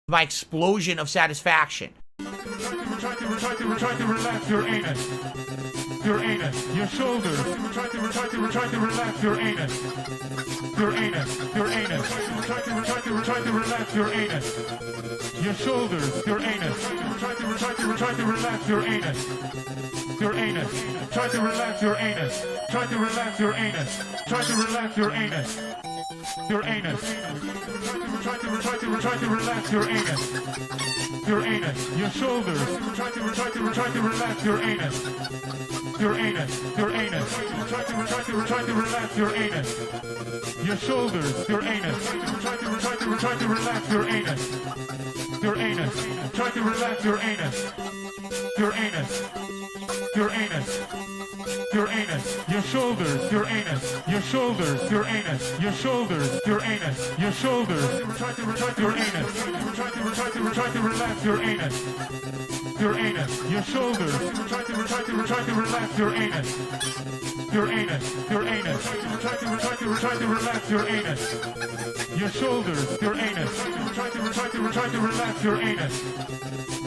my explosion of satisfaction. Try to relax your anus. Your anus, your shoulders. Try to relax your anus. Your anus, your anus. Try to relax your anus. Your shoulders, your anus. Try to relax your anus. Your anus. Try to relax your anus. Try to relax your anus. Try to relax your anus. Your anus. Try to relax your anus. Your anus. Your shoulders. Try to relax your anus. Your anus. Your anus. Try to relax your anus. Your shoulders. Your anus. Try to relax your anus. Your anus. Try to relax your anus. Your anus. Your anus. Your anus, your shoulders, your anus, your shoulders, your anus, your shoulders, your anus, your shoulders. Try to your anus. Try to relax your anus. Your anus, your shoulders. Try to relax your anus. Your anus, your anus. Try to relax your anus. Your shoulders, your anus. Try to relax your anus.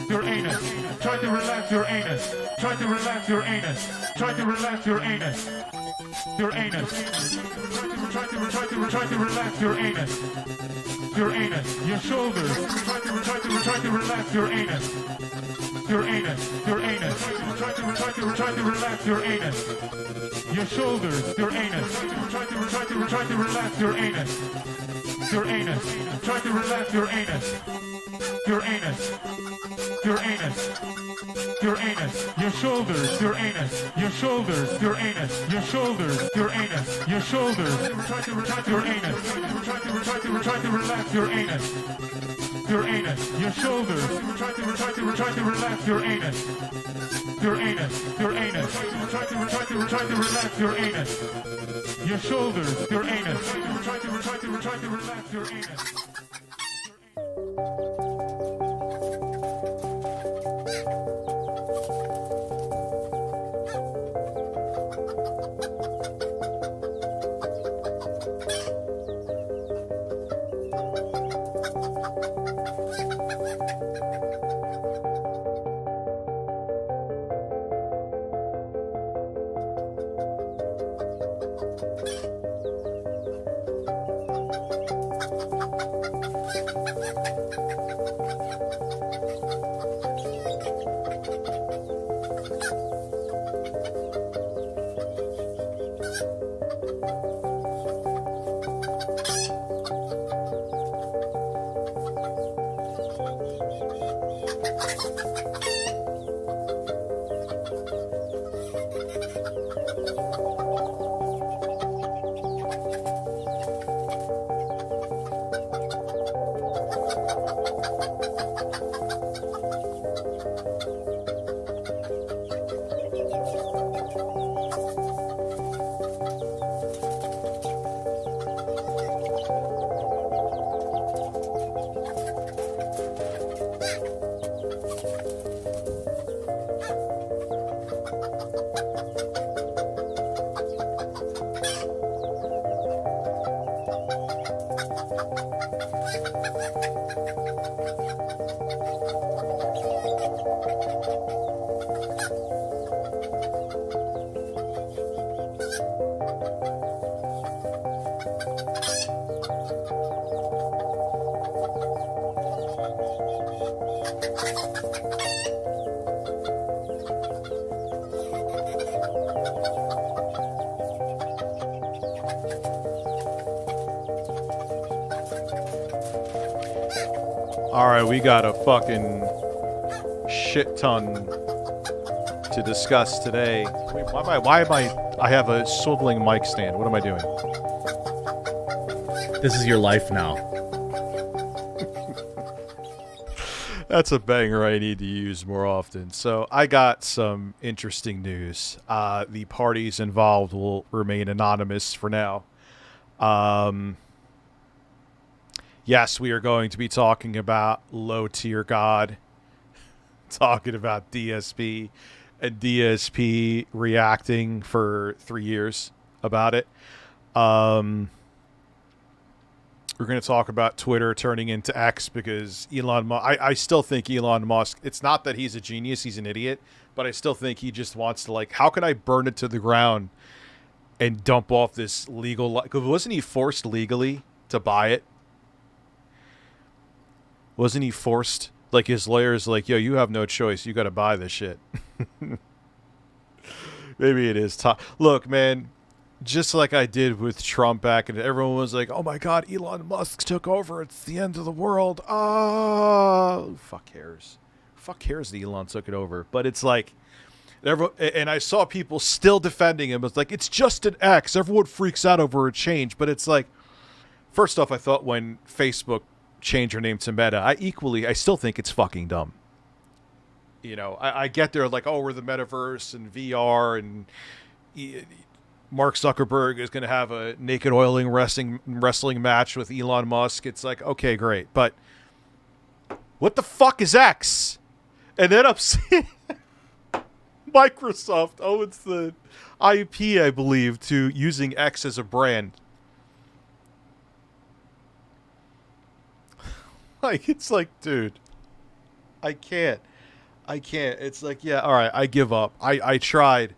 Your anus. Try to relax your anus. Try to relax your anus. Try to relax your anus. Your anus. Try to relax your anus. Your anus. Your shoulders. Try to relax your anus. Your anus. Your anus. Try to relax your anus. Your shoulders. Your anus. Try to relax your anus. Your anus. Try to relax your anus. Your anus. Your anus. Your anus, your shoulders, your anus, your shoulders, your anus, your shoulders, your anus, your shoulders. Try to relax your anus. Try to relax your anus. Your anus, your shoulders. Try to relax your anus. Your anus, your anus. Try to relax your anus. Your shoulders, your anus. Try to relax your anus. Alright, we got a fucking shit ton to discuss today. Wait, why am I have a swiveling mic stand. What am I doing? This is your life now. That's a banger I need to use more often. So I got some interesting news. The parties involved will remain anonymous for now. Yes, we are going to be talking about low tier God, talking about DSP, and DSP reacting for 3 years about it. we're going to talk about Twitter turning into X because Elon Musk, I still think Elon Musk, it's not that he's a genius, he's an idiot, but I still think he just wants to, like, how can I burn it to the ground and dump off this legal, because wasn't he forced legally to buy it? Wasn't he forced? Like, his lawyer's like, yo, you have no choice. You got to buy this shit. Maybe it is tough. Look, man, just like I did with Trump back, and everyone was like, oh my God, Elon Musk took over. It's the end of the world. Oh, fuck cares. Fuck cares that Elon took it over. But it's like, and I saw people still defending him. It's like, it's just an X. Everyone freaks out over a change. But it's like, first off, I thought when Facebook changed her name to Meta, I still think it's fucking dumb. You know, I get there like, oh, we're the metaverse and VR, and Mark Zuckerberg is going to have a naked oiling wrestling match with Elon Musk. It's like, okay, great. But what the fuck is X? And then I'm seeing Microsoft owns the IP, I believe, to using X as a brand. Like, it's like, dude, I can't. It's like, yeah, all right, I give up. I tried.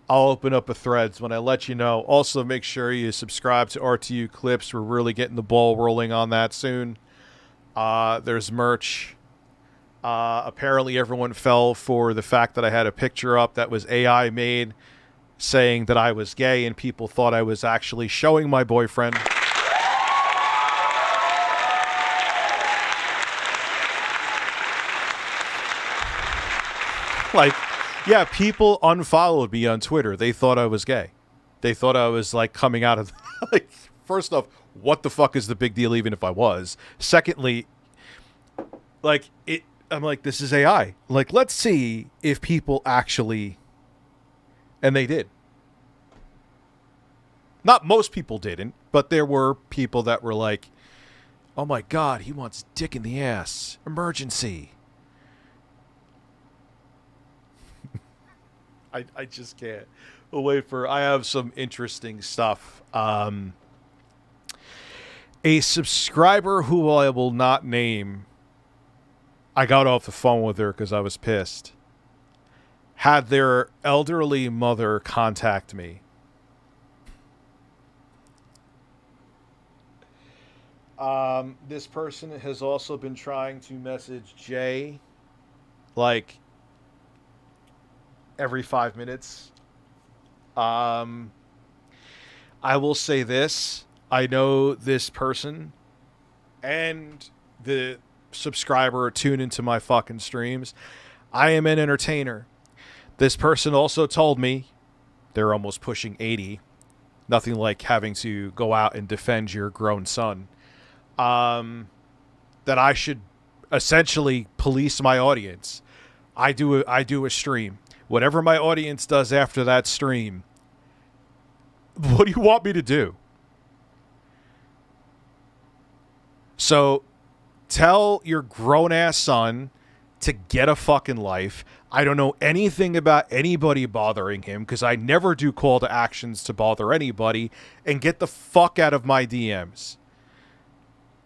I'll open up a threads when I let you know. Also, make sure you subscribe to RTUClips. We're really getting the ball rolling on that soon. There's merch. Apparently, everyone fell for the fact that I had a picture up that was AI made saying that I was gay, and people thought I was actually showing my boyfriend. Like, yeah, people unfollowed me on Twitter. They thought I was gay. They thought I was, like, coming out of... like, first off, what the fuck is the big deal even if I was? Secondly, like, I'm like, this is AI. Like, let's see if people actually... And they did. Not most people didn't, but there were people that were like, oh my God, he wants dick in the ass. Emergency. I just can't. We'll wait for... I have some interesting stuff. A subscriber who I will not name, I got off the phone with her because I was pissed, had their elderly mother contact me. This person has also been trying to message Jay, like, every 5 minutes. I will say this. I know this person and the subscriber tune into my fucking streams. I am an entertainer. This person also told me, they're almost pushing 80. Nothing like having to go out and defend your grown son. That I should essentially police my audience. I do a stream. Whatever my audience does after that stream, what do you want me to do? So tell your grown-ass son to get a fucking life. I don't know anything about anybody bothering him because I never do call to actions to bother anybody, and get the fuck out of my DMs.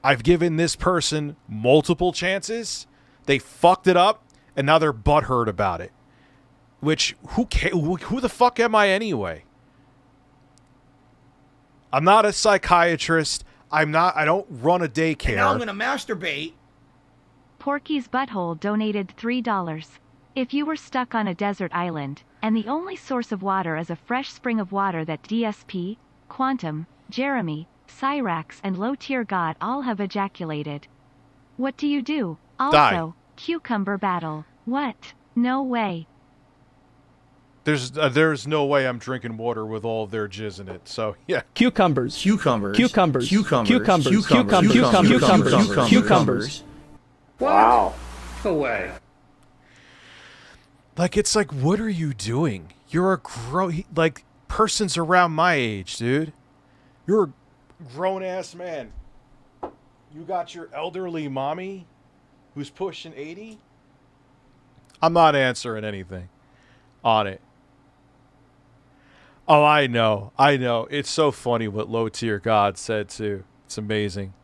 I've given this person multiple chances. They fucked it up, and now they're butthurt about it. Which, who the fuck am I anyway? I'm not a psychiatrist. I don't run a daycare. And now I'm going to masturbate. Porky's Butthole donated $3. If you were stuck on a desert island, and the only source of water is a fresh spring of water that DSP, Quantum, Jeremy, Cyrax and Low-Tier God all have ejaculated, what do you do? Also, Die. Cucumber battle. What? No way. There's no way I'm drinking water with all of their jizz in it. So yeah. Cucumbers. Wow. No way. Like, it's like, what are you doing? You're a person's around my age, dude. You're a grown-ass man. You got your elderly mommy who's pushing 80? I'm not answering anything on it. Oh, I know. It's so funny what Low-Tier God said, too. It's amazing.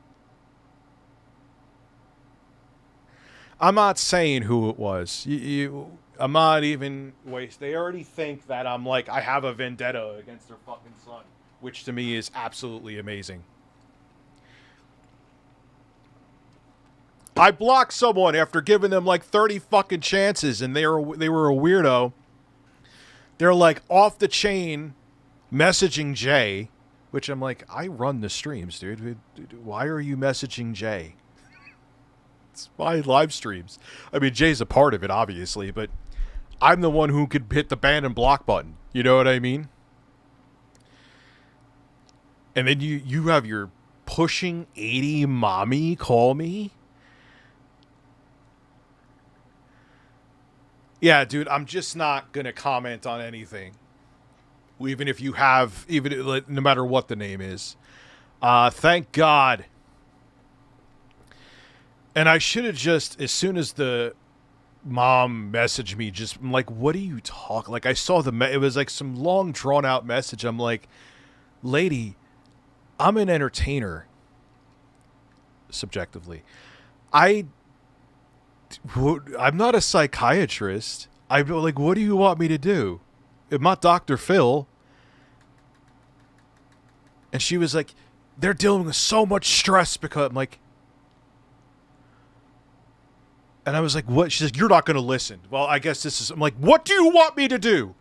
I'm not saying who it was. I'm not even They already think that I'm like, I have a vendetta against their fucking son, which to me is absolutely amazing. I blocked someone after giving them like 30 fucking chances, and they were a weirdo. They're like off the chain messaging Jay, which I'm like, I run the streams, dude. Why are you messaging Jay? It's my live streams. I mean, Jay's a part of it, obviously, but I'm the one who could hit the ban and block button. You know what I mean? And then you have your pushing 80 mommy call me? Yeah, dude, I'm just not going to comment on anything. Even if you have, no matter what the name is. Thank God. And I should have just, as soon as the mom messaged me, I'm like, what are you talking? Like, I saw it was like some long drawn out message. I'm like, lady, I'm an entertainer. Subjectively. I'm not a psychiatrist. I'm like, what do you want me to do? I'm not Dr. Phil. And she was like, they're dealing with so much stress because I'm like, and I was like, what? She's like, you're not going to listen. Well, I guess I'm like, what do you want me to do?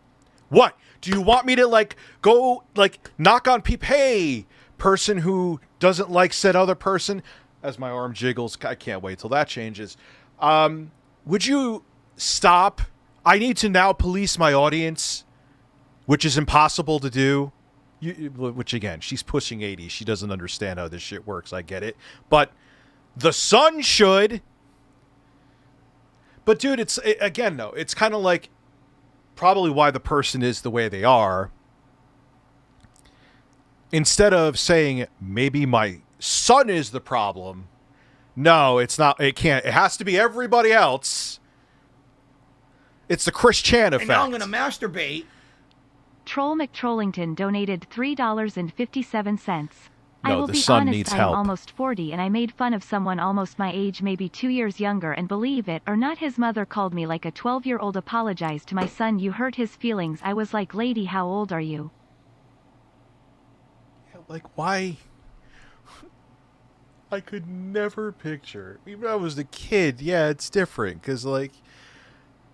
What? Do you want me to like go like knock on people? Hey, person who doesn't like said other person, as my arm jiggles. I can't wait till that changes. Would you stop? I need to now police my audience, which is impossible to do. Which again, she's pushing 80. She doesn't understand how this shit works. I get it. But the sun should. But dude, it's kind of like probably why the person is the way they are. Instead of saying maybe my son is the problem. No, it's not. It can't. It has to be everybody else. It's the Chris Chan effect. And now I'm going to masturbate. Troll McTrollington donated $3.57. No, I will the be son honest, needs I'm help. almost 40 and I made fun of someone almost my age, maybe 2 years younger, and believe it or not, his mother called me like a 12-year-old, apologized to my son. You hurt his feelings. I was like, lady, how old are you? Yeah, like, why? I could never picture. Even when I was a kid, yeah, it's different. Because, like,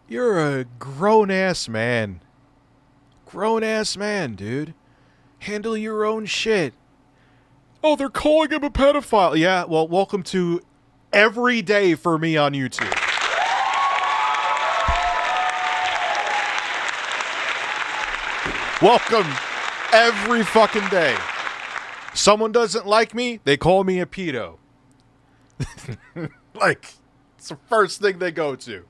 you're a grown-ass man. Grown-ass man, dude. Handle your own shit. Oh, they're calling him a pedophile. Yeah, well, welcome to every day for me on YouTube. Welcome every fucking day. Someone doesn't like me, they call me a pedo. Like, it's the first thing they go to.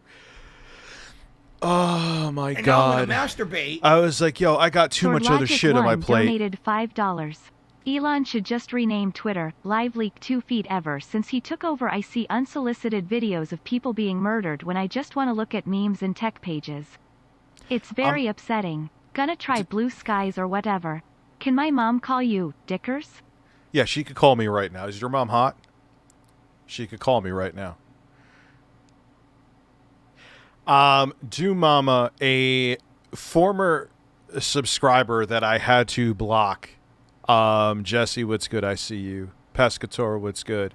Oh my And God. now I'm going to masturbate. I was like, yo, I got too much other Logic shit on my 1 plate. donated $5. Elon should just rename Twitter Live Leak 2 feet ever since he took over. I see unsolicited videos of people being murdered when I just want to look at memes and tech pages. It's very upsetting. Gonna try Blue Skies or whatever. Can my mom call you Dickers? Yeah, she could call me right now. Is your mom hot? She could call me right now. Do Mama, a former subscriber that I had to block. Jesse, what's good? I see you. Pescator, what's good?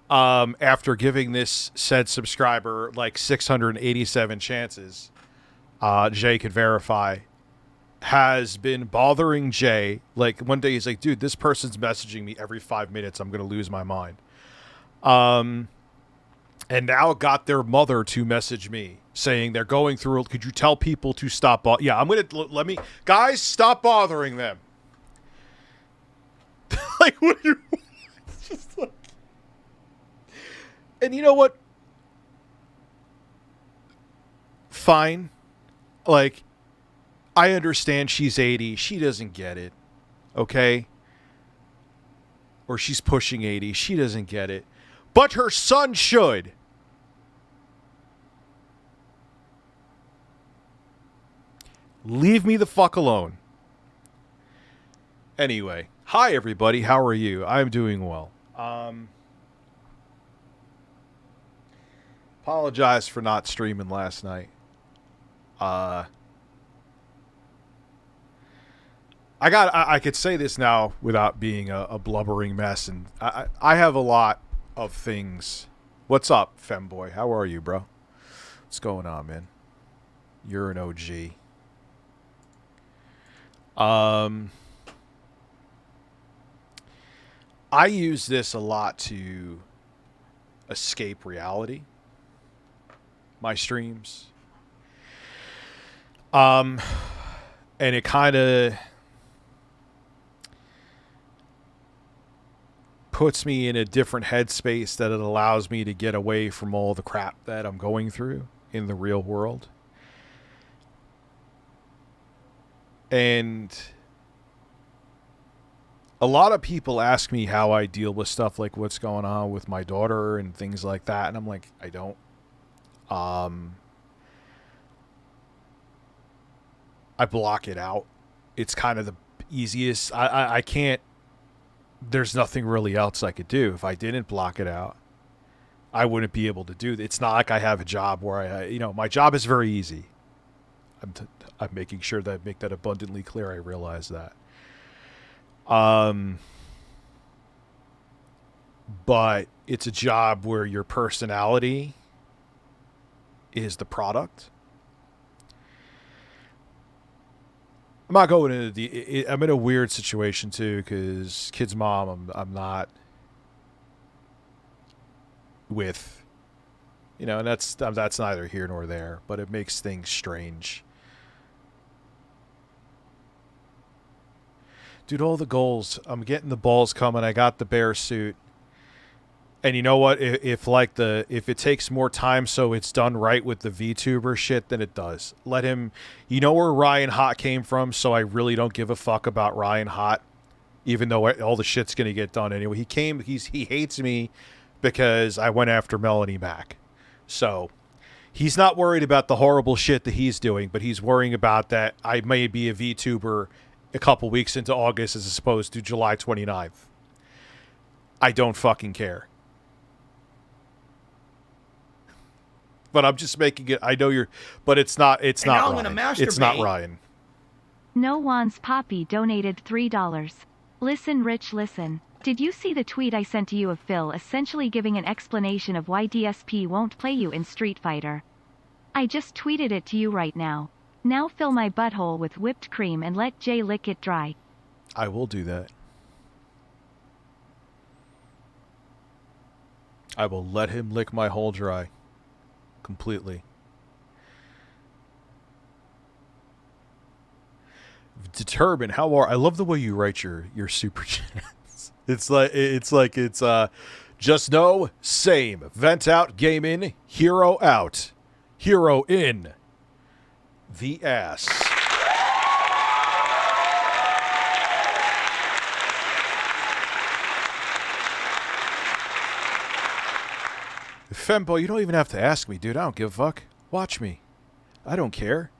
After giving this said subscriber like 687 chances, Jay could verify, has been bothering Jay. Like one day he's like, dude, this person's messaging me every 5 minutes. I'm going to lose my mind. And now got their mother to message me saying they're going through. Could you tell people to stop? Yeah, I'm going to guys, stop bothering them. Like, what are you? It's just like, and you know what? Fine. Like, I understand she's 80. She doesn't get it. Okay? Or she's pushing 80. She doesn't get it. But her son should. Leave me the fuck alone. Anyway, Hi, everybody. How are you? I'm doing well. Apologize for not streaming last night. I could say this now without being a blubbering mess, and I have a lot of things. What's up, femboy? How are you, bro? What's going on, man? You're an OG. I use this a lot to escape reality. My streams. And it kind of puts me in a different headspace that it allows me to get away from all the crap that I'm going through in the real world. And a lot of people ask me how I deal with stuff like what's going on with my daughter and things like that. And I'm like, I don't. I block it out. It's kind of the easiest. I can't. There's nothing really else I could do. If I didn't block it out, I wouldn't be able to do that. It's not like I have a job where my job is very easy. I'm making sure that I make that abundantly clear. I realize that. But it's a job where your personality is the product. I'm not going into the. I'm in a weird situation too because kid's mom. I'm not with, and that's neither here nor there. But it makes things strange. Dude, all the goals. I'm getting the balls coming. I got the bear suit. And you know what? If it takes more time so it's done right with the VTuber shit, then it does. Let him. You know where Ryan Hot came from, so I really don't give a fuck about Ryan Hot, even though all the shit's gonna get done anyway. He hates me because I went after Melanie Mac. So he's not worried about the horrible shit that he's doing, but he's worrying about that I may be a VTuber a couple weeks into August as opposed to July 29th. I don't fucking care. But I'm just making it. I know you're, but it's not. It's not. Now I'm Ryan. gonna It's not masturbate. Ryan. No Wan's Poppy donated $3. Listen, Rich, listen. Did you see the tweet I sent to you of Phil essentially giving an explanation of why DSP won't play you in Street Fighter? I just tweeted it to you right now. Now fill my butthole with whipped cream and let Jay lick it dry. I will do that. I will let him lick my hole dry. Completely. Determine how are. I love the way you write your super chats. It's just know same vent out game in hero out hero in the ass. Fembo, you don't even have to ask me, dude. I don't give a fuck. Watch me. I don't care.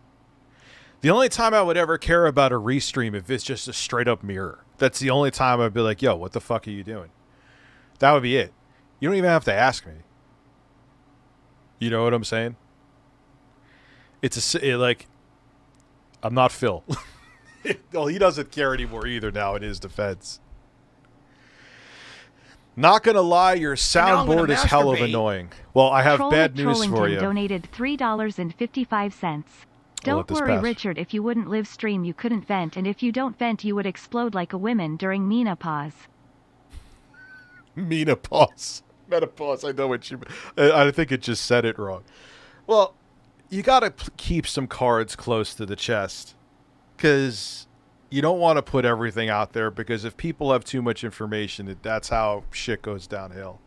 The only time I would ever care about a restream if it's just a straight up mirror. That's the only time I'd be like, yo, what the fuck are you doing? That would be it. You don't even have to ask me. You know what I'm saying? I'm not Phil. Well, he doesn't care anymore either now in his defense. Not gonna lie, your soundboard is hell of annoying. Well, I have bad news for you. Donated $3.55. Don't worry, Richard, if you wouldn't live stream you couldn't vent, and if you don't vent you would explode like a woman during menopause. Menopause. I know what you mean. I think it just said it wrong. Well, you gotta keep some cards close to the chest. Because you don't want to put everything out there, because if people have too much information, that's how shit goes downhill.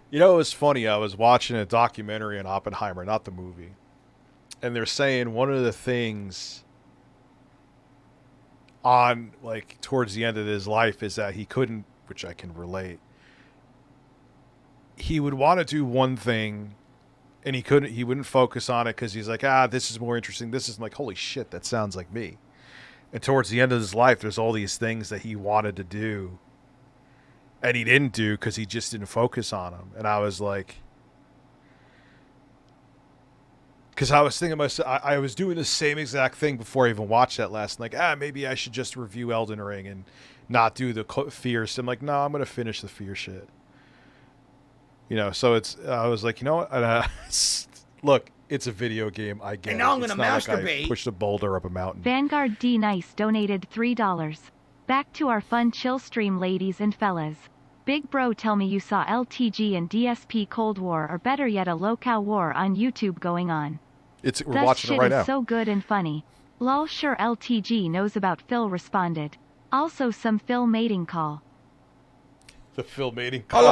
You know, it was funny. I was watching a documentary on Oppenheimer, not the movie. And they're saying one of the things on, towards the end of his life is that he couldn't, which I can relate. He would want to do one thing and he wouldn't focus on it because he's like, this is more interesting. This is like, holy shit, that sounds like me. And towards the end of his life, there's all these things that he wanted to do, and he didn't do because he just didn't focus on them. And I was like, because I was thinking myself, I was doing the same exact thing before I even watched that last night. Like, maybe I should just review Elden Ring and not do the fear. So I'm like, no, I'm going to finish the fear shit. You know, so I was like, you know what? Look, it's a video game. I get it. And now I'm going to masturbate. Like I pushed a boulder up a mountain. Vanguard D Nice donated $3. Back to our fun chill stream, ladies and fellas. Big bro, tell me you saw LTG and DSP Cold War, or better yet a locale war on YouTube going on. We're watching it right now. Shit is so good and funny. Lol, sure LTG knows about Phil responded. Also some Phil mating call. The Phil mating call.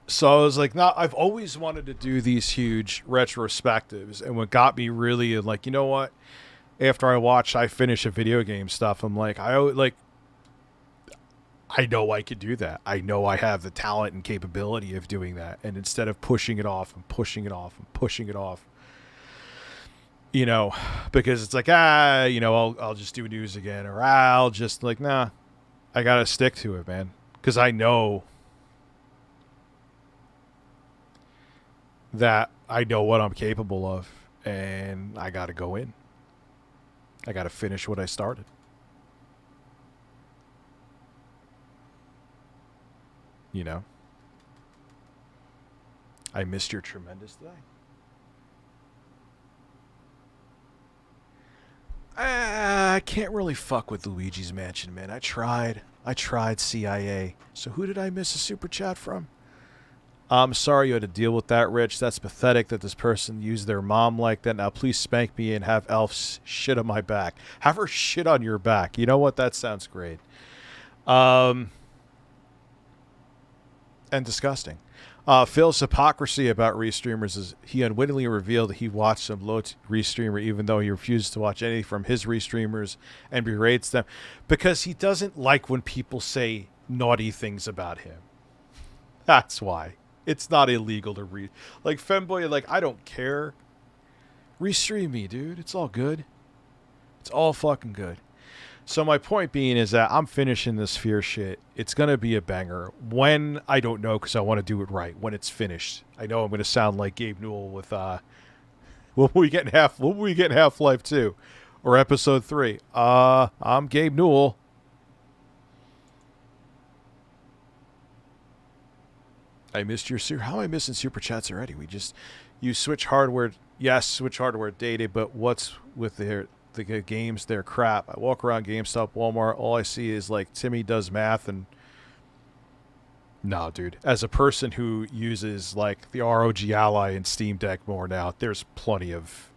So I was like, nah, I've always wanted to do these huge retrospectives. And what got me really like, you know what? After I finish a video game stuff, I'm like, I know I could do that. I know I have the talent and capability of doing that. And instead of pushing it off and pushing it off and pushing it off, you know, because it's like, you know, I'll just do news again, or I'll just like, nah, I got to stick to it, man. Because I know that I know what I'm capable of, and I got to go in. I got to finish what I started. You know, I missed your tremendous day. I can't really fuck with Luigi's Mansion, man. I tried CIA. So who did I miss a super chat from? I'm sorry you had to deal with that, Rich. That's pathetic that this person used their mom like that. Now please spank me and have Elf shit on my back. Have her shit on your back. You know what? That sounds great. And disgusting. Phil's hypocrisy about Restreamers is he unwittingly revealed that he watched some low Restreamer even though he refuses to watch anything from his Restreamers and berates them because he doesn't like when people say naughty things about him. That's why. It's not illegal to read. Like, Femboy, like, I don't care. Restream me, dude. It's all good. It's all fucking good. So my point being is that I'm finishing this fear shit. It's going to be a banger. When, I don't know, because I want to do it right. When it's finished. I know I'm going to sound like Gabe Newell with, what were we getting Half-Life 2? Or Episode 3? I'm Gabe Newell. I missed your how am I missing super chats already? You switch hardware. Yes, switch hardware dated, but what's with the games? They're crap. I walk around GameStop, Walmart. All I see is like Timmy does math and. No, dude. As a person who uses like the ROG Ally and Steam Deck more now, there's plenty of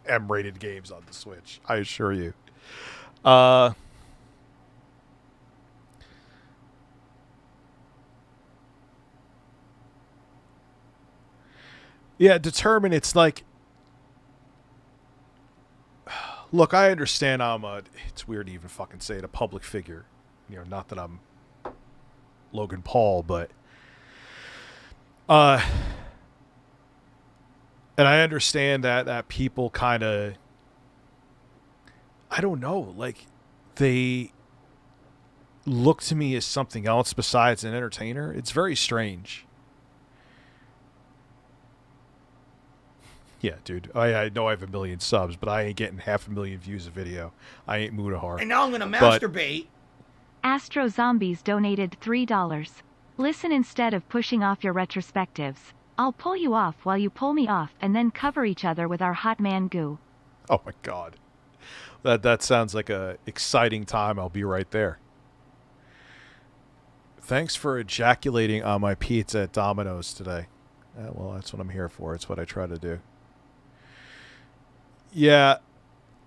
M-rated games on the Switch. I assure you. Yeah, determine. It's like, look, I understand it's weird to even fucking say it, a public figure. You know, not that I'm Logan Paul, but, and I understand that people kind of, I don't know, like, they look to me as something else besides an entertainer. It's very strange. Yeah, dude. I know I have 1 million subs, but I ain't getting 500,000 views a video. I ain't Mudahar. And now I'm gonna masturbate. Astro Zombies donated $3. Listen, instead of pushing off your retrospectives, I'll pull you off while you pull me off and then cover each other with our hot man goo. Oh my god. That sounds like a exciting time. I'll be right there. Thanks for ejaculating on my pizza at Domino's today. Well, that's what I'm here for. It's what I try to do. Yeah,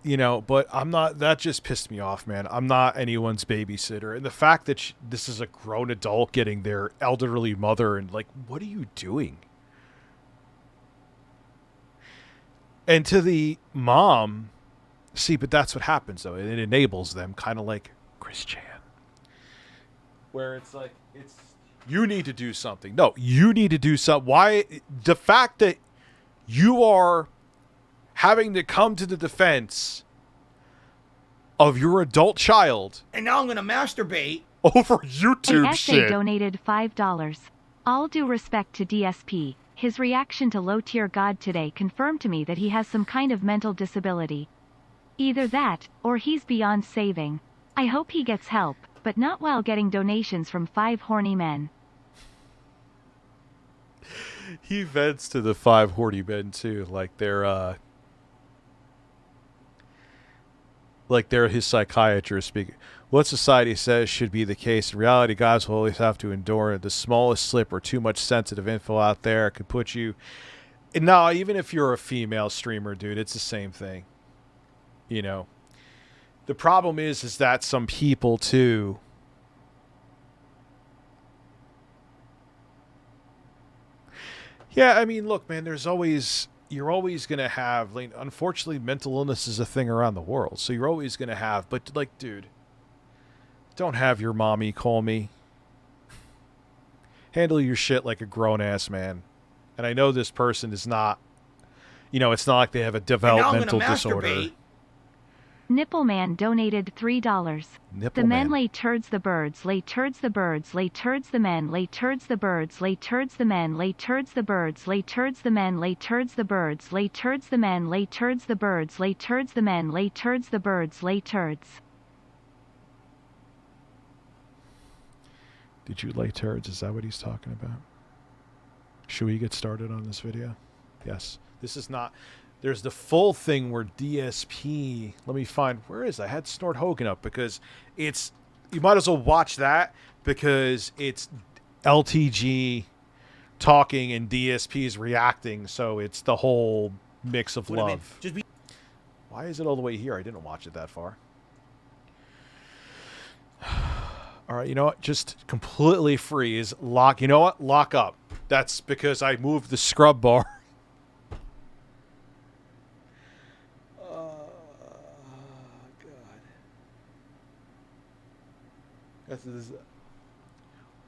you know, but I'm not, that just pissed me off, man. I'm not anyone's babysitter. And the fact that this is a grown adult getting their elderly mother and like, what are you doing? And to the mom, see, but that's what happens though. It enables them, kind of like Chris Chan. Where it's like, you need to do something. No, you need to do something. Why? The fact that you are having to come to the defense of your adult child And now I'm gonna masturbate. over YouTube An essay shit. donated $5. All due respect to DSP, his reaction to low-tier God today confirmed to me that he has some kind of mental disability. Either that, or he's beyond saving. I hope he gets help, but not while getting donations from 5 horny men. He vents to the 5 horny men too, like they're his psychiatrist speaking. What society says should be the case. In reality, guys will always have to endure the smallest slip or too much sensitive info out there could put you. And no, even if you're a female streamer, dude, it's the same thing. You know, the problem is that some people too. Yeah, I mean, look, man, you're always going to have, like, unfortunately, mental illness is a thing around the world. So you're always going to have, but, like, dude, don't have your mommy call me. Handle your shit like a grown-ass man. And I know this person is not, you know, it's not like they have a developmental disorder. Masturbate. Nippleman donated $3. The men Nippleman. lay turds, the birds lay turds, the birds lay turds, the men lay turds, the birds lay turds, the men lay turds, the birds lay turds, the men lay turds, the birds lay turds, the men lay turds, the birds lay turds, the men lay turds, the birds lay turds. Did you lay turds? Is that what he's talking about? Should we get started on this video? Yes. This is not... There's the full thing where DSP... Let me find... Where is it? I had Snort Hogan up because it's... You might as well watch that because it's LTG talking and DSP is reacting, so it's the whole mix of love. Why is it all the way here? I didn't watch it that far. All right, you know what? Just completely freeze. Lock. You know what? Lock up. That's because I moved the scrub bar.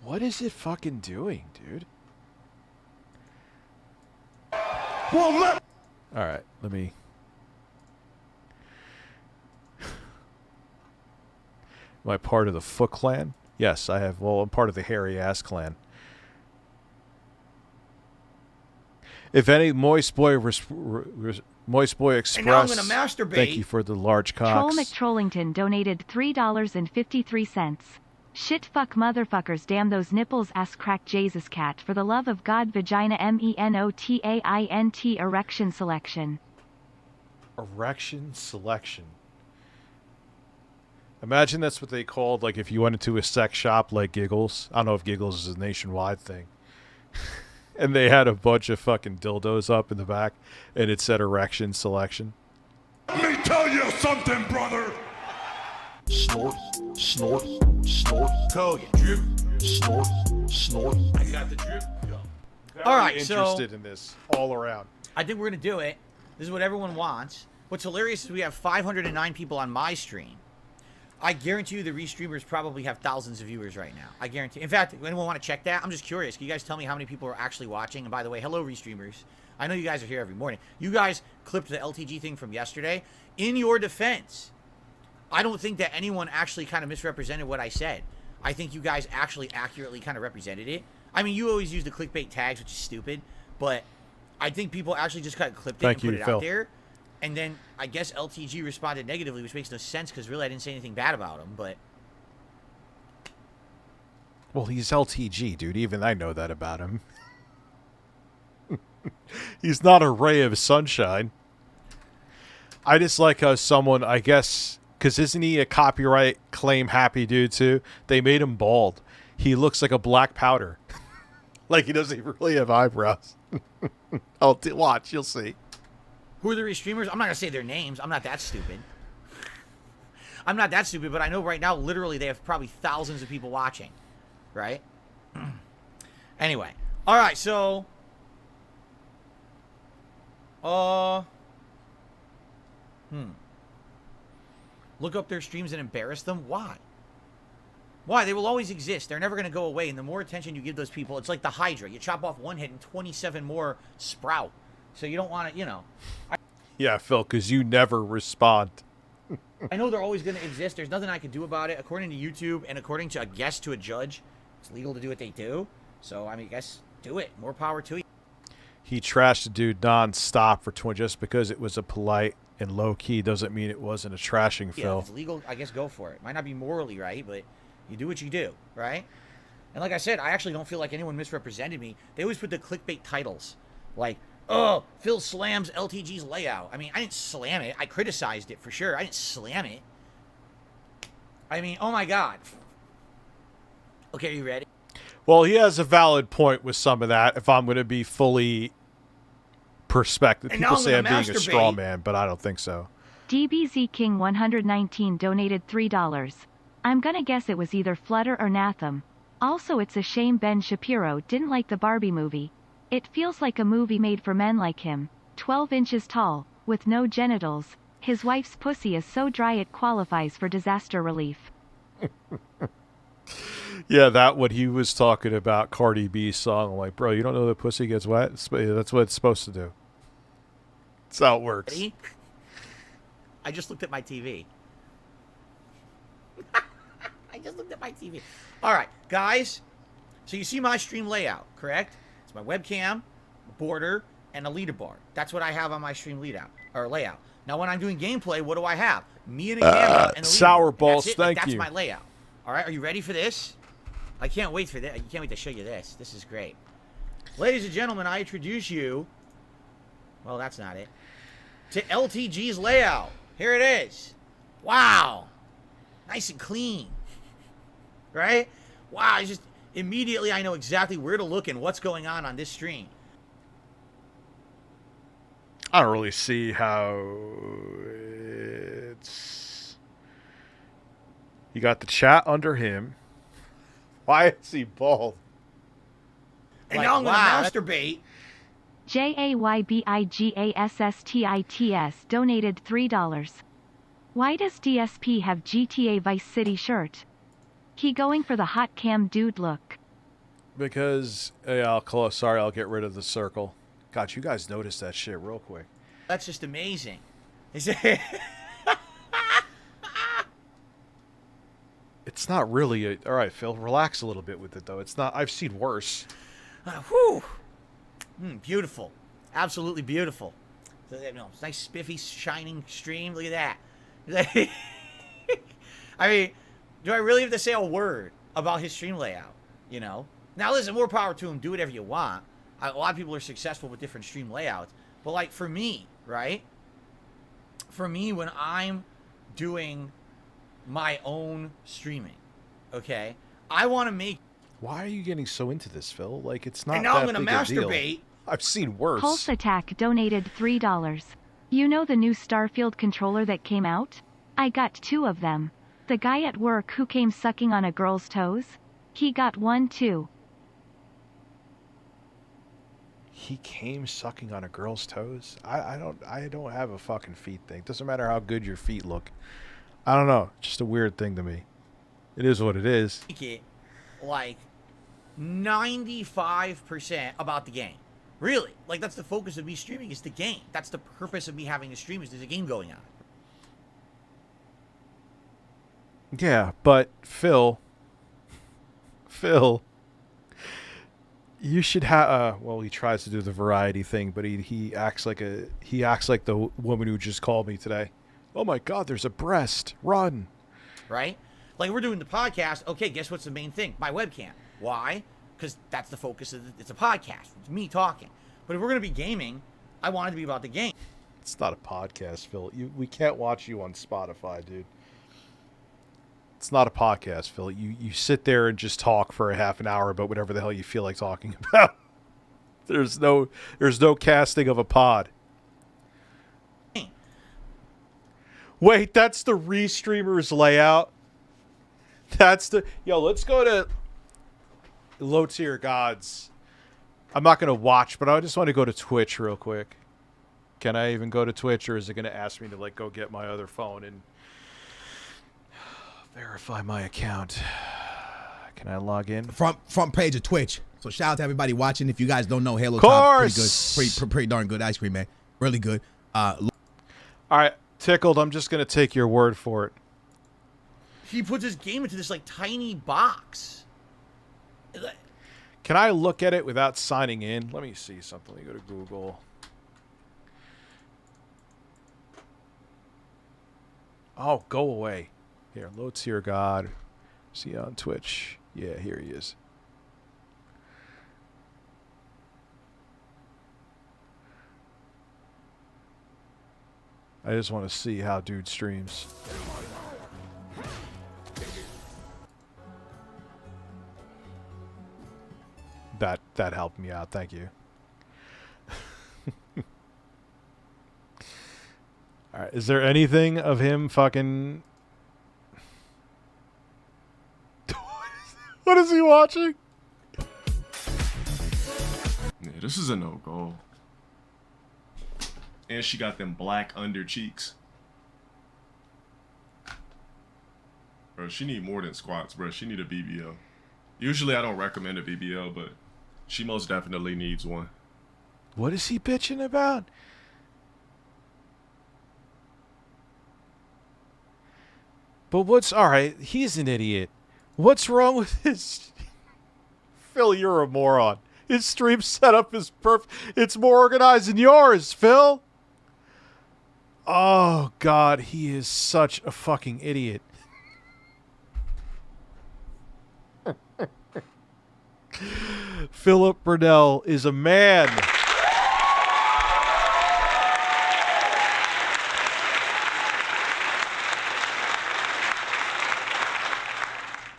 What is it fucking doing, dude? All right, let me... Am I part of the Foot Clan? Yes, I have. Well, I'm part of the Hairy Ass Clan. If any Moist Boy Express, And now I'm gonna masturbate. thank you for the large Troll cocks. McTrollington donated $3.53. Shit fuck motherfuckers, damn those nipples, ass crack Jesus cat, for the love of God, vagina MENOTAINT erection selection. Erection selection. Imagine that's what they called, like, if you went into a sex shop like Giggles. I don't know if Giggles is a nationwide thing. And they had a bunch of fucking dildos up in the back, and it said erection selection. Let me tell you something, brother. Snort, snort, snort. Code. Drip. Snort, snort. I got the drip. Very All right, so- interested in this all around. I think we're gonna do it. This is what everyone wants. What's hilarious is we have 509 people on my stream. I guarantee you the Restreamers probably have thousands of viewers right now. I guarantee. In fact, anyone want to check that? I'm just curious. Can you guys tell me how many people are actually watching? And by the way, hello, Restreamers. I know you guys are here every morning. You guys clipped the LTG thing from yesterday. In your defense, I don't think that anyone actually kind of misrepresented what I said. I think you guys actually accurately kind of represented it. I mean, you always use the clickbait tags, which is stupid. But I think people actually just kind of clipped it and put it out there. And then I guess LTG responded negatively, which makes no sense because really I didn't say anything bad about him, but... Well, he's LTG, dude. Even I know that about him. He's not a ray of sunshine. I just like how someone, I guess, because isn't he a copyright claim happy dude too? They made him bald. He looks like a black powder. Like he doesn't really have eyebrows. Watch, you'll see. Who are the Restreamers? I'm not going to say their names. I'm not that stupid. I'm not that stupid, but I know right now, literally, they have probably thousands of people watching. Right? Anyway. All right, so... Look up their streams and embarrass them? Why? Why? They will always exist. They're never going to go away, and the more attention you give those people, it's like the Hydra. You chop off one head and 27 more sprout. So you don't want to, you know... Yeah, Phil, because you never respond. I know they're always going to exist. There's nothing I can do about it. According to YouTube and according to, I guess, to a judge, it's legal to do what they do. So, I mean, I guess do it. More power to you. He trashed the dude non-stop for 20 just because it was a polite and low-key doesn't mean it wasn't a trashing, Yeah, Phil. if it's legal, I guess go for it. Might not be morally right, but you do what you do, right? And like I said, I actually don't feel like anyone misrepresented me. They always put the clickbait titles. Like, oh, Phil slams LTG's layout. I mean, I didn't slam it. I criticized it for sure. I didn't slam it. I mean, oh my God. Okay, are you ready? Well, he has a valid point with some of that, if I'm going to be fully perspective. And People now I'm say I'm gonna being a straw masturbate. man, but I don't think so. DBZ King 119 donated $3. I'm gonna guess it was either Flutter or Natham. Also, it's a shame Ben Shapiro didn't like the Barbie movie. It feels like a movie made for men like him. 12 inches tall, with no genitals. His wife's pussy is so dry it qualifies for disaster relief. Yeah, that what he was talking about, Cardi B's song. I'm like, bro, you don't know that pussy gets wet? That's what it's supposed to do. That's how it works. Ready? I just looked at my TV. I just looked at my TV. All right, guys. So you see my stream layout, correct? It's my webcam, border, and a leaderboard. That's what I have on my stream layout. Now, when I'm doing gameplay, what do I have? Me and a camera and a leaderboard. Sour And balls, that's it. thank That's you. my layout. All right, are you ready for this? I can't wait for this. You can't wait to show you this. This is great. Ladies and gentlemen, I introduce you. Well, that's not it. To LTG's layout. Here it is. Wow. Nice and clean. Right? Wow, it's just immediately I know exactly where to look and what's going on this stream. I don't really see how it's... You got the chat under him. Why is he bald? And Like, now I'm going wow, to masturbate. JAYBIGASSTITS donated $3. Why does DSP have GTA Vice City shirt? He going for the hot cam dude look. Because, yeah, I'll get rid of the circle. God, you guys noticed that shit real quick. That's just amazing. It's not really all right, Phil. Relax a little bit with it, though. It's not. I've seen worse. Whew. Beautiful. Absolutely beautiful. Nice, spiffy, shining stream. Look at that. I mean, do I really have to say a word about his stream layout? You know? Now, listen, more power to him. Do whatever you want. A lot of people are successful with different stream layouts. But, like, for me, right? For me, when I'm doing my own streaming, okay? I want to make... Why are you getting so into this, Phil? Like, it's not And now that I'm going to big a deal. masturbate. I've seen worse. Pulse Attack donated $3. You know the new Starfield controller that came out? I got 2 of them. The guy at work who came sucking on a girl's toes? He got 1 too. He came sucking on a girl's toes? I don't have a fucking feet thing. Doesn't matter how good your feet look. I don't know. Just a weird thing to me. It is what it is. Make it like 95% about the game. Really. Like, that's the focus of me streaming, is the game. That's the purpose of me having a stream, is there's a game going on. Yeah, but Phil, you should have. Well, he tries to do the variety thing, but he acts like the woman who just called me today. Oh my God, there's a breast. Run. Right? Like, we're doing the podcast. Okay, guess what's the main thing? My webcam. Why? Because that's the focus of it's a podcast. It's me talking. But if we're going to be gaming, I want it to be about the game. It's not a podcast, Phil. We can't watch you on Spotify, dude. It's not a podcast, Phil. You sit there and just talk for a half an hour about whatever the hell you feel like talking about. There's no casting of a pod. Wait, that's the Restreamer's layout? That's the... Yo, let's go to low tier gods. I'm not going to watch, but I just want to go to Twitch real quick. Can I even go to Twitch, or is it going to ask me to, like, go get my other phone and verify my account? Can I log in? Front page of Twitch. So shout out to everybody watching. If you guys don't know, Halo Course. Top, pretty good, pretty darn good ice cream, man. Really good. All right, Tickled, I'm just going to take your word for it. He puts his game into this, like, tiny box. Can I look at it without signing in? Let me see something. Let me go to Google. Oh, go away. Here, Loads Here God. See on Twitch. Yeah, here he is. I just want to see how dude streams. That helped me out. Thank you. All right. Is there anything of him fucking? What is he watching? Yeah, this is a no-go. And she got them black under cheeks. Bro, she need more than squats, bro. She need a BBL. Usually I don't recommend a BBL, but she most definitely needs one. What is he bitching about? But what's... Alright, he's an idiot. What's wrong with his... Phil, you're a moron. His stream setup is perfect. It's more organized than yours, Phil. Oh, God, he is such a fucking idiot. Philip Burnell is a man.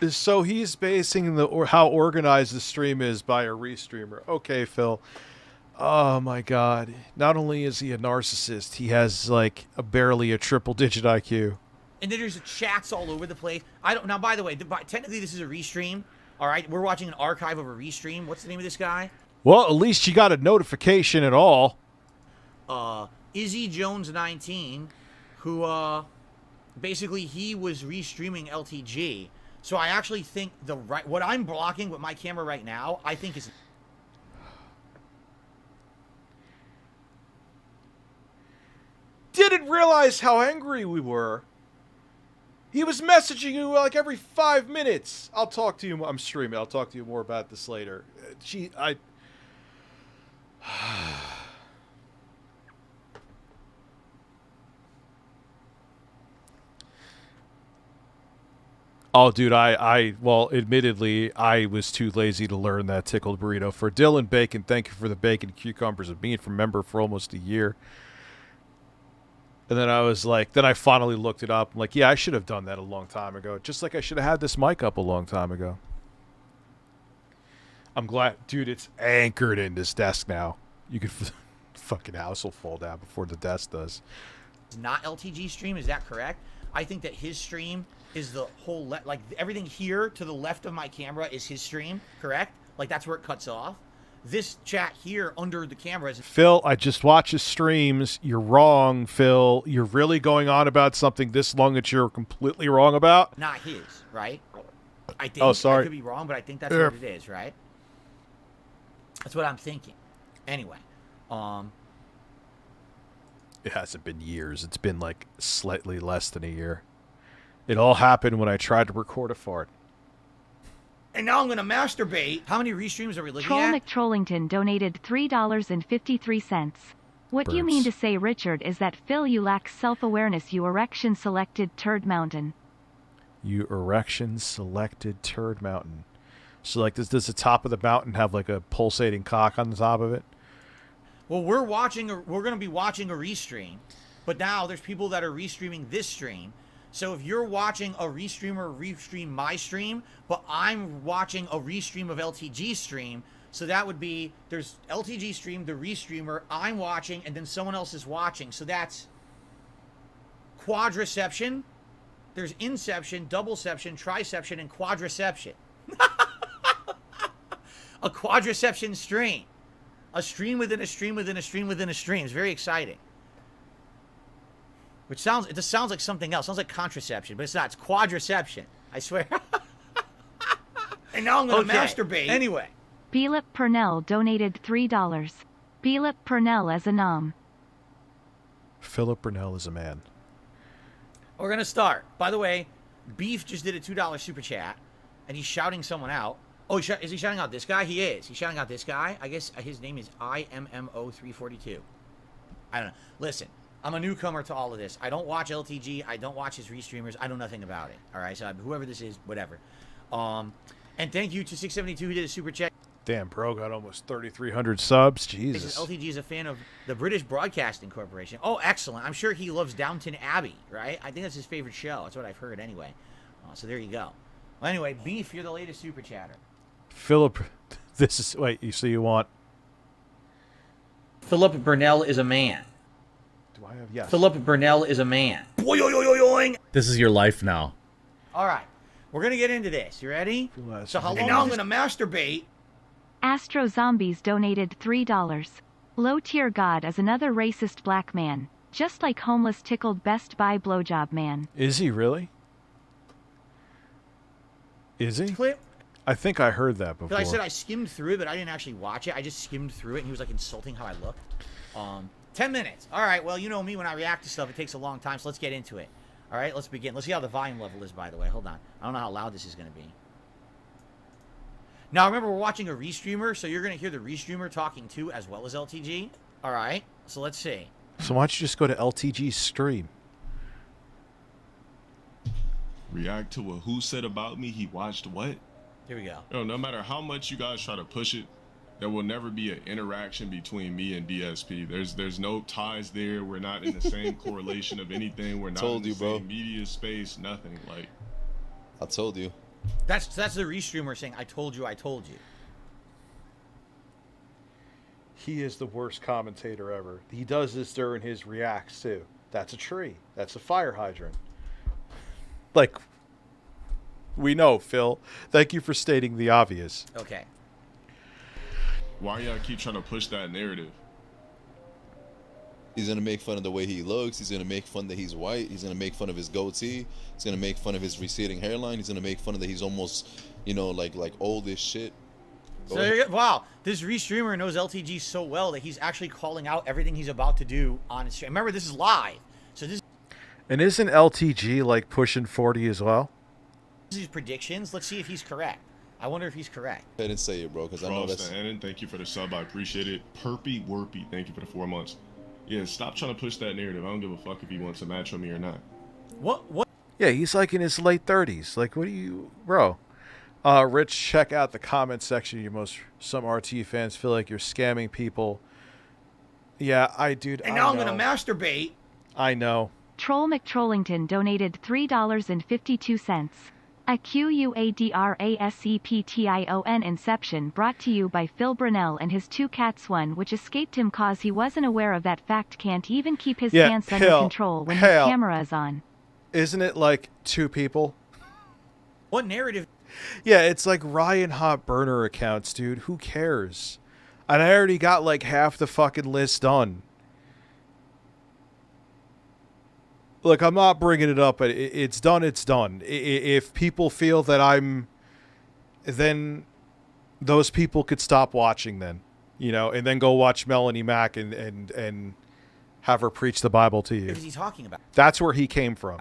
So he's basing how organized the stream is by a Restreamer. Okay, Phil. Oh my God. Not only is he a narcissist, he has like barely a triple-digit IQ. And then there's chats all over the place. I don't. Now, by the way, technically this is a restream. All right, we're watching an archive of a restream. What's the name of this guy? Well, at least you got a notification at all. Izzy Jones 19, who basically he was restreaming LTG. So I actually think what I'm blocking with my camera right now, I think is. Didn't realize how angry we were. He was messaging you like every 5 minutes. I'll talk to you. I'm streaming. I'll talk to you more about this later. Oh, dude, well, admittedly, I was too lazy to learn that tickled burrito. For Dylan Bacon, thank you for the bacon cucumbers and being from member for almost a year. And then I was like, then I finally looked it up. I'm like, yeah, I should have done that a long time ago. Just like I should have had this mic up a long time ago. I'm glad, dude, it's anchored in this desk now. You could, fucking house will fall down before the desk does. Not LTG stream, is that correct? I think that his stream is the whole, like everything here to the left of my camera is his stream, correct? Like that's where it cuts off. This chat here under the camera is... Phil, I just watch his streams. You're wrong, Phil. You're really going on about something this long that you're completely wrong about. Not his, right? I think oh, sorry. I could be wrong, but I think that's what it is, right? That's what I'm thinking. Anyway, it hasn't been years. It's been like slightly less than a year. It all happened when I tried to record a fart. And now I'm going to masturbate. How many restreams are we looking Troll at? McTrollington donated $3.53. What you mean to say, Richard, is that Phil, you lack self-awareness, you erection-selected turd mountain. You erection-selected turd mountain. So, like, does the top of the mountain have, like, a pulsating cock on the top of it? Well, we're going to be watching a restream. But now there's people that are restreaming this stream. So if you're watching a restreamer restream my stream, but I'm watching a restream of LTG stream, so that would be, there's LTG stream, the restreamer, I'm watching, and then someone else is watching. So that's quadriception. There's inception, doubleception, triception, and quadriception. A quadriception stream. A stream within a stream within a stream within a stream. It's very exciting. Which sounds, it just sounds like something else. It sounds like contraception, but it's not. It's quadriception. I swear. And now I'm going to masturbate. Anyway. Philip Purnell donated $3. Philip Purnell as a nom. Philip Burnell is a man. We're gonna start. By the way, Beef just did a $2 super chat, and he's shouting someone out. Oh, is he shouting out this guy? He is. He's shouting out this guy. I guess his name is IMMO342. I don't know. Listen, I'm a newcomer to all of this. I don't watch LTG. I don't watch his Restreamers. I know nothing about it. All right, so whoever this is, whatever. And thank you to 672 who did a super chat. Damn, bro, got almost 3,300 subs. Jesus. LTG is a fan of the British Broadcasting Corporation. Oh, excellent. I'm sure he loves Downton Abbey, right? I think that's his favorite show. That's what I've heard anyway. So there you go. Well, anyway, Beef, you're the latest super chatter. Philip, this is... Wait, so you want... Philip Burnell is a man. Do I have... Yes. Philip Burnell is a man. Boing. This is your life now. All right. We're going to get into this. You ready? So how long... And now I'm going to masturbate. Astro Zombies donated $3. Low Tier God is another racist black man, just like homeless tickled Best Buy blowjob man. Is he really? Is he? Clip. I think I heard that before. I said I skimmed through it, but I didn't actually watch it. I just skimmed through it, and he was like insulting how I looked. 10 minutes. All right, well, you know me, when I react to stuff, it takes a long time, so let's get into it. All right, let's begin. Let's see how the volume level is, by the way. Hold on. I don't know how loud this is going to be. Now, remember, we're watching a Restreamer, so you're going to hear the Restreamer talking too, as well as LTG. All right, so let's see. So why don't you just go to LTG's stream? React to what who said about me, he watched what? Here we go. No matter how much you guys try to push it, there will never be an interaction between me and DSP. There's no ties there. We're not in the same correlation of anything. We're not in the same media space, nothing. Like, I told you. That's the Restreamer saying, I told you. He is the worst commentator ever. He does this during his reacts, too. That's a tree. That's a fire hydrant. Like, we know, Phil. Thank you for stating the obvious. Okay. Why y'all keep trying to push that narrative? He's going to make fun of the way he looks. He's going to make fun that he's white. He's going to make fun of his goatee. He's going to make fun of his receding hairline. He's going to make fun of that he's almost, you know, like old as shit. So, wow, this Restreamer knows LTG so well that he's actually calling out everything he's about to do on his stream. Remember, this is live. So this And isn't LTG, like, pushing 40 as well? is his predictions. Let's see if he's correct. I wonder if he's correct. I didn't say it, bro, because I know that's... Annan, thank you for the sub. I appreciate it. Perpy Warpy, thank you for the 4 months. Yeah, stop trying to push that narrative. I don't give a fuck if he wants a match with me or not. What? Yeah, he's like in his late 30s. Like, what do you... Bro. Rich, check out the comment section. Some RT fans feel like you're scamming people. Yeah, And now I'm going to masturbate. I know. Troll McTrollington donated $3.52. A QUADRASEPTION Inception brought to you by Phil Brunel and his two cats, one which escaped him cause he wasn't aware of that fact, can't even keep his pants under control when his camera is on. Isn't it like two people? What narrative? Yeah, it's like Ryan Hot burner accounts, dude. Who cares? And I already got like half the fucking list done. Look, I'm not bringing it up, but it's done. It's done. If people feel that then those people could stop watching then, and then go watch Melanie Mack and have her preach the Bible to you. What is he talking about? That's where he came from.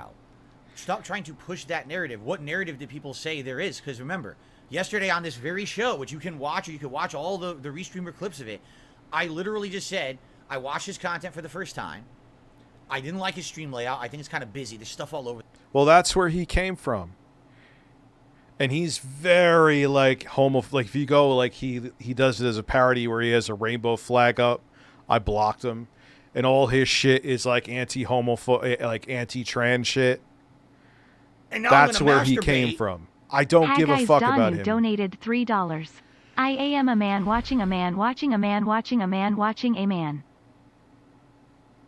Stop trying to push that narrative. What narrative did people say there is? Because remember, yesterday on this very show, which you can watch, or you can watch all the Restreamer clips of it, I literally just said, I watched his content for the first time. I didn't like his stream layout. I think it's kind of busy. There's stuff all over. Well, that's where he came from. And he's very, like, like, if you go, like, he does it as a parody where he has a rainbow flag up. I blocked him. And all his shit is, like, like, anti-trans shit. And now that's where he came from. I don't give a fuck about him. Donated $3. I am a man watching a man watching a man watching a man watching a man.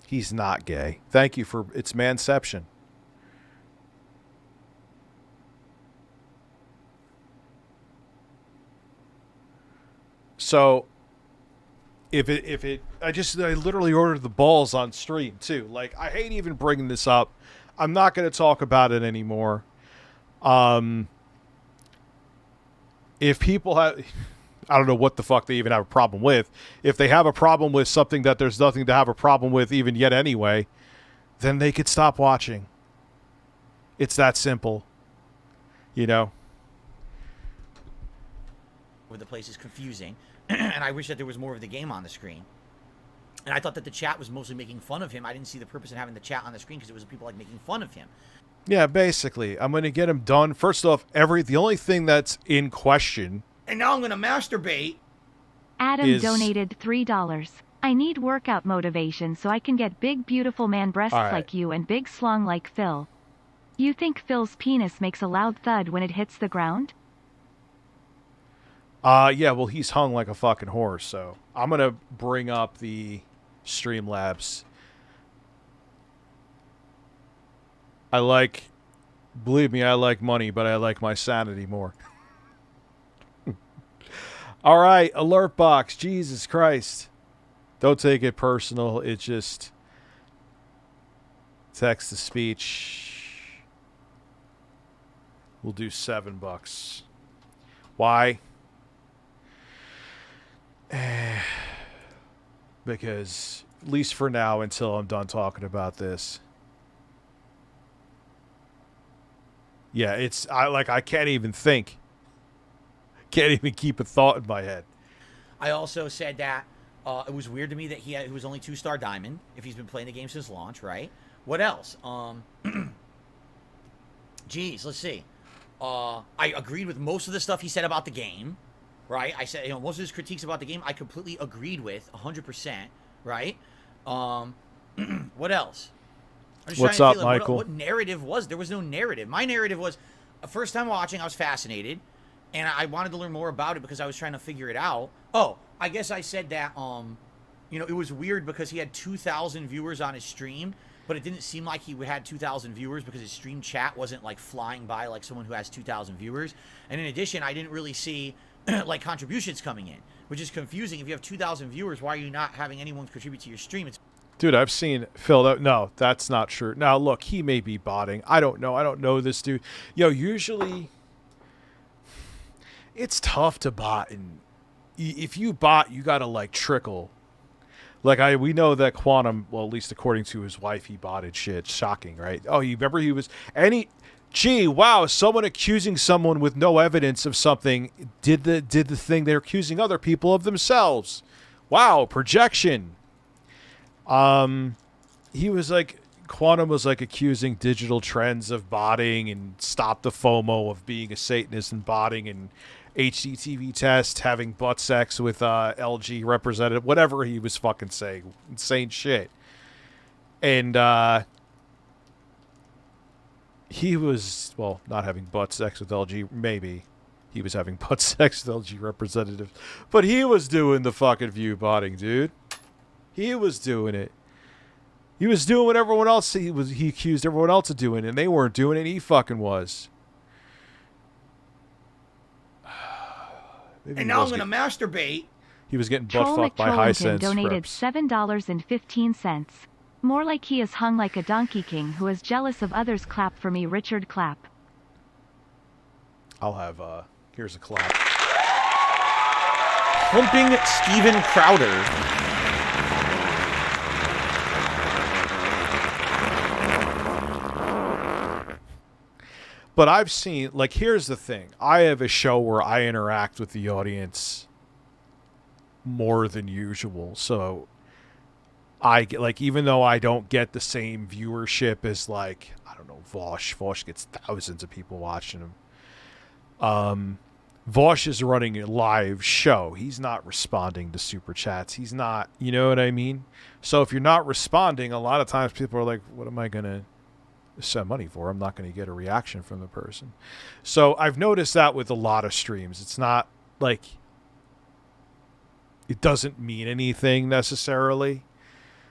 He's not gay. Thank you for it's manception. So I literally ordered the balls on stream too. Like, I hate even bringing this up. I'm not going to talk about it anymore. If people have, I don't know what the fuck they even have a problem with. If they have a problem with something that there's nothing to have a problem with even yet anyway, then they could stop watching. It's that simple. You know? Where the place is confusing, and I wish that there was more of the game on the screen. And I thought that the chat was mostly making fun of him. I didn't see the purpose in having the chat on the screen because it was people like making fun of him. Yeah, basically. I'm going to get him done. First off, the only thing that's in question... And now I'm going to masturbate. Adam donated $3. I need workout motivation so I can get big beautiful man breasts like you and big slong like Phil. You think Phil's penis makes a loud thud when it hits the ground? Yeah, well, he's hung like a fucking horse, so I'm going to bring up the StreamLabs. Believe me, I like money, but I like my sanity more. All right, alert box. Jesus Christ. Don't take it personal. It's just text to speech. We'll do $7. Why? Because, at least for now, until I'm done talking about this. Yeah, I can't even think. Can't even keep a thought in my head. I also said that it was weird to me that he was only 2-star diamond if he's been playing the game since launch, right? What else? Geez, let's see. I agreed with most of the stuff he said about the game, right? I said, most of his critiques about the game I completely agreed with 100%, right? What else? What's up, Michael? What narrative was? There was no narrative. My narrative was, first time watching, I was fascinated, and I wanted to learn more about it because I was trying to figure it out. Oh, I guess I said that, it was weird because he had 2,000 viewers on his stream, but it didn't seem like he had 2,000 viewers because his stream chat wasn't, like, flying by like someone who has 2,000 viewers. And in addition, I didn't really see, like, contributions coming in, which is confusing. If you have 2,000 viewers, why are you not having anyone contribute to your stream? Dude, I've seen Phil. No, that's not true. Now, look, he may be botting. I don't know. I don't know this dude. Usually it's tough to bot, and if you bot, you gotta like trickle. Like we know that Quantum, well, at least according to his wife, he botted shit. Shocking, right? Oh, you remember he was gee, wow, someone accusing someone with no evidence of something did the thing they're accusing other people of themselves. Wow, projection. He was like, Quantum was like accusing Digital Trends of botting and Stop the FOMO of being a Satanist and botting, and HDTV Test having butt sex with LG representative, whatever he was fucking saying. Insane shit. And he was, well, not having butt sex with LG, maybe. He was having butt sex with LG representative. But he was doing the fucking view botting, dude. He was doing it. He was doing what everyone else he accused everyone else of doing, and they weren't doing it. He fucking was. And now I'm gonna masturbate. He was getting butt fucked by Hisense donated reps. $7.15. More like he is hung like a Donkey King who is jealous of others. Clap for me, Richard. Clap. I'll have here's a clap. Humping Steven Crowder. But I've seen, like, here's the thing. I have a show where I interact with the audience more than usual. So I get, like, even though I don't get the same viewership as, like, I don't know, Vosh gets thousands of people watching him. Vosh is running a live show. He's not responding to super chats. He's not, you know what I mean? So if you're not responding, a lot of times people are like, what am I going to send money for? I'm not going to get a reaction from the person. So I've noticed that with a lot of streams. It's not like it doesn't mean anything necessarily.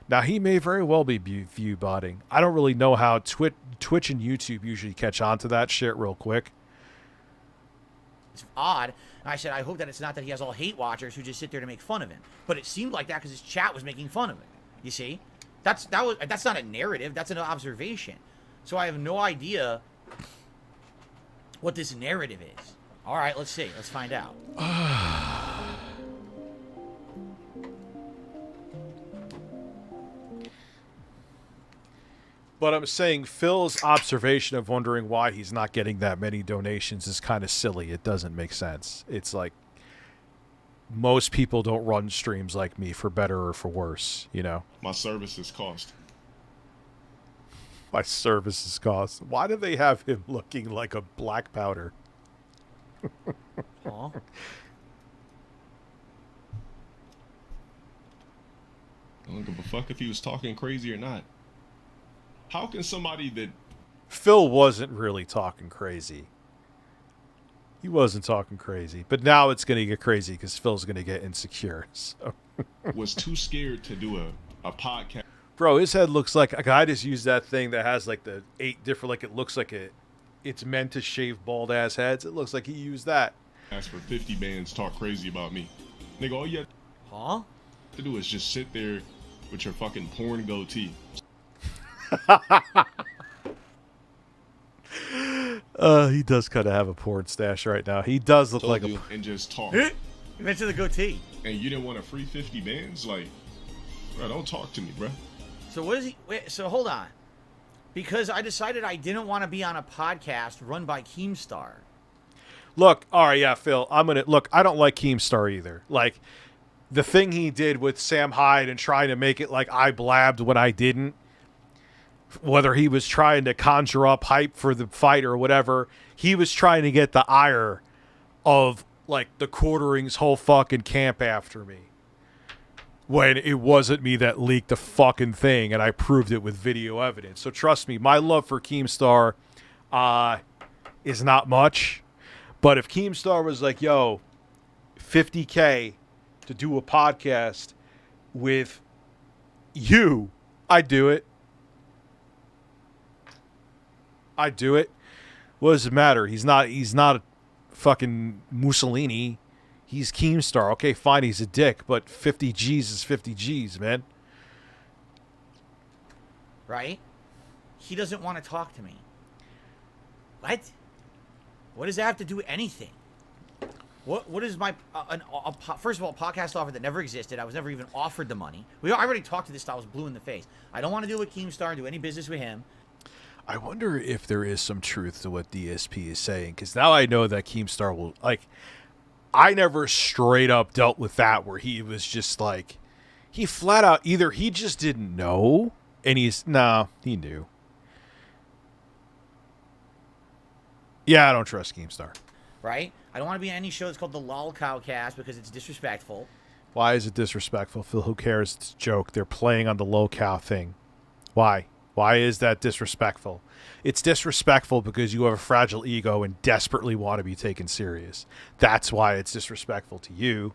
Now, he may very well be view botting. I don't really know how Twitch and YouTube usually catch on to that shit real quick. It's odd. And I said, I hope that it's not that he has all hate watchers who just sit there to make fun of him. But it seemed like that because his chat was making fun of him. You see? That's not a narrative. That's an observation. So I have no idea what this narrative is. All right, let's see. Let's find out. But I'm saying Phil's observation of wondering why he's not getting that many donations is kind of silly. It doesn't make sense. It's like most people don't run streams like me for better or for worse, you know? My services cost. My services cost. Why do they have him looking like a black powder? Aw. I don't give a fuck if he was talking crazy or not. How can somebody that... Phil wasn't really talking crazy. He wasn't talking crazy. But now it's going to get crazy because Phil's going to get insecure. So. was too scared to do a podcast. Bro, his head looks like... A guy just used that thing that has like the 8 different... Like it looks like it's meant to shave bald-ass heads. It looks like he used that. Ask for 50 bands talk crazy about me. Nigga, all you have to do is just sit there with your fucking porn goatee. He does kind of have a porn stash right now. He does look like a... And just talk. You mentioned the goatee. And you didn't want a free 50 bands? Like, bro, don't talk to me, bro. So what is he... Wait, so hold on. Because I decided I didn't want to be on a podcast run by Keemstar. Look, all right, yeah, Phil, I'm going to... Look, I don't like Keemstar either. Like, the thing he did with Sam Hyde and trying to make it like I blabbed when I didn't, whether he was trying to conjure up hype for the fight or whatever, he was trying to get the ire of, like, the Quartering's whole fucking camp after me. When it wasn't me that leaked the fucking thing, and I proved it with video evidence. So trust me, my love for Keemstar is not much. But if Keemstar was like, yo, $50K to do a podcast with you, I'd do it. I'd do it. What does it matter? He's not fucking Mussolini. He's Keemstar. Okay, fine, he's a dick, but 50 G's is 50 G's, man. Right? He doesn't want to talk to me. What? What does that have to do with anything? What is my... first of all, a podcast offer that never existed. I was never even offered the money. I already talked to this guy. I was blue in the face. I don't want to deal with Keemstar and do any business with him. I wonder if there is some truth to what DSP is saying, because now I know that Keemstar will... Like, I never straight up dealt with that where he was just like... He flat out... Either he just didn't know, and he knew. Yeah, I don't trust Keemstar. Right? I don't want to be on any show that's called the Lol Cowcast because it's disrespectful. Why is it disrespectful, Phil? Who cares? It's a joke. They're playing on the low cow thing. Why? Why is that disrespectful? It's disrespectful because you have a fragile ego and desperately want to be taken serious. That's why it's disrespectful to you.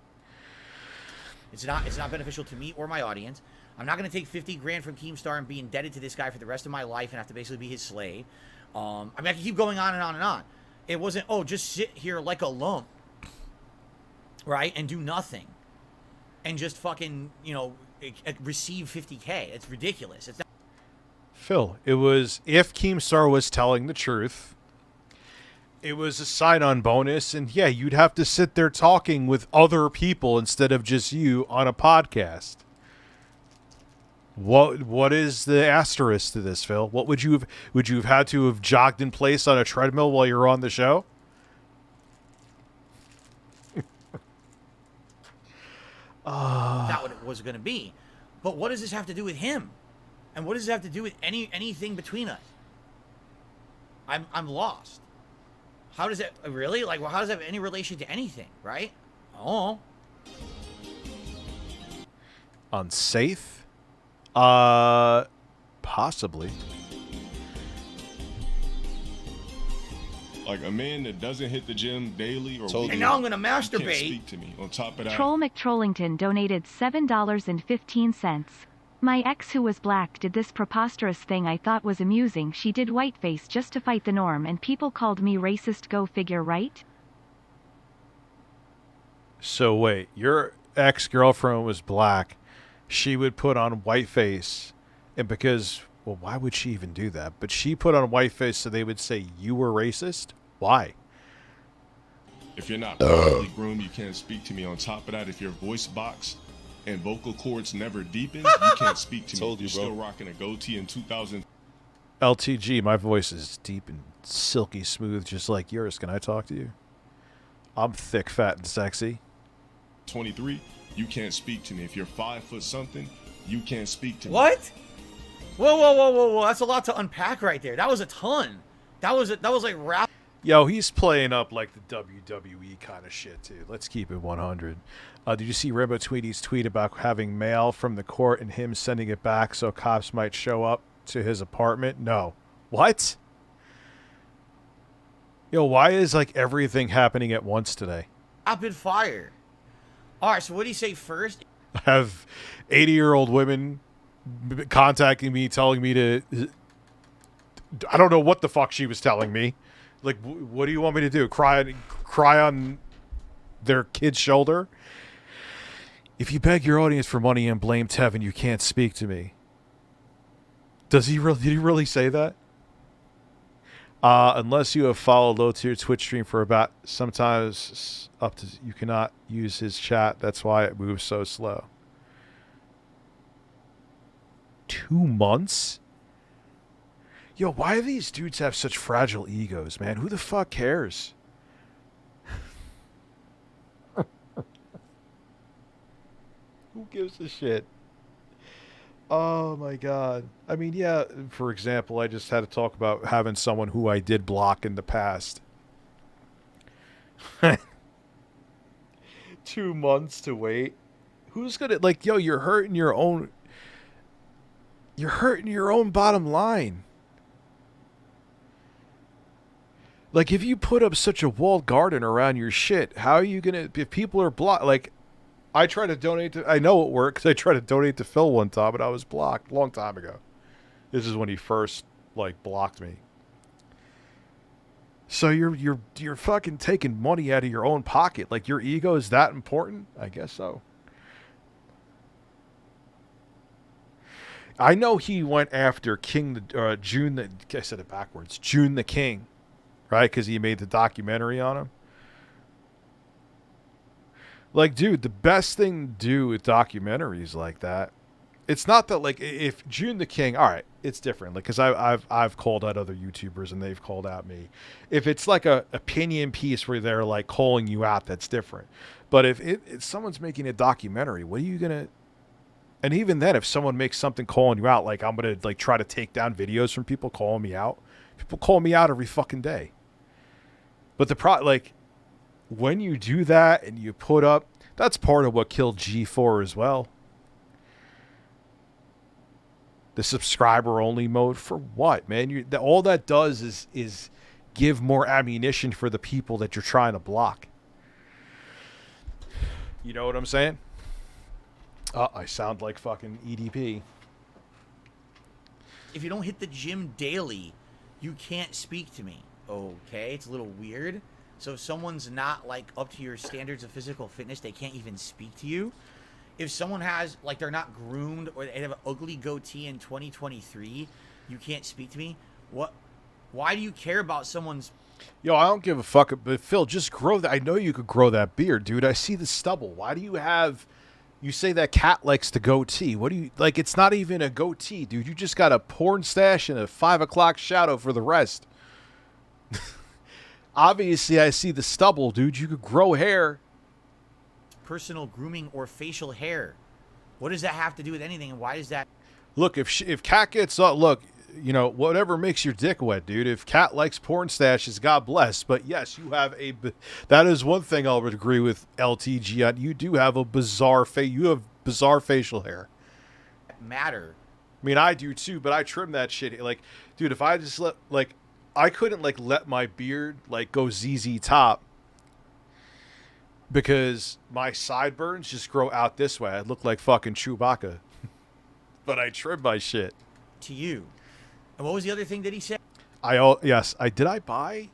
It's not beneficial to me or my audience. I'm not going to take 50 grand from Keemstar and be indebted to this guy for the rest of my life and have to basically be his slave. I mean, I can keep going on and on and on. It wasn't, oh, just sit here like a lump, right, and do nothing, and just fucking, you know, receive 50K. It's ridiculous. It's not. Phil, it was, if Keemstar was telling the truth, it was a sign-on bonus, and yeah, you'd have to sit there talking with other people instead of just you on a podcast. What is the asterisk to this, Phil? What would you have had to have jogged in place on a treadmill while you're on the show? Not what it was going to be. But what does this have to do with him? And what does this have to do with anything between us? I'm lost. How does it really? Like, well, how does that have any relation to anything, right? Oh. Unsafe? Possibly. Like a man that doesn't hit the gym daily or weekly, and now I'm gonna can't masturbate. Speak to me. On top of that, Troll McTrollington donated $7.15. My ex who was black did this preposterous thing I thought was amusing. She did whiteface just to fight the norm and people called me racist. Go figure, right? So wait, your ex-girlfriend was black. She would put on whiteface, and because, well, why would she even do that? But she put on whiteface so they would say you were racist? Why? if you're not properly groomed, you can't speak to me. On top of that, if your voice box and vocal cords never deepen, you can't speak to me. Told you, You're bro. still rocking a goatee in 2000. LTG, my voice is deep and silky smooth, just like yours. Can I talk to you? I'm thick, fat, and sexy. 23, you can't speak to me. If you're 5 foot something, you can't speak to me. What? Whoa. That's a lot to unpack right there. That was a ton. That was like rap. Yo, he's playing up like the WWE kind of shit, too. Let's keep it 100. Did you see Rimbo Tweety's tweet about having mail from the court and him sending it back so cops might show up to his apartment? No. What? Yo, why is like everything happening at once today? Rapid fire. All right, so what do you say first? I have 80-year-old women contacting me, telling me to... I don't know what the fuck she was telling me. Like, what do you want me to do? Cry on their kid's shoulder? If you beg your audience for money and blame Tevin, you can't speak to me. Did he really say that? Unless you have followed low-tier Twitch stream for about sometimes up to... You cannot use his chat. That's why it moves so slow. 2 months? Yo, why do these dudes have such fragile egos, man? Who the fuck cares? Who gives a shit? Oh my god. I mean, yeah, for example, I just had to talk about having someone who I did block in the past. 2 months to wait. Who's gonna, like, yo, you're hurting your own bottom line. Like, if you put up such a walled garden around your shit, how are you gonna, if people are blocked, like, I try to donate to, I know it works, I tried to donate to Phil one time, but I was blocked a long time ago. This is when he first, like, blocked me. So you're fucking taking money out of your own pocket. Like, your ego is that important? I guess so. I know he went after June the, I said it backwards, June the King, right? Because he made the documentary on him. Like, dude, the best thing to do with documentaries like that, it's not that, like, if June the King, all right, it's different. Like, because I've called out other YouTubers and they've called out me. If it's like a opinion piece where they're like calling you out, that's different. But if someone's making a documentary, what are you gonna? And even then, if someone makes something calling you out, like, I'm gonna like try to take down videos from people calling me out. People call me out every fucking day. But like, when you do that and you put up, that's part of what killed G4 as well. The subscriber only mode for what, man? All that does is give more ammunition for the people that you're trying to block. You know what I'm saying? I sound like fucking EDP. If you don't hit the gym daily, you can't speak to me. Okay, it's a little weird. So if someone's not, like, up to your standards of physical fitness, they can't even speak to you. If someone has, like, they're not groomed or they have an ugly goatee in 2023, you can't speak to me. What? Why do you care about someone's... Yo, I don't give a fuck. But Phil, just grow that. I know you could grow that beard, dude. I see the stubble. Why do you have... You say that cat likes the goatee. What do you... Like, it's not even a goatee, dude. You just got a porn stash and a 5 o'clock shadow for the rest. Obviously, I see the stubble, dude. You could grow hair. Personal grooming or facial hair. What does that have to do with anything, and why does that... Look, if Cat gets... look, you know, whatever makes your dick wet, dude. If Cat likes porn stashes, God bless. But yes, you have a... That is one thing I would agree with LTG on. You do have a bizarre face. You have bizarre facial hair. Matter. I mean, I do too, but I trim that shit. Like, dude, if I just let... Like, I couldn't, like, let my beard, like, go ZZ top. Because my sideburns just grow out this way. I look like fucking Chewbacca. But I trim my shit. To you. And what was the other thing that he said? Yes, did I buy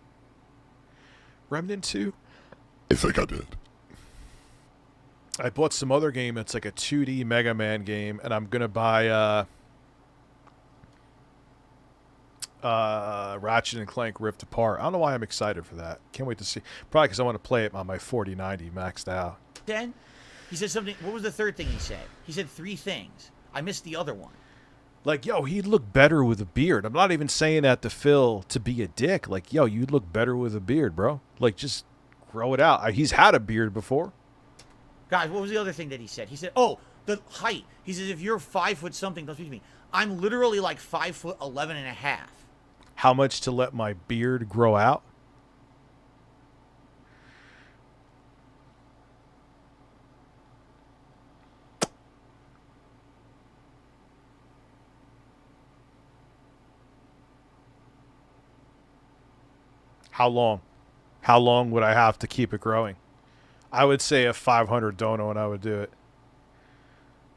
Remnant 2? I think I did. I bought some other game. It's like a 2D Mega Man game, and I'm gonna buy Ratchet and Clank Rift Apart. I don't know why I'm excited for that. Can't wait to see. Probably because I want to play it on my 4090 maxed out. Then he said something. What was the third thing he said? He said 3 things. I missed the other one. Like, yo, he'd look better with a beard. I'm not even saying that to Phil to be a dick. Like, yo, you'd look better with a beard, bro. Like, just grow it out. He's had a beard before. Guys, what was the other thing that he said? He said, oh, the height. He says, if you're 5 foot something, don't speak to me. I'm literally like 5'11" and a half. How much to let my beard grow out? How long? How long would I have to keep it growing? I would say a 500 dono and I would do it.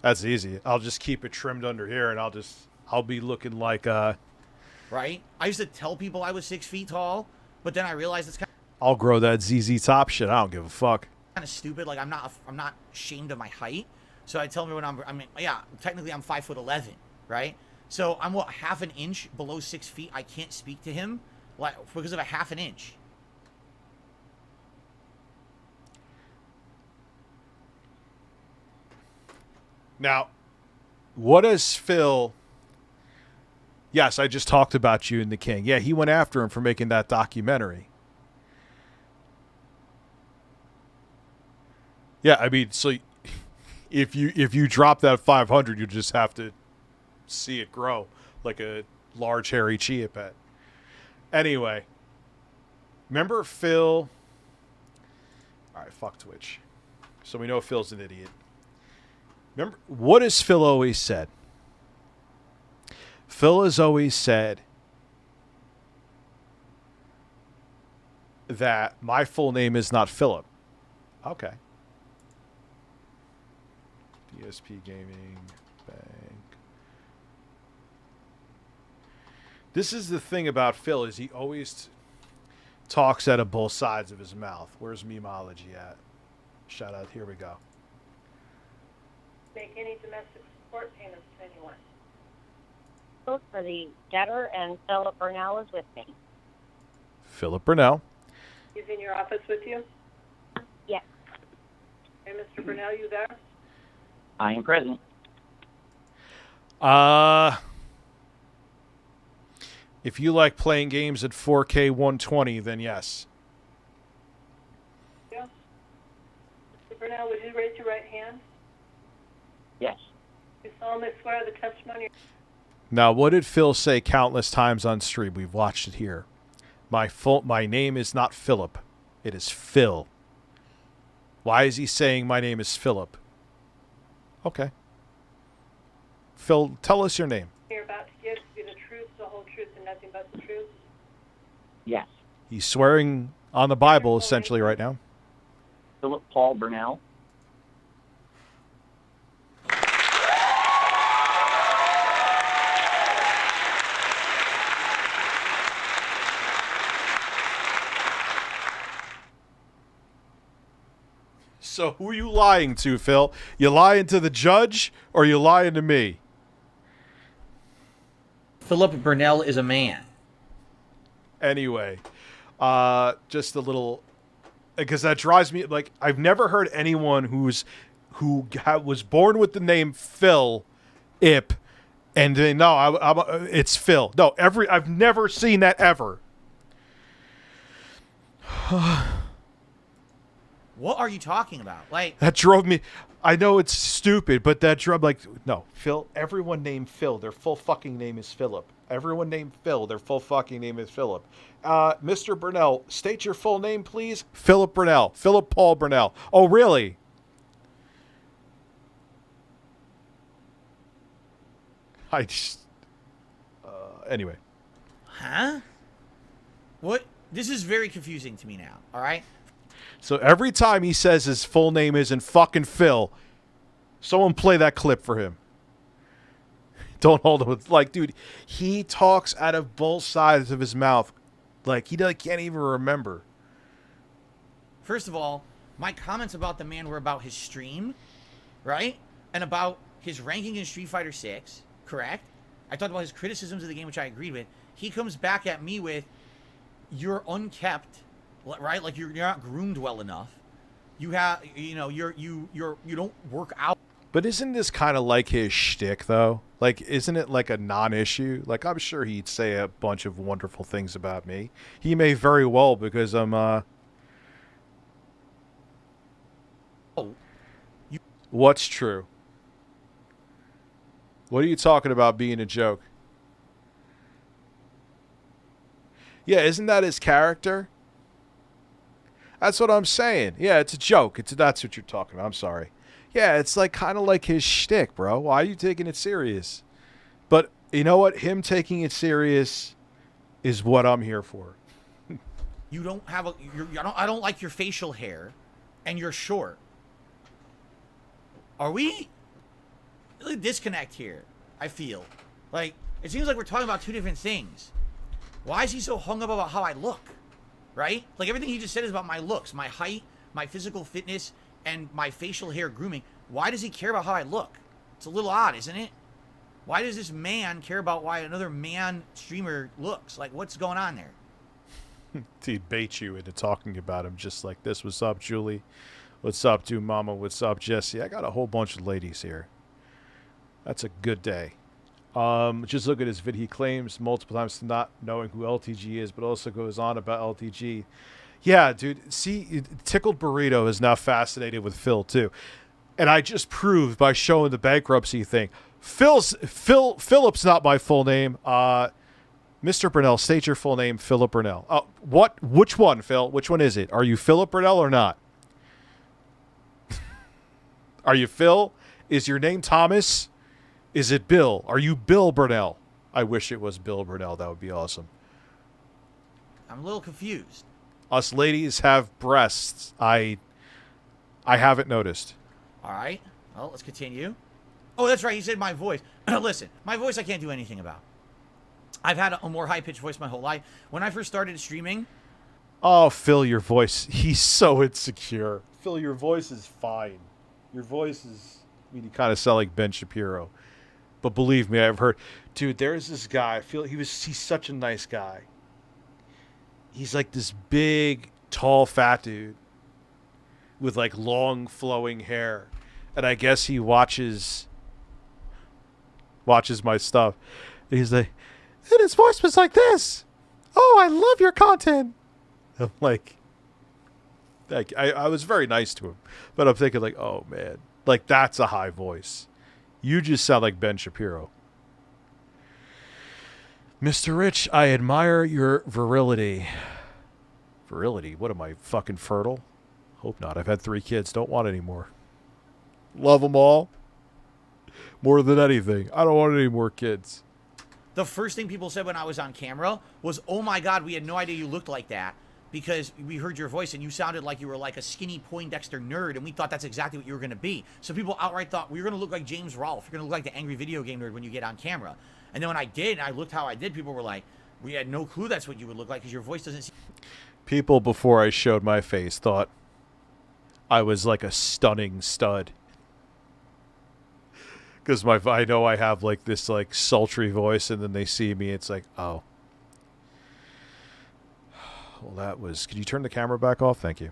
That's easy. I'll just keep it trimmed under here and I'll be looking like Right? I used to tell people I was 6 feet tall, but then I realized it's kind I'll grow that ZZ Top shit. I don't give a fuck. of stupid. Like I'm not ashamed of my height. So I tell everyone technically I'm 5'11", right? So I'm what, half an inch below 6 feet. I can't speak to him like because of a half an inch. Now, what does Phil... Yes, I just talked about you and the King. Yeah, he went after him for making that documentary. Yeah, I mean, so if you drop that 500, you just have to see it grow like a large hairy chia pet. Anyway, remember Phil... All right, fuck Twitch. So we know Phil's an idiot. Remember, what has Phil always said? Phil has always said that my full name is not Philip. Okay. DSP Gaming Bank. This is the thing about Phil is he always talks out of both sides of his mouth. Where's memology at? Shout out. Here we go. Make any domestic support payments to anyone. For the debtor, and Philip Burnell is with me. Philip Burnell. He's in your office with you? Yes. Hey, Mr. Burnell, you there? I am present. If you like playing games at 4K 120, then yes. Yeah. Mr. Burnell, would you raise your right hand? Yes. You solemnly swear the testimony... Now, what did Phil say countless times on stream? We've watched it here. My name is not Philip. It is Phil. Why is he saying my name is Philip? Okay. Phil, tell us your name. You're about to give you the truth, the whole truth, and nothing but the truth? Yes. He's swearing on the Bible, essentially, right now. Philip Paul Burnell. So who are you lying to, Phil? You lying to the judge or you lying to me? Philip Burnell is a man. Anyway, just a little, because that drives me, like, I've never heard anyone who was born with the name Phil Ip and they it's Phil. No, I've never seen that ever. What are you talking about? Like, that drove me. I know it's stupid, but that drove no, Phil. Everyone named Phil, their full fucking name is Philip. Everyone named Phil, their full fucking name is Philip. Mr. Burnell, state your full name, please. Philip Burnell. Philip Paul Burnell. Oh, really? I just. Anyway. huh? What? This is very confusing to me now. All right. So every time he says his full name isn't fucking Phil, someone play that clip for him. Don't hold him. Like, dude, he talks out of both sides of his mouth. Like, he can't even remember. First of all, my comments about the man were about his stream, right? And about his ranking in Street Fighter 6, correct? I talked about his criticisms of the game, which I agreed with. He comes back at me with, you're unkept. Right, like you're not groomed well enough. You have, you don't work out. But isn't this kind of like his shtick, though? Like, isn't it like a non-issue? Like, I'm sure he'd say a bunch of wonderful things about me. He may very well, because I'm, What's true? What are you talking about being a joke? Yeah, isn't that his character? That's what I'm saying. Yeah, it's a joke. That's what you're talking about. I'm sorry. Yeah, it's like kind of like his shtick, bro. Why are you taking it serious? But you know what? Him taking it serious is what I'm here for. You don't have I don't like your facial hair, and you're short. Are we really disconnect here? I feel like it seems like we're talking about two different things. Why is he so hung up about how I look? Right? Like everything he just said is about my looks, my height, my physical fitness, and my facial hair grooming. Why does he care about how I look? It's a little odd, isn't it? Why does this man care about why another man streamer looks? Like, what's going on there? To bait you into talking about him just like this. What's up, Julie? What's up, Dude Mama? What's up, Jesse? I got a whole bunch of ladies here. That's a good day. Just look at his video. He claims multiple times to not knowing who LTG is, but also goes on about LTG. Yeah, dude. See, Tickled Burrito is now fascinated with Phil, too. And I just proved by showing the bankruptcy thing. Philip's not my full name. Mr. Burnell, state your full name, Philip Burnell. What? Which one, Phil? Which one is it? Are you Philip Burnell or not? Are you Phil? Is your name Thomas? Is it Bill? Are you Bill Burnell? I wish it was Bill Burnell. That would be awesome. I'm a little confused. Us ladies have breasts. I haven't noticed. All right. Well, let's continue. Oh, that's right. He said my voice. Listen, my voice I can't do anything about. I've had a more high-pitched voice my whole life. When I first started streaming... Oh, Phil, your voice. He's so insecure. Phil, your voice is fine. Your voice is... I mean, you kind of sound like Ben Shapiro. But believe me, I've heard... Dude, there's this guy. He's such a nice guy. He's like this big, tall, fat dude with like long, flowing hair. And I guess he watches my stuff. And he's like, and his voice was like this. Oh, I love your content. I'm like I was very nice to him. But I'm thinking like, oh, man. Like, that's a high voice. You just sound like Ben Shapiro. Mr. Rich, I admire your virility. Virility? What am I, fucking fertile? Hope not. I've had 3 kids. Don't want any more. Love them all. More than anything. I don't want any more kids. The first thing people said when I was on camera was, oh my God, we had no idea you looked like that because we heard your voice and you sounded like you were like a skinny Poindexter nerd and we thought that's exactly what you were going to be. So people outright thought, we were going to look like James Rolfe. You're going to look like the angry video game nerd when you get on camera. And then when I did, and I looked how I did, people were like, we had no clue that's what you would look like because your voice doesn't seem... People, before I showed my face, thought I was like a stunning stud. Because I know I have like this like sultry voice, and then they see me, it's like, oh. Well, that was... Could you turn the camera back off? Thank you.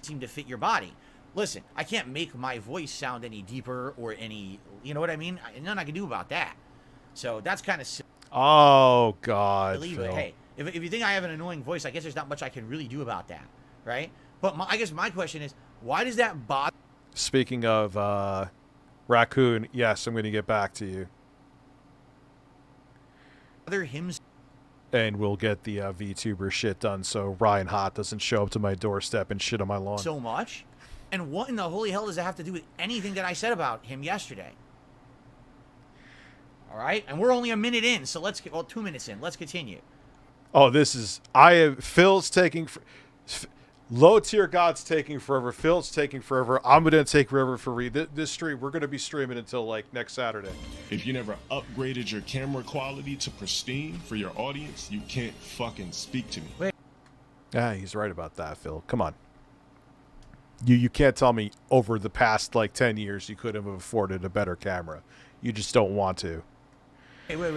...seem to fit your body. Listen, I can't make my voice sound any deeper or any... You know what I mean? Nothing I can do about that. So that's kind of... Oh, God, Phil. Hey, if you think I have an annoying voice, I guess there's not much I can really do about that, right? But I guess my question is, why does that bother... Speaking of Raccoon, yes, I'm going to get back to you. him... And we'll get the VTuber shit done so Ryan Hot doesn't show up to my doorstep and shit on my lawn. So much? And what in the holy hell does it have to do with anything that I said about him yesterday? All right? And we're only a minute in, so let's get... Well, 2 minutes in. Let's continue. Oh, this is... Phil's taking... Low tier God's taking forever. Phil's taking forever. I'm going to take forever for this stream. We're going to be streaming until like next Saturday. If you never upgraded your camera quality to pristine for your audience, you can't fucking speak to me. Wait. Ah, he's right about that, Phil. Come on. You can't tell me over the past like 10 years you could have afforded a better camera. You just don't want to. Hey, wait.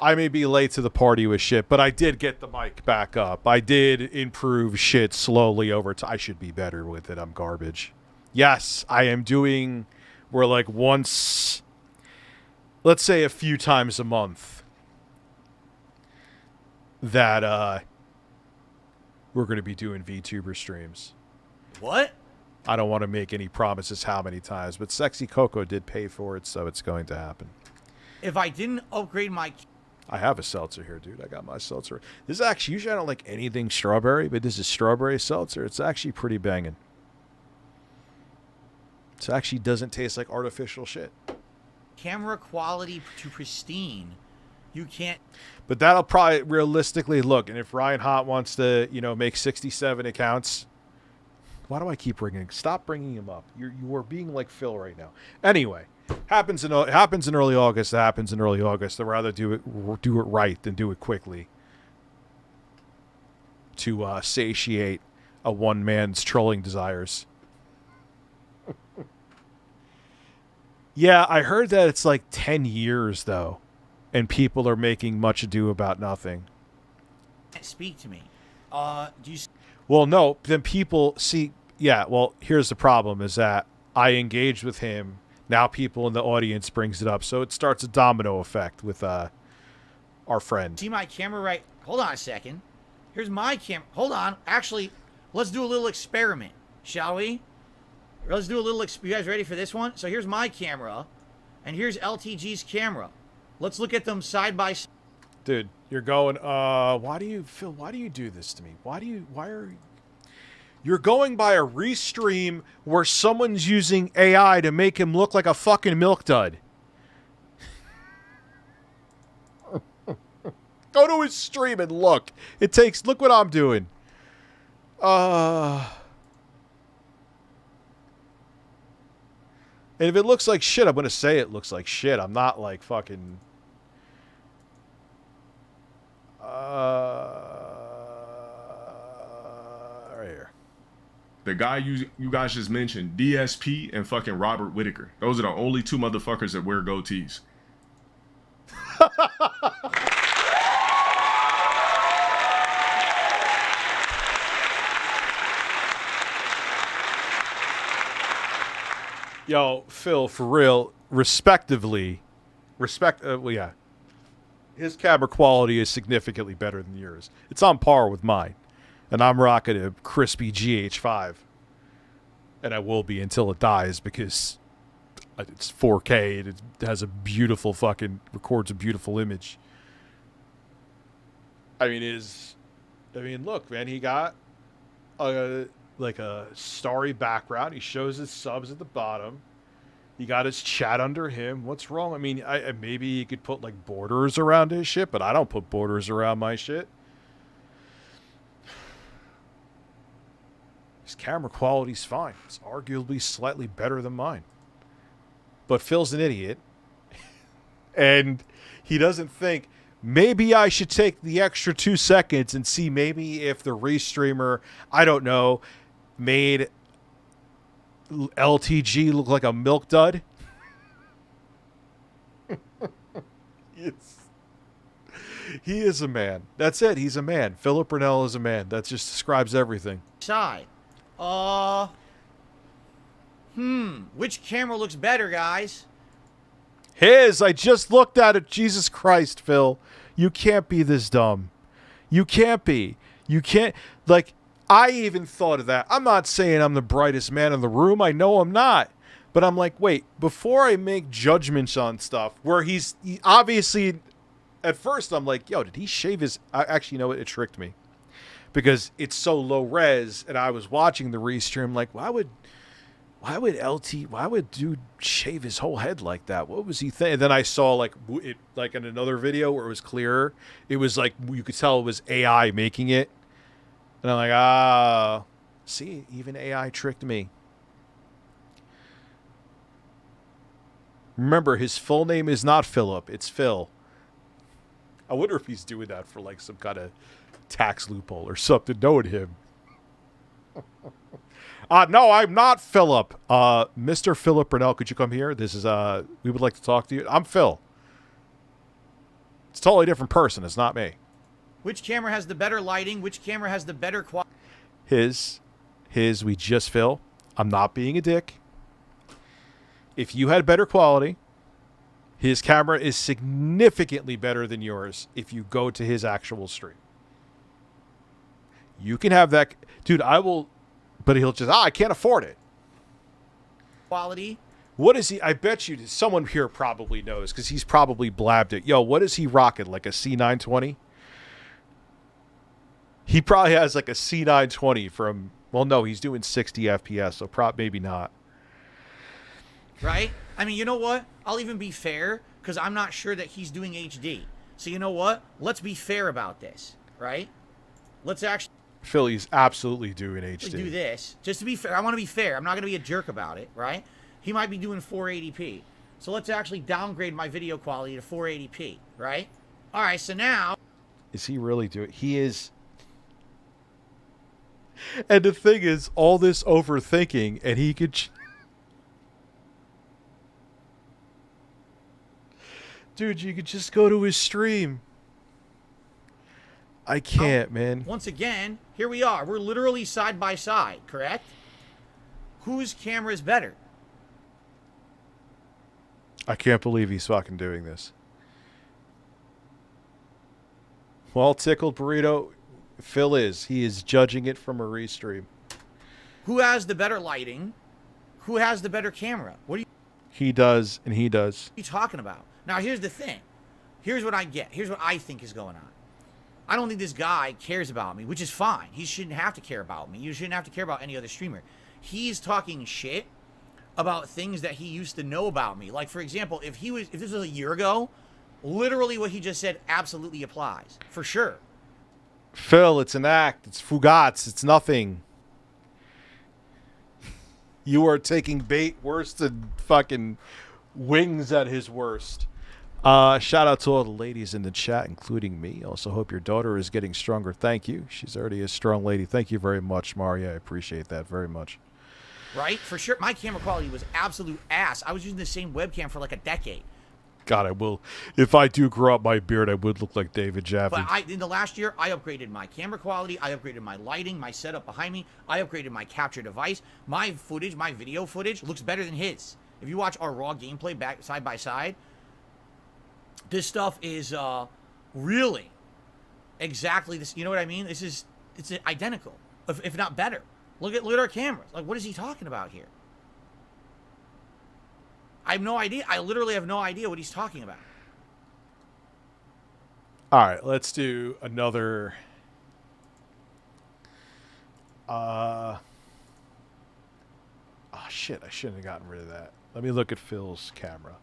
I may be late to the party with shit, but I did get the mic back up. I did improve shit slowly over time. I should be better with it. I'm garbage. Yes, I am doing... We're like once let's say a few times a month that we're going to be doing VTuber streams. What? I don't want to make any promises how many times, but Sexy Coco did pay for it, so it's going to happen. If I didn't upgrade my... I have a seltzer here, dude. I got my seltzer. This is actually, usually I don't like anything strawberry, but this is strawberry seltzer. It's actually pretty banging. It actually doesn't taste like artificial shit. camera quality to pristine, you can't... But that'll probably realistically look, and if Ryan Hott wants to, you know, make 67 accounts... Why do I keep bringing... Stop bringing him up. You are being like Phil right now. Anyway... Happens in early August. It happens in early August. I'd rather do it right than do it quickly to satiate a one man's trolling desires. Yeah, I heard that it's like 10 years though, and people are making much ado about nothing. Speak to me. Do you... Well, no. Then people see. Yeah. Well, here's the problem: is that I engaged with him. Now people in the audience brings it up. So it starts a domino effect with our friend. See my camera right... Hold on a second. Here's my camera. Hold on. Actually, let's do a little experiment, shall we? Let's do a little... You guys ready for this one? So here's my camera, and here's LTG's camera. Let's look at them side by side. Dude, you're going... why do you... Phil, why do you do this to me? Why are... You're going by a restream where someone's using AI to make him look like a fucking milk dud. Go to his stream and look. Look what I'm doing. And if it looks like shit, I'm going to say it looks like shit. I'm not like fucking... right here. The guy you guys just mentioned, DSP and fucking Robert Whitaker. Those are the only two motherfuckers that wear goatees. Yo, Phil, for real, well, yeah. His camera quality is significantly better than yours. It's on par with mine. And I'm rocking a crispy GH5. And I will be until it dies because it's 4K and it has a beautiful fucking... records a beautiful image. I mean, look, man, he got a starry background. He shows his subs at the bottom. He got his chat under him. What's wrong? I mean, maybe he could put like borders around his shit, but I don't put borders around my shit. His camera quality's fine. It's arguably slightly better than mine. But Phil's an idiot. And he doesn't think, maybe I should take the extra 2 seconds and see maybe if the Restreamer, I don't know, made LTG look like a milk dud. Yes. He is a man. That's it. He's a man. Philip Burnell is a man. That just describes everything. Side. Which camera looks better, guys? His. I just looked at it. Jesus Christ, Phil. You can't be this dumb. You can't be. You can't. Like, I even thought of that. I'm not saying I'm the brightest man in the room. I know I'm not. But I'm like, wait, before I make judgments on stuff where he obviously, at first I'm like, yo, did he shave his... Actually, you know what? It tricked me. Because it's so low res, and I was watching the restream, like, why would dude shave his whole head like that? What was he thinking? And then I saw like in another video where it was clearer. It was like you could tell it was AI making it, and I'm like, see, even AI tricked me. Remember, his full name is not Philip; it's Phil. I wonder if he's doing that for like some kind of tax loophole or something, knowing him. No, I'm not Philip. Mr. Philip Burnell, could you come here? This is, we would like to talk to you. I'm Phil. It's a totally different person. It's not me. Which camera has the better lighting? Which camera has the better quality? His, we just Phil. I'm not being a dick. If you had better quality, His camera is significantly better than yours if you go to his actual stream. You can have that. Dude, I will. But he'll just, I can't afford it. Quality. What is he? I bet you someone here probably knows because he's probably blabbed it. Yo, what is he rocking? Like a C920? He probably has like a C920 from, well, no, he's doing 60 FPS, so maybe not. Right? I mean, you know what? I'll even be fair because I'm not sure that he's doing HD. So you know what? Let's be fair about this, right? Let's actually Philly's absolutely doing HD. do this. Just to be fair, I want to be fair. I'm not going to be a jerk about it, right? He might be doing 480p. So let's actually downgrade my video quality to 480p, right? All right, so now... Is he really doing... He is... And the thing is, all this overthinking, and he could... Dude, you could just go to his stream. I can't, man. Once again, here we are. We're literally side by side, correct? Whose camera is better? I can't believe he's fucking doing this. Well, Tickled Burrito, Phil is. He is judging it from a restream. Who has the better lighting? Who has the better camera? What are you... He does, and he does. What are you talking about? Now, here's the thing. Here's what I get. Here's what I think is going on. I don't think this guy cares about me, which is fine. He shouldn't have to care about me. You shouldn't have to care about any other streamer. He's talking shit about things that he used to know about me. Like, for example, if this was a year ago, literally what he just said absolutely applies. For sure. Phil, it's an act. It's fugats. It's nothing. You are taking bait worse than fucking wings at his worst. Shout out to all the ladies in the chat, including me. Also hope your daughter is getting stronger. Thank you. She's already a strong lady. Thank you very much, Maria. I appreciate that very much. Right? For sure. My camera quality was absolute ass. I was using the same webcam for like a decade. God, I will. If I do grow up my beard, I would look like David Jaffin. But in the last year, I upgraded my camera quality. I upgraded my lighting, my setup behind me. I upgraded my capture device. My footage, my video footage looks better than his. If you watch our raw gameplay back side by side, this stuff is really exactly this. You know what I mean? It's identical, if not better. Look at our cameras. Like, what is he talking about here? I have no idea. I literally have no idea what he's talking about. All right, let's do another. Oh shit! I shouldn't have gotten rid of that. Let me look at Phil's camera.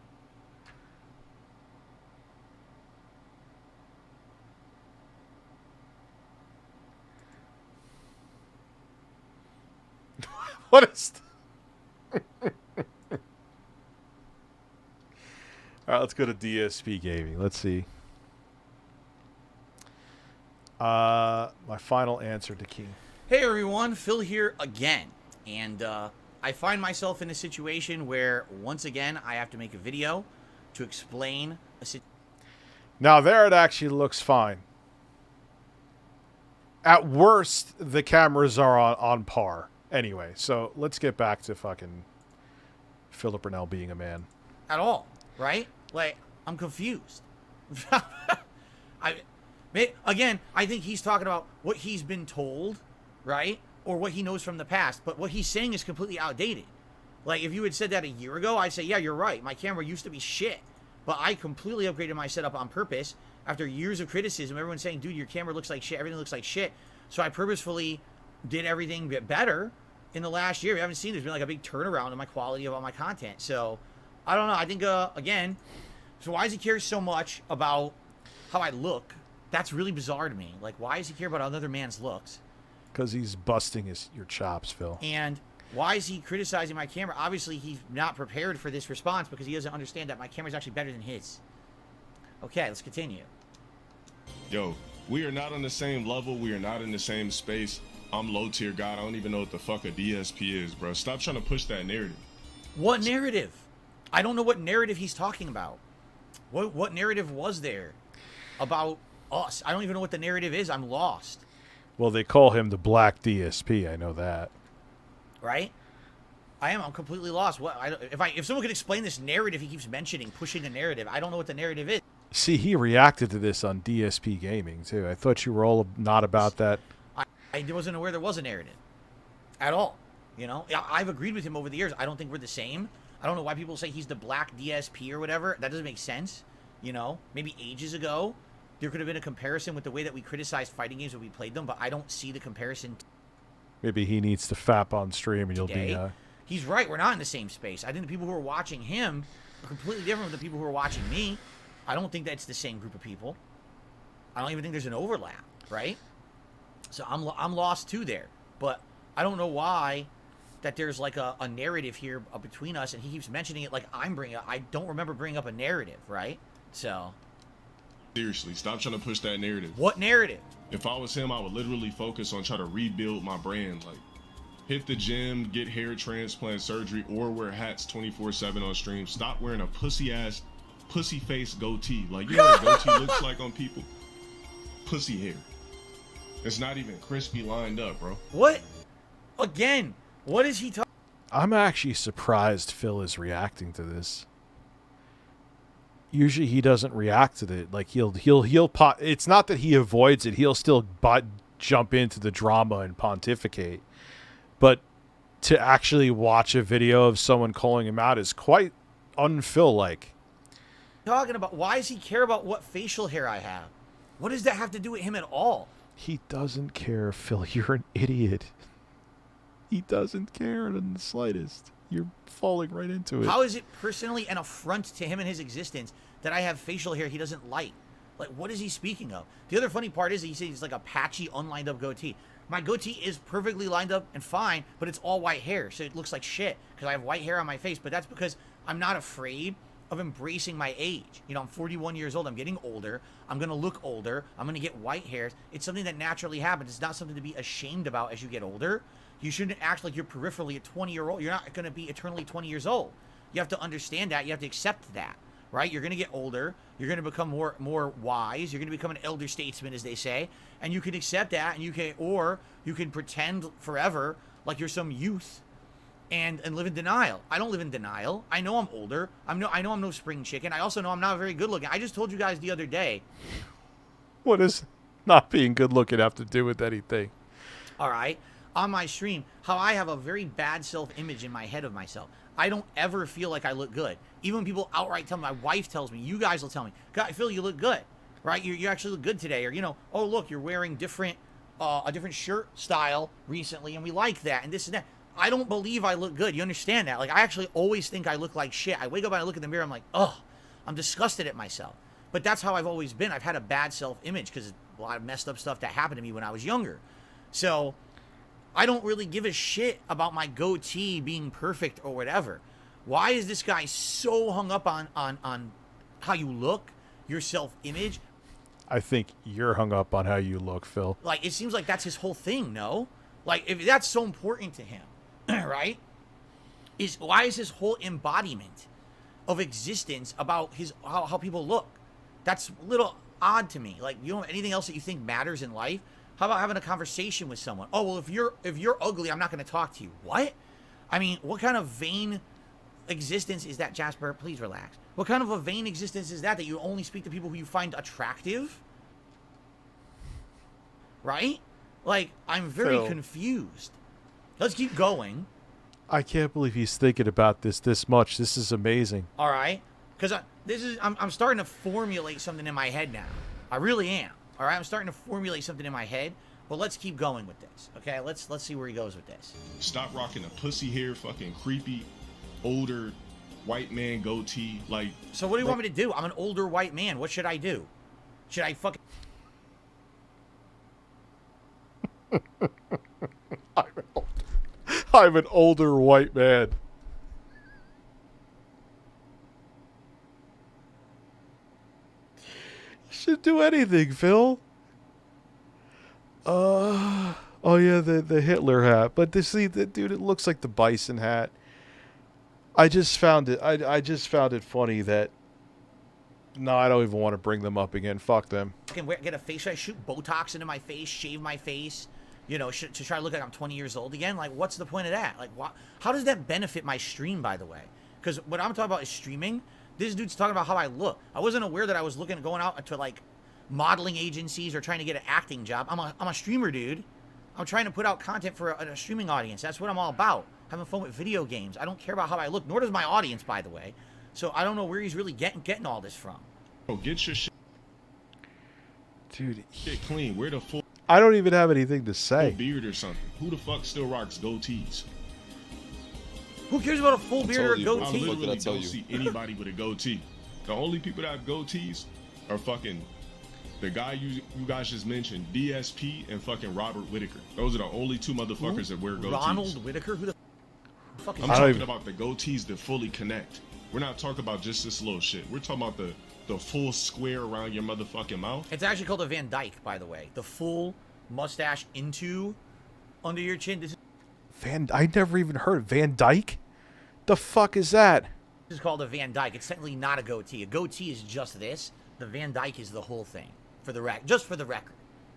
What is... All right, let's go to DSP Gaming. Let's see. My final answer to King. Hey everyone, Phil here again. And I find myself in a situation where, once again, I have to make a video to explain a situation. Now there it actually looks fine. At worst, the cameras are on par. Anyway, so let's get back to fucking Philip Burnell being a man. At all, right? Like, I'm confused. Again, I think he's talking about what he's been told, right? Or what he knows from the past. But what he's saying is completely outdated. Like, if you had said that a year ago, I'd say, yeah, you're right. My camera used to be shit. But I completely upgraded my setup on purpose. After years of criticism, everyone's saying, dude, your camera looks like shit. Everything looks like shit. So I purposefully did everything better in the last year. We haven't seen there's been like a big turnaround in my quality of all my content. So I don't know. I think again, so why does he care so much about how I look? That's really bizarre to me. Like, why does he care about another man's looks? Because he's busting your chops, Phil. And why is he criticizing my camera? Obviously he's not prepared for this response because he doesn't understand that my camera is actually better than his. Okay, let's continue. Yo, we are not on the same level. We are not in the same space. I'm low tier God. I don't even know what the fuck a DSP is, bro. Stop trying to push that narrative. What narrative? I don't know what narrative he's talking about. What narrative was there about us? I don't even know what the narrative is. I'm lost. Well, they call him the Black DSP. I know that. Right? I am. I'm completely lost. What? If someone could explain this narrative he keeps mentioning, pushing a narrative, I don't know what the narrative is. See, he reacted to this on DSP Gaming too. I thought you were all not about that. I wasn't aware there was a narrative at all. You know, I've agreed with him over the years. I don't think we're the same. I don't know why people say he's the black DSP or whatever. That doesn't make sense. You know, maybe ages ago there could have been a comparison with the way that we criticized fighting games when we played them, but I don't see the comparison. Maybe he needs to fap on stream and you'll be. He's right. We're not in the same space. I think the people who are watching him are completely different from the people who are watching me. I don't think that's the same group of people. I don't even think there's an overlap, right? So I'm lost too there. But I don't know why that there's like a narrative here between us, and he keeps mentioning it like I'm bringing up. I don't remember bringing up a narrative, right? So. Seriously, stop trying to push that narrative. What narrative? If I was him, I would literally focus on trying to rebuild my brand. Like, hit the gym, get hair transplant surgery, or wear hats 24/7 on stream. Stop wearing a pussy-ass, pussy-face goatee. Like, you know what a goatee looks like on people? Pussy hair. It's not even crispy lined up, bro. What? Again, what is he talking? I'm actually surprised Phil is reacting to this. Usually he doesn't react to it. Like he'll pot. It's not that he avoids it. He'll still jump into the drama and pontificate. But to actually watch a video of someone calling him out is quite un-Phil-like. Talking about, why does he care about what facial hair I have? What does that have to do with him at all? He doesn't care, Phil. You're an idiot. He doesn't care in the slightest. You're falling right into it. How is it personally an affront to him and his existence that I have facial hair he doesn't like? Like, what is he speaking of? The other funny part is that he says he's like a patchy, unlined up goatee. My goatee is perfectly lined up and fine, but it's all white hair, so it looks like shit because I have white hair on my face. But that's because I'm not afraid of embracing my age. You know, I'm 41 years old. I'm getting older. I'm going to look older. I'm going to get white hairs. It's something that naturally happens. It's not something to be ashamed about as you get older. You shouldn't act like you're peripherally a 20-year-old. You're not going to be eternally 20 years old. You have to understand that. You have to accept that, right? You're going to get older. You're going to become more wise. You're going to become an elder statesman, as they say. And you can accept that, and you can pretend forever like you're some youth and live in denial. I don't live in denial. I know I'm older. I know I'm no spring chicken. I also know I'm not very good looking. I just told you guys the other day. What does not being good looking have to do with anything? All right. On my stream, how I have a very bad self-image in my head of myself. I don't ever feel like I look good. Even when people outright tell me, my wife tells me, you guys will tell me, God, Phil, you look good, right? You actually look good today. Or, you know, oh, look, you're wearing a different shirt style recently, and we like that, and this and that. I don't believe I look good. You understand that? Like, I actually always think I look like shit. I wake up and I look in the mirror, I'm like, ugh, I'm disgusted at myself. But that's how I've always been. I've had a bad self-image because a lot of messed up stuff that happened to me when I was younger. So I don't really give a shit about my goatee being perfect or whatever. Why is this guy so hung up on how you look, your self-image? I think you're hung up on how you look, Phil. Like, it seems like that's his whole thing, no? Like, if that's so important to him, right? Why is his whole embodiment of existence about how people look? That's a little odd to me. Like, you don't have anything else that you think matters in life? How about having a conversation with someone? Oh, well, if you're ugly, I'm not going to talk to you. What? I mean, what kind of vain existence is that, Jasper? Please relax. What kind of a vain existence is that you only speak to people who you find attractive? Right? Like, I'm very confused. Let's keep going. I can't believe he's thinking about this much. This is amazing. All right, because I'm starting to formulate something in my head now. I really am. All right, I'm starting to formulate something in my head. But let's keep going with this. Okay, let's see where he goes with this. Stop rocking a pussy hair, fucking creepy, older white man goatee. Like, so what do you want me to do? I'm an older white man. What should I do? Should I fucking? I'm an older white man. You should do anything, Phil. Oh yeah, the Hitler hat. But dude, it looks like the bison hat. I just found it. I just found it funny that. No, I don't even want to bring them up again. Fuck them. Get a face. Should I shoot Botox into my face? Shave my face? you know, to try to look like I'm 20 years old again. Like, what's the point of that? Like, how does that benefit my stream, by the way? Because what I'm talking about is streaming. This dude's talking about how I look. I wasn't aware that I was going out to, like, modeling agencies or trying to get an acting job. I'm a streamer, dude. I'm trying to put out content for a streaming audience. That's what I'm all about. Having fun with video games. I don't care about how I look, nor does my audience, by the way. So I don't know where he's really getting all this from. Bro, get your shit, dude. Get clean. Where the full I don't even have anything to say. beard or something? Who the fuck still rocks goatees? Who cares about a full beard or a I goatee? literally don't see anybody with a goatee. The only people that have goatees are fucking the guy you guys just mentioned, DSP, and fucking Robert Whitaker. Those are the only two motherfuckers that wear goatees. Ronald Whitaker? Who the fuck is I'm talking about the goatees that fully connect. We're not talking about just this little shit. We're talking about the full square around your motherfucking mouth. It's actually called a Van Dyke, by the way. The full mustache into under your chin. This I never even heard of Van Dyke. The fuck is that? is called a Van Dyke. It's technically not a goatee. A goatee is just this. The Van Dyke is the whole thing. Just for the record.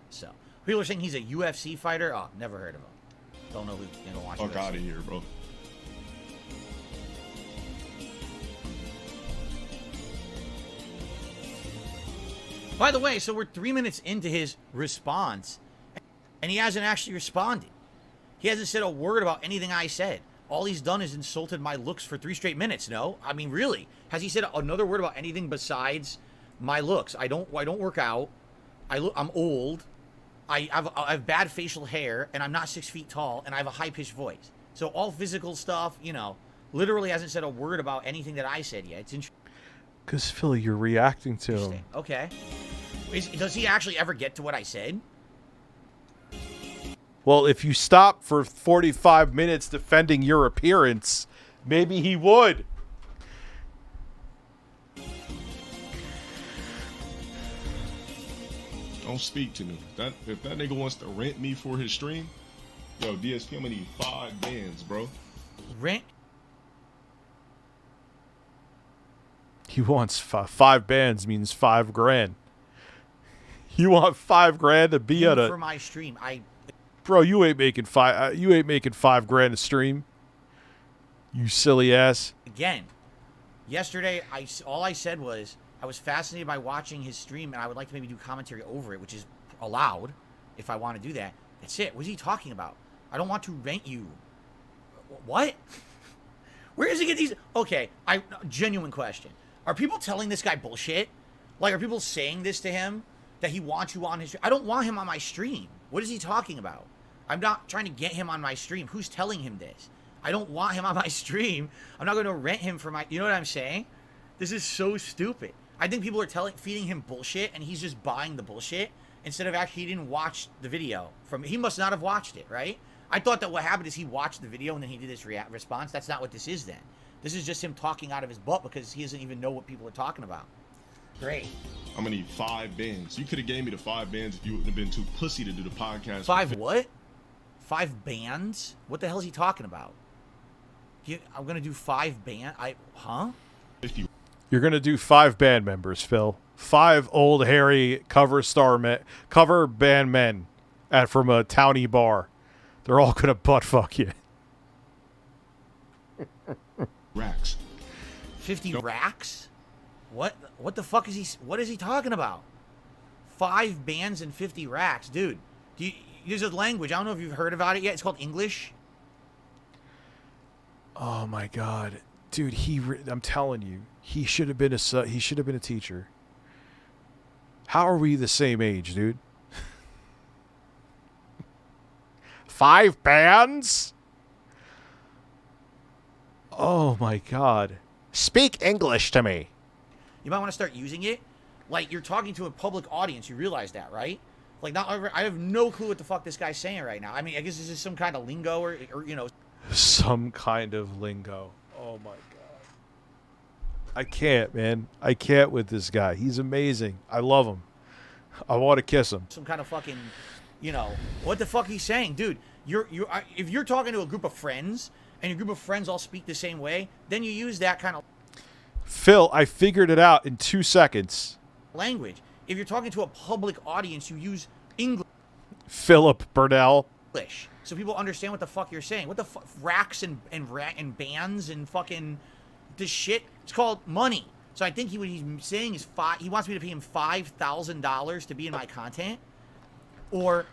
So people are saying he's a UFC fighter. Oh, never heard of him. Don't know who. You know, watch Fuck UFC. out of here, bro. By the way, so we're 3 minutes into his response, and he hasn't actually responded. He hasn't said a word about anything I said. All he's done is insulted my looks for 3 straight minutes. No, I mean, really, has he said another word about anything besides my looks? I don't work out. I'm old. I have bad facial hair, and I'm not 6 feet tall, and I have a high-pitched voice. So all physical stuff, you know, literally hasn't said a word about anything that I said yet. It's interesting. Because, Phil, you're reacting to him. Okay. Does he actually ever get to what I said? Well, if you stop for 45 minutes defending your appearance, maybe he would. Don't speak to me. If that nigga wants to rent me for his stream, yo, DSP, I'm gonna need 5 bands, bro. Rent? He wants 5 bands means $5,000. You want $5,000 to be at a for my stream. Bro, you ain't making $5,000 a stream. You silly ass. Again, yesterday all I said was I was fascinated by watching his stream, and I would like to maybe do commentary over it, which is allowed if I want to do that. That's it. What is he talking about? I don't want to rent you. What? Where does he get these? Okay, genuine question. Are people telling this guy bullshit? Like, are people saying this to him that he wants you on his stream? I don't want him on my stream. What is he talking about? I'm not trying to get him on my stream. Who's telling him this? I don't want him on my stream. I'm not going to rent him for my... You know what I'm saying? This is so stupid. I think people are feeding him bullshit, and he's just buying the bullshit instead of actually he didn't watch the video. He must not have watched it, right? I thought that what happened is he watched the video and then he did this response. That's not what this is then. This is just him talking out of his butt because he doesn't even know what people are talking about. Great. I'm gonna need 5 bands. You could have gave me the 5 bands if you wouldn't have been too pussy to do the podcast. 5 what? 5 bands? What the hell is he talking about? I'm gonna do 5 band. Huh? You're gonna do 5 band members, Phil. 5 old hairy cover band men from a towny bar. They're all gonna butt fuck you. Racks. 50 racks? What the fuck is he? What is he talking about? 5 bands and 50 racks, dude. There's a language. I don't know if you've heard about it yet. It's called English. Oh my god, dude! I'm telling you, he should have been a teacher. How are we the same age, dude? 5 bands? Oh my god! Speak English to me. You might want to start using it. Like, you're talking to a public audience. You realize that, right? Like, I have no clue what the fuck this guy's saying right now. I mean, I guess this is some kind of lingo or you know. Some kind of lingo. Oh my god. I can't, man. I can't with this guy. He's amazing. I love him. I want to kiss him. Some kind of fucking, you know, what the fuck he's saying, dude. If you're talking to a group of friends and your group of friends all speak the same way, then you use that kind of Phil, I figured it out in 2 seconds. Language. If you're talking to a public audience, you use English. Philip Burnell. English, so people understand what the fuck you're saying. What the fuck? Racks and bands and fucking this shit. It's called money. So I think what he's saying is he wants me to pay him $5,000 to be in my content, and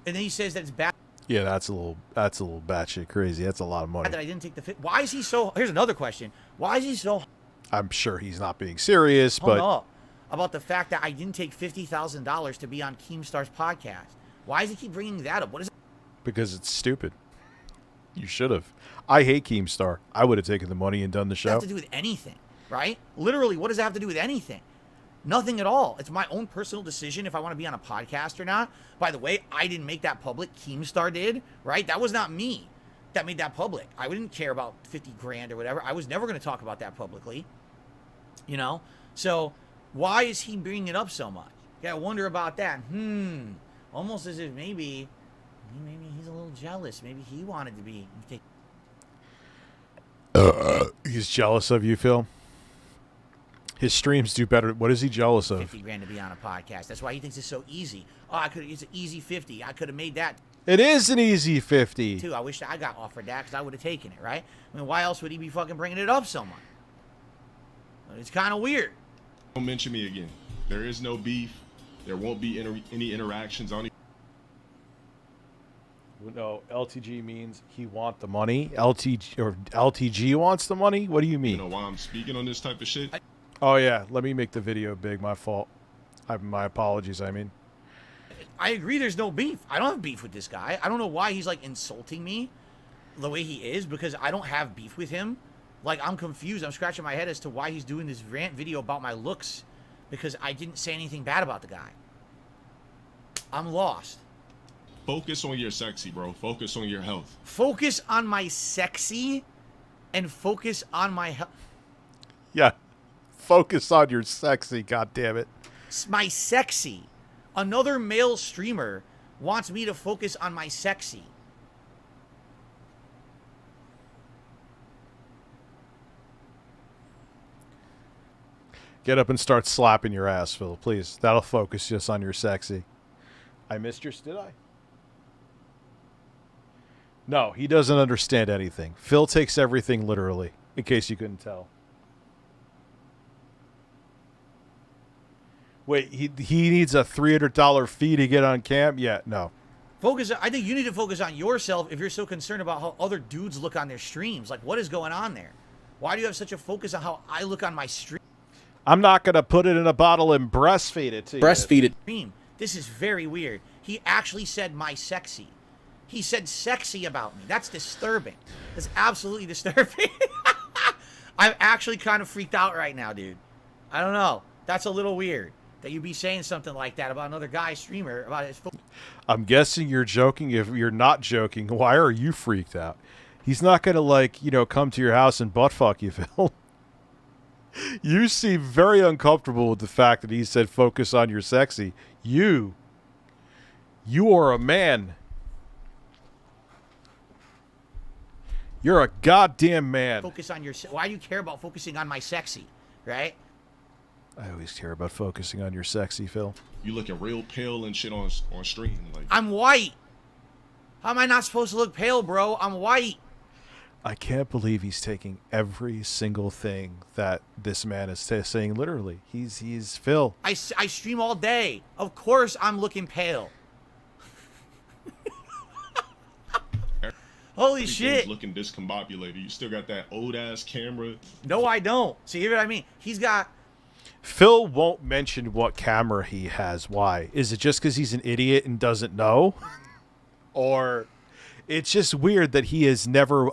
then he says that it's bad. Yeah, that's a little batshit crazy. That's a lot of money. That I didn't take the fit. Why is he so? Here's another question. Why is he so? I'm sure he's not being serious, Hold but up about the fact that I didn't take $50,000 to be on Keemstar's podcast. Why does he keep bringing that up? What is it? because it's stupid. You should have. I hate Keemstar. I would have taken the money and done the show. Have to do with anything, right? Literally, what does that have to do with anything? Nothing at all. It's my own personal decision if I want to be on a podcast or not. By the way, I didn't make that public. Keemstar did, right? That was not me that made that public. I didn't care about 50 grand or whatever. I was never going to talk about that publicly, you know? So why is he bringing it up so much? Yeah, I wonder about that. Almost as if maybe he's a little jealous. Maybe he wanted to be. He's jealous of you, Phil. His streams do better. What is he jealous of? 50 grand to be on a podcast. That's why he thinks it's so easy. Oh, it's an easy 50. I could have made that. It is an easy 50. Too. I wish I got offered that because I would have taken it, right? I mean, why else would he be fucking bringing it up so much? It's kind of weird. Don't mention me again. There is no beef. There won't be any interactions on it. No, LTG means he want the money. LTG wants the money? What do you mean? You know why I'm speaking on this type of shit? Oh, yeah. Let me make the video big. My fault. My apologies, I mean. I agree there's no beef. I don't have beef with this guy. I don't know why he's, like, insulting me the way he is because I don't have beef with him. Like, I'm confused. I'm scratching my head as to why he's doing this rant video about my looks because I didn't say anything bad about the guy. I'm lost. Focus on your sexy, bro. Focus on your health. Focus on my sexy and focus on my health. Yeah. Focus on your sexy, goddammit. My sexy. Another male streamer wants me to focus on my sexy. Get up and start slapping your ass, Phil, please. That'll focus just on your sexy. I missed yours, did I? No, he doesn't understand anything. Phil takes everything literally, in case you couldn't tell. Wait, he needs a $300 fee to get on cam? Yeah, no. I think you need to focus on yourself if you're so concerned about how other dudes look on their streams. Like, what is going on there? Why do you have such a focus on how I look on my stream? I'm not going to put it in a bottle and breastfeed it to you. Breastfeed it. This is very weird. He actually said my sexy. He said sexy about me. That's disturbing. That's absolutely disturbing. I'm actually kind of freaked out right now, dude. I don't know. That's a little weird that you be saying something like that about another guy streamer about his. I'm guessing you're joking. If you're not joking, why are you freaked out? He's not going to, like, you know, come to your house and butt fuck you, Phil. You seem very uncomfortable with the fact that he said focus on your sexy. You are a man. You're a goddamn man. Focus on your. Why do you care about focusing on my sexy, right? I always care about focusing on your sexy, Phil. You looking real pale and shit on stream. Like, I'm white. How am I not supposed to look pale, bro? I'm white. I can't believe he's taking every single thing that this man is saying literally. He's Phil. I stream all day. Of course I'm looking pale. Holy shit. Looking discombobulated. You still got that old ass camera. No, I don't. See, hear what I mean? He's got. Phil won't mention what camera he has. Why? Is it just because he's an idiot and doesn't know? Or it's just weird that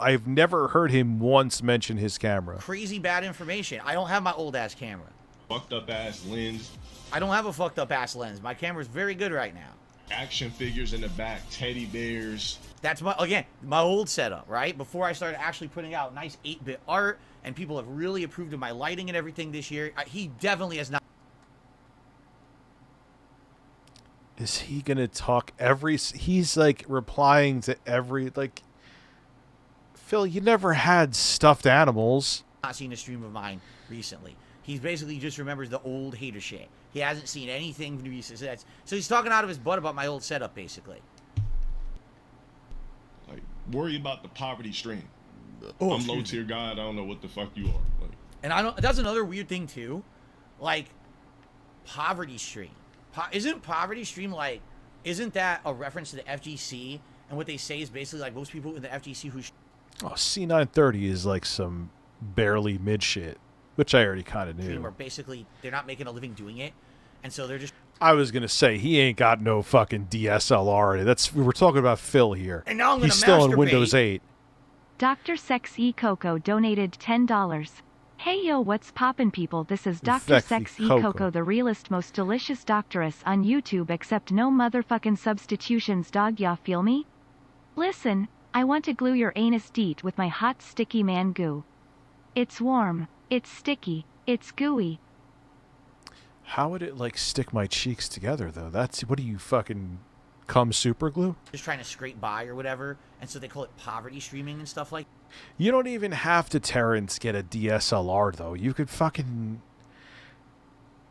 I've never heard him once mention his camera. Crazy bad information. I don't have my old ass camera. Fucked up ass lens. I don't have a fucked up ass lens. My camera's very good right now. Action figures in the back, teddy bears. That's my old setup, right? Before I started actually putting out nice 8-bit art, and people have really approved of my lighting and everything this year. He definitely has not. Is he gonna talk he's like replying to every, like, Phil, you never had stuffed animals. Not seen a stream of mine recently. He basically just remembers the old hater shit. He hasn't seen anything recent. So he's talking out of his butt about my old setup, basically. worry about the poverty stream. Oh, I'm low tier guy. I don't know what the fuck you are. Like, and I don't. That's another weird thing too, like poverty stream. Isn't poverty stream like? Isn't that a reference to the FGC? And what they say is basically like most people in the FGC who. Oh, C930 is like some barely mid shit, which I already kind of knew. Or basically, they're not making a living doing it, and so they're just. I was gonna say he ain't got no fucking DSLR. We're talking about Phil here. And now I'm gonna He's still on masturbate. Windows 8. Dr. Sexy Coco donated $10. Hey yo, what's poppin' people? This is Dr. Sexy Coco, the realest, most delicious doctoress on YouTube, except no motherfucking substitutions, dog. Ya feel me? Listen, I want to glue your anus deet with my hot sticky man goo. It's warm, it's sticky, it's gooey. How would it like stick my cheeks together though? What do you fucking cum super glue? Just trying to scrape by or whatever, and so they call it poverty streaming and stuff like. You don't even have to, Terrence, get a DSLR though. You could fucking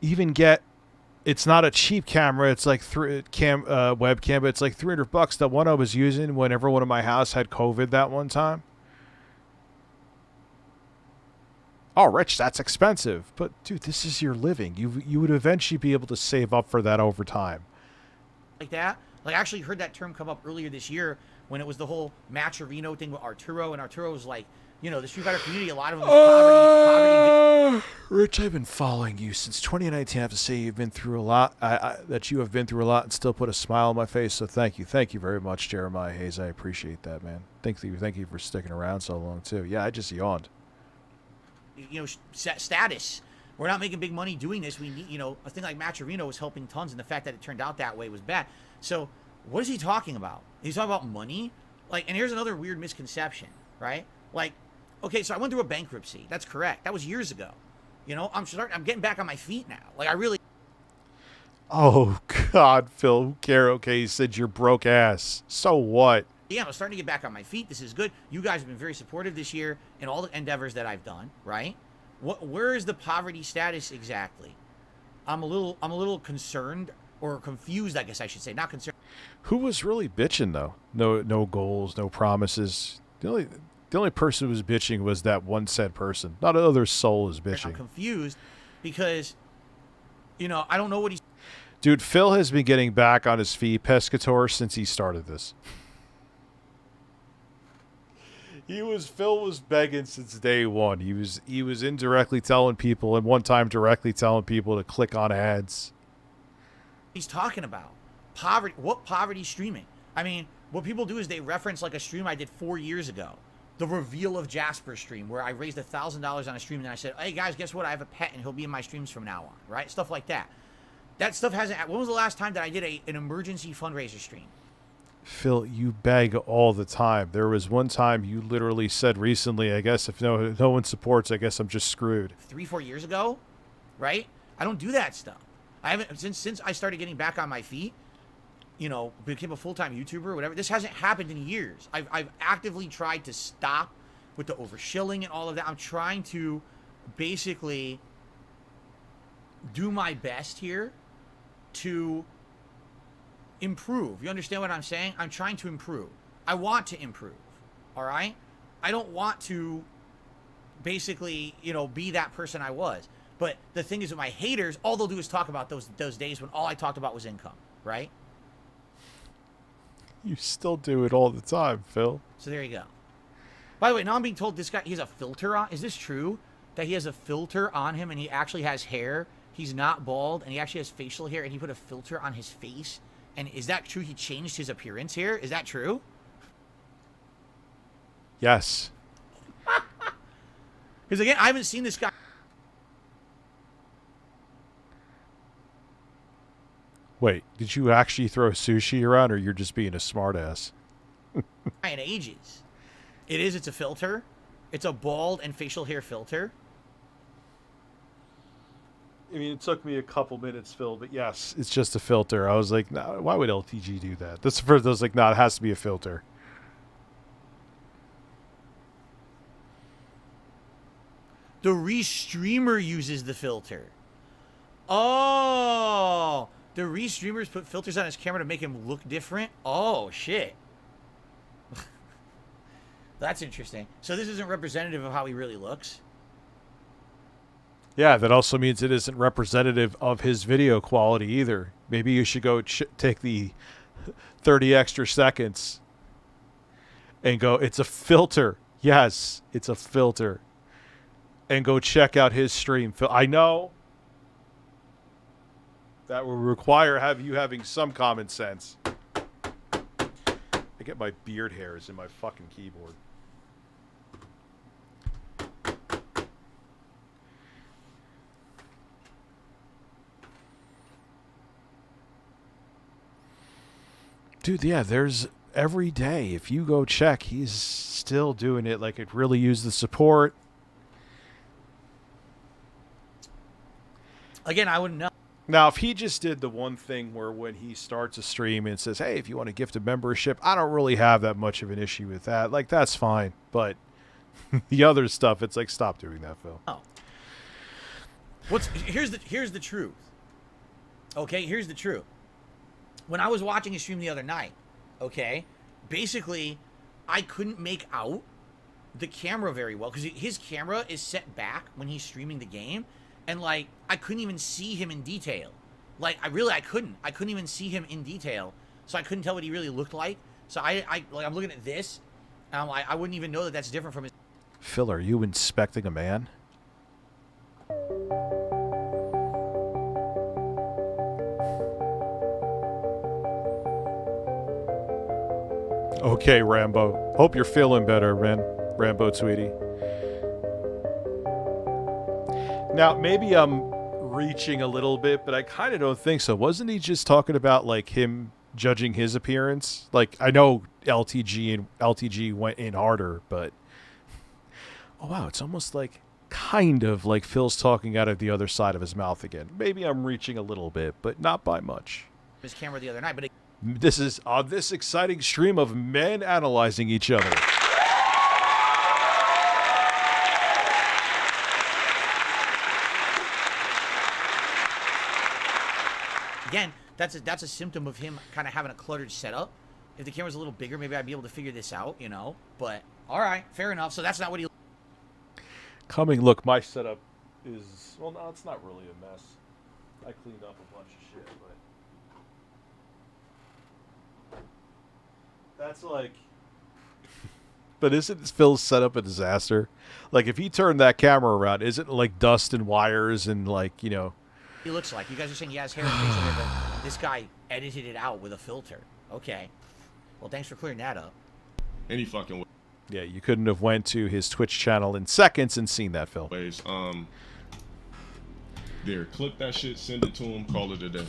even get. It's not a cheap camera. It's like webcam, but it's like $300. The one I was using when everyone in my house had COVID that one time. Oh, Rich, that's expensive. But dude, this is your living. You would eventually be able to save up for that over time. Like that. Like I actually heard that term come up earlier this year when it was the whole Matcherino thing with Arturo, and Arturo was like, you know, the Street Fighter community, a lot of them was poverty. Rich, I've been following you since 2019. I have to say you've been through a lot. That you have been through a lot and still put a smile on my face. So thank you very much, Jeremiah Hayes. I appreciate that, man. Thank you for sticking around so long too. Yeah, I just yawned. You know, status. We're not making big money doing this. We need, you know, a thing like Matcherino was helping tons, and the fact that it turned out that way was bad. So, what is he talking about? He's talking about money? Like, and here's another weird misconception, right? Like, okay, so I went through a bankruptcy. That's correct. That was years ago. You know, I'm getting back on my feet now. Like, I really. Oh God, Phil, who cares? Okay, he said you're broke ass. So what? Yeah, I'm starting to get back on my feet. This is good. You guys have been very supportive this year in all the endeavors that I've done, right? Where is the poverty status exactly? I'm a little concerned or confused, I guess I should say. Not concerned. Who was really bitching though? No goals, no promises. The only person who was bitching was that one said person. Not another soul is bitching. I'm confused because, you know, I don't know what he's. Dude, Phil has been getting back on his feet, Pescator, since he started this. Phil was begging since day one. He was indirectly telling people, and one time directly telling people to click on ads. He's talking about poverty. What poverty streaming? I mean, what people do is they reference like a stream I did 4 years ago, the reveal of Jasper stream, where I raised $1,000 on a stream, and I said, "Hey guys, guess what? I have a pet, and he'll be in my streams from now on." Right? Stuff like that. That stuff hasn't. When was the last time that I did an emergency fundraiser stream? Phil, you beg all the time. There was one time you literally said recently, I guess if no one supports, I guess I'm just screwed. 3-4 years ago, right? I don't do that stuff. I haven't since I started getting back on my feet, you know, became a full-time YouTuber or whatever. This hasn't happened in years. I've actively tried to stop with the overshilling and all of that. I'm trying to basically do my best here to improve. You understand what I'm saying? I'm trying to improve. I want to improve. All right? I don't want to basically, you know, be that person I was. But the thing is with my haters, all they'll do is talk about those days when all I talked about was income, right? You still do it all the time, Phil. So there you go. By the way, now I'm being told this guy, he has a filter on. Is this true? That he has a filter on him and he actually has hair? He's not bald and he actually has facial hair and he put a filter on his face? And is that true? He changed his appearance here? Is that true? Yes. Because again, I haven't seen this guy. Wait, did you actually throw sushi around or you're just being a smartass? In ages. It's a filter. It's a bald and facial hair filter. I mean, it took me a couple minutes, Phil, but yes, it's just a filter. I was like, no, why would LTG do that? That's the first I was like, no, it has to be a filter. The Restreamer uses the filter. Oh, the Restreamers put filters on his camera to make him look different? Oh, shit. That's interesting. So this isn't representative of how he really looks? Yeah, that also means it isn't representative of his video quality either. Maybe you should go take the 30 extra seconds and go, it's a filter. Yes, it's a filter. And go check out his stream. I know that will require you having some common sense. I get my beard hairs in my fucking keyboard. Dude, yeah, there's every day. If you go check, he's still doing it. Like, it really used the support. Again, I wouldn't know. Now, if he just did the one thing where when he starts a stream and says, hey, if you want to gift a membership, I don't really have that much of an issue with that. Like, that's fine. But the other stuff, it's like, stop doing that, Phil. Oh. Here's the truth. Okay, here's the truth. When I was watching his stream the other night, okay, basically, I couldn't make out the camera very well because his camera is set back when he's streaming the game, and like I couldn't even see him in detail. Like I couldn't even see him in detail, so I couldn't tell what he really looked like. So I'm looking at this, and I'm like, I wouldn't even know that that's different from his. Phil, are you inspecting a man? Okay, Rambo. Hope you're feeling better, man. Rambo, sweetie. Now, maybe I'm reaching a little bit, but I kind of don't think so. Wasn't he just talking about, like, him judging his appearance? Like, I know LTG went in harder, but... Oh, wow, it's almost like, kind of like Phil's talking out of the other side of his mouth again. Maybe I'm reaching a little bit, but not by much. His camera the other night, but... This is on this exciting stream of men analyzing each other. Again, that's a symptom of him kind of having a cluttered setup. If the camera's a little bigger, maybe I'd be able to figure this out, you know. But all right, fair enough. So that's not what he. Look, my setup is no, it's not really a mess. I cleaned up a bunch of shit, but. That's like... But isn't Phil's setup a disaster? Like, if he turned that camera around, isn't it like dust and wires and, like, you know... He looks like. You guys are saying he has hair and facial hair, but this guy edited it out with a filter. Okay. Well, thanks for clearing that up. Any fucking way. Yeah, you couldn't have went to his Twitch channel in seconds and seen that, Phil. There, clip that shit, send it to him, call it a day.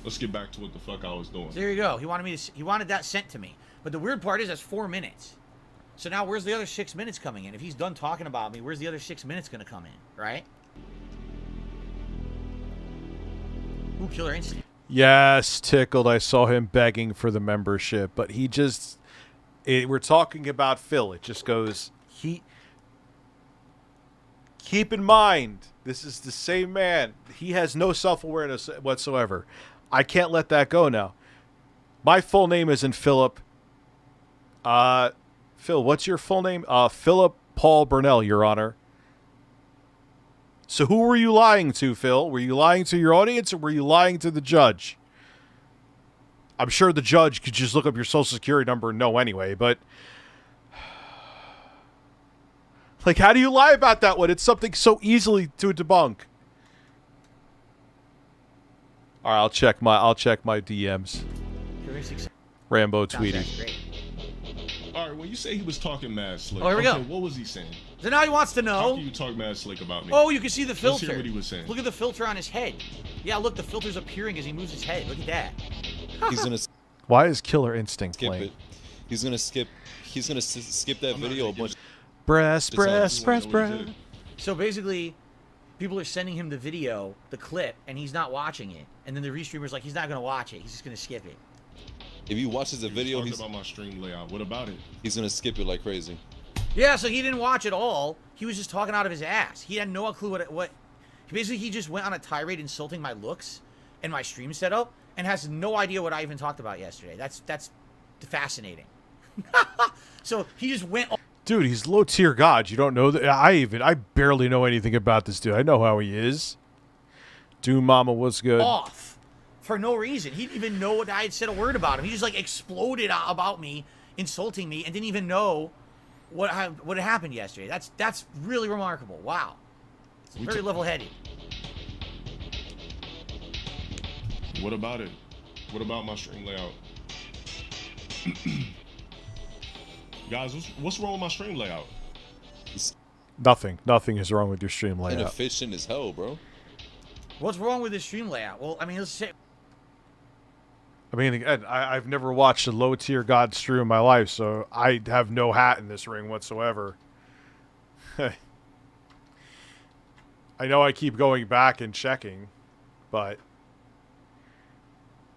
Let's get back to what the fuck I was doing. There you go. He wanted that sent to me. But the weird part is that's 4 minutes. So now where's the other 6 minutes coming in? If he's done talking about me, where's the other 6 minutes going to come in, right? Ooh, Killer Instinct. Yes, tickled. I saw him begging for the membership, but he just... we're talking about Phil. It just goes... Keep in mind, this is the same man. He has no self-awareness whatsoever. I can't let that go now. My full name isn't Philip. Phil, what's your full name? Philip Paul Burnell, Your Honor. So who were you lying to, Phil? Were you lying to your audience or were you lying to the judge? I'm sure the judge could just look up your social security number and know anyway, but... Like, how do you lie about that one? It's something so easily to debunk. All right, I'll check my DMs. Rambo tweeting. All right, when you say he was talking mad slick, oh, here we go. What was he saying? So now he wants to know. How can you talk mad slick about me? Oh, you can see the filter. Let's hear what he was saying. Look at the filter on his head. Yeah, look, the filter's appearing as he moves his head. Look at that. He's gonna. Why is Killer Instinct skip playing? it. He's gonna skip that video a bunch. Breast. So basically, people are sending him the video, the clip, and he's not watching it. And then the restreamer's like, he's not gonna watch it. He's just gonna skip it. If he watches the video, he's about my stream layout. What about it? He's gonna skip it like crazy. Yeah, so he didn't watch it all. He was just talking out of his ass. He had no clue what. Basically, he just went on a tirade insulting my looks and my stream setup, and has no idea what I even talked about yesterday. That's fascinating. So he just went. Dude, he's low tier god. You don't know that? I barely know anything about this dude. I know how he is. Doom Mama, what's good? Off for no reason. He didn't even know what I had said a word about him. He just like exploded about me, insulting me, and didn't even know what had happened yesterday. That's really remarkable. Wow, it's very level-headed. What about it? What about my stream layout? Guys, what's wrong with my stream layout? Nothing. Nothing is wrong with your stream layout. Inefficient as hell, bro. What's wrong with this stream layout? Well, I mean, let's say. I mean, again, I've never watched a low tier god stream in my life, so I have no hat in this ring whatsoever. I know I keep going back and checking, but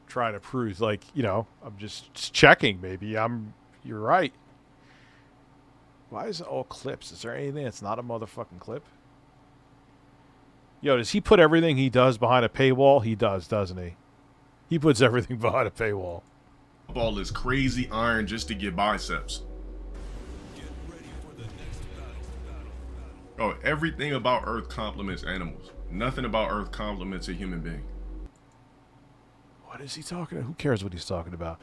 trying to prove, like, you know, I'm just checking. Maybe you're right. Why is it all clips? Is there anything that's not a motherfucking clip? Yo, does he put everything he does behind a paywall? He does, doesn't he? He puts everything behind a paywall. All this crazy iron just to get biceps. Oh, everything about Earth compliments animals. Nothing about Earth compliments a human being. What is he talking about? Who cares what he's talking about?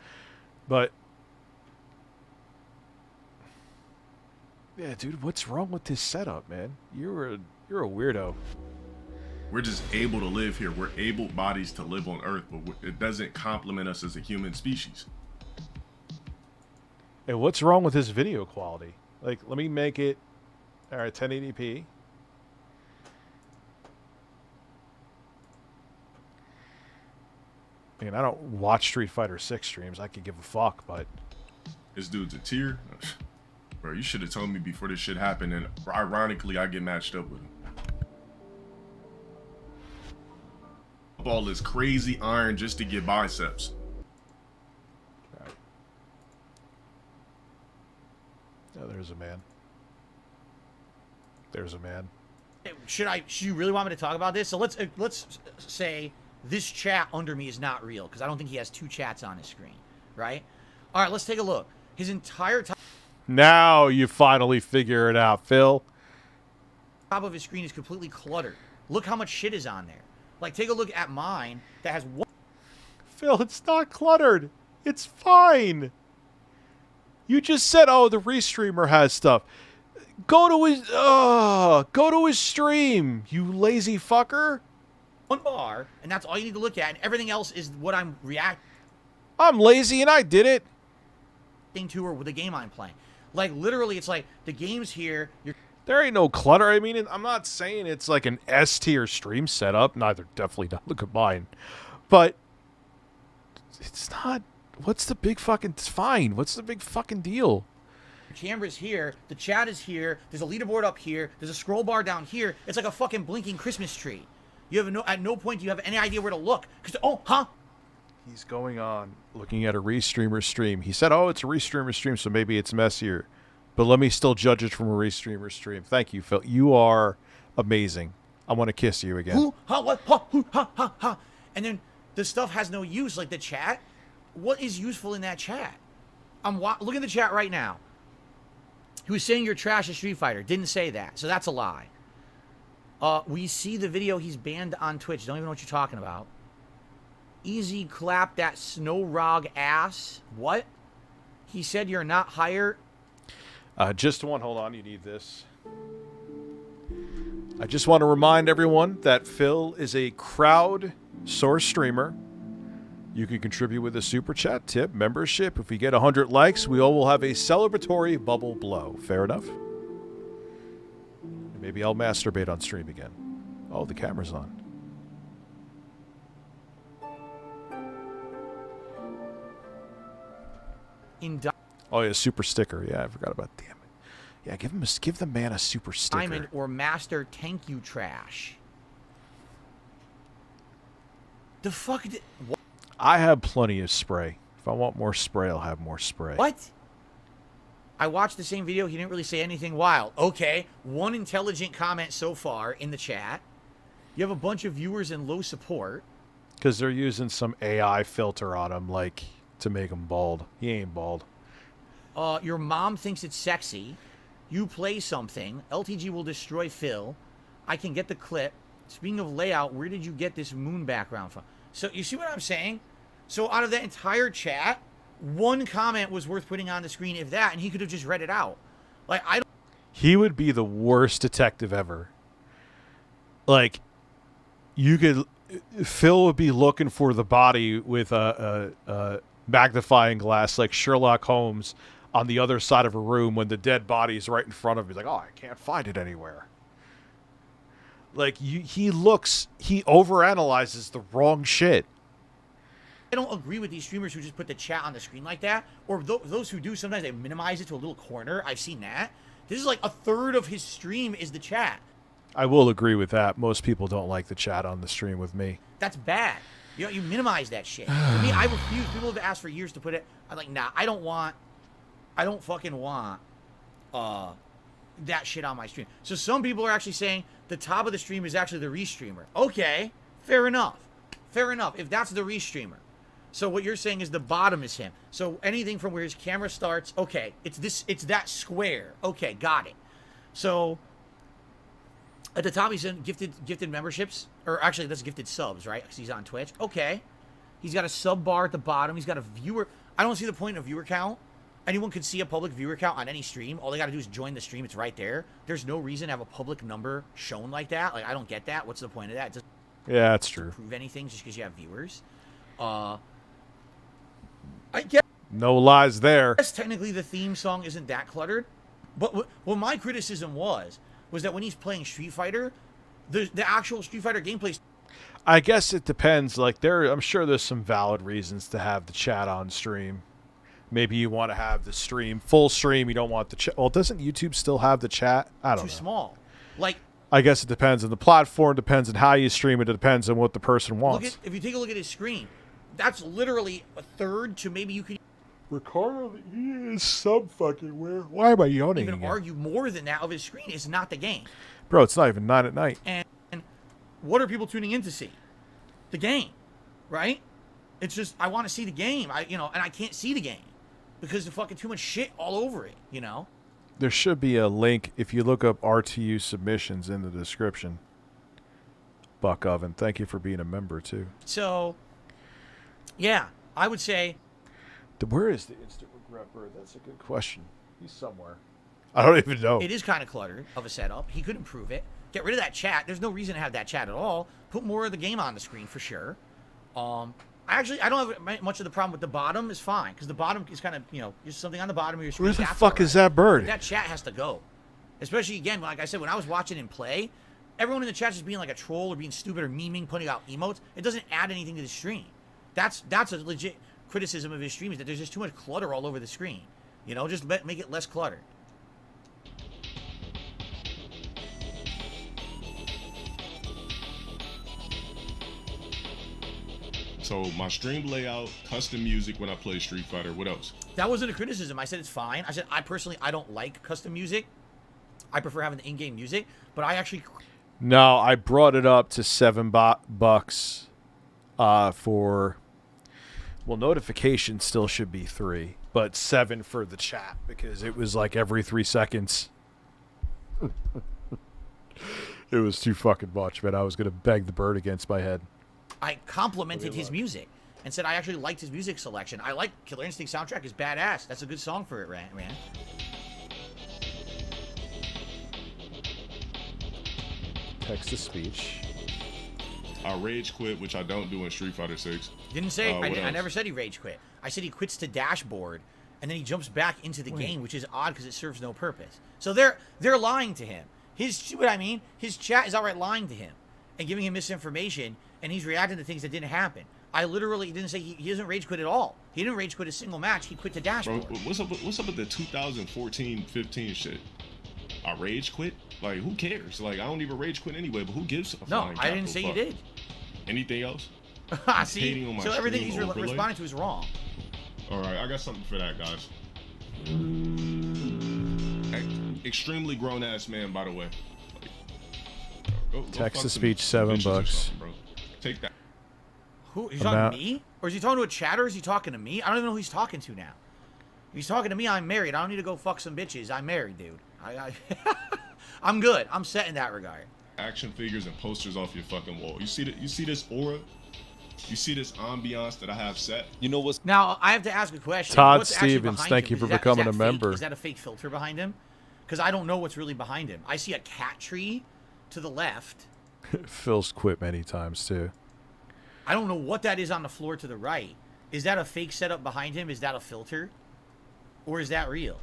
But yeah, dude, what's wrong with this setup, man? You're a weirdo. We're just able to live here. We're able bodies to live on Earth, but it doesn't complement us as a human species. Hey, what's wrong with this video quality? Like, let me make it, all right, 1080p. I mean, I don't watch Street Fighter 6 streams. I could give a fuck, but This dude's a tier. Bro, you should have told me before this shit happened, and ironically, I get matched up with him. All this crazy iron just to get biceps. right. Oh, there's a man. There's a man. Should you really want me to talk about this? So let's say this chat under me is not real, because I don't think he has two chats on his screen, right? All right, let's take a look. His entire top Now you finally figure it out, Phil. of his screen is completely cluttered. Look how much shit is on there. Like, take a look at mine that has one. Phil, it's not cluttered. It's fine. You just said, oh, the Restreamer has stuff. Go to his stream, you lazy fucker. One bar, and that's all you need to look at, and everything else is what I'm reacting I'm lazy and I did it. to or with the game I'm playing. Like, literally, it's like the game's here. There ain't no clutter. I mean, I'm not saying it's like an S tier stream setup. Definitely not. Look at mine. But it's not. What's the big fucking. It's fine. What's the big fucking deal? Your camera's here. The chat is here. There's a leaderboard up here. There's a scroll bar down here. It's like a fucking blinking Christmas tree. You have at no point do you have any idea where to look. He's going on looking at a Restreamer stream. He said, oh, it's a Restreamer stream, so maybe it's messier. But let me still judge it from a Restreamer stream. Thank you, Phil. You are amazing. I want to kiss you again. And then the stuff has no use, like the chat. What is useful in that chat? Look at the chat right now. He was saying you're trash at Street Fighter. Didn't say that, so that's a lie. We see the video he's banned on Twitch. Don't even know what you're talking about. Easy clap that snow rog ass. What? He said you're not higher. Just one. Hold on. You need this. I just want to remind everyone that Phil is a crowd source streamer. You can contribute with a super chat, tip, membership. If we get 100 likes, we all will have a celebratory bubble blow. Fair enough? Maybe I'll masturbate on stream again. Oh, the camera's on. Oh yeah, super sticker. Yeah, I forgot about. Damn it. Yeah, give the man a super sticker. Diamond or master tank you trash. The fuck did... What? I have plenty of spray. If I want more spray, I'll have more spray. What? I watched the same video. He didn't really say anything wild. Okay, one intelligent comment so far in the chat. You have a bunch of viewers and low support. Because they're using some AI filter on him, like, to make him bald. He ain't bald. Your mom thinks it's sexy. You play something. LTG will destroy Phil. I can get the clip. Speaking of layout, where did you get this moon background from? So you see what I'm saying? So out of that entire chat, one comment was worth putting on the screen, if that, and he could have just read it out. Like, I don't... He would be the worst detective ever. Like, you could... Phil would be looking for the body with a magnifying glass like Sherlock Holmes on the other side of a room when the dead body is right in front of him. He's like, oh, I can't find it anywhere. Like, he overanalyzes the wrong shit. I don't agree with these streamers who just put the chat on the screen like that, or those who do, sometimes they minimize it to a little corner. I've seen that. This is like a third of his stream is the chat. I will agree with that. Most people don't like the chat on the stream with me. That's bad. You know, you minimize that shit. For me, I refuse. People have asked for years to put it. I'm like, nah, I don't fucking want that shit on my stream. So some people are actually saying the top of the stream is actually the Restreamer. Okay, fair enough. Fair enough. If that's the Restreamer. So what you're saying is the bottom is him. So anything from where his camera starts, okay, it's that square. Okay, got it. So at the top he's in gifted memberships, or actually that's gifted subs, right? Because he's on Twitch. Okay. He's got a sub bar at the bottom. He's got a viewer. I don't see the point of viewer count. Anyone could see a public viewer count on any stream. All they got to do is join the stream. It's right there. There's no reason to have a public number shown like that. Like, I don't get that. What's the point of that? It doesn't Yeah, that's true. prove anything just because you have viewers. I guess No lies there. technically the theme song isn't that cluttered. But what my criticism was that when he's playing Street Fighter, the actual Street Fighter gameplay... I guess it depends. Like, I'm sure there's some valid reasons to have the chat on stream. Maybe you want to have the stream, full stream. You don't want the chat. Well, doesn't YouTube still have the chat? I don't know. Too small. Like, I guess it depends on the platform, depends on how you stream it, depends on what the person wants. if you take a look at his screen, that's literally a third to maybe you could Ricardo, he is some fucking where. Why am I yawning even again? argue more than that of his screen is not the game. Bro, it's not even 9 at night. And what are people tuning in to see? The game, right? It's just, I want to see the game. And I can't see the game because there's fucking too much shit all over it, you know? There should be a link if you look up RTU submissions in the description. Buck Oven, thank you for being a member too. So, yeah, I would say... Where is the instant regret bird? That's a good question. He's somewhere. I don't even know. It is kind of cluttered of a setup. He could improve it. Get rid of that chat. There's no reason to have that chat at all. Put more of the game on the screen for sure. I don't have much of the problem with the bottom. Is fine because the bottom is kind of just something on the bottom of your screen. Where the That's fuck all right. is that bird? But that chat has to go. Especially again, like I said, when I was watching him play, everyone in the chat just being like a troll or being stupid or memeing, putting out emotes. It doesn't add anything to the stream. That's a legit criticism of his stream, is that there's just too much clutter all over the screen. Just make it less cluttered. So my stream layout, custom music when I play Street Fighter. What else? That wasn't a criticism. I said it's fine. I said I personally don't like custom music. I prefer having the in-game music, but I actually... No, I brought it up to $7 for... Well, notifications still should be 3, but 7 for the chat because it was like every 3 seconds. It was too fucking much, man. I was going to beg the bird against my head. I complimented his music and said I actually liked his music selection. I like Killer Instinct soundtrack is badass. That's a good song for it, man. Text to speech. I rage quit, which I don't do in Street Fighter 6. Didn't say I What never said he rage quit. I said he quits to dashboard and then he jumps back into the game, which is odd because it serves no purpose. So they're lying to him. What I mean, his chat is outright lying to him and giving him misinformation, and he's reacting to things that didn't happen. I literally didn't say he doesn't rage quit at all. He didn't rage quit a single match. He quit to dashboard. Bro, what's up with the 2014-15 shit? I rage quit? Like, who cares? Like, I don't even rage quit anyway, but who gives a No, flying I didn't say fuck? you did. Anything else? See, so everything he's responding to is wrong. All right, I got something for that, guys. Extremely grown-ass man, by the way. Go Text to fuck some speech, $7. bitches or something, bro. Take that. Who? He's talking to me? Or is he talking to a chatter? Or is he talking to me? I don't even know who he's talking to now. If he's talking to me, I'm married. I don't need to go fuck some bitches. I'm married, dude. I'm good. I'm set in that regard. Action figures and posters off your fucking wall. You see that? You see this aura? You see this ambiance that I have set? You know what's Now I have to ask a question. Todd What's actually Stevens, behind thank him? you Is for that- becoming is a that fake? member. Is that a fake filter behind him? Because I don't know what's really behind him. I see a cat tree to the left. Phil's quit many times too. I don't know what that is on the floor to the right. Is that a fake setup behind him? Is that a filter? Or is that real?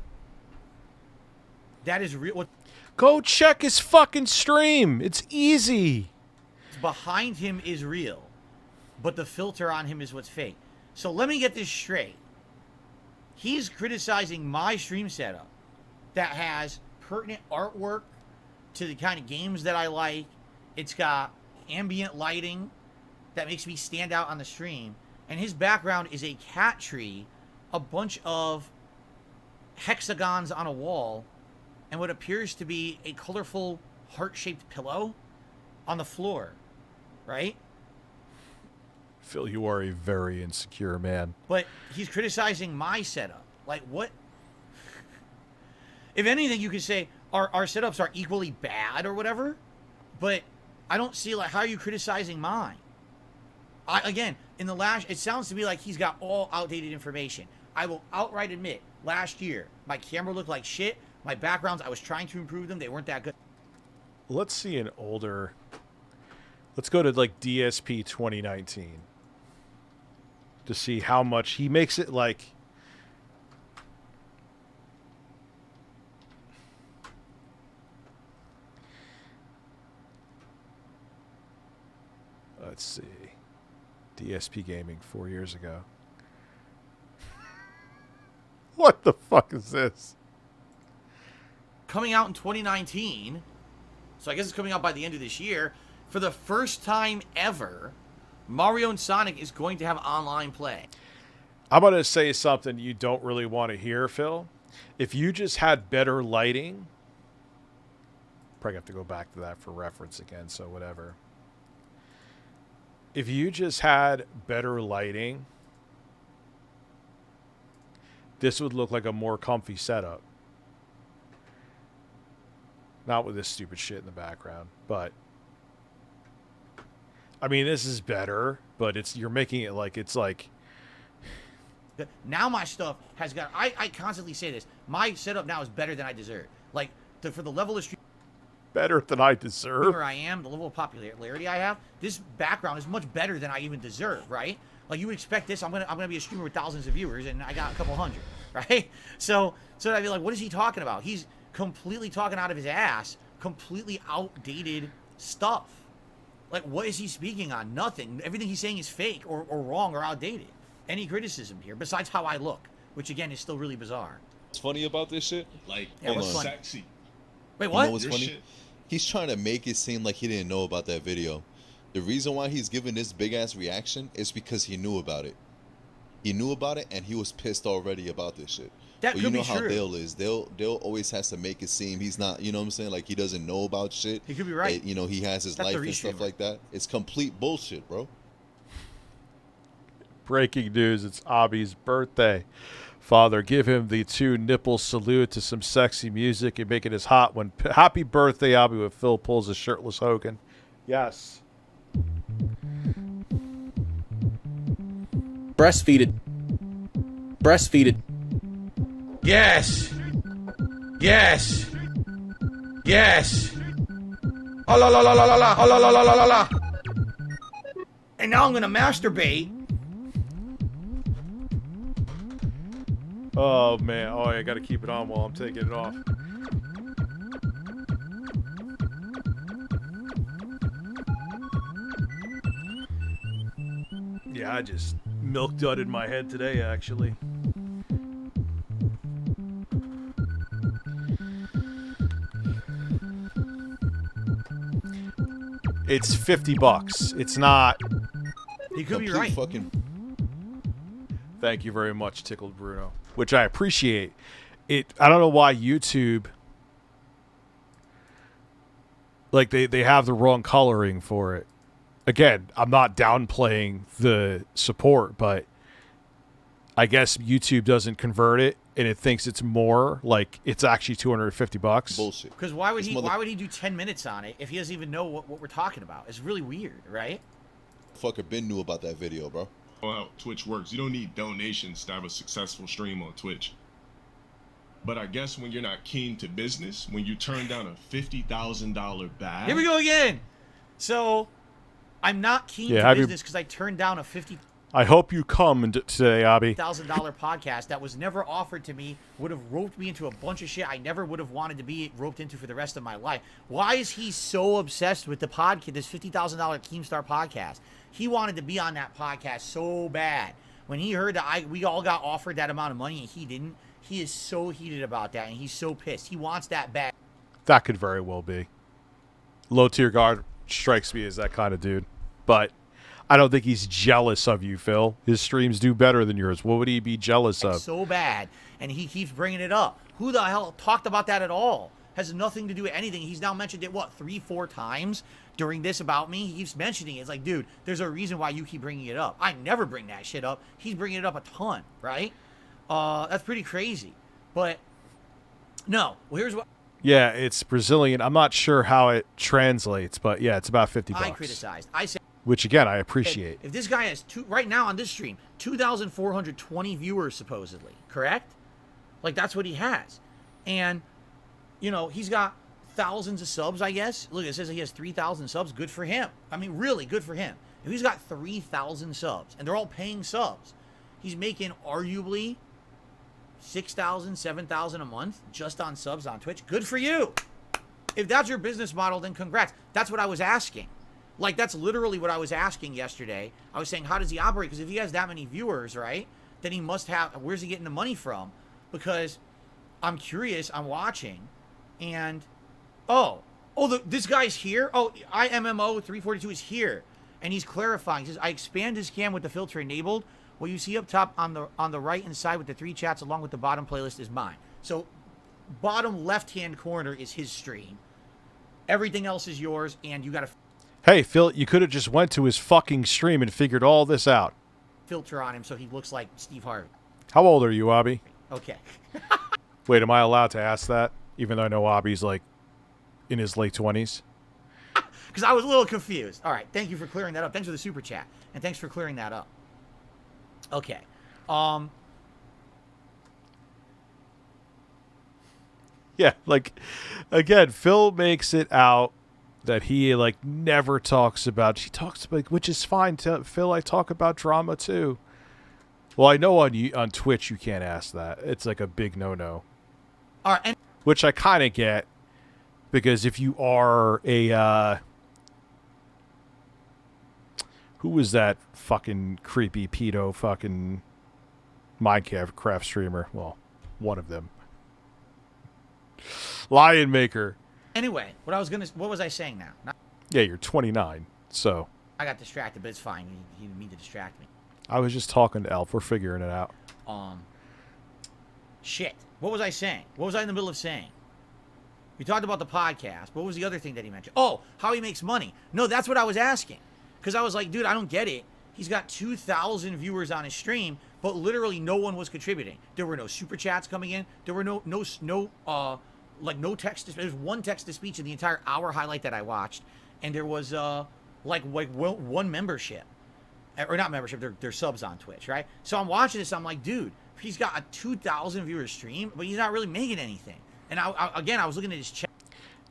That is real. What's Go check his fucking stream. It's easy. behind him is real. But the filter on him is what's fake. So let me get this straight. He's criticizing my stream setup that has pertinent artwork to the kind of games that I like. It's got ambient lighting that makes me stand out on the stream. And his background is a cat tree, a bunch of hexagons on a wall, and what appears to be a colorful heart-shaped pillow on the floor, right? Phil, you are a very insecure man. But he's criticizing my setup. Like, what? If anything, you could say our setups are equally bad or whatever, but I don't see, like, how are you criticizing mine? Again, in the last, it sounds to me like he's got all outdated information. I will outright admit, last year, my camera looked like shit. My backgrounds, I was trying to improve them. They weren't that good. Let's see an older... Let's go to, like, DSP 2019 to see how much he makes it, like... Let's see. DSP Gaming 4 years ago. What the fuck is this? Coming out in 2019, so I guess it's coming out by the end of this year, for the first time ever, Mario and Sonic is going to have online play. I'm going to say something you don't really want to hear, Phil. If you just had better lighting... Probably have to go back to that for reference again, so whatever. If you just had better lighting, this would look like a more comfy setup. Not with this stupid shit in the background, but I mean, this is better, but you're making it like it's like now my stuff has got, I constantly say this, my setup now is better than I deserve. Like, for the level of better than I deserve. Where I am, the level of popularity I have, this background is much better than I even deserve, right? Like, you would expect this, I'm gonna be a streamer with thousands of viewers, and I got a couple hundred, right? So I'd be like, what is he talking about? He's completely talking out of his ass, completely outdated stuff. Like, what is he speaking on? Nothing. Everything he's saying is fake or wrong or outdated. Any criticism here, besides how I look, which again is still really bizarre. what's funny about this shit? Like, Yeah, it's what's funny? sexy. Wait, You what? know what's Your funny? shit. He's trying to make it seem like he didn't know about that video. The reason why he's giving this big ass reaction is because he knew about it. He knew about it and he was pissed already about this shit. That But could you know be how true. Dale is. Dale always has to make it seem he's not, you know what I'm saying? Like he doesn't know about shit. He could be right. You know, he has his That's life the and stuff Restreamer. like that. It's complete bullshit, bro. breaking news. It's Abby's birthday. Father, give him the 2 nipple salute to some sexy music and make it as hot when happy birthday, Abby, when Phil pulls a shirtless Hogan. Yes. Breastfeeded. Breastfeeded. Yes. Yes. Yes. Oh la la la la la la. Oh la la la la la la. And now I'm gonna masturbate. Oh, man. Oh, I got to keep it on while I'm taking it off. Yeah, I just milk dudded my head today, actually. It's $50. It's not. He could be Complete right. fucking Thank you very much, Tickled Bruno, which I appreciate. I don't know why YouTube, like they have the wrong coloring for it. Again, I'm not downplaying the support, but I guess YouTube doesn't convert it, and it thinks it's more. Like it's actually $250. Bullshit. Because why would he do 10 minutes on it if he doesn't even know what we're talking about? It's really weird, right? Fucker Ben knew about that video, bro. How Twitch works. You don't need donations to have a successful stream on Twitch. But I guess when you're not keen to business, when you turn down a $50,000 bag. Here we go again. So I'm not keen to business because I turned down a $50,000 I hope you come today, Abby. podcast that was never offered to me, would have roped me into a bunch of shit I never would have wanted to be roped into for the rest of my life. Why is he so obsessed with the podcast, this $50,000 Keemstar podcast? He wanted to be on that podcast so bad. When he heard that we all got offered that amount of money and he didn't, he is so heated about that and he's so pissed. He wants that bad. That could very well be. Low tier guard strikes me as that kind of dude. But I don't think he's jealous of you, Phil. His streams do better than yours. What would he be jealous of? So bad. And he keeps bringing it up. Who the hell talked about that at all? Has nothing to do with anything. He's now mentioned it, what, 3-4 times during this about me? He keeps mentioning it. It's like, dude, there's a reason why you keep bringing it up. I never bring that shit up. He's bringing it up a ton, right? That's pretty crazy. But, no. Well, here's what... Yeah, it's Brazilian. I'm not sure how it translates, but yeah, it's about $50. I criticized. I said... Which, again, I appreciate. If this guy has, right now on this stream, 2,420 viewers, supposedly, correct? Like, that's what he has. And, you know, he's got thousands of subs, I guess. Look, it says he has 3,000 subs. Good for him. I mean, really, good for him. If he's got 3,000 subs, and they're all paying subs, he's making, arguably, 6,000, 7,000 a month just on subs on Twitch. Good for you. If that's your business model, then congrats. That's what I was asking. Like, that's literally what I was asking yesterday. I was saying, how does he operate? Because if he has that many viewers, right, then he must have, where's he getting the money from? Because I'm curious, I'm watching, and, this guy's here? Oh, IMMO342 is here, and he's clarifying. He says, I expand his cam with the filter enabled. What you see up top on the right-hand side with the 3 chats along with the bottom playlist is mine. So, bottom left-hand corner is his stream. Everything else is yours, and you got to... Hey, Phil, you could have just went to his fucking stream and figured all this out. Filter on him so he looks like Steve Harvey. How old are you, Abby? Okay. Wait, am I allowed to ask that? Even though I know Abby's like in his late 20s? Because I was a little confused. All right, thank you for clearing that up. Thanks for the super chat. And thanks for clearing that up. Okay. Yeah, like, again, Phil makes it out that he, like, never talks about... He talks about... Which is fine, Phil. I talk about drama, too. Well, I know on Twitch you can't ask that. It's, like, a big no-no. All right, and... Which I kind of get, because if you are a... who was that fucking creepy pedo fucking Minecraft streamer? Well, one of them. Lion Maker. Anyway, what was I saying now? Yeah, you're 29, so. I got distracted, but it's fine. You didn't mean to distract me. I was just talking to Elf. We're figuring it out. Shit. What was I saying? What was I in the middle of saying? We talked about the podcast. What was the other thing that he mentioned? Oh, how he makes money. No, that's what I was asking. Because I was like, dude, I don't get it. He's got 2,000 viewers on his stream, but literally no one was contributing. There were no super chats coming in. There were no text. There's one text to speech in the entire hour highlight that I watched, and there was one membership, or not membership. They're subs on Twitch, right? So I'm watching this. I'm like, dude, he's got a 2,000 viewer stream, but he's not really making anything. And I was looking at his chat.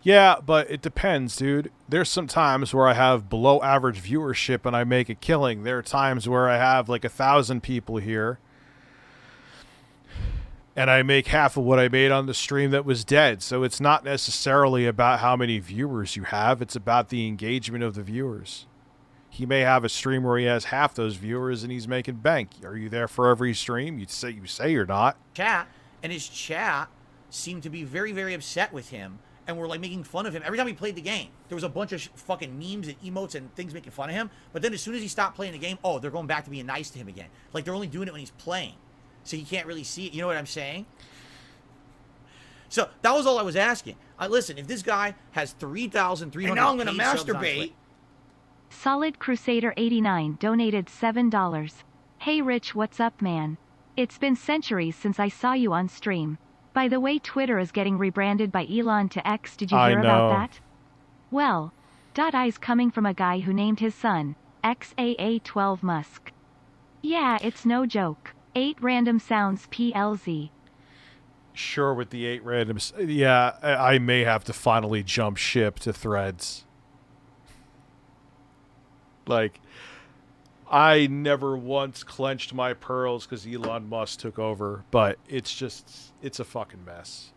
Yeah, but it depends, dude. There's some times where I have below average viewership and I make a killing. There are times where I have like 1,000 people here and I make half of what I made on the stream that was dead. So it's not necessarily about how many viewers you have. It's about the engagement of the viewers. He may have a stream where he has half those viewers and he's making bank. Are you there for every stream? You say you're not. Chat, and his chat seemed to be very, very upset with him. And we're like making fun of him. Every time he played the game, there was a bunch of fucking memes and emotes and things making fun of him. But then as soon as he stopped playing the game, oh, they're going back to being nice to him again. Like they're only doing it when he's playing. So he can't really see it. You know what I'm saying? So that was all I was asking. Listen, if this guy has 3,300 and now I'm going to masturbate. Solid Crusader 89 donated $7. Hey Rich, what's up, man? It's been centuries since I saw you on stream. By the way, Twitter is getting rebranded by Elon to X. Did you hear about that? Well, I's coming from a guy who named his son XAA12 Musk. Yeah, it's no joke. 8 random sounds PLZ. Sure, with the 8 randoms. Yeah, I may have to finally jump ship to Threads. Like, I never once clenched my pearls because Elon Musk took over, but it's a fucking mess.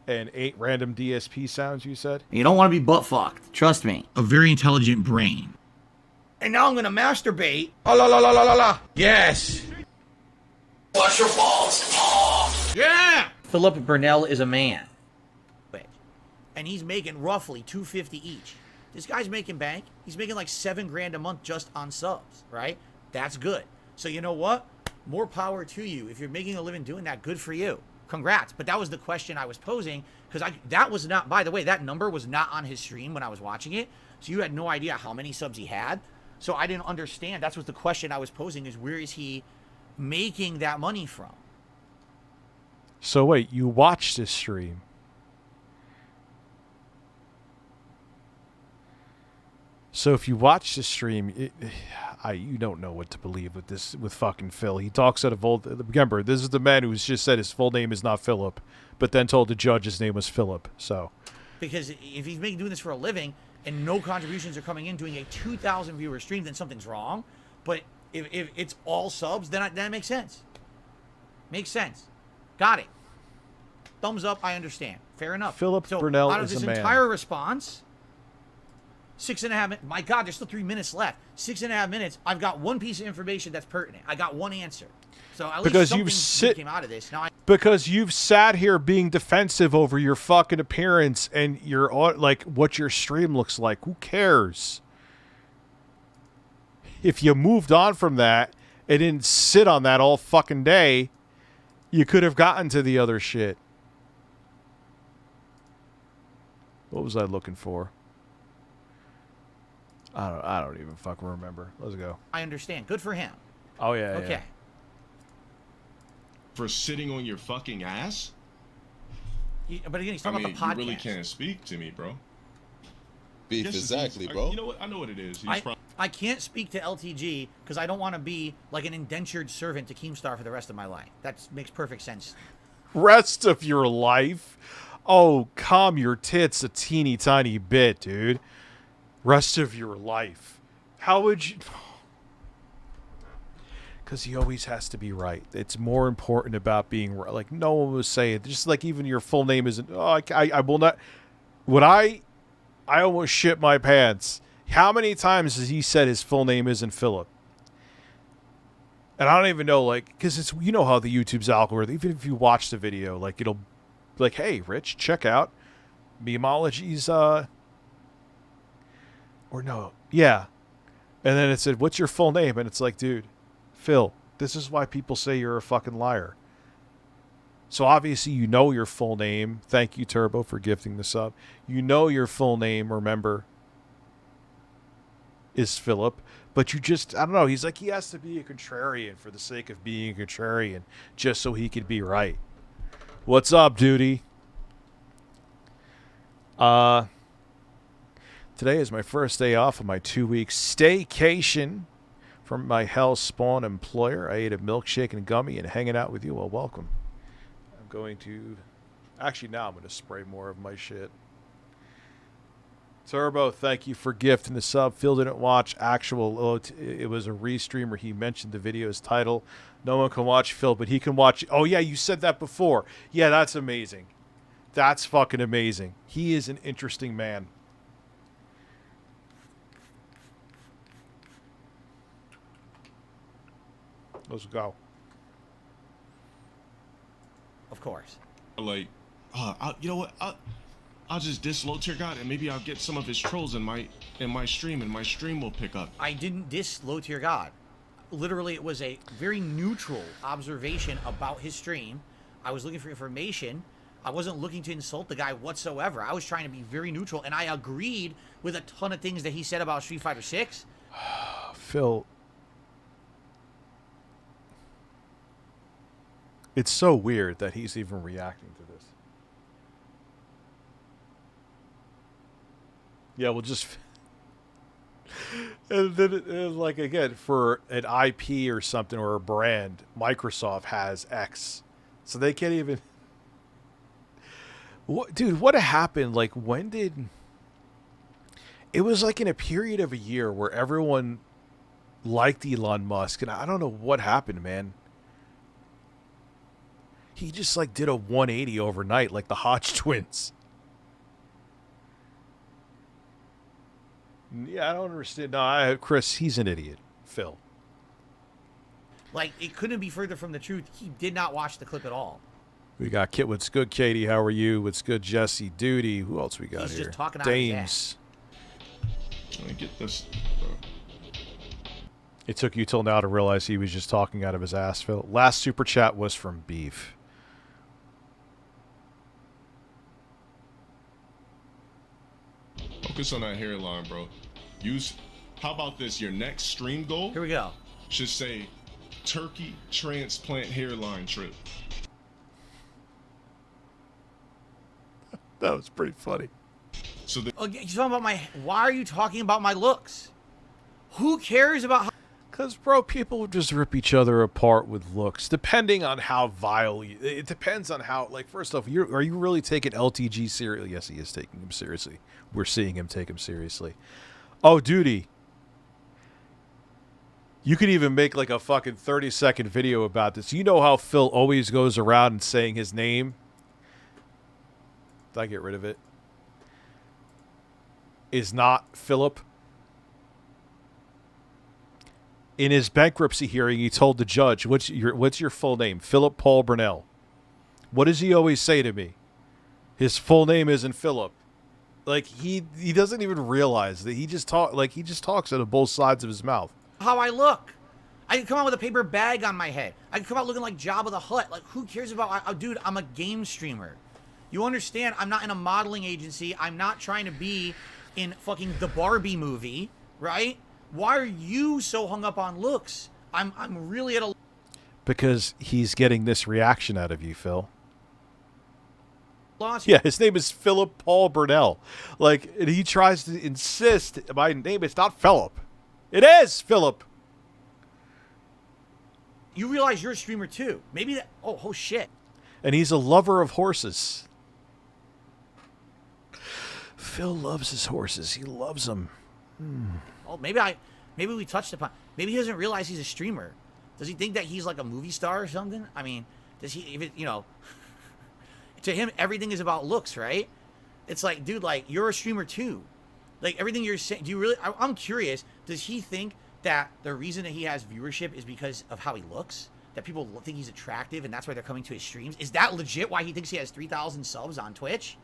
And 8 random DSP sounds, you said? You don't want to be butt fucked. Trust me. A very intelligent brain. And now I'm going to masturbate. Oh, la, la, la, la, la, la. Yes. Wash your balls. Oh. Yeah. Philip Burnell is a man. And he's making roughly $250 each. This guy's making bank. He's making like $7 grand a month just on subs, right? That's good. So you know what? More power to you. If you're making a living doing that, good for you. Congrats. But that was the question I was posing, because that was not, by the way, that number was not on his stream when I was watching it. So you had no idea how many subs he had. So I didn't understand. That's what the question I was posing is, where is he making that money from? So wait, you watched this stream? So if you watch the stream, you don't know what to believe with fucking Phil. He talks out of old. Remember, this is the man who's just said his full name is not Philip, but then told the judge his name was Philip. So, because if he's doing this for a living and no contributions are coming in, doing a 2,000 viewer stream, then something's wrong. But if it's all subs, then that makes sense. Makes sense. Got it. Thumbs up. I understand. Fair enough. Philip Burnell out of is this a man. entire response. 6.5 minutes. My God, there's still 3 minutes left. 6.5 minutes. I've got one piece of information that's pertinent. I got one answer. So at least something came out of this. Because you've sat here being defensive over your fucking appearance and your like what your stream looks like. Who cares? If you moved on from that and didn't sit on that all fucking day, you could have gotten to the other shit. What was I looking for? I don't even fucking remember. Let's go. I understand. Good for him. Oh, yeah. Okay. Yeah. For sitting on your fucking ass? But again, he's talking about the podcast. You really can't speak to me, bro. Beef, exactly, bro. You know what? I know what it is. I can't speak to LTG because I don't want to be like an indentured servant to Keemstar for the rest of my life. That makes perfect sense. Rest of your life? Oh, calm your tits a teeny tiny bit, dude. Rest of your life. How would you... Because he always has to be right. It's more important about being right. Like, no one was saying, just like even your full name isn't... Oh, I will not... When I almost shit my pants. How many times has he said his full name isn't Philip? And I don't even know, like... Because it's... You know how the YouTube's algorithm... Even if you watch the video, like, it'll... Like, hey, Rich, check out Memeology's... Or no, yeah. And then it said, what's your full name? And it's like, dude, Phil, this is why people say you're a fucking liar. So obviously you know your full name. Thank you, Turbo, for gifting the sub. You know your full name, remember, is Philip. But you just, I don't know, he's like, he has to be a contrarian for the sake of being a contrarian, just so he could be right. What's up, duty? Today is my first day off of my 2-week staycation from my hell spawn employer. I ate a milkshake and gummy and hanging out with you. Well, welcome. I'm going to... Actually, now I'm going to spray more of my shit. Turbo, thank you for gifting the sub. Phil didn't watch actual... it was a Restreamer. He mentioned the video's title. No one can watch Phil, but he can watch... Oh, yeah, you said that before. Yeah, that's amazing. That's fucking amazing. He is an interesting man. Let's go. Of course. Like, you know what? I'll just diss Low Tier God, and maybe I'll get some of his trolls in my stream, and my stream will pick up. I didn't diss Low Tier God. Literally, it was a very neutral observation about his stream. I was looking for information. I wasn't looking to insult the guy whatsoever. I was trying to be very neutral, and I agreed with a ton of things that he said about Street Fighter 6. Phil... It's so weird that he's even reacting to this. Yeah, we'll just... And then, like, again, for an IP or something or a brand, Microsoft has X. So they can't even... Dude, what happened? Like, when did... It was like in a period of a year where everyone liked Elon Musk, and I don't know what happened, man. He just, like, did a 180 overnight, like the Hodge twins. Yeah, I don't understand. No, Chris, he's an idiot. Phil. Like, it couldn't be further from the truth. He did not watch the clip at all. We got Kit. What's good, Katie? How are you? What's good, Jesse? Duty. Who else we got He's here? just talking out of his Dames. ass. Let me get this. It took you till now to realize he was just talking out of his ass, Phil. Last super chat was from Beef. Focus on that hairline, bro. Use. How about this? Your next stream goal. Here we go. Should say, turkey transplant hairline trip. That was pretty funny. So the Okay, you're talking about my... Why are you talking about my looks? Who cares about how... Because, bro, people just rip each other apart with looks, depending on how vile you... It depends on how... Like, first off, are you really taking LTG seriously? Yes, he is taking him seriously. We're seeing him take him seriously. Oh, Duty. You could even make, like, a fucking 30-second video about this. You know how Phil always goes around and saying his name? Did I get rid of it? Is not Philip. In his bankruptcy hearing, he told the judge, what's your full name? Philip Paul Burnell. What does he always say to me? His full name isn't Philip. Like, he doesn't even realize that he just talks out of both sides of his mouth. How I look. I can come out with a paper bag on my head. I can come out looking like Jabba the Hutt. Like, who cares about... dude, I'm a game streamer. You understand? I'm not in a modeling agency. I'm not trying to be in fucking the Barbie movie, right? Why are you so hung up on looks? I'm really at a... Because he's getting this reaction out of you, Phil. loss. Yeah, his name is Philip Paul Burnell. Like, and he tries to insist my name is not Philip. It is Philip. You realize you're a streamer too. Maybe that... Oh shit. And he's a lover of horses. Phil loves his horses. He loves them. Oh, maybe we touched upon... Maybe he doesn't realize he's a streamer. Does he think that he's like a movie star or something? I mean, does he even, you know... To him, everything is about looks, right? It's like, dude, like, you're a streamer too. Like, everything you're saying... Do you really... I'm curious. Does he think that the reason that he has viewership is because of how he looks? That people think he's attractive and that's why they're coming to his streams? Is that legit why he thinks he has 3,000 subs on Twitch?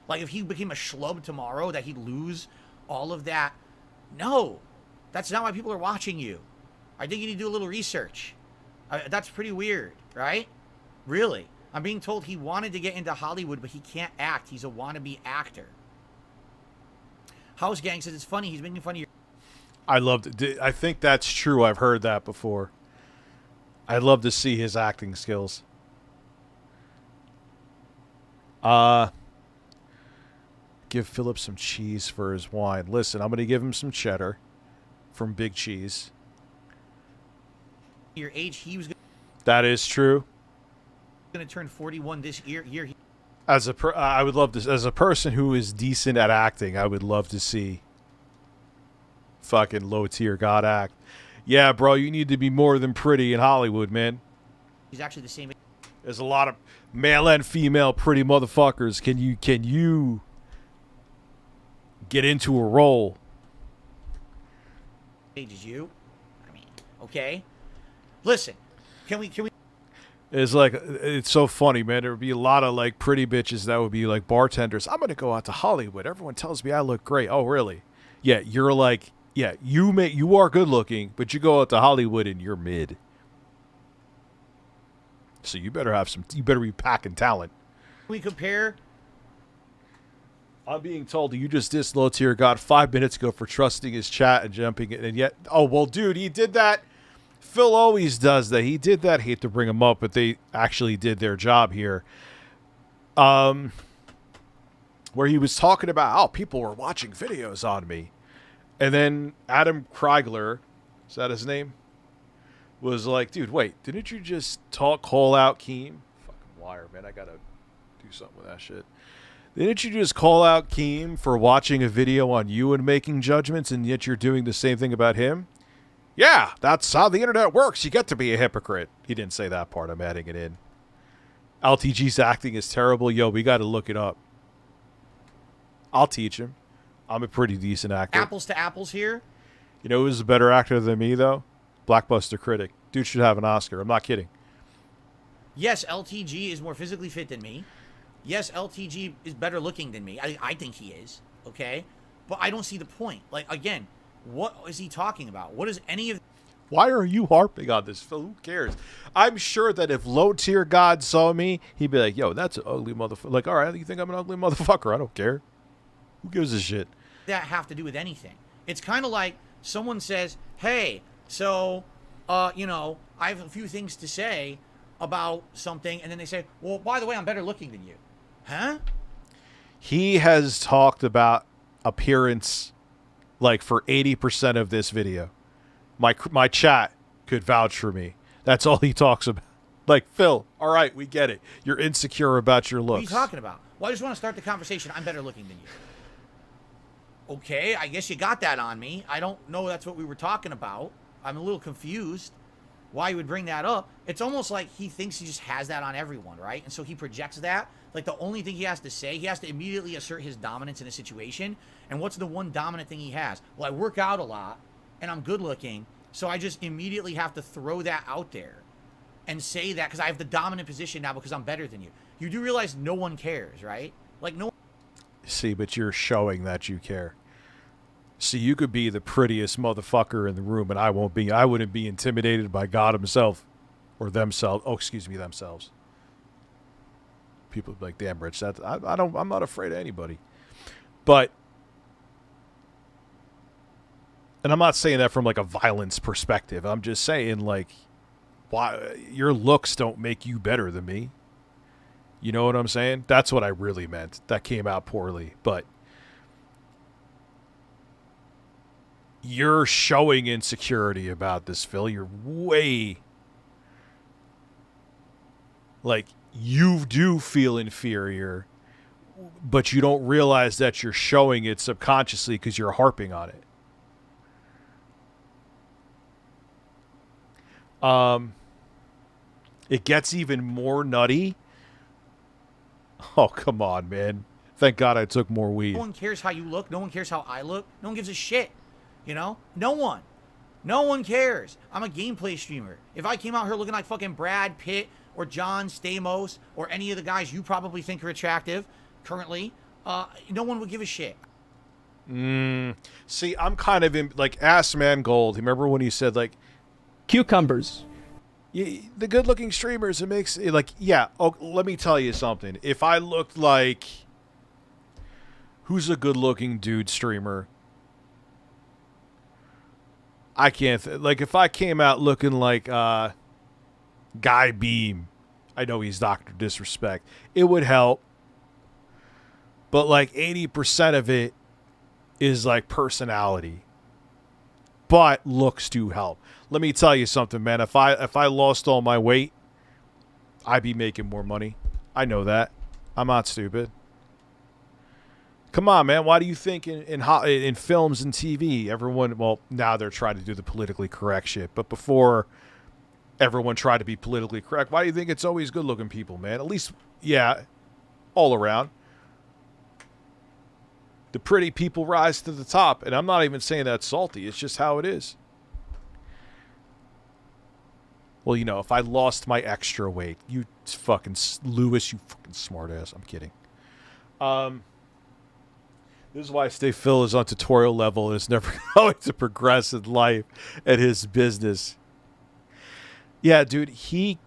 Like, if he became a schlub tomorrow, that he'd lose all of that? No. That's not why people are watching you. I think you need to do a little research. That's pretty weird, right? Really. I'm being told he wanted to get into Hollywood, but he can't act. He's a wannabe actor. House Gang says it's funny. He's making fun of your... I loved it. I think that's true. I've heard that before. I'd love to see his acting skills. Give Philip some cheese for his wine. Listen, I'm going to give him some cheddar from Big Cheese. Your age, he was That is true. going to turn 41 this year. I would love to, as a person who is decent at acting, I would love to see fucking low tier God act. Yeah, bro, you need to be more than pretty in Hollywood, man. He's actually the same age. There's a lot of male and female pretty motherfuckers. Can you get into a role? Age as you. I mean, okay. Listen, can we? It's like, it's so funny, man. There would be a lot of like pretty bitches that would be like bartenders. I'm gonna go out to Hollywood. Everyone tells me I look great. Oh, really? Yeah, you're like, yeah, you are good looking, but you go out to Hollywood and you're mid. So you better be packing talent. We compare. I'm being told that you just dissed low tier God 5 minutes ago for trusting his chat and jumping in, and yet, oh well, dude, he did that Phil always does that. He did that. Hate to bring him up, but they actually did their job here. Where he was talking about, oh, people were watching videos on me. And then Adam Kreigler, is that his name? Was like, dude, wait, didn't you just call out Keem? Fucking wire, man. I got to do something with that shit. Didn't you just call out Keem for watching a video on you and making judgments, and yet you're doing the same thing about him? Yeah, that's how the internet works. You get to be a hypocrite. He didn't say that part. I'm adding it in. LTG's acting is terrible. Yo, we got to look it up. I'll teach him. I'm a pretty decent actor. Apples to apples here. You know who's a better actor than me, though? Blockbuster Critic. Dude should have an Oscar. I'm not kidding. Yes, LTG is more physically fit than me. Yes, LTG is better looking than me. I think he is. Okay? But I don't see the point. Like, again, what is he talking about? What is any of... Why are you harping on this, Phil? Who cares? I'm sure that if low-tier God saw me, he'd be like, yo, that's an ugly motherfucker. Like, all right, you think I'm an ugly motherfucker? I don't care. Who gives a shit? That have to do with anything. It's kind of like someone says, hey, so, you know, I have a few things to say about something, and then they say, well, by the way, I'm better looking than you. Huh? He has talked about appearance like for 80% of this video. My chat could vouch for me. That's all he talks about. Like, Phil, all right, we get it. You're insecure about your looks. What are you talking about? Well, I just want to start the conversation. I'm better looking than you. Okay, I guess you got that on me. I don't know that's what we were talking about. I'm a little confused why you would bring that up. It's almost like he thinks he just has that on everyone, right? And so he projects that. Like, the only thing he has to say, he has to immediately assert his dominance in a situation. And what's the one dominant thing he has? Well, I work out a lot, and I'm good looking, so I just immediately have to throw that out there and say that because I have the dominant position now because I'm better than you. You do realize no one cares, right? Like, no one... See, but you're showing that you care. See, you could be the prettiest motherfucker in the room, and I wouldn't be intimidated by God himself or themselves. Oh, excuse me, themselves. People like, damn, Rich, I'm not afraid of anybody. But, and I'm not saying that from like a violence perspective. I'm just saying, like, why your looks don't make you better than me. You know what I'm saying? That's what I really meant. That came out poorly, but you're showing insecurity about this, Phil. You're way, like, you do feel inferior, but you don't realize that you're showing it subconsciously because you're harping on it. It gets even more nutty. Oh, come on, man. Thank God I took more weed. No one cares how you look. No one cares how I look. No one gives a shit. You know? No one. No one cares. I'm a gameplay streamer. If I came out here looking like fucking Brad Pitt or John Stamos or any of the guys you probably think are attractive currently, no one would give a shit. See, I'm kind of in, like, Ass Man Gold. Remember when he said, like, cucumbers. The good-looking streamers, it makes it like, yeah. Oh, let me tell you something. If I looked like, who's a good-looking dude streamer? I can't. Like, if I came out looking like Guy Beam, I know he's Dr. Disrespect. It would help, but like 80% of it is like personality. But looks do help. Let me tell you something, man. If I lost all my weight, I'd be making more money. I know that. I'm not stupid. Come on, man. Why do you think in films and TV, everyone, well, now they're trying to do the politically correct shit, but before everyone tried to be politically correct, why do you think it's always good-looking people, man? At least, yeah, all around. The pretty people rise to the top, and I'm not even saying that's salty. It's just how it is. Well, you know, if I lost my extra weight, you fucking Lewis, you fucking smartass. I'm kidding. This is why Stay Phil is on tutorial level and is never going to progress in life and his business. Yeah, dude, he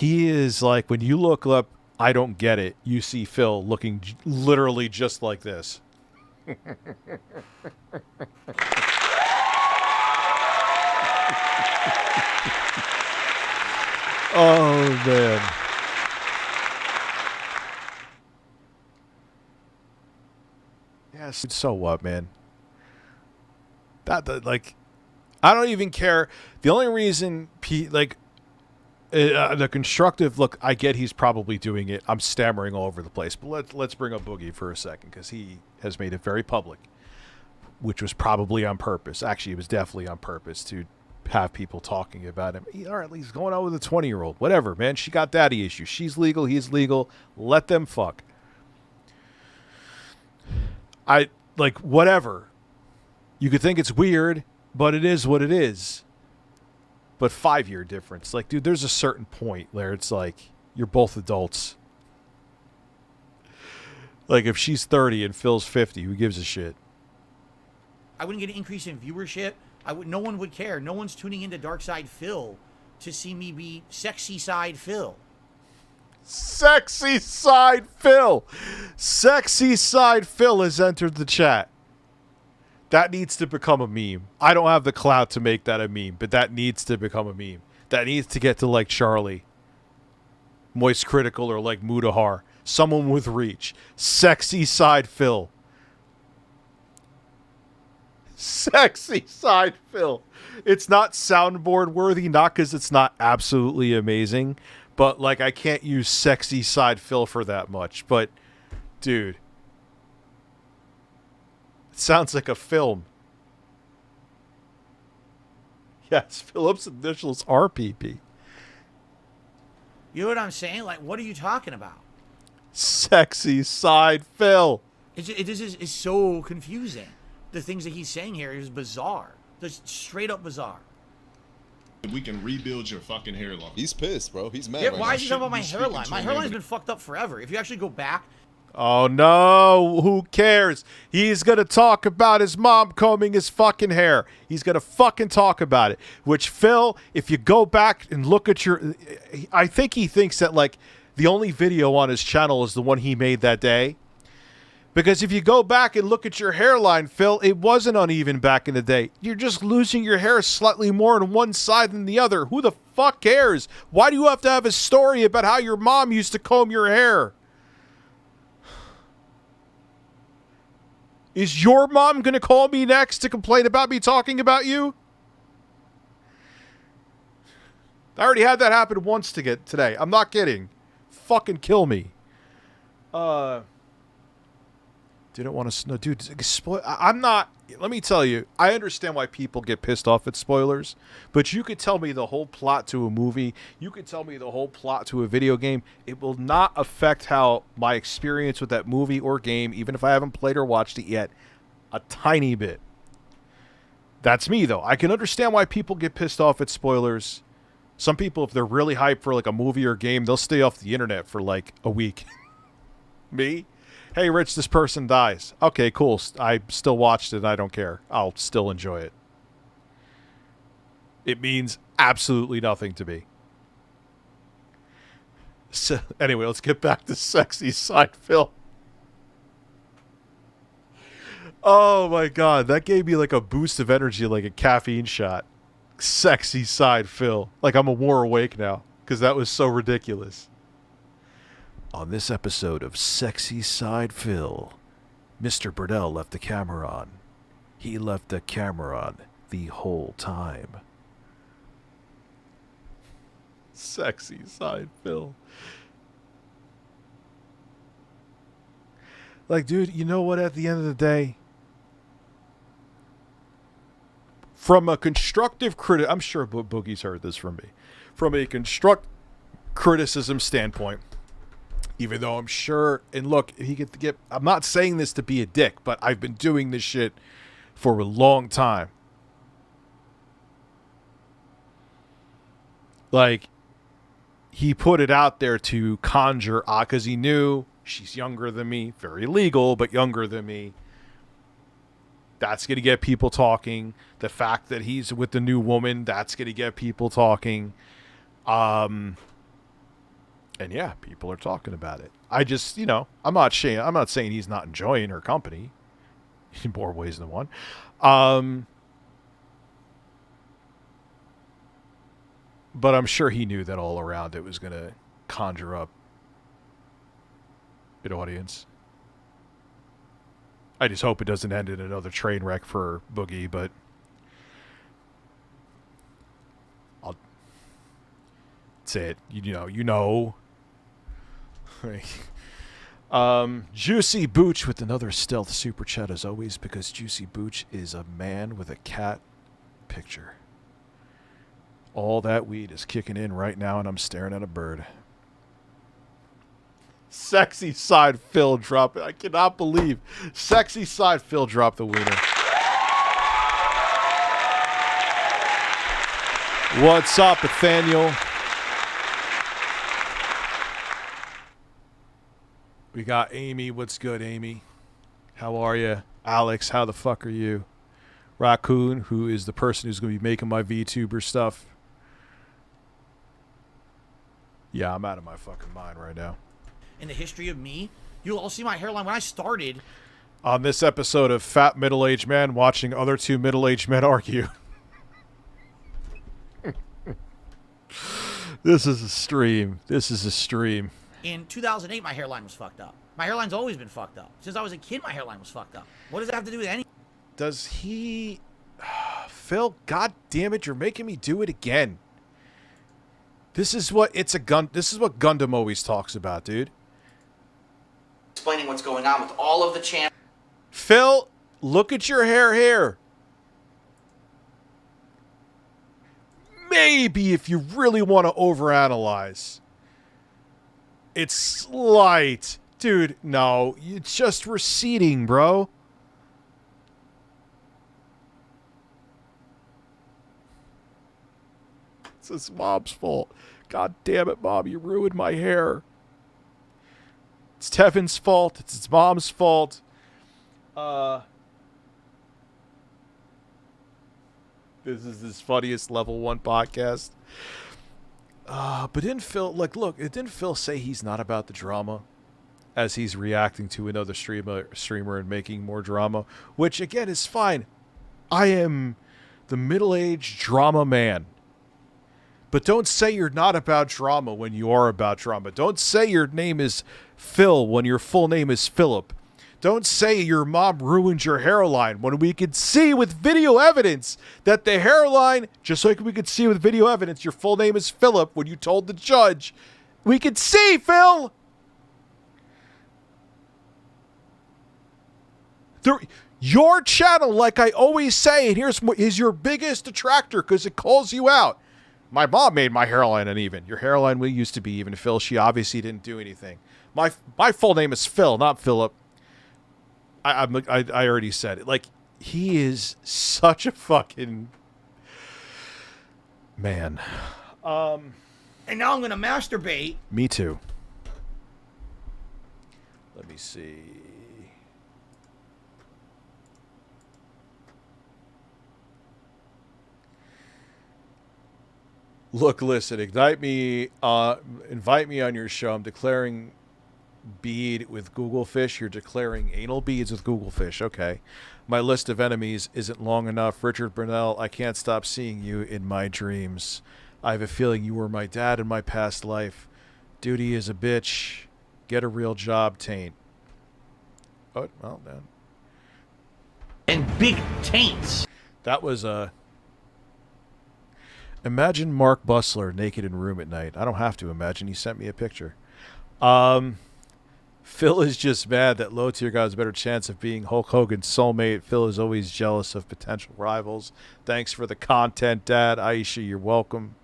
is like, when you look up I Don't Get It, you see Phil looking literally just like this. Oh, man. Yes. So what, man? Like, I don't even care. The only reason, the constructive look, I get he's probably doing it. I'm stammering all over the place. But let's bring up Boogie for a second, because he has made it very public, which was probably on purpose. Actually, it was definitely on purpose to have people talking about him. All right, he's going out with a 20-year-old. Whatever, man. She got daddy issues. She's legal. He's legal. Let them fuck. Whatever. You could think it's weird, but it is what it is. But 5-year difference. Like, dude, there's a certain point where it's like, you're both adults. Like, if she's 30 and Phil's 50, who gives a shit? I wouldn't get an increase in viewership. No one would care. No one's tuning into Dark Side Phil to see me be Sexy Side Phil. Sexy Side Phil! Sexy Side Phil has entered the chat. That needs to become a meme. I don't have the clout to make that a meme, but that needs to become a meme. That needs to get to like Charlie, Moist Critical, or like Mudahar. Someone with reach. Sexy Side Phil. Sexy Side Phil. It's not soundboard worthy, not because it's not absolutely amazing, but like I can't use Sexy Side Phil for that much. But, dude. Sounds like a film. Yes, Philip's initials are PP. You know what I'm saying? Like, what are you talking about? Sexy Side Phil. This is so confusing. The things that he's saying here is bizarre. Just straight up bizarre. We can rebuild your fucking hairline. He's pissed, bro. He's mad. Yeah, right why now. is he talking about my hairline? My hairline's been fucked up forever. If you actually go back. Oh, no. Who cares? He's going to talk about his mom combing his fucking hair. He's going to fucking talk about it. Which, Phil, if you go back and look at your... I think he thinks that, like, the only video on his channel is the one he made that day. Because if you go back and look at your hairline, Phil, it wasn't uneven back in the day. You're just losing your hair slightly more on one side than the other. Who the fuck cares? Why do you have to have a story about how your mom used to comb your hair? Is your mom going to call me next to complain about me talking about you? I already had that happen once today. I'm not kidding. Fucking kill me. Didn't want to... No, dude, I'm not... Let me tell you, I understand why people get pissed off at spoilers, but you could tell me the whole plot to a movie, you could tell me the whole plot to a video game, it will not affect how my experience with that movie or game, even if I haven't played or watched it yet, a tiny bit. That's me, though. I can understand why people get pissed off at spoilers. Some people, if they're really hyped for like a movie or game, they'll stay off the internet for like a week. Me? Hey, Rich, this person dies. Okay, cool. I still watched it and I don't care. I'll still enjoy it. It means absolutely nothing to me. So, anyway, let's get back to Sexy Side Phil. Oh my god, that gave me like a boost of energy, like a caffeine shot. Sexy Side Phil. Like I'm more awake now, because that was so ridiculous. On this episode of Sexy Side Phil, Mr. Burdell left the camera on. He left the camera on the whole time. Sexy Side Phil. Like, dude, you know what? At the end of the day, from a constructive critic, I'm sure Boogie's heard this from me. From a constructive criticism standpoint, even though I'm sure, and look, he could get, I'm not saying this to be a dick, but I've been doing this shit for a long time. Like, he put it out there to conjure, because he knew she's younger than me, very legal, but younger than me. That's going to get people talking. The fact that he's with the new woman, that's going to get people talking. And yeah, people are talking about it. I just, you know, I'm not saying he's not enjoying her company in more ways than one. But I'm sure he knew that all around it was going to conjure up an audience. I just hope it doesn't end in another train wreck for Boogie, but I'll say it. You know. Juicy Booch with another stealth super chat as always, because Juicy Booch is a man with a cat picture. All that weed is kicking in right now, and I'm staring at a bird. Sexy Side Phil drop it. I cannot believe Sexy Side Phil dropped the wiener. What's up, Nathaniel? We got Amy. What's good, Amy? How are you? Alex, how the fuck are you? Raccoon, who is the person who's going to be making my VTuber stuff. Yeah, I'm out of my fucking mind right now. In the history of me, you'll all see my hairline. When I started... On this episode of Fat Middle-Aged Man watching other two middle-aged men argue. This is a stream. This is a stream. In 2008, my hairline was fucked up. My hairline's always been fucked up. Since I was a kid, my hairline was fucked up. What does that have to do with any... Does he... Phil, god damn it, you're making me do it again. This is what Gundam always talks about, dude. Explaining what's going on with all of the channels. Phil, look at your hair here. Maybe if you really want to overanalyze. It's slight. Dude, no. It's just receding, bro. It's his mom's fault. God damn it, Mom. You ruined my hair. It's Tevin's fault. It's his mom's fault. This is his funniest level 1 podcast. But didn't Phil, didn't Phil say he's not about the drama as he's reacting to another streamer and making more drama? Which, again, is fine. I am the middle-aged drama man. But don't say you're not about drama when you are about drama. Don't say your name is Phil when your full name is Philip. Don't say your mom ruined your hairline when we could see with video evidence that the hairline, just like we could see with video evidence, your full name is Philip when you told the judge. We could see, Phil! Your channel, like I always say, and here's your biggest detractor because it calls you out. My mom made my hairline uneven. Your hairline used to be even, Phil. She obviously didn't do anything. My full name is Phil, not Philip. I already said it. Like, he is such a fucking man. And now I'm gonna masturbate. Me too. Let me see. Look, listen, invite me on your show. I'm declaring bead with Google Fish. You're declaring anal beads with Google Fish. Okay. My list of enemies isn't long enough. Richard Burnell, I can't stop seeing you in my dreams. I have a feeling you were my dad in my past life. Duty is a bitch. Get a real job, taint. Oh, well, man. And big taints. That was Imagine Mark Bussler naked in room at night. I don't have to imagine. He sent me a picture. Phil is just mad that low tier got a better chance of being Hulk Hogan's soulmate. Phil is always jealous of potential rivals. Thanks for the content, Dad. Aisha, you're welcome.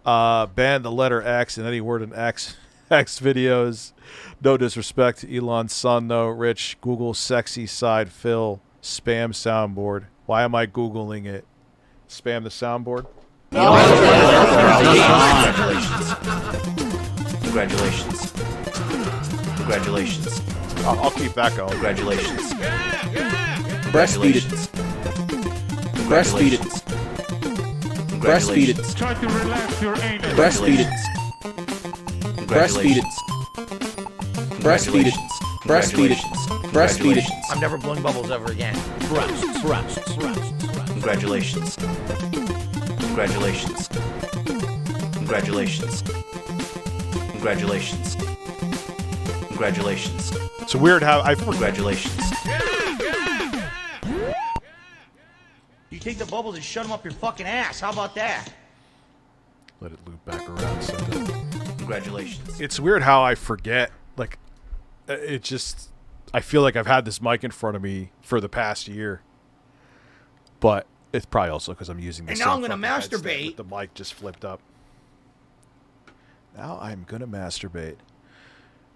Ban the letter X and any word in X videos. No disrespect to Elon's son, though. Rich, Google sexy side Phil spam soundboard. Why am I Googling it? Spam the soundboard. Congratulations. Congratulations. I'll keep that going. Congratulations. Breastfeed it. Breastfeed it. Breastfeed it. Try to relax your anus. Breastfeed it. Breastfeed it. Breastfeed it. Breastfeed it. Breastfeed it. I'm never blowing bubbles ever again. Congratulations. Congratulations. Congratulations. Congratulations. Congratulations. It's weird how I... Congratulations. You take the bubbles and shut them up your fucking ass. How about that? Let it loop back around. So Congratulations. it's weird how I forget. Like, it just... I feel like I've had this mic in front of me for the past year. But it's probably also because I'm using the And same now I'm gonna fucking headset masturbate. with the mic just flipped up. Now I'm gonna masturbate.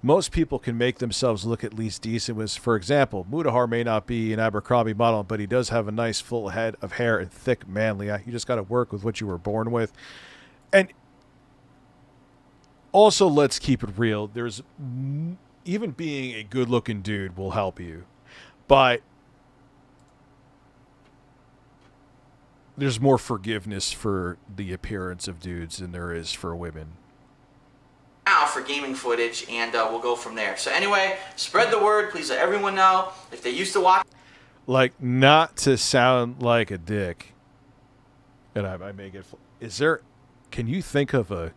Most people can make themselves look at least decent. Was, for example, Mudahar may not be an Abercrombie model, but he does have a nice full head of hair and thick manly eye. You just got to work with what you were born with. And also, let's keep it real. There's even being a good-looking dude will help you, but there's more forgiveness for the appearance of dudes than there is for women. Now for gaming footage, and we'll go from there. So anyway, spread the word. Please let everyone know if they used to watch. Like, not to sound like a dick, and I may get... Is there... Can you think of a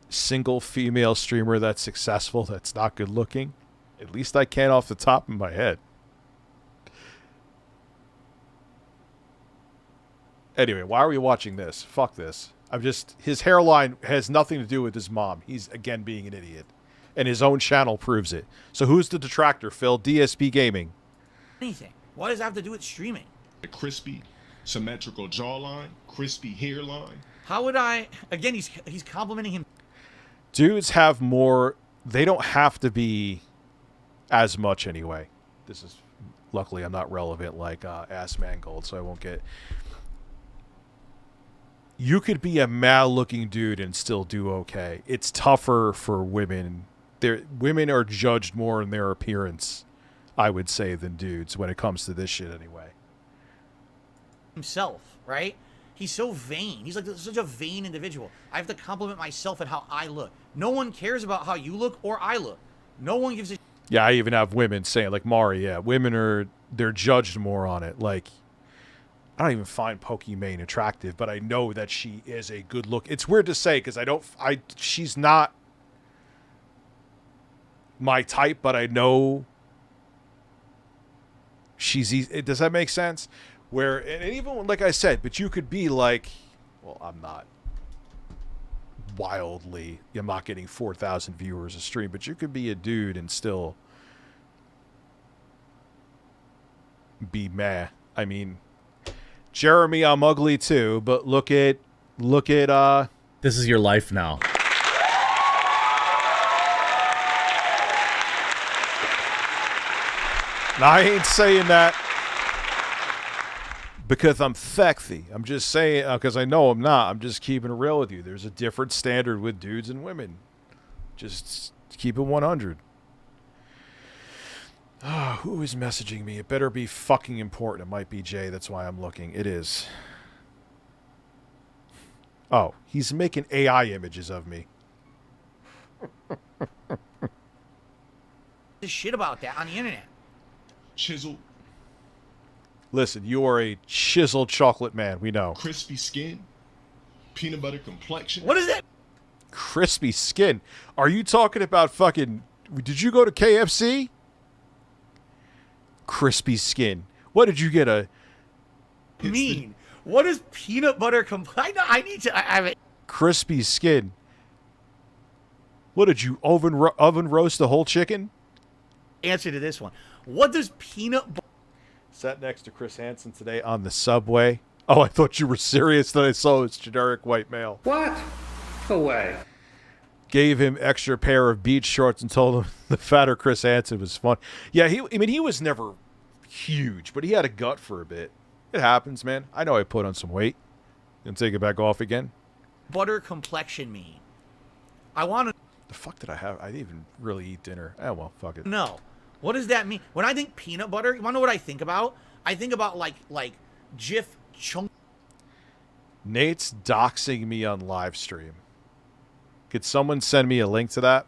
single female streamer that's successful that's not good looking? At least I can't off the top of my head. Anyway, why are we watching this? Fuck this. I'm just... His hairline has nothing to do with his mom. He's, again, being an idiot. And his own channel proves it. So who's the detractor, Phil? DSP Gaming. Anything. What does that have to do with streaming? A crispy, symmetrical jawline, crispy hairline. How would I... Again, he's complimenting him. Dudes have more... They don't have to be as much anyway. This is... Luckily, I'm not relevant like Ass Mangold, so I won't get... You could be a male-looking dude and still do okay. It's tougher for women. Women are judged more in their appearance, I would say, than dudes when it comes to this shit anyway. Himself, right? He's so vain. He's like such a vain individual. I have to compliment myself and how I look. No one cares about how you look or I look. No one gives a... Yeah, I even have women saying, like Mari, yeah, women are... They're judged more on it. Like... I don't even find Pokimane attractive, but I know that she is a good look. It's weird to say because she's not my type, but I know she's easy. Does that make sense? Where, and even like I said, but you could be like, well, I'm not getting 4,000 viewers a stream, but you could be a dude and still be meh. I mean, Jeremy, I'm ugly too, but look at This is your life now. Now, I ain't saying that because I'm sexy. I'm just saying, because I know I'm not. I'm just keeping it real with you. There's a different standard with dudes and women. Just keep it 100. Who is messaging me? It better be fucking important. It might be Jay. That's why I'm looking. It is. Oh, he's making AI images of me. This shit about that on the internet. Chiseled. Listen, you are a chiseled chocolate man. We know. Crispy skin. Peanut butter complexion. What is that? Crispy skin. Are you talking about fucking... Did you go to KFC? Crispy skin. What did you get? Mean. What is peanut butter I need to... I Crispy skin. What did you oven roast the whole chicken? Answer to this one. What does peanut butter... Sat next to Chris Hansen today on the subway. Oh, I thought you were serious. Then I saw his generic white male. What? No way. Gave him extra pair of beach shorts and told him the fatter Chris Hansen was fun. Yeah, he was never huge, but he had a gut for a bit. It happens, man. I know I put on some weight and take it back off again. Butter complexion mean? I want to... The fuck did I have? I didn't even really eat dinner. Oh, well, fuck it. No. What does that mean? When I think peanut butter, you want to know what I think about? I think about like Jif chunk. Nate's doxing me on live stream. Could someone send me a link to that?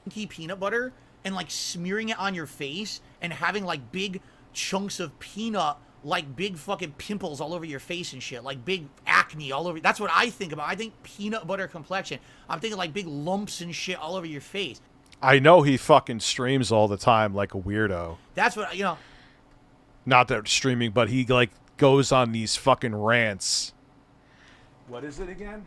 Peanut butter, and like smearing it on your face and having like big chunks of peanut, like big fucking pimples all over your face and shit, like big acne all over. That's what I think about. I think peanut butter complexion. I'm thinking like big lumps and shit all over your face. I know he fucking streams all the time like a weirdo. That's what, you know. Not that streaming, but he like goes on these fucking rants. What is it again?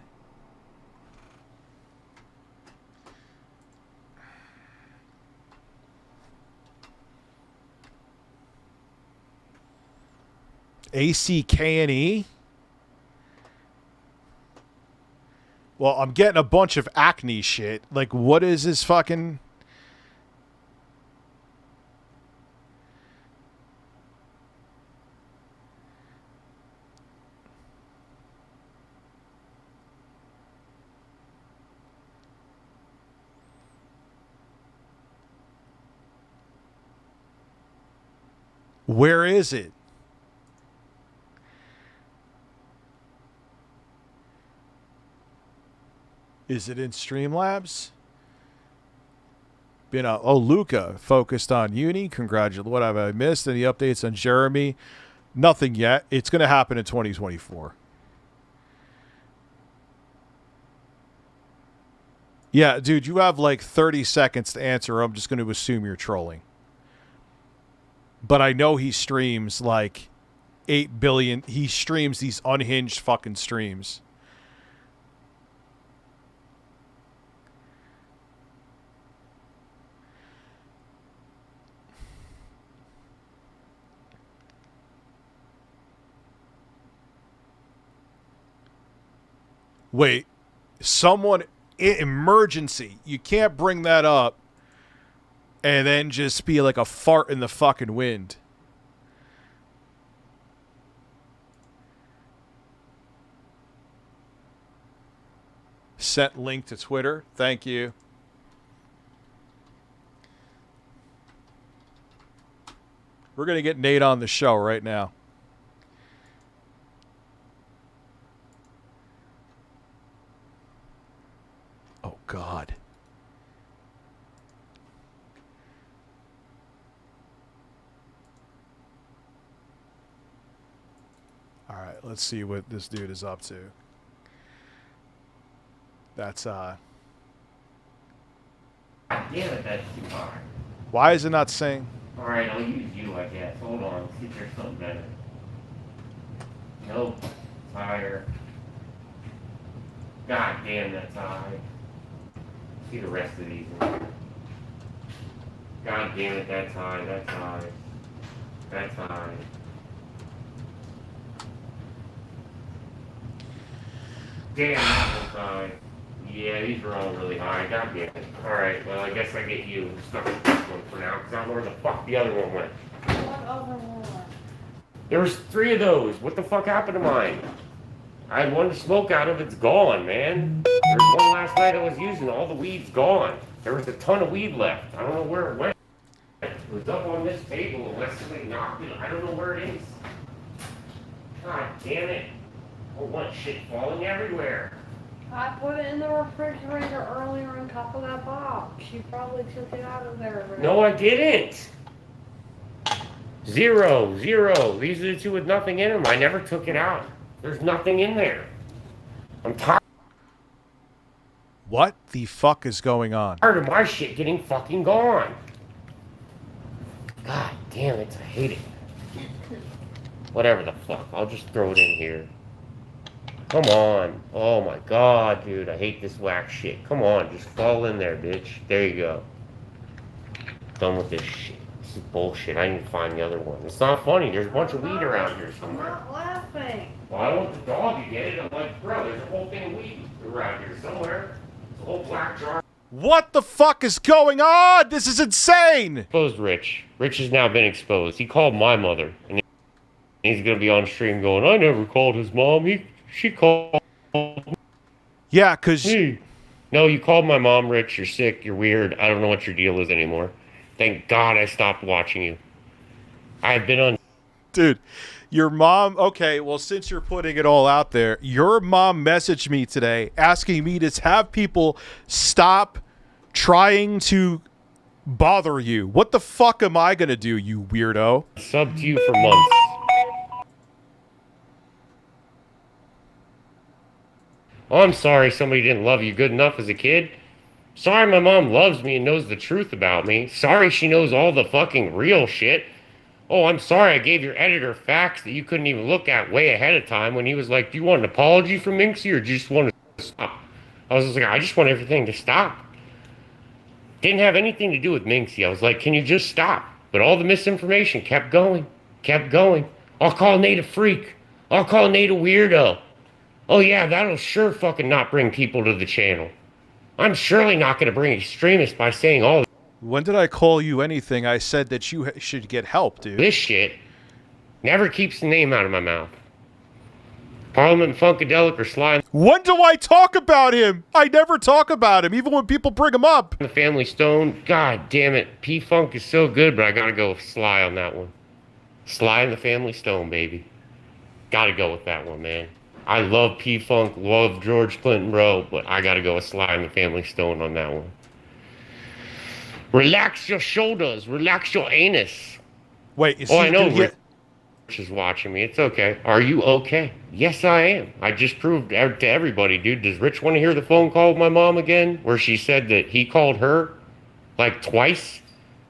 ACKNE? Well, I'm getting a bunch of acne shit. Like, what is this fucking... Where is it? Is it in StreamLabs? Been oh, Luca focused on uni. Congratulations. What have I missed? Any updates on Jeremy? Nothing yet. It's going to happen in 2024. Yeah, dude, you have like 30 seconds to answer. I'm just going to assume you're trolling. But I know he streams like 8 billion. He streams these unhinged fucking streams. Wait, someone, emergency. You can't bring that up and then just be like a fart in the fucking wind. Set link to Twitter. Thank you. We're going to get Nate on the show right now. Oh, God. All right, let's see what this dude is up to. That's, Damn it, that's too hard. Why is it not saying? Alright, I'll use you, I guess. Hold on, see if there's something better. Nope. Tire. God damn, that's high. See the rest of these. God damn it, that's high, that's high. That's high. Damn, that one's high. Yeah, these are all really high. God damn it. Alright, well, I guess I get you. I'm stuck with this one for now, because I don't know where the fuck the other one went. What other one? There was 3 of those. What the fuck happened to mine? I had one to smoke out of. It's gone, man. There's one last night I was using. All the weed's gone. There was a ton of weed left. I don't know where it went. It was up on this table unless somebody knocked it. I don't know where it is. God damn it. I want shit falling everywhere. I put it in the refrigerator earlier on top of that box. You probably took it out of there. Right? No, I didn't. 0, 0. These are the 2 with nothing in them. I never took it out. There's nothing in there. I'm tired. What the fuck is going on? Tired of my shit getting fucking gone. God damn it, I hate it. Whatever the fuck, I'll just throw it in here. Come on. Oh my god, dude, I hate this wax shit. Come on, just fall in there, bitch. There you go. Done with this shit. This is bullshit. I need to find the other one. It's not funny. There's a bunch of weed around here somewhere. I'm not laughing. Well, I want the dog to get it. I'm like, bro, there's a whole thing of weed around here somewhere. It's a whole black jar. What the fuck is going on? This is insane! Exposed Rich. Rich has now been exposed. He called my mother. And he's going to be on stream going, I never called his mom. She called. Yeah, because... No, you called my mom, Rich. You're sick. You're weird. I don't know what your deal is anymore. Thank God I stopped watching you. I've been on... Dude, your mom... Okay, well, since you're putting it all out there, your mom messaged me today asking me to have people stop trying to bother you? What the fuck am I gonna do, you weirdo? Sub to you for months. Oh, I'm sorry somebody didn't love you good enough as a kid. Sorry my mom loves me and knows the truth about me. Sorry she knows all the fucking real shit. Oh, I'm sorry I gave your editor facts that you couldn't even look at way ahead of time when he was like, do you want an apology from Minxy or do you just want to stop? I was just like, I just want everything to stop. Didn't have anything to do with Minxy. I was like, can you just stop? But all the misinformation kept going, kept going. I'll call Nate a freak. I'll call Nate a weirdo. Oh yeah, that'll sure fucking not bring people to the channel. I'm surely not going to bring extremists by saying all When did I call you anything? I said that you should get help, dude. this shit. Never keeps the name out of my mouth. Parliament Funkadelic or Sly When do I talk about him? I never talk about him, even when people bring him up. the Family Stone. God damn it. P-Funk is so good, but I gotta go with Sly on that one. Sly and the Family Stone, baby. Gotta go with that one, man. I love P-Funk, love George Clinton, bro, but I gotta go with Sly and the Family Stone on that one. Relax your shoulders, relax your anus. Wait, is oh, he I know gonna Rich is watching me. It's okay. Are you okay? Yes, I am. I just proved to everybody, dude. Does Rich want to hear the phone call with my mom again, where she said that he called her like twice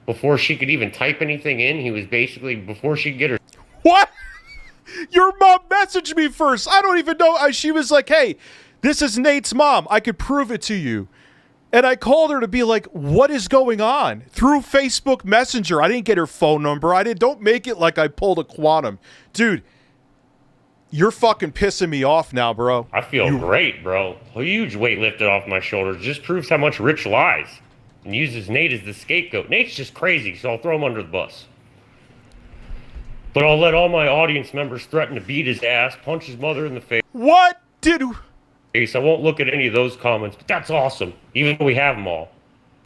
before she could even type anything in? He was basically, before she could get her... What? Your mom messaged me first. I don't even know. She was like, hey, this is Nate's mom. I could prove it to you. And I called her to be like, what is going on? Through Facebook Messenger. I didn't get her phone number. Don't make it like I pulled a quantum. Dude, you're fucking pissing me off now, bro. I feel great, bro. A huge weight lifted off my shoulders. Just proves how much Rich lies and uses Nate as the scapegoat. Nate's just crazy, so I'll throw him under the bus. But I'll let all my audience members threaten to beat his ass, punch his mother in the face. What did... I won't look at any of those comments, but that's awesome, even though we have them all.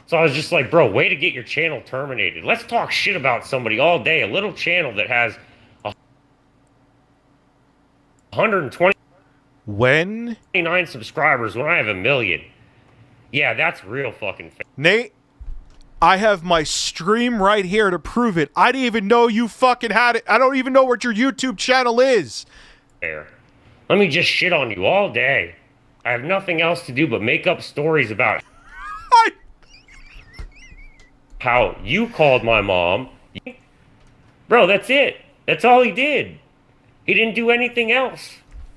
So I was just like, bro, way to get your channel terminated. Let's talk shit about somebody all day. A little channel that has 129 subscribers when I have 1 million. Yeah, that's real fucking fair. Nate, I have my stream right here to prove it. I didn't even know you fucking had it. I don't even know what your YouTube channel is. Fair. Let me just shit on you all day. I have nothing else to do but make up stories about how you called my mom. Bro, that's it. That's all he did. He didn't do anything else.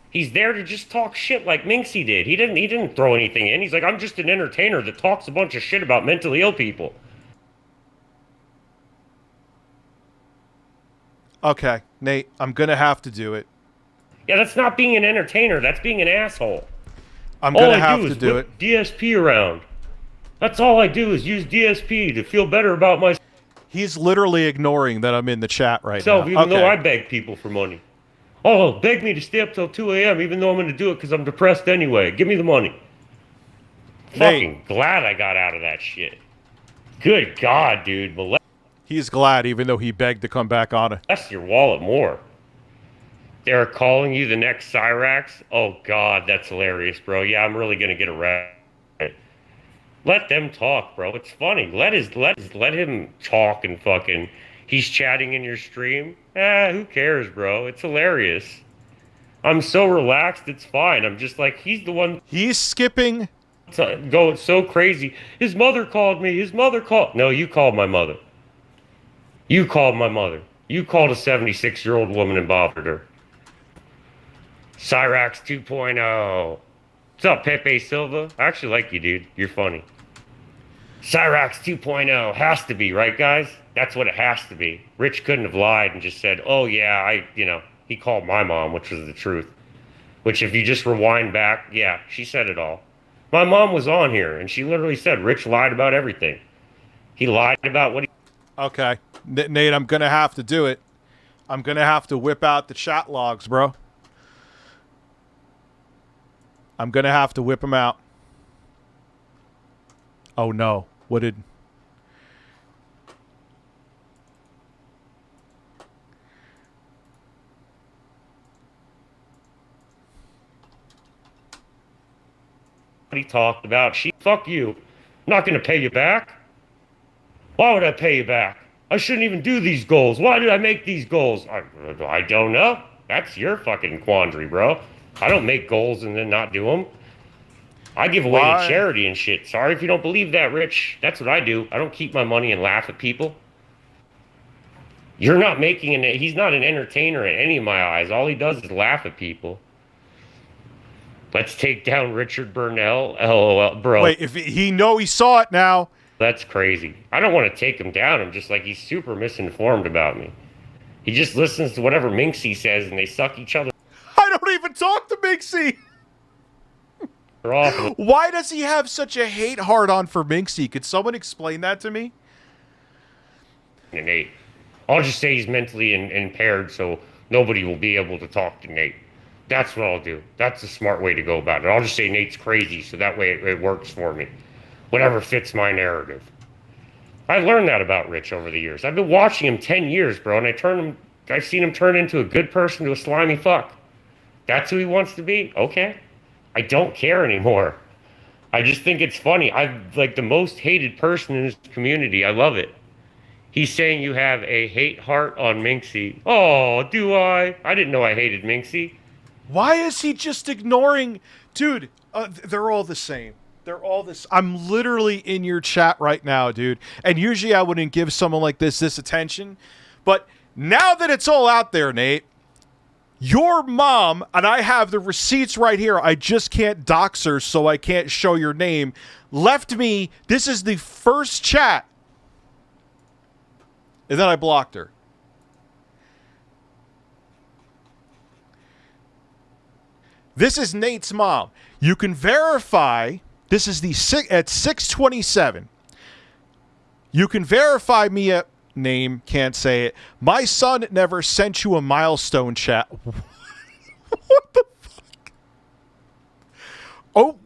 He's there to just talk shit like Minxy did. He didn't throw anything in. He's like, I'm just an entertainer that talks a bunch of shit about mentally ill people. Okay, Nate, I'm gonna have to do it. Yeah, that's not being an entertainer. That's being an asshole. I'm gonna have to do it. DSP around. That's all I do is use DSP to feel better about myself. He's literally ignoring that I'm in the chat right now. Even though I beg people for money. Oh, beg me to stay up till 2 a.m. even though I'm going to do it because I'm depressed anyway. Give me the money. Fucking glad I got out of that shit. Good God, dude. He's glad even though he begged to come back on it. Bless your wallet more. They're calling you the next Cyrax? Oh, God, that's hilarious, bro. Yeah, I'm really going to get arrested. Let them talk, bro. It's funny. Let him talk and fucking... He's chatting in your stream? Who cares, bro? It's hilarious. I'm so relaxed, it's fine. I'm just like, he's the one... He's skipping... Going so crazy. His mother called me. His mother called... No, you called my mother. You called my mother. You called a 76-year-old woman and bothered her. Cyrax 2.0. What's up, Pepe Silva? I actually like you, dude. You're funny. Cyrax 2.0 has to be, right, guys? That's what it has to be. Rich couldn't have lied and just said, oh, yeah, he called my mom, which was the truth. Which, if you just rewind back, yeah, she said it all. My mom was on here, and she literally said Rich lied about everything. He lied about what he... Okay. Nate, I'm going to have to do it. I'm going to have to whip out the chat logs, bro. I'm going to have to whip them out. Oh, no. What did... he talked about. Fuck you. I'm not going to pay you back. Why would I pay you back? I shouldn't even do these goals. Why did I make these goals? I don't know. That's your fucking quandary, bro. I don't make goals and then not do them. I give away to charity and shit. Sorry if you don't believe that, Rich. That's what I do. I don't keep my money and laugh at people. You're not making he's not an entertainer in any of my eyes. All he does is laugh at people. Let's take down Richard Burnell. LOL, bro. Wait, if he saw it now. That's crazy. I don't want to take him down. I'm just like, he's super misinformed about me. He just listens to whatever Minxy says and they suck each other. I don't even talk to Minxy. Why does he have such a hate hard-on for Minxy? Could someone explain that to me? Nate. I'll just say he's mentally impaired, so nobody will be able to talk to Nate. That's what I'll do. That's the smart way to go about it. I'll just say Nate's crazy, so that way it works for me. Whatever fits my narrative. I've learned that about Rich over the years. I've been watching him 10 years, bro, and I've seen him turn into a good person to a slimy fuck. That's who he wants to be? Okay. I don't care anymore. I just think it's funny. I'm like the most hated person in this community. I love it. He's saying you have a hate heart on Minxy. Oh, do I? I didn't know I hated Minxy. Why is he just ignoring... Dude, they're all the same. They're all this. I'm literally in your chat right now, dude. And usually I wouldn't give someone like this attention. But now that it's all out there, Nate, your mom, and I have the receipts right here, I just can't dox her, so I can't show your name, left me, this is the first chat. And then I blocked her. This is Nate's mom. You can verify... This is at 6:27. You can verify me at name, can't say it. My son never sent you a milestone chat. What the fuck? Oh,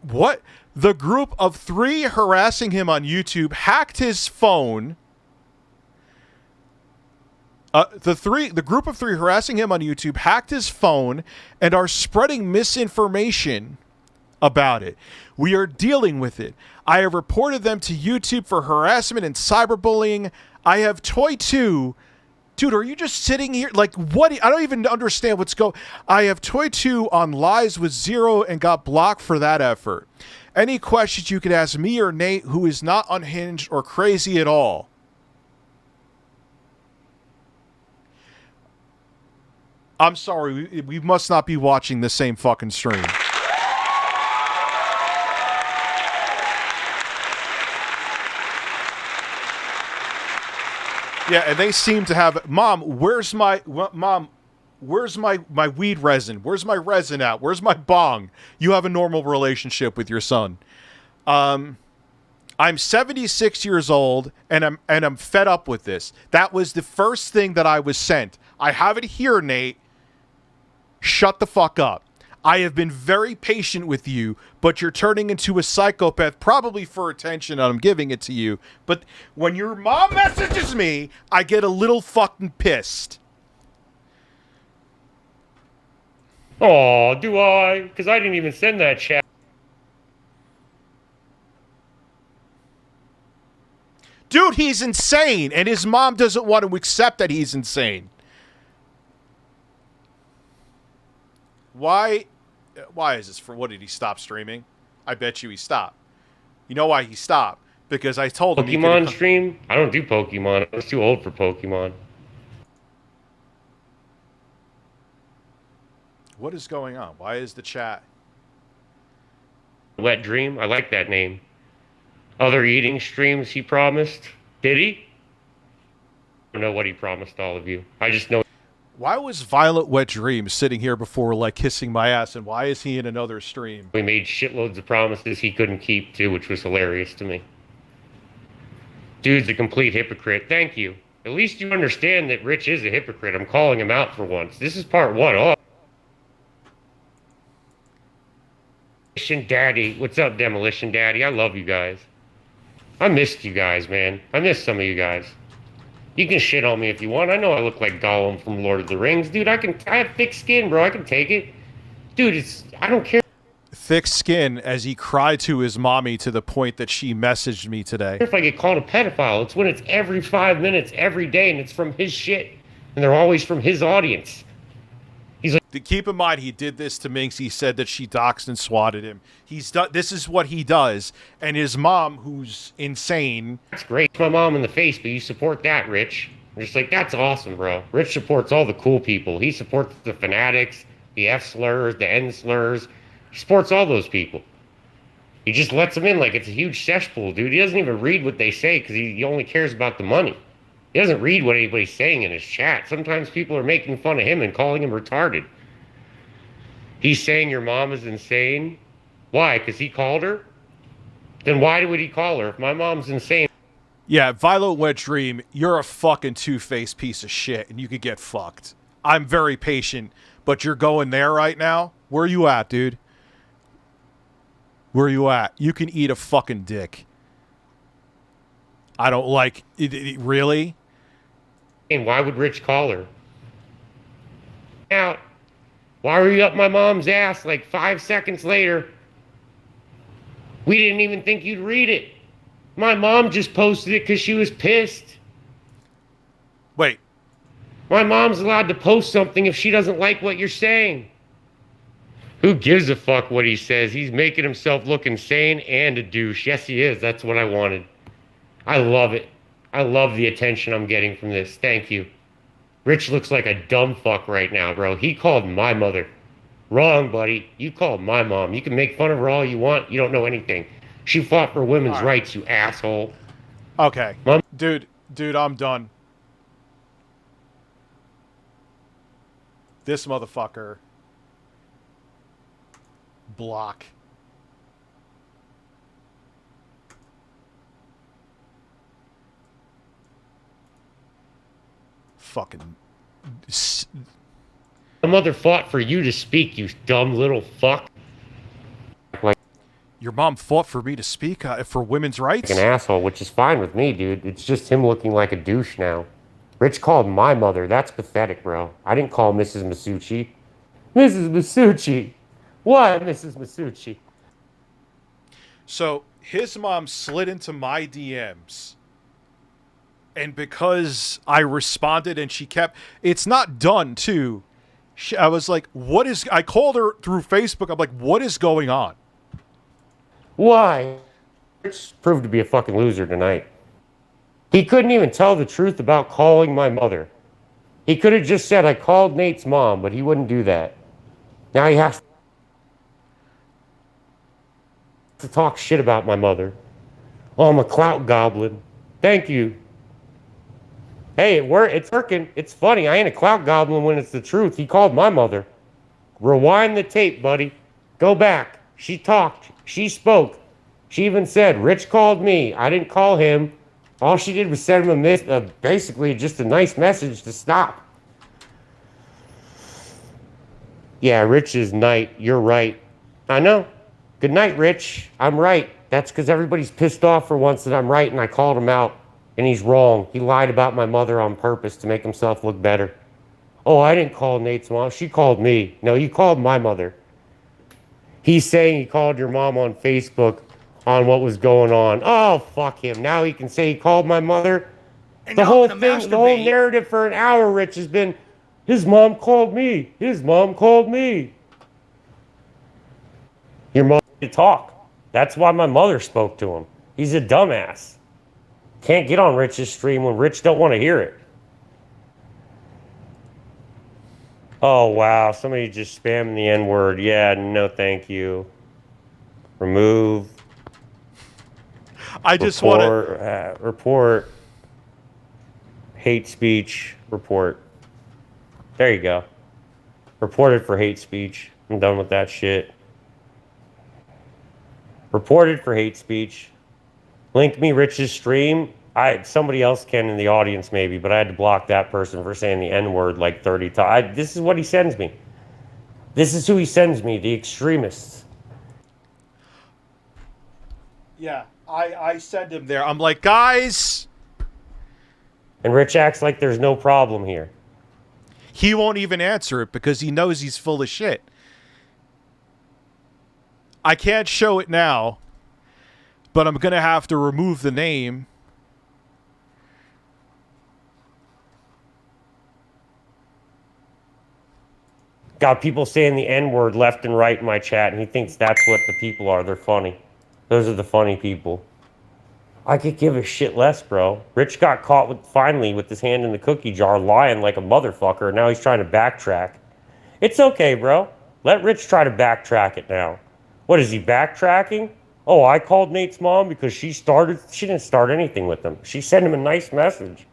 what? The group of 3 harassing him on YouTube hacked his phone. The group of 3 harassing him on YouTube hacked his phone and are spreading misinformation about it. We are dealing with it. I have reported them to YouTube for harassment and cyberbullying. I have Toy 2. Dude, are you just sitting here? Like, what? I don't even understand what's going... I have Toy 2 on Lies with 0 and got blocked for that effort. Any questions you could ask me or Nate, who is not unhinged or crazy at all. I'm sorry, we must not be watching the same fucking stream. Yeah, and they seem to have... Mom, where's my weed resin? Where's my resin at? Where's my bong? You have a normal relationship with your son. I'm 76 years old, and I'm fed up with this. That was the first thing that I was sent. I have it here, Nate. Shut the fuck up. I have been very patient with you, but you're turning into a psychopath, probably for attention, and I'm giving it to you. But when your mom messages me, I get a little fucking pissed. Oh, do I? Because I didn't even send that chat. Dude, he's insane, and his mom doesn't want to accept that he's insane. Why is this? For what, did he stop streaming? I bet you he stopped. You know why he stopped? Because I told him. Pokemon stream? I don't do Pokemon. I was too old for Pokemon. What is going on? Why is the chat? Wet Dream? I like that name. Other eating streams he promised. Did he? I don't know what he promised all of you. I just know. Why was Violet Wet Dream sitting here before, like, kissing my ass, and why is he in another stream? We made shitloads of promises he couldn't keep, too, which was hilarious to me. Dude's a complete hypocrite. Thank you. At least you understand that Rich is a hypocrite. I'm calling him out for once. This is part 1. Oh. Demolition Daddy. What's up, Demolition Daddy? I love you guys. I missed you guys, man. I missed some of you guys. You can shit on me if you want. I know I look like Gollum from Lord of the Rings. Dude, I have thick skin, bro. I can take it. Dude, I don't care. thick skin as he cried to his mommy to the point that she messaged me today. If I get called a pedophile, it's when it's every 5 minutes, every day, and it's from his shit. And they're always from his audience. He's like, keep in mind, he did this to Minxy. He said that she doxed and swatted him. He's done. This is what he does. And his mom, who's insane. That's great. It's my mom in the face, but you support that, Rich. I'm just like, that's awesome, bro. Rich supports all the cool people. He supports the fanatics, the F slurs, the N slurs. He supports all those people. He just lets them in like it's a huge cesspool, dude. He doesn't even read what they say because he only cares about the money. He doesn't read what anybody's saying in his chat. Sometimes people are making fun of him and calling him retarded. He's saying your mom is insane. Why? Because he called her? Then why would he call her? If my mom's insane. Yeah, Violent Wet Dream, you're a fucking two-faced piece of shit, and you could get fucked. I'm very patient, but you're going there right now? Where are you at, dude? Where are you at? You can eat a fucking dick. I don't like it, really? And why would Rich call her? Now, why were you up my mom's ass like 5 seconds later? We didn't even think you'd read it. My mom just posted it because she was pissed. Wait. My mom's allowed to post something if she doesn't like what you're saying. Who gives a fuck what he says? He's making himself look insane and a douche. Yes, he is. That's what I wanted. I love it. I love the attention I'm getting from this. Thank you. Rich looks like a dumb fuck right now, bro. He called my mother. Wrong, buddy. You called my mom. You can make fun of her all you want. You don't know anything. She fought for women's rights, you asshole. Okay. Mom. Dude, I'm done. This motherfucker. Block. Fucking. My mother fought for you to speak, you dumb little fuck. Like your mom fought for me to speak for women's rights? Like an asshole, which is fine with me, dude. It's just him looking like a douche now. Rich called my mother. That's pathetic, bro. I didn't call Mrs. Masucci. Mrs. Masucci. What, Mrs. Masucci? So, his mom slid into my DMs. And because I responded and she kept... It's not done, too. I was like, what is... I called her through Facebook. I'm like, what is going on? Why? Rich proved to be a fucking loser tonight. He couldn't even tell the truth about calling my mother. He could have just said, I called Nate's mom, but he wouldn't do that. Now he has to talk shit about my mother. Oh, I'm a clout goblin. Thank you. Hey, it's working. It's funny. I ain't a clout goblin when it's the truth. He called my mother. Rewind the tape, buddy. Go back. She talked. She spoke. She even said, Rich called me. I didn't call him. All she did was send him basically just a nice message to stop. Yeah, Rich is night. You're right. I know. Good night, Rich. I'm right. That's because everybody's pissed off for once that I'm right and I called him out. And he's wrong. He lied about my mother on purpose to make himself look better. Oh, I didn't call Nate's mom. She called me. No, you called my mother. He's saying he called your mom on Facebook on what was going on. Oh, fuck him. Now he can say he called my mother. And the now whole I'm thing, gonna the whole masturbate. narrative for an hour, Rich, has been, his mom called me. His mom called me. Your mom to talk. That's why my mother spoke to him. He's a dumbass. Can't get on Rich's stream when Rich don't want to hear it. Oh, wow. Somebody just spammed the N-word. Yeah, no thank you. Remove. I just want to... report. Hate speech. Report. There you go. Reported for hate speech. I'm done with that shit. Reported for hate speech. Link me Rich's stream. Somebody else can in the audience maybe, but I had to block that person for saying the N-word like 30 times. This is what he sends me. This is who he sends me, the extremists. Yeah, I send him there. I'm like, guys. And Rich acts like there's no problem here. He won't even answer it because he knows he's full of shit. I can't show it now, but I'm going to have to remove the name. Got people saying the N-word left and right in my chat, and he thinks that's what the people are. They're funny. Those are the funny people. I could give a shit less, bro. Rich got caught finally with his hand in the cookie jar lying like a motherfucker, and now he's trying to backtrack. It's okay, bro. Let Rich try to backtrack it now. What is he backtracking? Oh, I called Nate's mom because she didn't start anything with him. She sent him a nice message.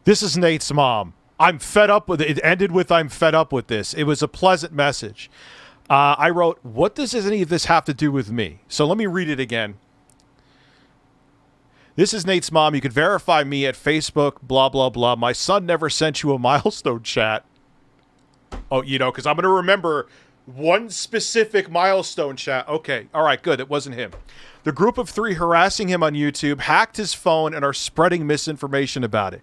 This is Nate's mom. I'm fed up with it. It ended with I'm fed up with this. It was a pleasant message. I wrote, what does any of this have to do with me? So let me read it again. This is Nate's mom. You can verify me at Facebook, blah, blah, blah. My son never sent you a milestone chat. Oh, you know, because I'm going to remember one specific milestone chat. Okay. All right, good. It wasn't him. The group of 3 harassing him on YouTube hacked his phone and are spreading misinformation about it.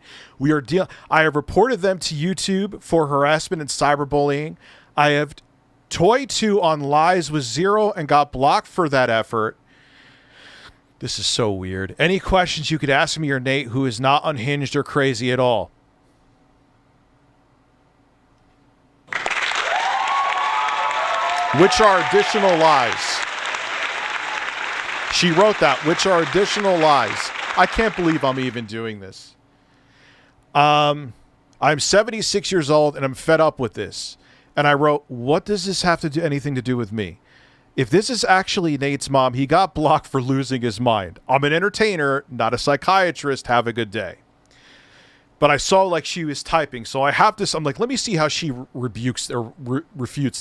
I have reported them to YouTube for harassment and cyberbullying. I have toyed to on lies with 0 and got blocked for that effort. This is so weird. Any questions you could ask me or Nate, who is not unhinged or crazy at all. Which are additional lies. She wrote that, which are additional lies. I can't believe I'm even doing this. I'm 76 years old and I'm fed up with this. And I wrote, what does this have to do anything to do with me? If this is actually Nate's mom, he got blocked for losing his mind. I'm an entertainer, not a psychiatrist. Have a good day. But I saw like she was typing, so I have this. I'm like, let me see how she refutes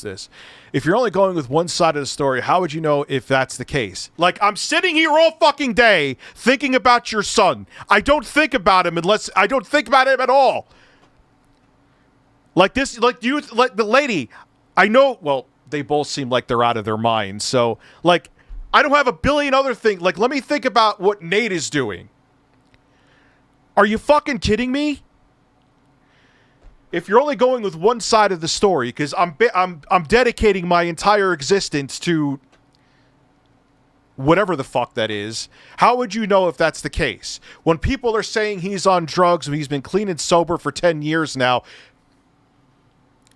this. If you're only going with one side of the story, how would you know if that's the case? Like, I'm sitting here all fucking day thinking about your son. I don't think about him I don't think about him at all. Like this, like the lady, I know, well, they both seem like they're out of their minds. So, like, I don't have a billion other things. Like, let me think about what Nate is doing. Are you fucking kidding me? If you're only going with one side of the story, because I'm dedicating my entire existence to whatever the fuck that is, how would you know if that's the case? When people are saying he's on drugs, when he's been clean and sober for 10 years now,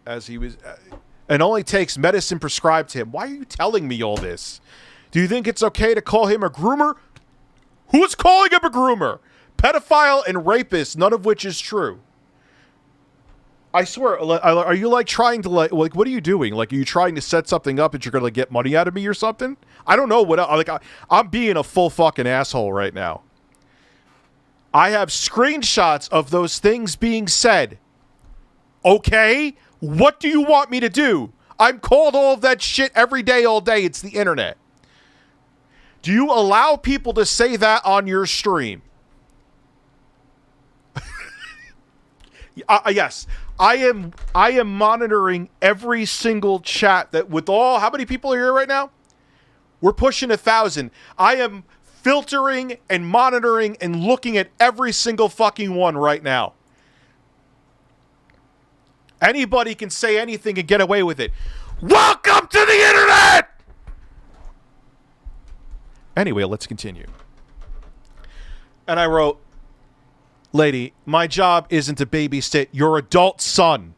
as he was, and only takes medicine prescribed to him. Why are you telling me all this? Do you think it's okay to call him a groomer? Who's calling him a groomer? Pedophile and rapist, none of which is true. I swear, are you like trying to like what are you doing? Like, are you trying to set something up that you're gonna get money out of me or something? I don't know what. I'm being a full fucking asshole right now. I have screenshots of those things being said. Okay, what do you want me to do? I'm called all of that shit every day, all day. It's the internet. Do you allow people to say that on your stream? Yes, I am monitoring every single chat that with all. How many people are here right now? We're pushing 1,000. I am filtering and monitoring and looking at every single fucking one right now. Anybody can say anything and get away with it. Welcome to the internet! Anyway, let's continue. And I wrote, lady, my job isn't to babysit your adult son.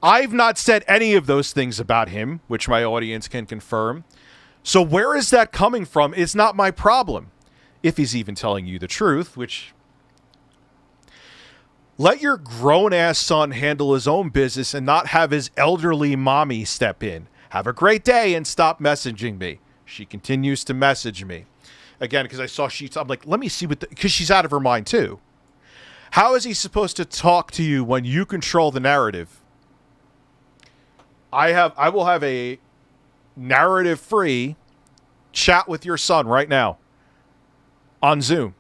I've not said any of those things about him, which my audience can confirm. So where is that coming from? It's not my problem. If he's even telling you the truth, which... Let your grown-ass son handle his own business and not have his elderly mommy step in. Have a great day and stop messaging me. She continues to message me. Again, because I saw I'm like, let me see what because she's out of her mind too. How is he supposed to talk to you when you control the narrative? I will have a narrative-free chat with your son right now on Zoom.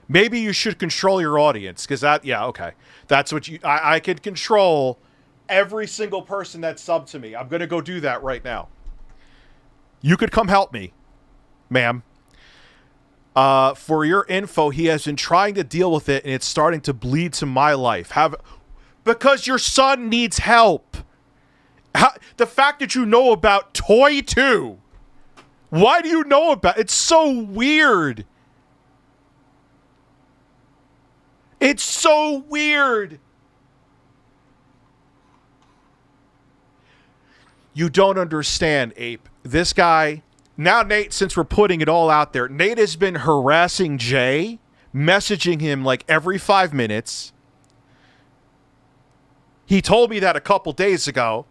Maybe you should control your audience, because okay. That's what I could control every single person that's subbed to me. I'm going to go do that right now. You could come help me, ma'am. For your info, he has been trying to deal with it, and it's starting to bleed to my life. Because your son needs help. The fact that you know about Toy 2. Why do you know about it? It's so weird. It's so weird. You don't understand, Ape. This guy, now Nate, since we're putting it all out there, Nate has been harassing Jay, messaging him like every 5 minutes. He told me that a couple days ago.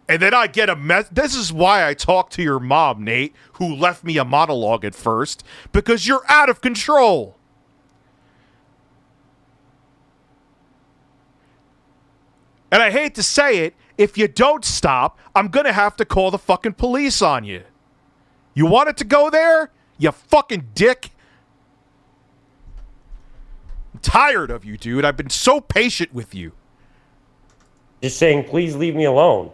And then I get a this is why I talked to your mom, Nate, who left me a monologue at first, because you're out of control. And I hate to say it, if you don't stop, I'm going to have to call the fucking police on you. You want it to go there? You fucking dick. I'm tired of you, dude. I've been so patient with you. Just saying, please leave me alone.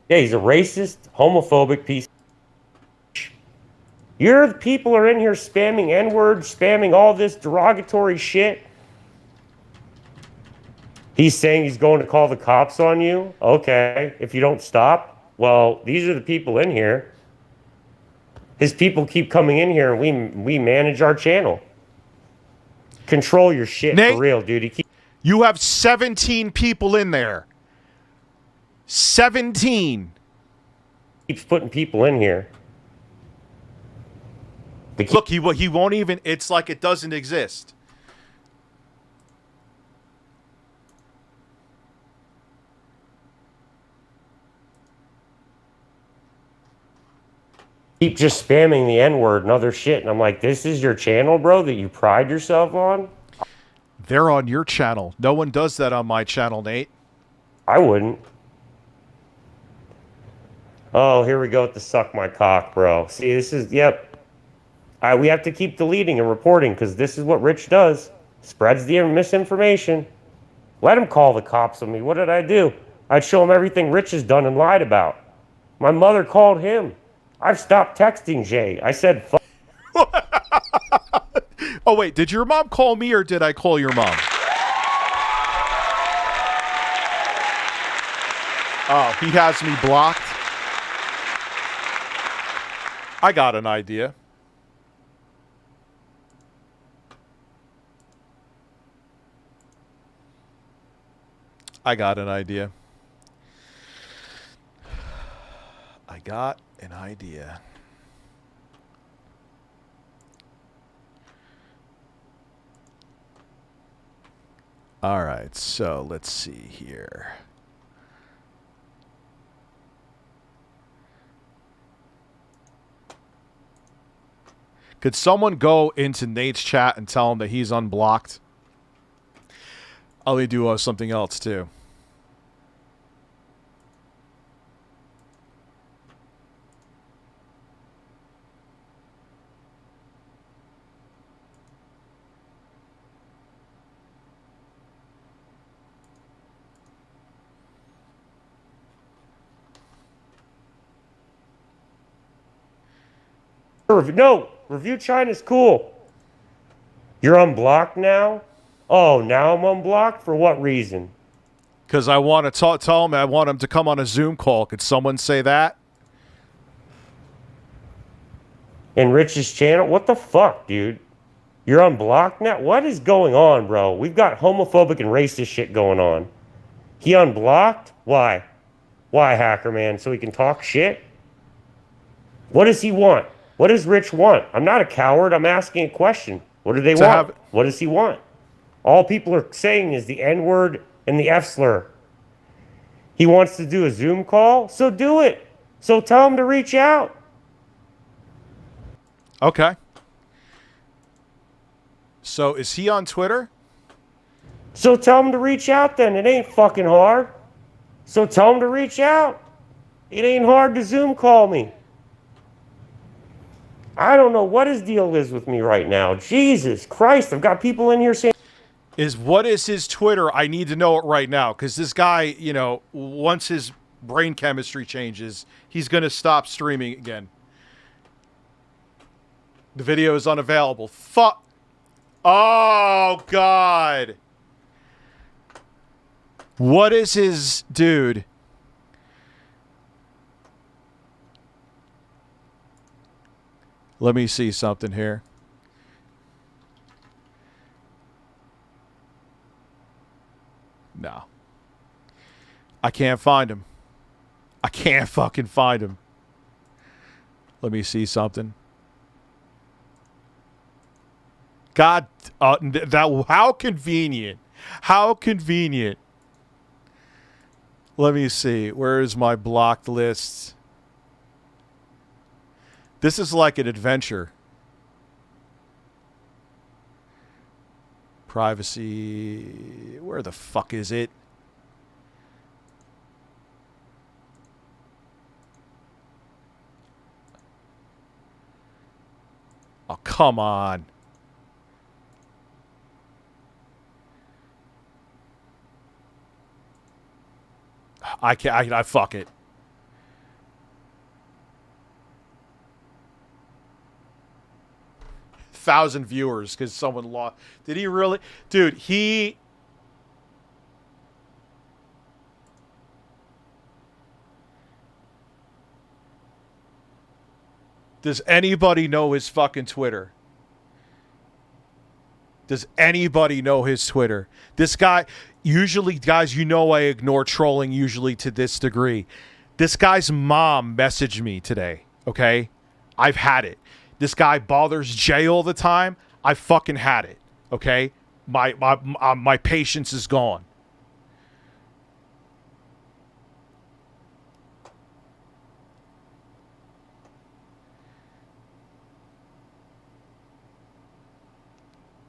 Yeah, he's a racist, homophobic piece. Your people are in here spamming N-words, spamming all this derogatory shit. He's saying he's going to call the cops on you. Okay, if you don't stop. Well, these are the people in here. His people keep coming in here, and we manage our channel. Control your shit, Nate, for real, dude. You have 17 people in there. 17. Keeps putting people in here. Look, he won't even. It's like it doesn't exist. Keep just spamming the N-word and other shit, and I'm like, this is your channel, bro, that you pride yourself on? They're on your channel. No one does that on my channel, Nate. I wouldn't. Oh, here we go with the suck my cock, bro. See, this is, yep. We have to keep deleting and reporting because this is what Rich does. Spreads the misinformation. Let him call the cops on me. What did I do? I'd show him everything Rich has done and lied about. My mother called him. I've stopped texting Jay. I said, fuck. Oh, wait. Did your mom call me or did I call your mom? Oh, he has me blocked. I got an idea. I got an idea. All right, so let's see here. Could someone go into Nate's chat and tell him that he's unblocked? I'll do something else too. No, Review China's cool. You're unblocked now? Oh, now I'm unblocked? For what reason? Because I want to tell him I want him to come on a Zoom call. Could someone say that? In Rich's channel? What the fuck, dude? You're unblocked now? What is going on, bro? We've got homophobic and racist shit going on. He unblocked? Why? Why, Hacker Man? So he can talk shit? What does he want? What does Rich want? I'm not a coward. I'm asking a question. What do they want? What does he want? All people are saying is the N-word and the F-slur. He wants to do a Zoom call? So do it. So tell him to reach out. Okay. So is he on Twitter? So tell him to reach out then. It ain't fucking hard. So tell him to reach out. It ain't hard to Zoom call me. I don't know what his deal is with me right now. Jesus Christ, I've got people in here saying... What is his Twitter? I need to know it right now. Because this guy, you know, once his brain chemistry changes, he's going to stop streaming again. The video is unavailable. Fuck. Oh, God. What is his dude? Let me see something here. No. I can't find him. I can't fucking find him. Let me see something. God, that how convenient. How convenient. Let me see. Where is my blocked list? This is like an adventure. Privacy. Where the fuck is it? Oh, come on. I can't. I fuck it. Thousand viewers because someone lost. Did he really? Dude, he. Does anybody know his fucking Twitter? Does anybody know his Twitter? This guy, usually, guys, you know I ignore trolling usually to this degree. This guy's mom messaged me today, okay? I've had it. This guy bothers Jay all the time. I fucking had it, okay? My patience is gone.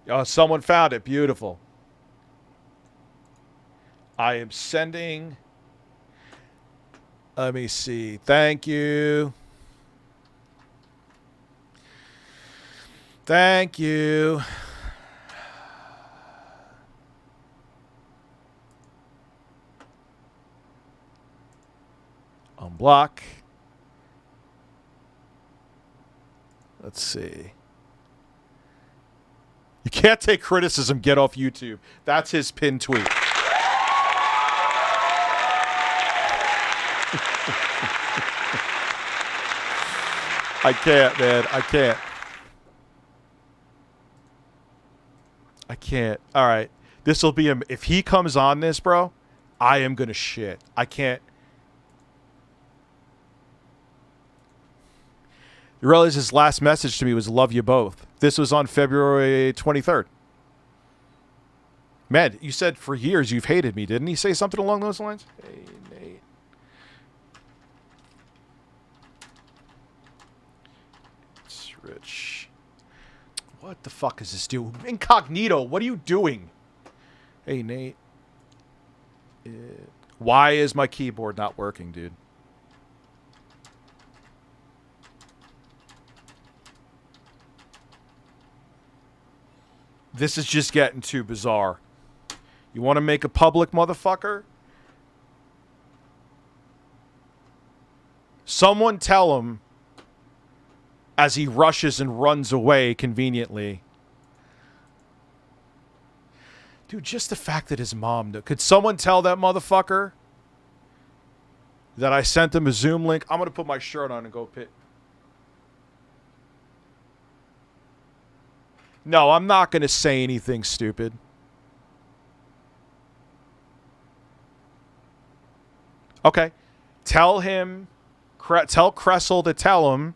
Oh, someone found it. Beautiful. I am sending. Let me see. Thank you. Thank you. Unblock. Let's see. You can't take criticism, get off YouTube. That's his pinned tweet. I can't, man. I can't. I can't. All right. This will be him. If he comes on this, bro, I am going to shit. I can't. You realize his last message to me was love you both. This was on February 23rd. Man, you said for years you've hated me. Didn't he say something along those lines? Hey, Nate. It's Rich. What the fuck is this dude? Incognito, what are you doing? Hey, Nate. Why is my keyboard not working, dude? This is just getting too bizarre. You want to make a public motherfucker? Someone tell him as he rushes and runs away conveniently. Dude, just the fact that his mom... Could someone tell that motherfucker that I sent him a Zoom link? I'm going to put my shirt on and go pit. No, I'm not going to say anything stupid. Okay. Tell him, tell Kressel to tell him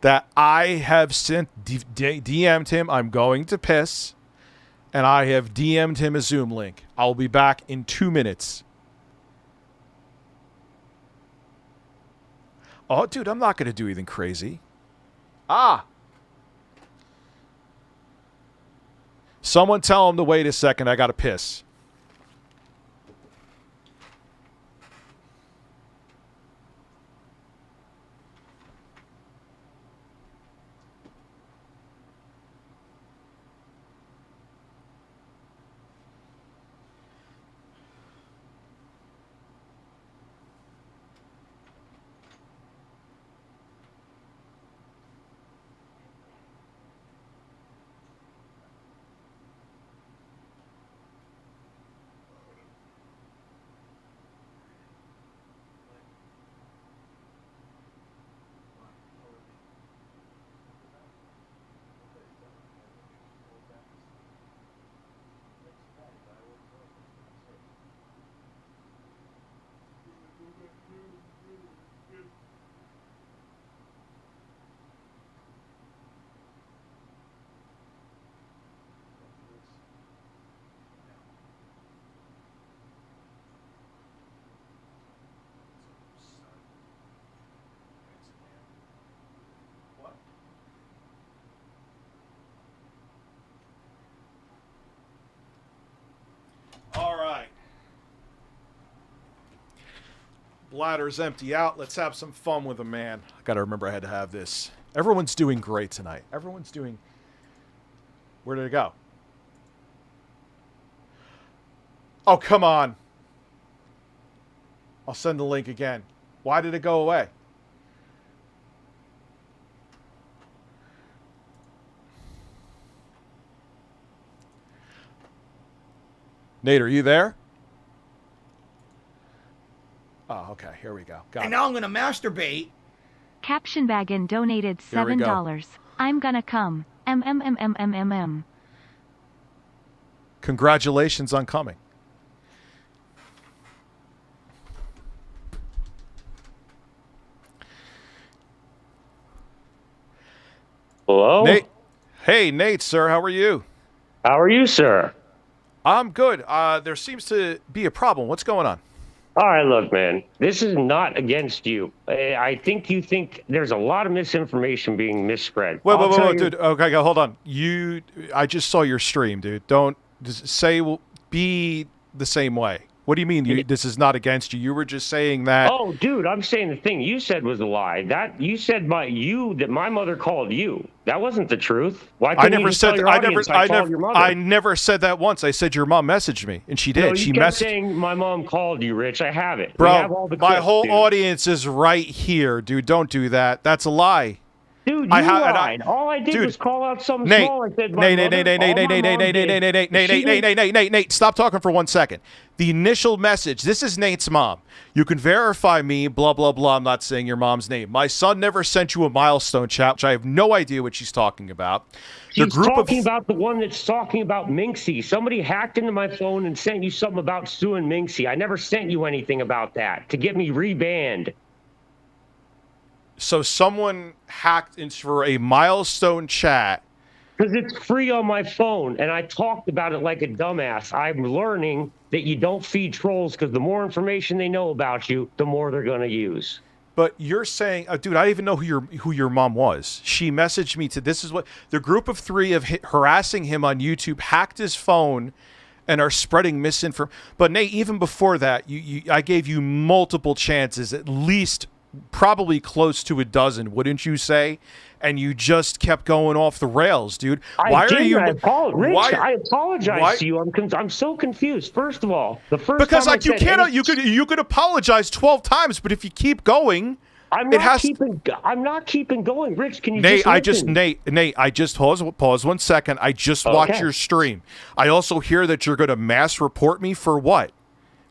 that I have DM'd him, I'm going to piss, and I have DM'd him a Zoom link. I'll be back in 2 minutes. Oh, dude, I'm not going to do anything crazy. Ah! Someone tell him to wait a second. I got to piss. bladder's empty out. Let's have some fun with him, man. I gotta remember I had to have this. Everyone's doing great tonight. Everyone's doing... Where did it go? Oh, come on. I'll send the link again. Why did it go away? Nate, are you there? Oh, okay. Here we go. Got and it. now I'm going to masturbate. Caption Baggin donated $7. I'm gonna come. MMMMMMM. Congratulations on coming. Hello? Nate. Hey, Nate, sir. How are you? How are you, sir? I'm good. There seems to be a problem. What's going on? All right, look, man. This is not against you. I think you think there's a lot of misinformation being misspread. Wait, dude. Okay, hold on. I just saw your stream, dude. Don't be the same way. What do you mean? This is not against you? You were just saying that. Oh, dude, I'm saying the thing you said was a lie. That you said that my mother called you. That wasn't the truth. Why couldn't you just tell your audience I called your mother? I never said that once. I said your mom messaged me, and she did. No, she kept messaged saying my mom called you, Rich. I have it. Bro, we have all the my clips, whole dude. audience is right here, dude. Don't do that. That's a lie. Dude, you lied. All I did was call out something small. I said, Nate, stop talking for 1 second. The initial message, this is Nate's mom. You can verify me, blah, blah, blah. I'm not saying your mom's name. My son never sent you a milestone chat, which I have no idea what she's talking about. She's talking about the one that's talking about Minxy. Somebody hacked into my phone and sent you something about suing Minxy. I never sent you anything about that to get me rebanned. So someone hacked into for a milestone chat. Because it's free on my phone, and I talked about it like a dumbass. I'm learning that you don't feed trolls because the more information they know about you, the more they're going to use. But you're saying, dude, I don't even know who your mom was. She messaged me this is what the group of 3 of harassing him on YouTube hacked his phone and are spreading misinformation. But Nate, even before that, I gave you multiple chances, at least probably close to a dozen, wouldn't you say? And you just kept going off the rails, dude. I apologize to you. I'm so confused. First of all, the first because time you could apologize 12 times, but if you keep going, I'm not keeping going. Rich, can you Nate, Nate, I just pause 1 second. I just watched your stream. I also hear that you're going to mass report me for what?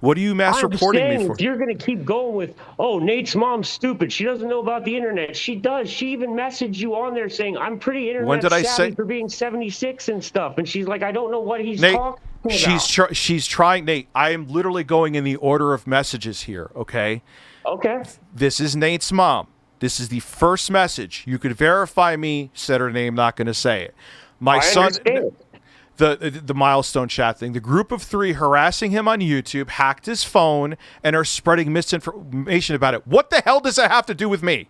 What are you mass reporting me for? If you're going to keep going with, oh, Nate's mom's stupid. She doesn't know about the internet. She does. She even messaged you on there saying, I'm pretty internet savvy for being 76 and stuff. And she's like, I don't know what he's talking about. She's trying, Nate. I am literally going in the order of messages here, okay? Okay. This is Nate's mom. This is the first message. You could verify me, said her name, not going to say it. My son... The milestone chat thing. The group of 3 harassing him on YouTube hacked his phone and are spreading misinformation about it. What the hell does that have to do with me?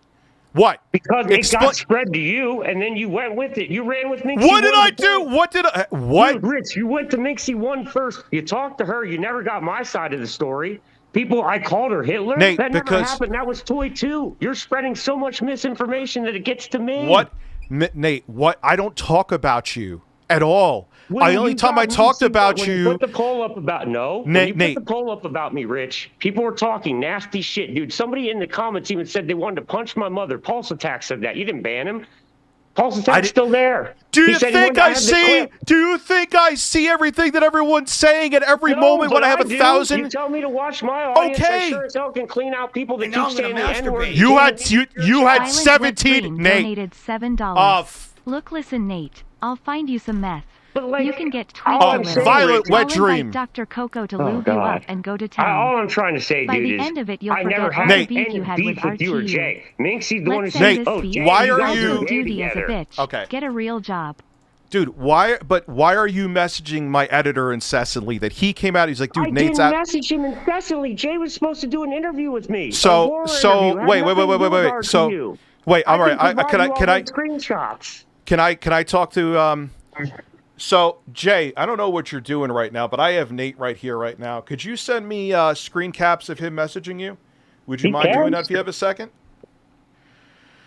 What? Because it got spread to you, and then you went with it. You ran with Minxy. What did I do? What? Dude, Rich, you went to Minxy 1 first. You talked to her. You never got my side of the story. I called her Hitler. Nate, that never happened. That was Toy 2. You're spreading so much misinformation that it gets to me. What? Nate, what? I don't talk about you at all. The only time I talked about you... Put the poll up about... No. Nate, put the poll up about me, Rich, people were talking nasty shit. Dude, somebody in the comments even said they wanted to punch my mother. Pulse Attack said that. You didn't ban him. Pulse Attack's still there. Do you think I see everything that everyone's saying at every moment when I have 1,000? You tell me to watch my audience. I sure as hell can clean out people that keep saying the N-word. You had 17... Nate. Donated $7. Look, listen, Nate. I'll find you some meth. You can get Violet Wet Dream. Dr. Coco to lube you up and go to town. All I'm trying to say, By dude, the is end of it, you'll I forget never all had the beef you had with with you or RTU. Jay. Minxy's the one who Let's said, end this beef. why are You you... do duty as a bitch. Okay. Get a real job. Dude, why are you messaging my editor incessantly that he came out, he's like, dude, Nate's out. I didn't message him incessantly. Jay was supposed to do an interview with me. Wait, all right. Can I talk to So, Jay, I don't know what you're doing right now, but I have Nate right here right now. Could you send me screen caps of him messaging you? Would you He mind doing can. that if you have a second?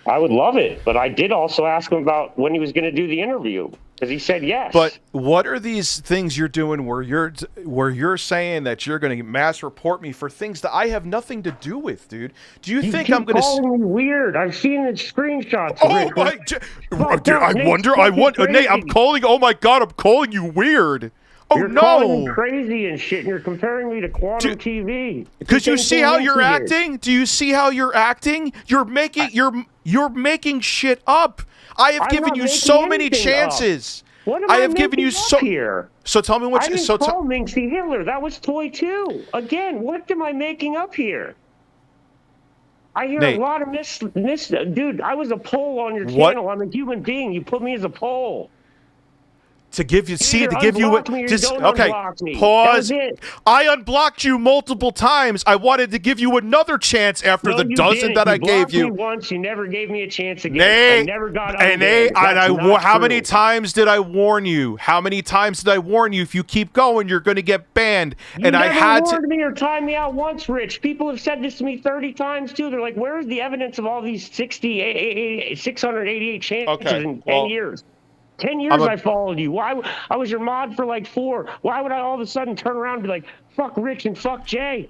I would love it, but I did also ask him about when he was going to do the interview because he said yes. But what are these things you're doing where you're saying that you're going to mass report me for things that I have nothing to do with, dude? Do you think I'm going to? Calling me weird. I've seen the screenshots. Oh my! Dude, I wonder. Nate, I'm calling. Oh my God, I'm calling you weird. Oh you're no! Calling me crazy and shit, and you're comparing me to Quantum TV. Because you see how you're acting? Do you see how you're acting? You're making you're making shit up. I have given you so many chances. What am I have given you so here? So tell me what I you. didn't So call Minxy Hitler. That was Toy 2. Again, what am I making up here? I hear Nate. a lot of dude. I was a poll on your What? channel. I'm a human being. You put me as a poll. To give you to give you what? Okay, pause. I unblocked you multiple times. I wanted to give you another chance after the dozen that I gave you. You once, you never gave me a chance again. Nate, I never got and Nate, how many times did I warn you? How many times did I warn you? If you keep going, you're going to get banned. You never warned me or timed me out once, Rich. People have said this to me 30 times too. They're like, "Where's the evidence of all these 688 chances in 10 years?" 10 years I followed you. Why? I was your mod for like 4. Why would I all of a sudden turn around and be like, fuck Rich and fuck Jay?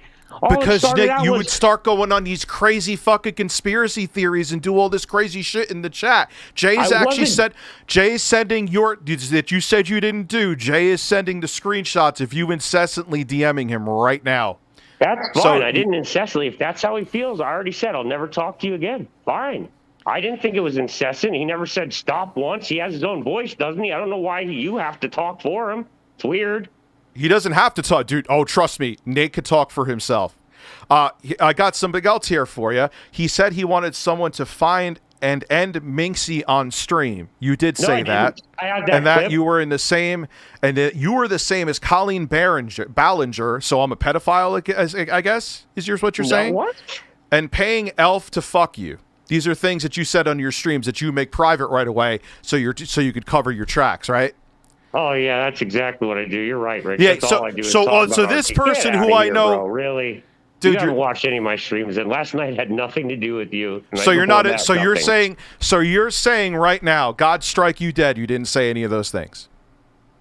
Because Nick, you would start going on these crazy fucking conspiracy theories and do all this crazy shit in the chat. Jay's actually said, Jay's sending that you said you didn't do. Jay is sending the screenshots of you incessantly DMing him right now. That's fine. I didn't incessantly. If that's how he feels, I already said I'll never talk to you again. Fine. I didn't think it was incessant. He never said stop once. He has his own voice, doesn't he? I don't know why you have to talk for him. It's weird. He doesn't have to talk, dude. Oh, trust me. Nate could talk for himself. I got something else here for you. He said he wanted someone to find and end Minxy on stream. You did say that. I had that and that clip. you were in the same, and that you were the same as Colleen Ballinger. So I'm a pedophile, I guess, is what you're saying? What? And paying Elf to fuck you. These are things that you said on your streams that you make private right away, so you could cover your tracks, right? Oh yeah, that's exactly what I do. You're right, Rich. Yeah. That's all I do is talk about this RT. person Get who outta I here, know, bro. Really, dude, you haven't watched any of my streams, and last night had nothing to do with you. So you're not. So you're saying. So you're saying right now, God strike you dead. You didn't say any of those things.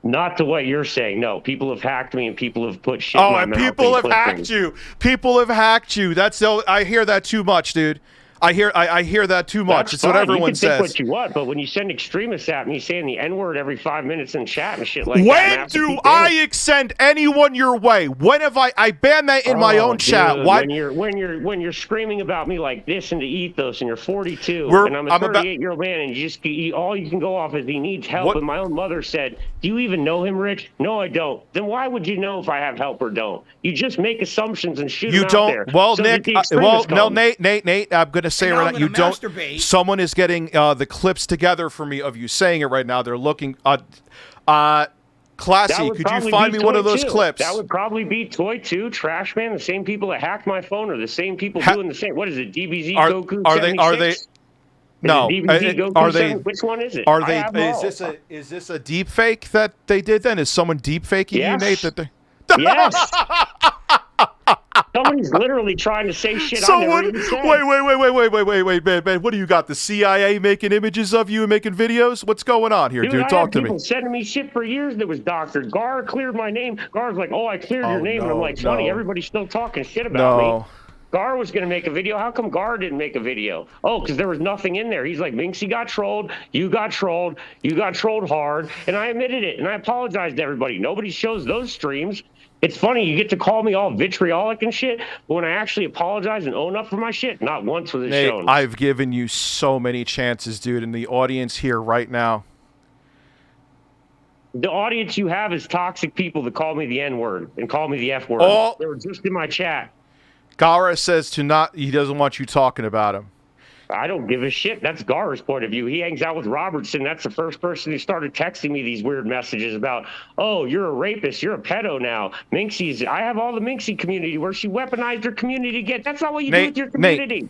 Not to what you're saying. No, people have hacked me, and people have put shit. Oh, in my and mouth people have put hacked things. you. People have hacked you. I hear that too much, dude. I hear that too much. It's what everyone says. You can think what you want, but when you send extremists at me saying the N-word every 5 minutes in chat and shit like that. When do I send anyone your way? When have I banned that in my own chat? Why? When you're screaming about me like this into ethos and you're 42 and I'm a 38-year-old man and all you can go off is he needs help. And my own mother said, "Do you even know him, Rich?" "No, I don't." Then why would you know if I have help or don't? You just make assumptions and shoot them out there. Well, so Nick. Nate. I'm gonna say right now, you don't. Someone is getting the clips together for me of you saying it right now. They're looking. Classy, could you find me one of those clips? That would probably be Toy 2, Trash Man. The same people that hacked my phone are the same people doing the same. What is it? DBZ Goku 76? Are they? No. Are they? Which one is it? Are they? Is this a deep fake that they did? Then is someone deep faking you, Nate? Yes. Somebody's literally trying to say shit I never even said. Wait, man. What do you got? The CIA making images of you and making videos? What's going on here, dude? Talk to me. People sending me shit for years that was doctored. Garaa cleared my name. Garaa's like, "Oh, I cleared your name," and I'm like, "Funny, everybody's still talking shit about me." Garaa was going to make a video. How come Garaa didn't make a video? Oh, because there was nothing in there. He's like, Minxy got trolled. You got trolled. You got trolled hard. And I admitted it. And I apologized to everybody. Nobody shows those streams. It's funny. You get to call me all vitriolic and shit. But when I actually apologize and own up for my shit, not once was it shown. I've given you so many chances, dude. And the audience here right now. The audience you have is toxic people that call me the N-word and call me the F-word. They were just in my chat. Garaa says he doesn't want you talking about him. I don't give a shit. That's Gar's point of view. He hangs out with Robertson. That's the first person who started texting me these weird messages about, "Oh, you're a rapist. You're a pedo now." Minxy's. I have all the Minxy community where she weaponized her community to get. That's not what you do with your community.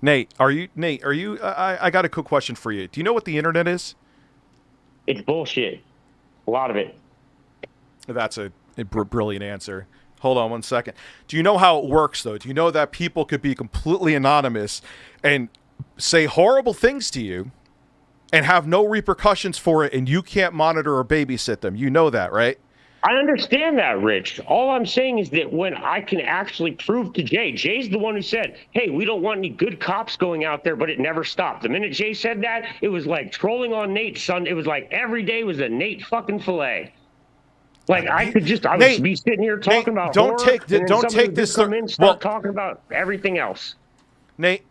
Nate, are you? I got a quick question for you. Do you know what the internet is? It's bullshit. A lot of it. That's a brilliant answer. Hold on one second. Do you know how it works, though? Do you know that people could be completely anonymous and say horrible things to you and have no repercussions for it, and you can't monitor or babysit them? You know that, right? I understand that, Rich. All I'm saying is that when I can actually prove to Jay's the one who said, hey, we don't want any good cops going out there, but it never stopped. The minute Jay said that, it was like trolling on Nate's son. It was like every day was a Nate fucking fillet. Like I would be sitting here talking about don't horror, take this. Come in, start talking about everything else. Nate,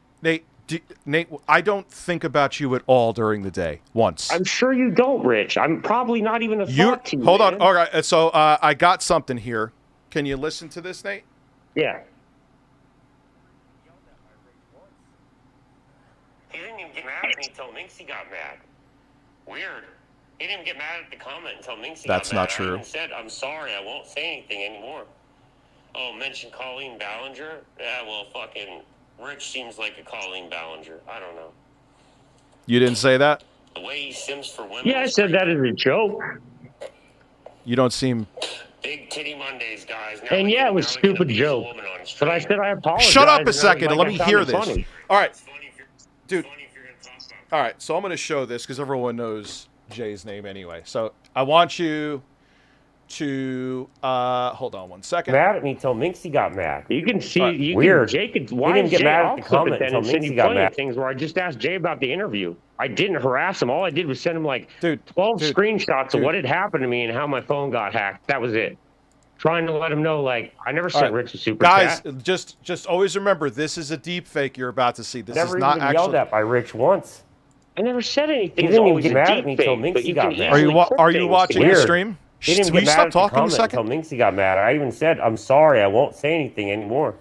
I don't think about you at all during the day. Once. I'm sure you don't, Rich. I'm probably not even a thought to you. Hold on. All right. So I got something here. Can you listen to this, Nate? Yeah. He didn't even get mad at me until Minxy got mad. Weird. He didn't get mad at the comment until Minxy got mad. That's not true. I even said, I'm sorry, I won't say anything anymore. Oh, mention Colleen Ballinger? Yeah, well, fucking Rich seems like a Colleen Ballinger. I don't know. You didn't say that? The way he sims for women. Yeah, I said that as a joke. You don't seem... Big Titty Mondays, guys. Now and yeah, it was a stupid joke. But I said I apologize. Shut up a second and let me hear this. Funny. All right. Dude. All right, so I'm going to show this because everyone knows Jay's name anyway. So I want you to hold on one second. Mad at me till Minxy got mad. You can see weird. Jay could. Why didn't get mad at the comment until Minxy got mad? Things where I just asked Jay about the interview. I didn't harass him. All I did was send him like 12 screenshots of what had happened to me and how my phone got hacked. That was it. Trying to let him know, like, I never sent Rich a super chat. Guys, just always remember, this is a deep fake you're about to see. This never is not even actually yelled at by Rich once. I never said anything. He didn't even get mad at me until Minxy got mad. Are you watching the stream? He didn't Will get you mad stop at the talking a comment second? until Minxy got mad. I even said, I'm sorry, I won't say anything anymore.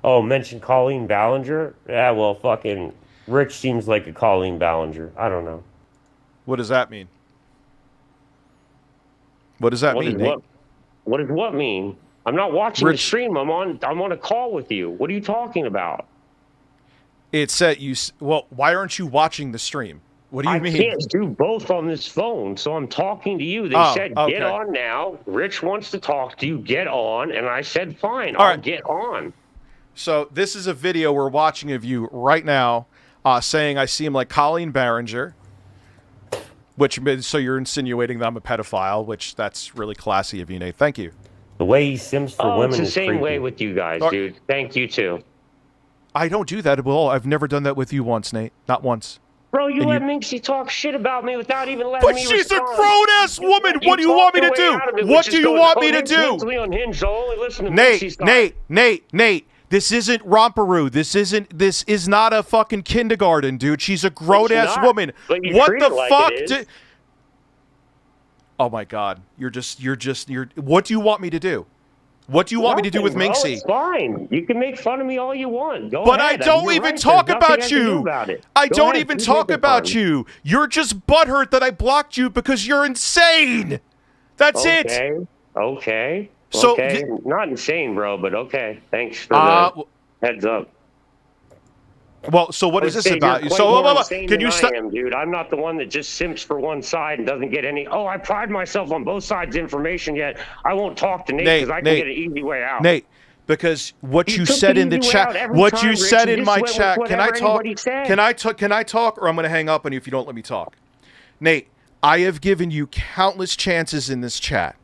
Oh, mention Colleen Ballinger? Yeah, well, fucking Rich seems like a Colleen Ballinger. I don't know. What does that mean? What does that mean, Nate? What does what mean? I'm not watching the stream. I'm on a call with you. What are you talking about? It said you. Well, why aren't you watching the stream? What do you mean? I can't do both on this phone, so I'm talking to you. They said, get on now. Rich wants to talk to you. Get on. And I said, fine, I'll get on. So this is a video we're watching of you right now saying I seem like Colleen Ballinger, which, so you're insinuating that I'm a pedophile, which that's really classy of you, Nate. Thank you. The way he sims for women is the same way with you guys, dude. Thank you, too. I don't do that at all. I've never done that with you once, Nate. Not once. Bro, you let Minxy talk shit about me without even letting me respond. But she's a grown-ass woman. What do you want me to do? What do you want me to do? Nate. This isn't Romperoo. This is not a fucking kindergarten, dude. She's a grown-ass woman. What the fuck? Oh my God. You're what do you want me to do? What do you want me to do with Minxy? It's fine. You can make fun of me all you want. Go but ahead. I don't even talk about you. I don't even talk about you. You're just butthurt that I blocked you because you're insane. That's it. Okay. So not insane, bro, but okay. Thanks for the heads up. Well, so what is this about? So can you stop? Dude, I'm not the one that just simps for one side and doesn't get any. Oh, I pride myself on both sides information. Yet I won't talk to Nate because I can get an easy way out. Nate, because what you said in the chat, what you said in my chat. Can I talk? Can I talk? Or I'm going to hang up on you if you don't let me talk. Nate, I have given you countless chances in this chat.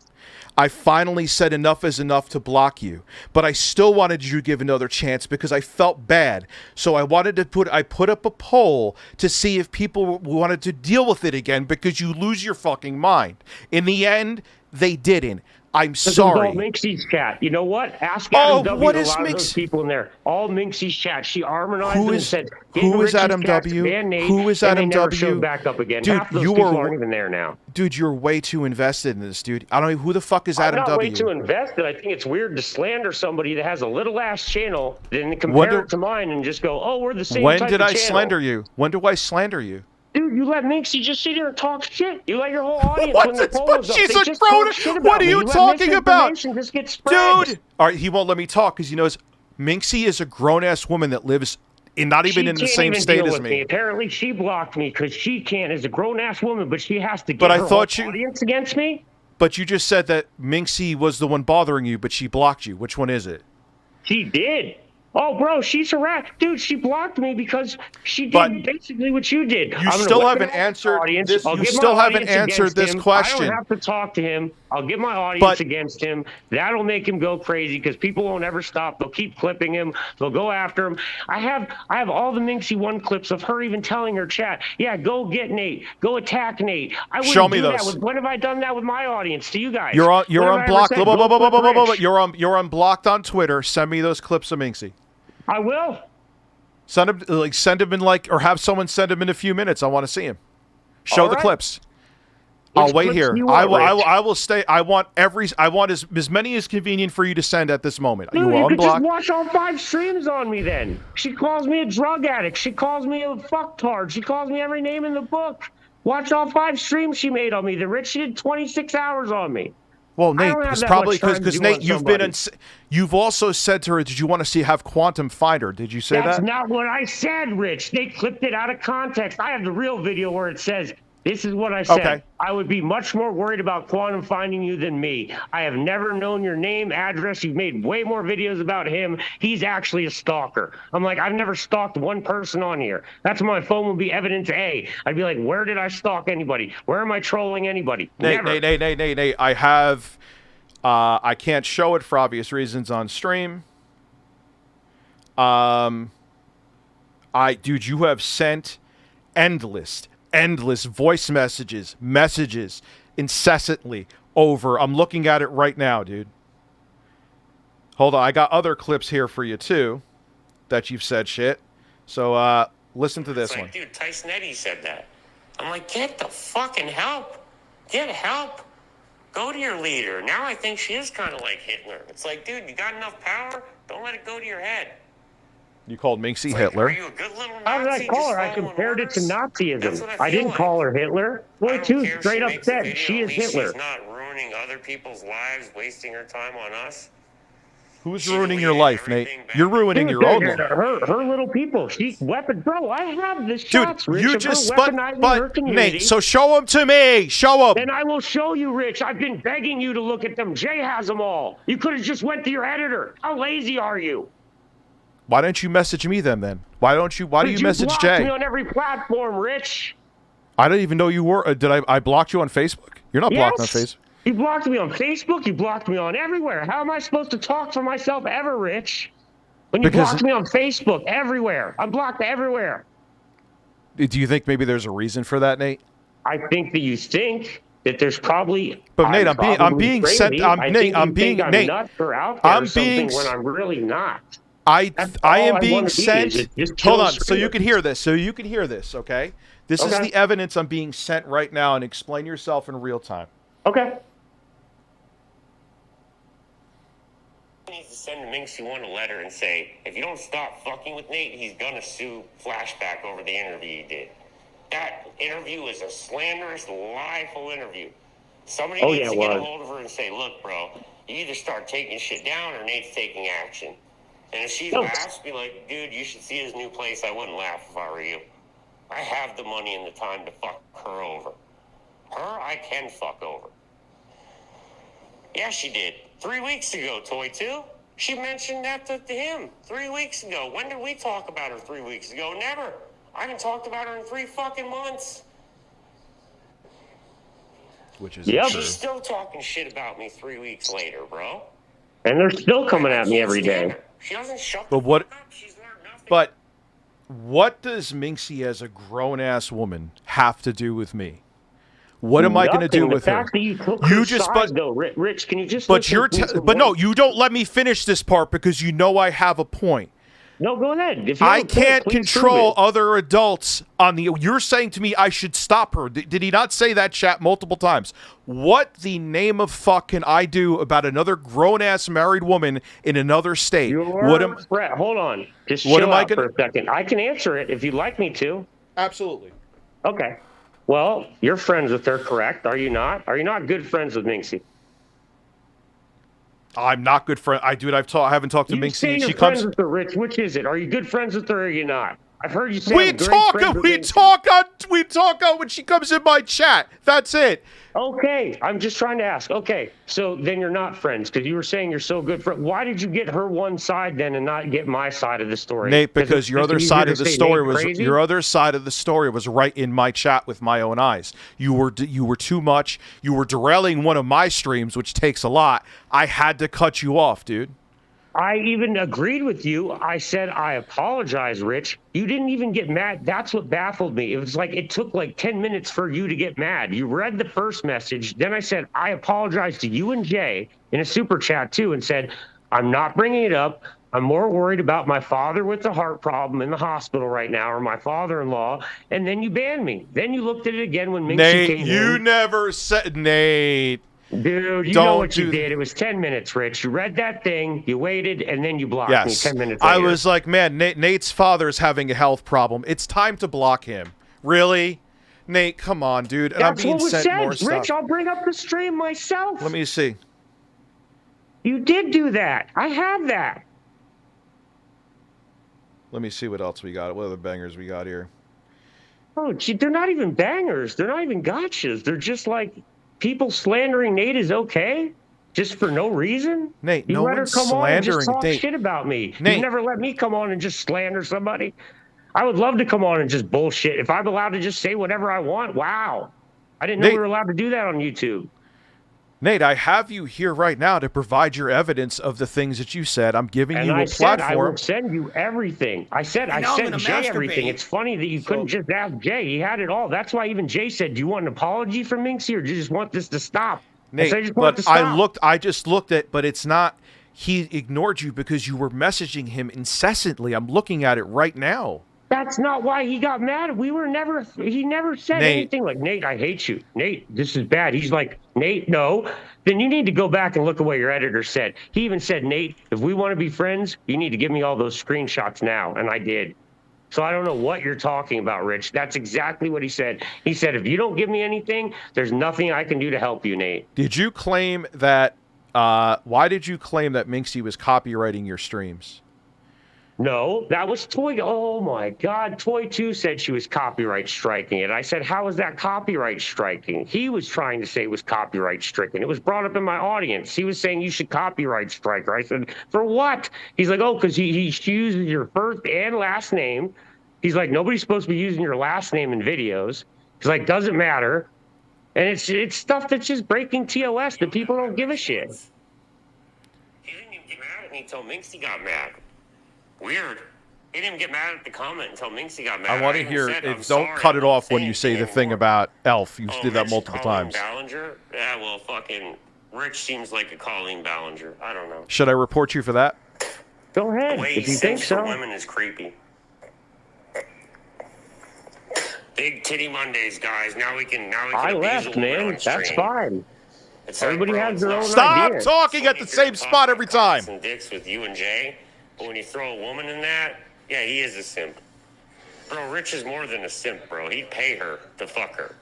I finally said enough is enough to block you, but I still wanted you to give another chance because I felt bad. So I wanted to put up a poll to see if people wanted to deal with it again because you lose your fucking mind. In the end, they didn't. I'm sorry. All Minxy's chat. You know what? Ask Adam W. What is a lot of those people in there. All Minxy's chat. She harmonized and said, "Who is Adam W? Who is Adam W?" Showed back up again. Dude, half those people aren't even there now. Dude, you're way too invested in this, dude. I don't know who the fuck is Adam W. I'm not way too invested. I think it's weird to slander somebody that has a little ass channel, then compare it to mine and just go, "Oh, we're the same." When did I slander you? When do I slander you? Dude, you let Minxy just sit here and talk shit. You let your whole audience when the poll was up, she's a grown. What are you talking about? Just get spread. Dude! All right, he won't let me talk because he knows Minxy is a grown-ass woman that lives not even in the same state as me. Apparently, she blocked me because she can't as a grown-ass woman, but she has to get her whole audience against me? But you just said that Minxy was the one bothering you, but she blocked you. Which one is it? She did. Oh, bro, she's harassed. Dude, she blocked me because she did basically what you did. You still haven't answered this. You still haven't answered this question. I don't have to talk to him. I'll get my audience against him. That'll make him go crazy because people won't ever stop. They'll keep clipping him. They'll go after him. I have all the Minxy 1 clips of her even telling her chat, yeah, go get Nate. Go attack Nate. I wouldn't Show me do those. that. When have I done that with my audience to you guys? You're When unblocked. have I ever said, "Go flip Rich"? You're unblocked on Twitter. Send me those clips of Minxy. I will. Send him in or have someone send him in a few minutes. I want to see him. Show the clips. I'll wait here. I will stay. I want as many as convenient for you to send at this moment. Dude, you are could just unblocked. watch all 5 streams on me then. She calls me a drug addict. She calls me a fucktard. She calls me every name in the book. Watch all 5 streams she made on me. The Rich, she did 26 hours on me. Well, Nate, it's probably because Nate, you've also said to her, did you want to see have Quantum find her? Did you say that? That's not what I said, Rich. They clipped it out of context. I have the real video where it says, this is what I said. Okay. I would be much more worried about Quantum finding you than me. I have never known your name, address. You've made way more videos about him. He's actually a stalker. I'm like, I've never stalked one person on here. That's why my phone would be evidence A. I'd be like, where did I stalk anybody? Where am I trolling anybody? Nate, I have, I can't show it for obvious reasons on stream. Dude, you have sent endless voice messages incessantly over. I'm looking at it right now, dude. Hold on. I got other clips here for you, too, that you've said shit. So, listen to this one. Dude, Tyson Eddy said that. I'm like, get the fucking help. Get help. Go to your leader. Now I think she is kind of like Hitler. It's like, dude, you got enough power? Don't let it go to your head. You called Minxy Hitler. Are you a good little Nazi? How did I call her? I compared it to Nazism. I didn't call her Hitler. Boy, too straight up said she is Hitler. She's not ruining other people's lives, wasting her time on us. Who's ruining your life, Nate? You're ruining your own life. Her little people. She weapons. Bro, I have the shots, Dude, Rich. you just but Nate, so show them to me. Show them. Then I will show you, Rich. I've been begging you to look at them. Jay has them all. You could have just went to your editor. How lazy are you? Why don't you message me then? Why do you message Jay? You blocked me on every platform, Rich. I don't even know you were. Did I blocked you on Facebook? You're not blocked on Facebook. You blocked me on Facebook. You blocked me on everywhere. How am I supposed to talk for myself ever, Rich? When you blocked me on Facebook, everywhere. I'm blocked everywhere. Do you think maybe there's a reason for that, Nate? I think that you think that there's probably. But Nate, I'm being sent. I'm Nate. Nuts or out there when I'm really not. I am being sent. Hold on, so you can hear this. Okay, this is the evidence I'm being sent right now, and explain yourself in real time. Okay. I need to send Minxy one a letter and say, if you don't stop fucking with Nate, he's gonna sue Flashback over the interview you did. That interview is a slanderous, lieful interview. Somebody needs to get a hold of her and say, look, bro, you either start taking shit down or Nate's taking action. And if she laughs, be like, dude, you should see his new place. I wouldn't laugh if I were you. I have the money and the time to fuck her over. Her, I can fuck over. Yeah, she did. 3 weeks ago, Toy 2. She mentioned that to him 3 weeks ago. When did we talk about her 3 weeks ago? Never. I haven't talked about her in 3 fucking months. Which is true. She's still talking shit about me 3 weeks later, bro. And they're still coming at me every day. She doesn't shut the fuck up. She's learned nothing. But what does Minxy as a grown-ass woman have to do with me? What am I going to do with her? Rich, can you just? But no, you don't let me finish this part because you know I have a point. No, go ahead. I can't control other adults on the. You're saying to me I should stop her. Did he not say that, chat, multiple times? What the name of fuck can I do about another grown-ass married woman in another state? Brett, hold on. Just chill out for a second. I can answer it if you'd like me to. Absolutely. Okay. Well, you're friends with her, correct? Are you not? Are you not good friends with Minxy? I'm not good friend. I haven't talked to Minxy. You're friends with her, Rich. Which is it? Are you good friends with her or are you not? I've heard you say We talk when she comes in my chat. That's it. Okay, I'm just trying to ask. Okay, so then you're not friends because you were saying you're so good friends. Why did you get her one side then and not get my side of the story? Nate, because your other side of the story was crazy? your other side of the story was right in my chat with my own eyes. You were too much. You were derailing one of my streams, which takes a lot. I had to cut you off, dude. I even agreed with you. I said, I apologize, Rich. You didn't even get mad. That's what baffled me. It was like it took like 10 minutes for you to get mad. You read the first message. Then I said, I apologize to you and Jay in a super chat too and said, I'm not bringing it up. I'm more worried about my father with the heart problem in the hospital right now or my father-in-law. And then you banned me. Then you looked at it again when Minxy came in. Nate, you never said, Nate. Dude, you know what you did. It was 10 minutes, Rich. You read that thing, you waited, and then you blocked me 10 minutes later. I was like, man, Nate's father is having a health problem. It's time to block him. Really? Nate, come on, dude. And That's I'm being what was sent said. more Rich, stuff. I'll bring up the stream myself. Let me see. You did do that. I have that. Let me see what else we got. What other bangers we got here? Oh, gee, they're not even bangers. They're not even gotchas. They're just like people slandering Nate is okay, just for no reason. Nate, you no let her one's come on and just slandering talk Nate. shit about me. Nate. You never let me come on and just slander somebody. I would love to come on and just bullshit. If I'm allowed to just say whatever I want, wow. I didn't know Nate. we were allowed to do that on YouTube. Nate, I have you here right now to provide your evidence of the things that you said. I'm giving you a said I platform. will send you everything. I said I now I'm sent gonna Jay everything. masturbate. It's funny that you couldn't just ask Jay. He had it all. That's why even Jay said, do you want an apology from Minxy or do you just want this to stop? I said, I just want it to stop. I just looked at, but it's not, he ignored you because you were messaging him incessantly. I'm looking at it right now. That's not why he got mad. He never said Nate. anything like, Nate, I hate you. Nate, this is bad. He's like, Nate, no. Then you need to go back and look at what your editor said. He even said, Nate, if we want to be friends, you need to give me all those screenshots now. And I did. So I don't know what you're talking about, Rich. That's exactly what he said. He said, if you don't give me anything, there's nothing I can do to help you, Nate. Did you claim that, why did you claim that Minxy was copywriting your streams? No, that was Toy. Oh my God. Toy 2 said she was copyright striking it. I said, how is that copyright striking? He was trying to say it was copyright stricken. It was brought up in my audience. He was saying you should copyright strike her. I said, for what? He's like, oh, because she uses your first and last name. He's like, nobody's supposed to be using your last name in videos. He's like, doesn't matter. And it's stuff that's just breaking TOS that people don't give a shit. He didn't even get mad at me until Minxy got mad. Weird. He didn't get mad at the comment until Minxy got mad. I want to hear, don't cut it off when you say the thing about Elf. You did that multiple times. Ballinger? Yeah, well, fucking Rich seems like a Colleen Ballinger. I don't know. Should I report you for that? Go ahead, The way if he you think sings so. for women is creepy. Big Titty Mondays, guys. Now we can I abuse left, a woman man. on That's stream. fine. It's Everybody like, bro, has their own Stop ideas. talking at the same spot every time. And dicks with you and Jay, but when you throw a woman in that, yeah, he is a simp. Bro, Rich is more than a simp, bro. He'd pay her to fuck her.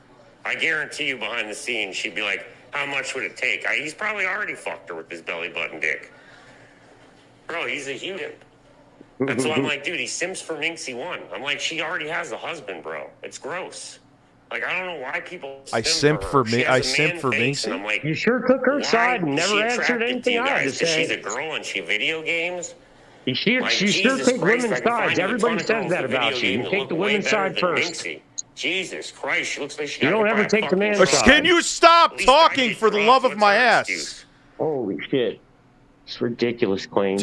I guarantee you behind the scenes, she'd be like, how much would it take? He's probably already fucked her with his belly button dick. Bro, he's a human. That's why I'm like, dude, he simps for Minxy 1. I'm like, she already has a husband, bro. It's gross. Like, I don't know why people simp for She me. has I a simp man for face, and Minxy. I'm like, You sure took her why side and is never she answered attracted to anything you I had to guys? 'Cause say. she's a girl and she video games. You sure, Like, you sure Jesus take Christ, women's I can find sides. you a Everybody ton of says girls that in about video you. You games that take look the way women's better side than first. Minxy. Jesus Christ, she looks like she You got don't hit ever by a take the fucking man's truck. side. Can you stop At least I talking get for the drugs. love of What's my her ass? excuse? Holy shit. It's ridiculous claims.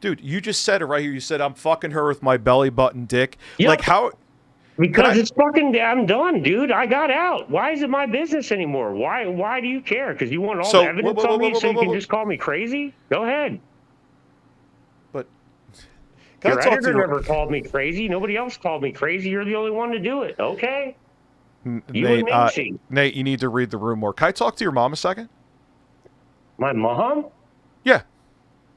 Dude, you just said it right here. You said, I'm fucking her with my belly button dick. Yep. Like, how... Because it's fucking damn done, dude. I got out. Why is it my business anymore? Why do you care? Because you want all the evidence on me so you can just call me crazy? Go ahead. But your editor never called me crazy. Nobody else called me crazy. You're the only one to do it. Okay. You Nate, and Minxy. Nate, you need to read the room more. Can I talk to your mom a second? My mom? Yeah.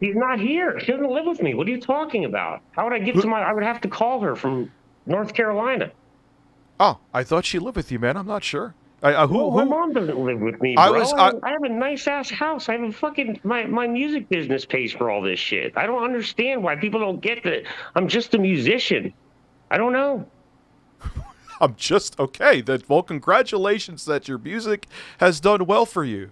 She's not here. She doesn't live with me. What are you talking about? How would I get to my... I would have to call her from North Carolina. Oh, I thought she lived with you, man. I'm not sure. My mom doesn't live with me, bro. I have a nice ass house. I have a fucking my music business pays for all this shit. I don't understand why people don't get that. I'm just a musician. I don't know. I'm just okay. Well, congratulations that your music has done well for you.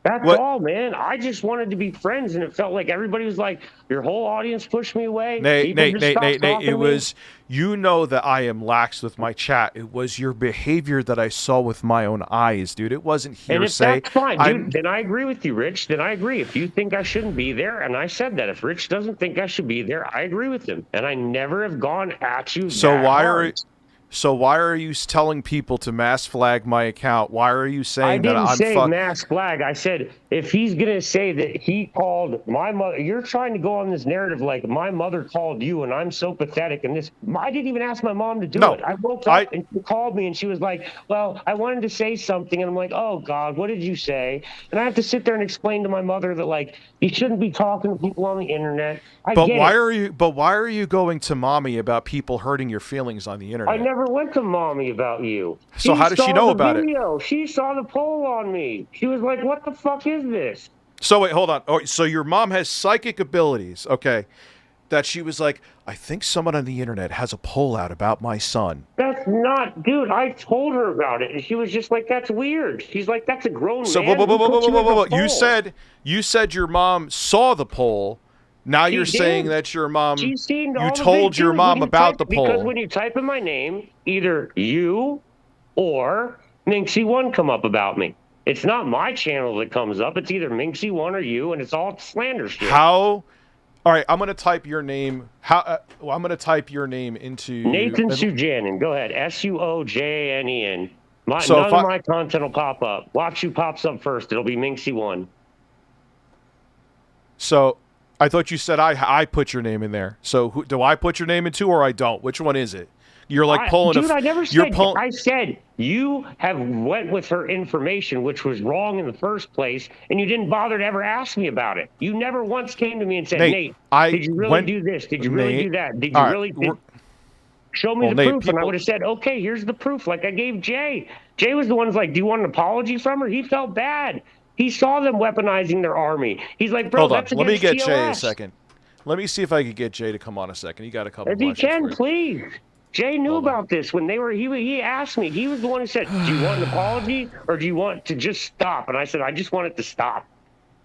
That's all, man. I just wanted to be friends, and it felt like everybody was like, your whole audience pushed me away. Nate, it was, you know that I am lax with my chat. It was your behavior that I saw with my own eyes, dude. It wasn't hearsay. And if that's fine, dude, then I agree with you, Rich. Then I agree. If you think I shouldn't be there, and I said that, if Rich doesn't think I should be there, I agree with him. And I never have gone at you So why are you telling people to mass flag my account? Why are you saying that I'm I didn't say mass flag. I said if he's going to say that he called my mother, you're trying to go on this narrative like my mother called you and I'm so pathetic. And this, I didn't even ask my mom to do it. I woke up and she called me and she was like, well, I wanted to say something. And I'm like, oh God, what did you say? And I have to sit there and explain to my mother that like, you shouldn't be talking to people on the internet. But why are you going to mommy about people hurting your feelings on the internet? I never went to mommy about you. So how does she know about it? She saw the poll on me. She was like, what the fuck is this? So wait, hold on. Oh, so your mom has psychic abilities, okay, that she was like, I think someone on the internet has a poll out about my son. That's not, dude, I told her about it, and she was just like, that's weird. She's like, that's a grown man. So, you said your mom saw the poll. Now you're saying that your mom, you told your mom about the poll. Because when you type in my name, either you or Minxy1 come up about me. It's not my channel that comes up. It's either Minxy1 or you, and it's all slander shit. How? All right, I'm going to type your name. I'm going to type your name into... Nathan Sujanen. Go ahead. Sujanen. None of my content will pop up. Watch who pops up first. It'll be Minxy1. So... I thought you said I put your name in there. So do I put your name in too, or I don't? Which one is it? You're like pulling dude, I never said. I said you have went with her information, which was wrong in the first place, and you didn't bother to ever ask me about it. You never once came to me and said, Nate, did you really do this? Did you really do that? Did you really show me the proof? And I would have said, okay, here's the proof, like I gave Jay. Jay was the one who's like, do you want an apology from her? He felt bad. He saw them weaponizing their army. He's like, bro, that's let me get TLS. Jay a second. Let me see if I could get Jay to come on a second. He got a couple. If he can, please. Jay knew about this when they were. He asked me. He was the one who said, "Do you want an apology or do you want to just stop?" And I said, "I just want it to stop."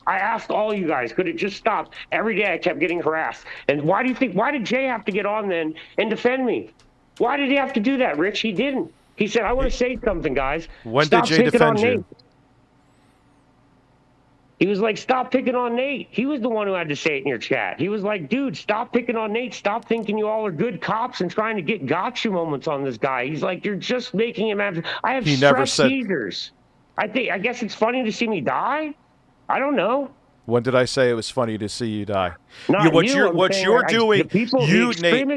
I asked all you guys, could it just stop? Every day I kept getting harassed. And why did Jay have to get on then and defend me? Why did he have to do that, Rich? He didn't. He said, "I want to say something, guys." When did Jay defend you? He was like, stop picking on Nate. He was the one who had to say it in your chat. He was like, dude, stop picking on Nate. Stop thinking you all are good cops and trying to get gotcha moments on this guy. He's like, you're just making him have... I have stress seizures. I guess it's funny to see me die. I don't know. When did I say it was funny to see you die? What you're doing, Nate,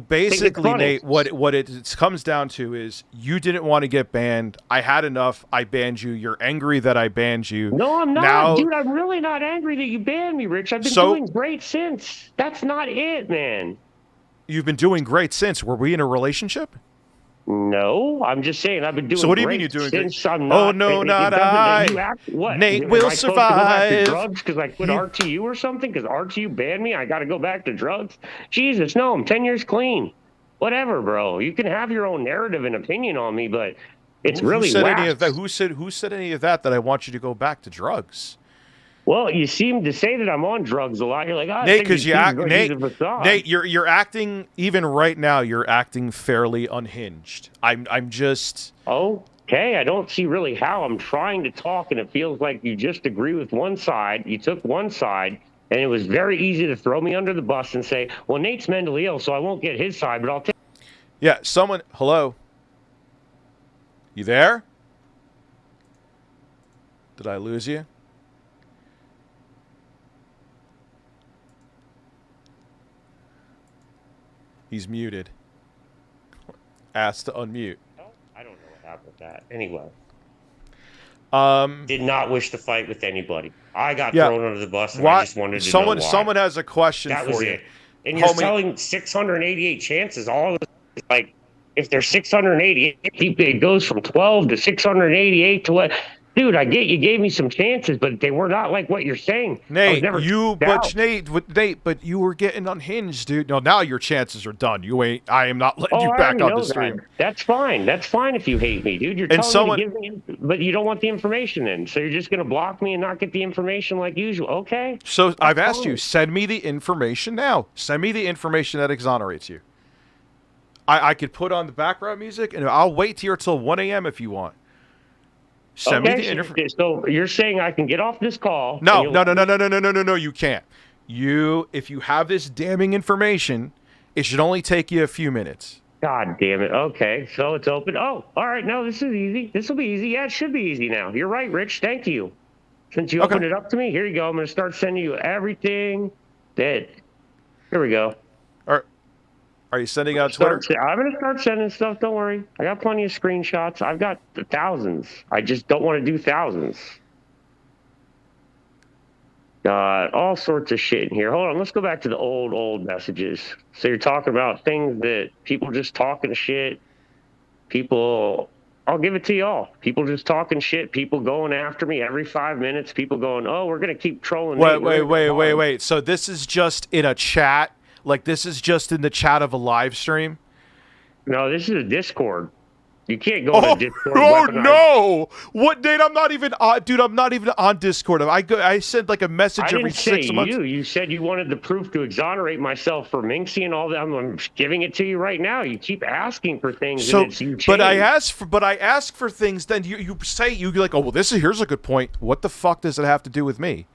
basically, Nate, what it comes down to is you didn't want to get banned. I had enough. I banned you. You're angry that I banned you. No, I'm not, dude. I'm really not angry that you banned me, Rich. I've been doing great since. That's not it, man. You've been doing great since. Were we in a relationship? No, I'm just saying I've been doing. So what do you mean you're doing great? Oh no, not I. What? Nate will survive. Drugs because I quit RTU or something? Because RTU banned me? I got to go back to drugs? Jesus, no! I'm 10 years clean. Whatever, bro. You can have your own narrative and opinion on me, but it's really whack. Who said any of that? That I want you to go back to drugs? Well, you seem to say that I'm on drugs a lot. You're like, Nate, because Nate, you're acting, even right now, you're acting fairly unhinged. I'm just... Okay, I don't see really how. I'm trying to talk, and it feels like you just agree with one side. You took one side, and it was very easy to throw me under the bus and say, well, Nate's mentally ill, so I won't get his side, but I'll take... Yeah, someone... Hello? You there? Did I lose you? He's muted. Asked to unmute. I don't know what happened with that. Anyway. Did not wish to fight with anybody. I got thrown under the bus, and I just wanted to know why. Someone has a question that for was you. It. And you're selling 688 chances. All of this, like, if there's 688 people, it goes from 12 to 688 to what? Dude, I get you gave me some chances, but they were not like what you're saying. Nate, but you were getting unhinged, dude. No, now your chances are done. I am not letting you back on the stream. That's fine. That's fine if you hate me, dude. You're telling me to give me, but you don't want the information in, so you're just gonna block me and not get the information like usual. Okay. So I've asked you, send me the information now. Send me the information that exonerates you. I could put on the background music, and I'll wait here till 1 a.m. if you want. Send me the information. So you're saying I can get off this call? No, you can't. If you have this damning information, it should only take you a few minutes. God damn it. Okay, so it's open. Oh, all right. No, this is easy. This will be easy. Yeah, it should be easy now. You're right, Rich. Thank you. Since you opened it up to me, here you go. I'm going to start sending you everything. Here we go. Are you sending out Twitter? I'm going to start sending stuff. Don't worry. I got plenty of screenshots. I've got thousands. I just don't want to do thousands. Got all sorts of shit in here. Hold on. Let's go back to the old messages. So you're talking about things that people just talking shit. People, I'll give it to y'all. People just talking shit. People going after me every 5 minutes. People going, oh, we're going to keep trolling. Wait. So this is just in a chat? Like, this is just in the chat of a live stream? No, this is a Discord. You can't go to Discord. Oh, no! What, Nate? I'm not even on... Dude, I'm not even on Discord. I send, like, a message every 6 months. You said you wanted the proof to exonerate myself for Minxy and all that. I'm giving it to you right now. You keep asking for things, and it's you change. But I ask for things, then you say, you're like, oh, well, here's a good point. What the fuck does it have to do with me?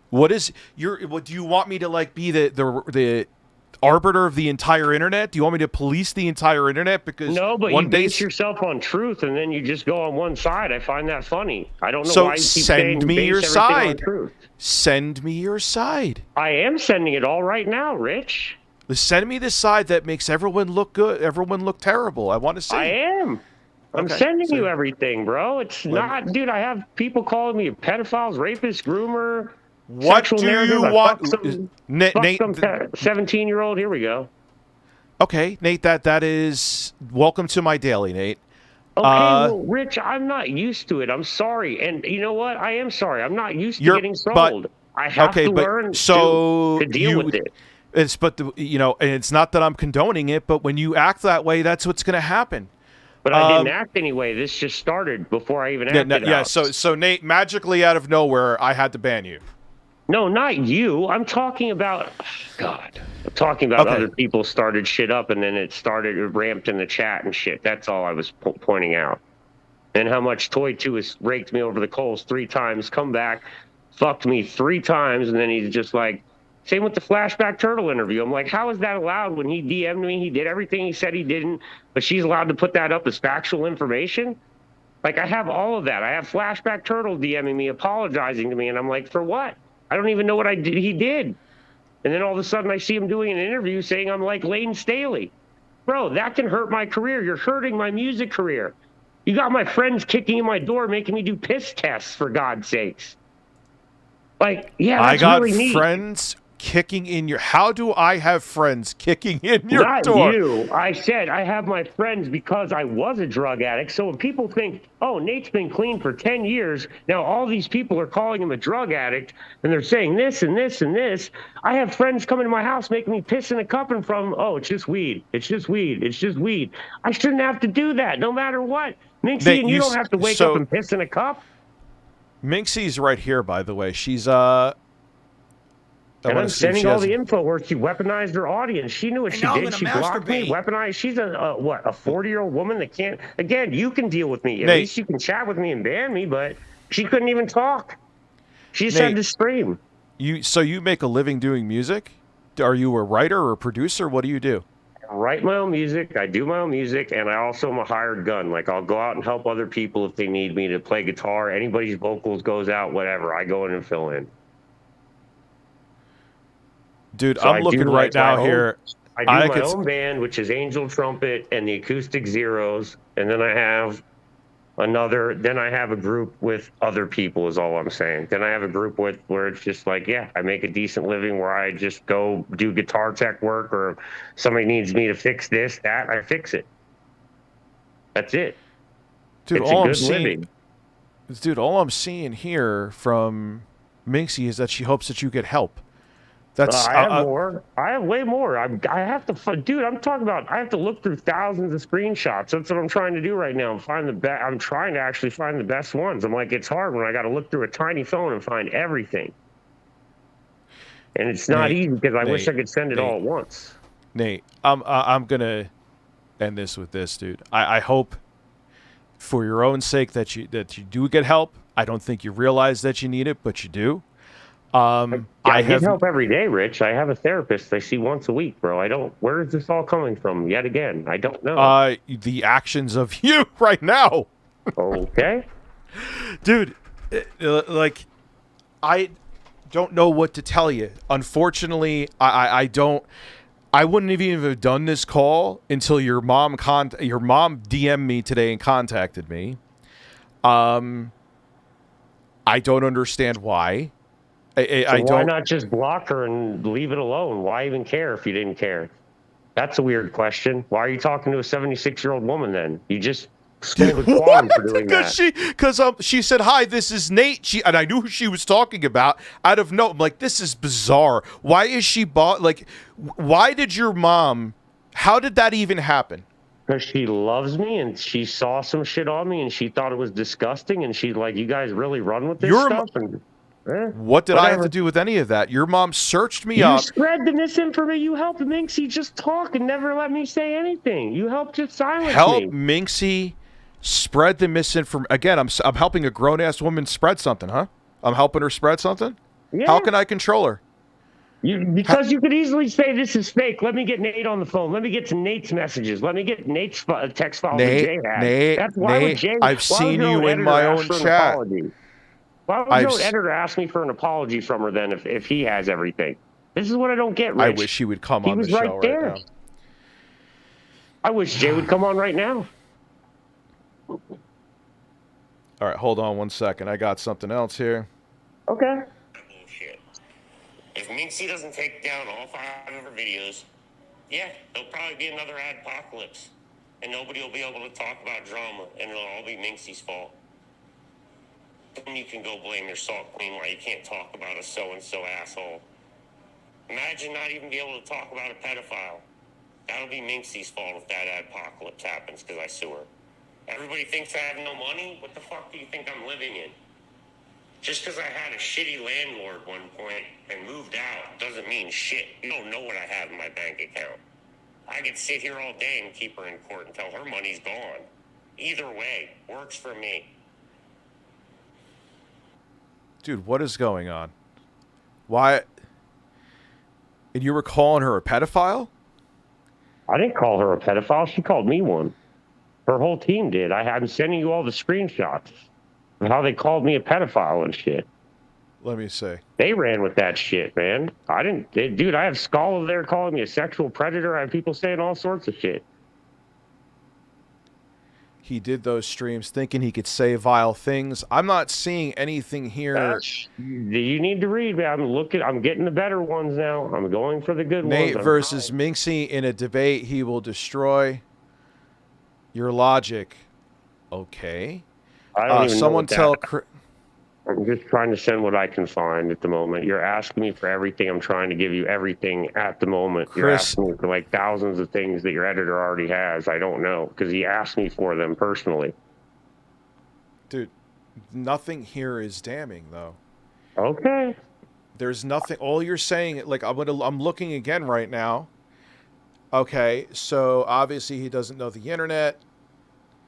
What do you want me to, like, be the arbiter of the entire internet? Do you want me to police the entire internet? Because no, but you base yourself on truth, and then you just go on one side. I find that funny. I don't know why you keep saying send me your side. Truth. Send me your side. I am sending it all right now, Rich. Send me the side that makes everyone look good, everyone look terrible. I want to see. I am. I'm sending you everything, bro. It's not, dude. I have people calling me pedophiles, rapist, groomer. What do you want? Nate, 17-year-old. Here we go. Okay, Nate. That is welcome to my daily, Nate. Okay, well, Rich, I'm not used to it. I'm sorry, and you know what? I am sorry. I'm not used to getting trolled. I have to learn to deal with it. And it's not that I'm condoning it, but when you act that way, that's what's going to happen. But I didn't act anyway. This just started before I even acted out. So Nate, magically out of nowhere, I had to ban you. No, not you. I'm talking about, God. I'm talking about other people started shit up, and then it ramped in the chat and shit. That's all I was pointing out. And how much Toy 2 has raked me over the coals 3 times, come back, fucked me 3 times, and then he's just like, same with the Flashback Turtle interview. I'm like, how is that allowed when he DM'd me? He did everything he said he didn't, but she's allowed to put that up as factual information? Like, I have all of that. I have Flashback Turtle DMing me, apologizing to me, and I'm like, for what? I don't even know what he did. And then all of a sudden I see him doing an interview saying I'm like Layton Staley. Bro, that can hurt my career. You're hurting my music career. You got my friends kicking in my door, making me do piss tests, for God's sakes. Like, yeah, that's really neat. I got friends kicking in your... How do I have friends kicking in your door? Not you. I said I have my friends because I was a drug addict. So when people think, oh, Nate's been clean for 10 years, now all these people are calling him a drug addict, and they're saying this and this and this. I have friends coming to my house making me piss in a cup and from, oh, it's just weed. It's just weed. It's just weed. I shouldn't have to do that no matter what. Minxy, and you don't have to wake up and piss in a cup. Minxy's right here, by the way. She's, and I'm sending all the info where she weaponized her audience. She knew what she did. She blocked me, weaponized. She's a 40-year-old woman that can't. Again, you can deal with me. At least you can chat with me and ban me, but she couldn't even talk. She just had to stream. So you make a living doing music? Are you a writer or a producer? What do you do? I write my own music. I do my own music, and I also am a hired gun. Like, I'll go out and help other people if they need me to play guitar. Anybody's vocals goes out, whatever. I go in and fill in. Dude, so I'm looking right now here. I do my own band, which is Angel Trumpet and the Acoustic Zeros, and then I have then I have a group with other people is all I'm saying. Then I have a group where it's just like, yeah, I make a decent living where I just go do guitar tech work, or somebody needs me to fix this, that, I fix it. That's it. Dude, it's all a I'm good seeing, living. dude, all I'm seeing here from Minxy is that she hopes that you get help. That's I have more. I have way more. I have to, dude. I'm talking about. I have to look through thousands of screenshots. That's what I'm trying to do right now. I'm trying to actually find the best ones. I'm like, it's hard when I got to look through a tiny phone and find everything. And it's not easy because I wish I could send it all at once. Nate, I'm gonna end this with this, dude. I hope, for your own sake, that you do get help. I don't think you realize that you need it, but you do. I get help every day, Rich. I have a therapist I see once a week, bro. I don't. Where is this all coming from? Yet again, I don't know. The actions of you right now. Okay, dude. Like, I don't know what to tell you. Unfortunately, I don't. I wouldn't have even have done this call until your mom DM'd me today and contacted me. I don't understand why. Why not just block her and leave it alone? Why even care if you didn't care? That's a weird question. Why are you talking to a 76-year-old woman then? You just scolded Quan for doing that. Because she said, "Hi, this is Nate." And I knew who she was talking about out of no. I'm like, this is bizarre. Why is she why did your mom? How did that even happen? Because she loves me and she saw some shit on me and she thought it was disgusting and she's like, "You guys really run with this stuff?" And what did I have to do with any of that? Your mom searched me up. You spread the misinformation. You helped Minxy just talk and never let me say anything. You helped just silence me. Help Minxy spread the misinformation. Again, I'm helping a grown-ass woman spread something, huh? I'm helping her spread something? Yeah. How can I control her? Because you could easily say this is fake. Let me get Nate on the phone. Let me get to Nate's messages. Let me get Nate's text files that Jay had. Nate, I've seen you in my own chat. Why would no editor ask me for an apology from her then if he has everything? This is what I don't get, Rich. I wish he would come on the show right now. I wish Jay would come on right now. All right, hold on one second. I got something else here. Okay. Bullshit. If Minxy doesn't take down all 5 of her videos, yeah, there'll probably be another adpocalypse. And nobody will be able to talk about drama, and it'll all be Minxy's fault. Then you can go blame your salt queen why you can't talk about a so-and-so asshole. Imagine not even be able to talk about a pedophile. That'll be Minxy's fault if that adpocalypse happens because I sue her. Everybody thinks I have no money? What the fuck do you think I'm living in? Just because I had a shitty landlord one point and moved out doesn't mean shit. You don't know what I have in my bank account. I could sit here all day and keep her in court until her money's gone. Either way, works for me. Dude, what is going on? Why? And you were calling her a pedophile? I didn't call her a pedophile. She called me one. Her whole team did. I'm sending you all the screenshots of how they called me a pedophile and shit. Let me see. They ran with that shit, man. I didn't. Dude, I have Skull there calling me a sexual predator. I have people saying all sorts of shit. He did those streams thinking he could say vile things. I'm not seeing anything here. You need to read, man. I'm getting the better ones now. I'm going for the good ones. Nate versus Minxy in a debate. He will destroy your logic. Okay. I don't even someone know tell. I'm just trying to send what I can find at the moment. You're asking me for everything. I'm trying to give you everything at the moment. You're asking me for like thousands of things that your editor already has. I don't know because he asked me for them personally. Dude, nothing here is damning though. Okay. There's nothing. All you're saying, like I'm looking again right now. Okay, so obviously he doesn't know the internet.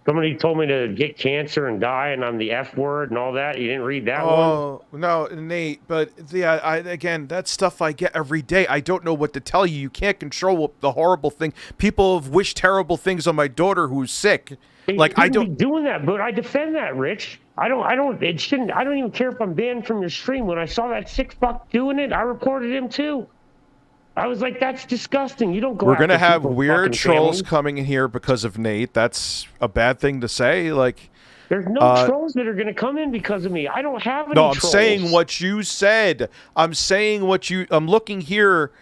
Somebody told me to get cancer and die, and I'm the F word and all that. You didn't read that one? Oh, no, Nate. But, yeah, again, that's stuff I get every day. I don't know what to tell you. You can't control the horrible thing. People have wished terrible things on my daughter who's sick. Like, I don't be doing that, but I defend that, Rich. I don't even care if I'm banned from your stream. When I saw that sick fuck doing it, I reported him too. I was like, that's disgusting. You don't go. We're gonna have weird trolls coming in here because of Nate. That's a bad thing to say. Like, there's no trolls that are gonna come in because of me. I don't have any. No, I'm trolls. saying what you said. I'm saying what you. I'm looking here.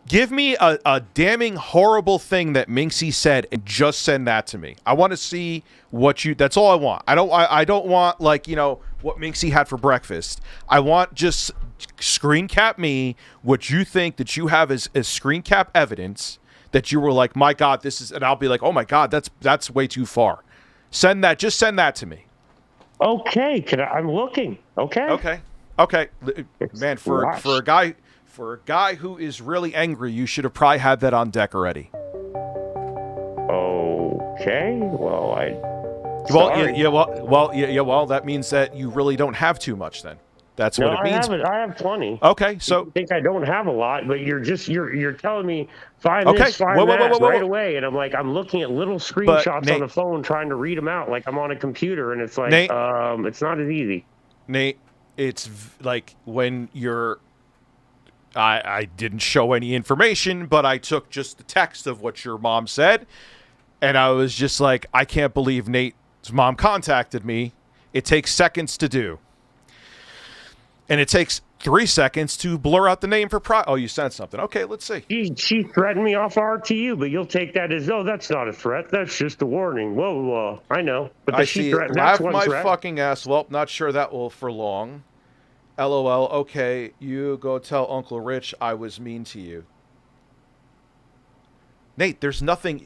Give me a damning horrible thing that Minxy said and just send that to me. I want to see what you. That's all I want. I don't want like what Minxy had for breakfast. I want just screen cap me what you think that you have as screen cap evidence that you were like, my God, this is, and I'll be like, oh my God, that's way too far. Send that. Just send that to me. Okay, I'm looking. Okay. Man, for a guy who is really angry, you should have probably had that on deck already. Okay. Well, Well, that means that you really don't have too much then. That's what it means. I have plenty. Okay, so you think I don't have a lot, but you're telling me find this, find that right away, and I'm like, I'm looking at little screenshots on the phone trying to read them out like I'm on a computer, and it's like, Nate, it's not as easy. Nate, it's like when you're. I didn't show any information, but I took just the text of what your mom said, and I was just like, I can't believe Nate's mom contacted me. It takes seconds to do. And it takes 3 seconds to blur out the name for Oh, you sent something. Okay, let's see. She threatened me off RTU, but you'll take that as, that's not a threat. That's just a warning. Whoa, I know. But I see it. Laugh my fucking ass. Well, not sure that will for long. LOL. Okay, you go tell Uncle Rich I was mean to you. Nate, there's nothing.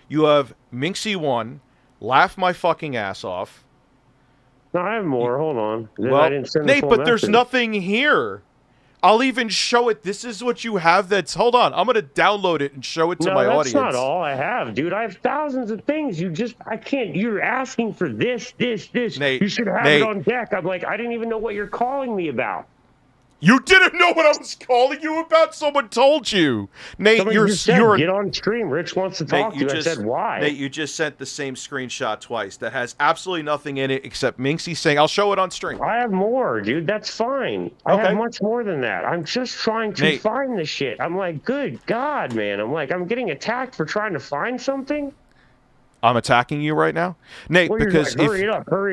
You have Minxy 1. Laugh my fucking ass off. No, I have more. Hold on. Well, I didn't send Nate, but message. There's nothing here. I'll even show it. This is what you have. Hold on. I'm going to download it and show it to my audience. No, that's not all I have, dude. I have thousands of things. I can't. You're asking for this. Nate, you should have it on deck. I'm like, I didn't even know what you're calling me about. You didn't know what I was calling you about? Someone told you. Nate, you're get on stream. Rich wants to talk to you. I said, why? Nate, you just sent the same screenshot twice that has absolutely nothing in it except Minxy saying, I'll show it on stream. I have more, dude. That's fine. I have much more than that. I'm just trying to find the shit. I'm like, good God, man. I'm like, I'm getting attacked for trying to find something? I'm attacking you right now? Nate, because hurry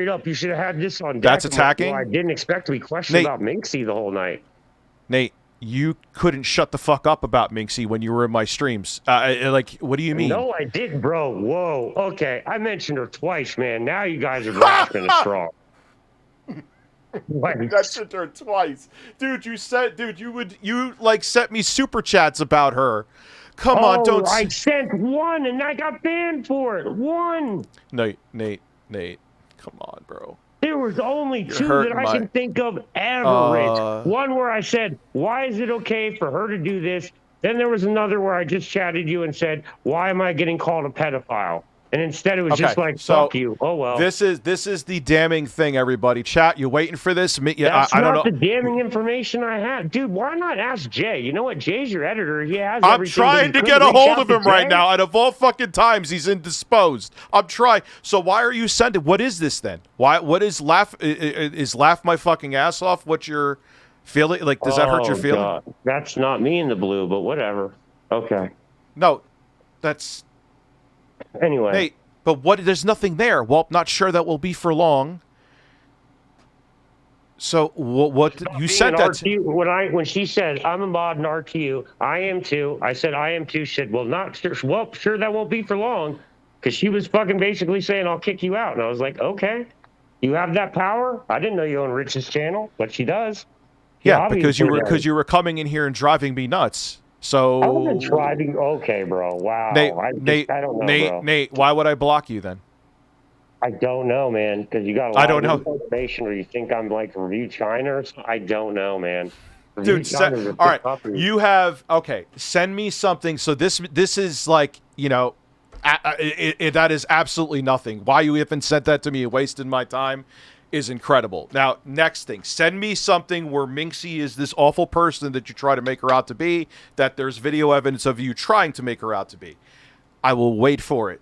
it up. You should have had this on deck. That's attacking? I didn't expect to be questioned about Minxy the whole night. Nate, you couldn't shut the fuck up about Minxy when you were in my streams. What do you mean? No, I didn't, bro. Whoa. Okay, I mentioned her twice, man. Now you guys are grasping at straw. I mentioned her twice. Dude, you sent me super chats about her. Come on, don't. I sent one and I got banned for it. One. Nate, come on, bro. There was only two that I can think of ever, Rich. One where I said, why is it okay for her to do this? Then there was another where I just chatted you and said, why am I getting called a pedophile? And instead it was just like, fuck you. Oh, well. This is the damning thing, everybody. Chat, you waiting for this? That's I don't not know. the damning information I have. Dude, why not ask Jay? You know what? Jay's your editor. He has I'm everything. trying to get a hold of him right now. Out of all fucking times, he's indisposed. I'm trying. So why are you sending? What is this then? What is laugh? Is laugh my fucking ass off? What you're feeling? Like, does that hurt your feeling? God. That's not me in the blue, but whatever. Okay. No, that's... Anyway. Nate, but there's nothing there. Well, not sure that will be for long. So what you said that when she said I'm a mod in RTU, I am too. I said I am too. She said, well, not sure. Well, sure that won't be for long, because she was fucking basically saying I'll kick you out, and I was like, okay, you have that power. I didn't know you own Rich's channel, but she does. Yeah, because you were coming in here and driving me nuts. So I wasn't driving. Okay, bro. Wow. Nate, I don't know, bro. Nate, why would I block you then? I don't know, man, because you got a lot of information, or you think I'm like Review China or something. I don't know, man. Dude, all right. You have send me something. So this is like, that is absolutely nothing. Why you even sent that to me and wasted my time is incredible. Now, next thing, send me something where Minxy is this awful person that you try to make her out to be, that there's video evidence of you trying to make her out to be. I will wait for it.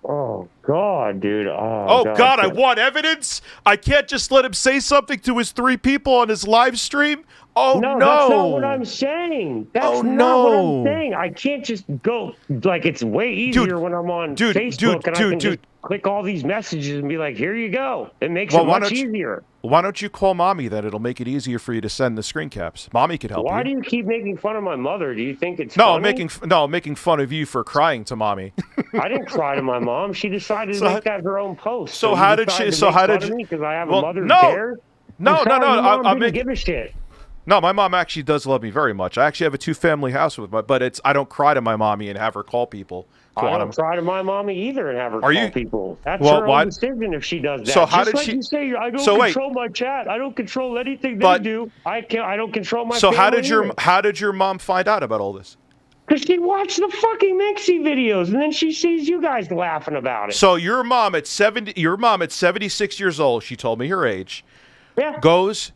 Oh, God, dude. Oh, God, I want evidence? I can't just let him say something to his 3 people on his live stream? Oh, no. That's not what I'm saying. That's not what I'm saying. I can't just go, like, it's way easier when I'm on Facebook and I can just click all these messages and be like, here you go. It makes it much easier. Why don't you call Mommy then? It'll make it easier for you to send the screen caps. Mommy could help you. Why do you keep making fun of my mother? Do you think it's funny? I'm making fun of you for crying to Mommy. I didn't cry to my mom. She decided to make that her own post. So how did she? So how did you? Because I have a mother there. No. I didn't give a shit. No, my mom actually does love me very much. I actually have a 2-family house with but I don't cry to my mommy and have her call people. I don't cry to my mommy either and have her call people. That's her own decision if she does that. So how did she? You say, I don't control my chat. I don't control anything they do. I don't control my. So how did your mom find out about all this? Because she watched the fucking Minxy videos and then she sees you guys laughing about it. So your mom at 76 years old, she told me her age. Yeah. Goes.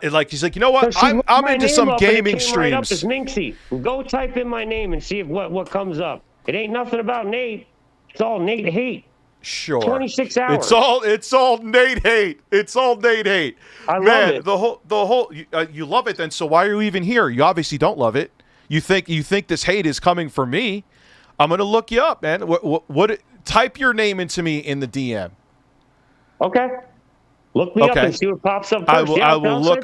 He's like, you know what? I'm into some gaming streams. Right up as Minxy. Go type in my name and see if what comes up. It ain't nothing about Nate. It's all Nate hate. Sure. 26 hours. It's all Nate hate. It's all Nate hate. I love it. The whole you love it then. So why are you even here? You obviously don't love it. You think this hate is coming for me? I'm gonna look you up, man. What? Type your name into me in the DM. Okay. Look me up and see what pops up first. I will look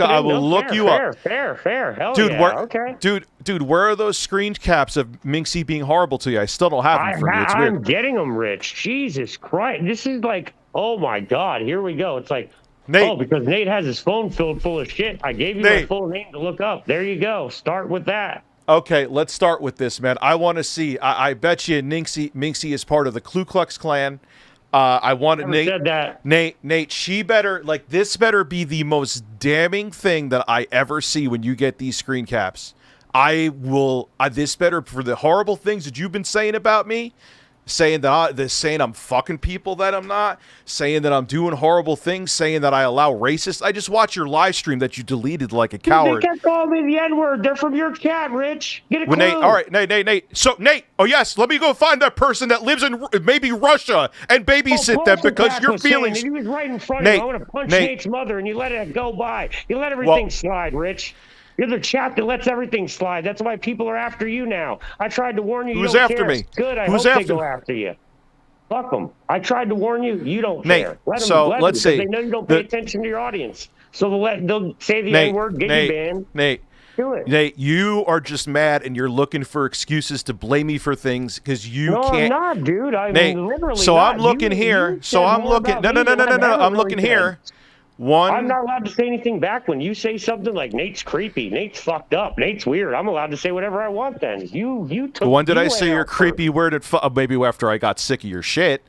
you up. Fair. Hell dude, yeah. Okay. Dude, where are those screen caps of Minxy being horrible to you? I still don't have them for me. It's weird. I'm getting them, Rich. Jesus Christ. This is like, oh my God. Here we go. It's like, Nate. because Nate has his phone filled full of shit. I gave you my full name to look up. There you go. Start with that. Okay, let's start with this, man. I want to see. I bet you Minxy is part of the Ku Klux Klan. I want Nate. She better this better be the most damning thing that I ever see when you get these screen caps. This better for the horrible things that you've been saying about me, saying I'm fucking people that I'm not, saying that I'm doing horrible things, saying that I allow racists. I just watched your live stream that you deleted like a coward. They kept calling me the N-word. They're from your chat, Rich. Get a clue. Nate, all right, Nate. So, Nate, oh yes, let me go find that person that lives in maybe Russia and babysit them because your feelings. He was right in front of you. I want to punch Nate's mother, and you let it go by. You let everything slide, Rich. You're the chat that lets everything slide. That's why people are after you now. I tried to warn you. Who's after me? Good. I hope they go after you. Fuck them. I tried to warn you. You don't care. Let's see. They know you don't pay attention to your audience. So they'll say the N-word, get you banned. Nate. Do it. Nate, you are just mad and you're looking for excuses to blame me for things because you can't. No, I'm not, dude. I'm literally so not. I'm looking here. So I'm looking. No. I'm looking here. I'm not allowed to say anything back when you say something like Nate's creepy, Nate's fucked up, Nate's weird. I'm allowed to say whatever I want then. You took. When did I say you're creepy, weird, and maybe after I got sick of your shit?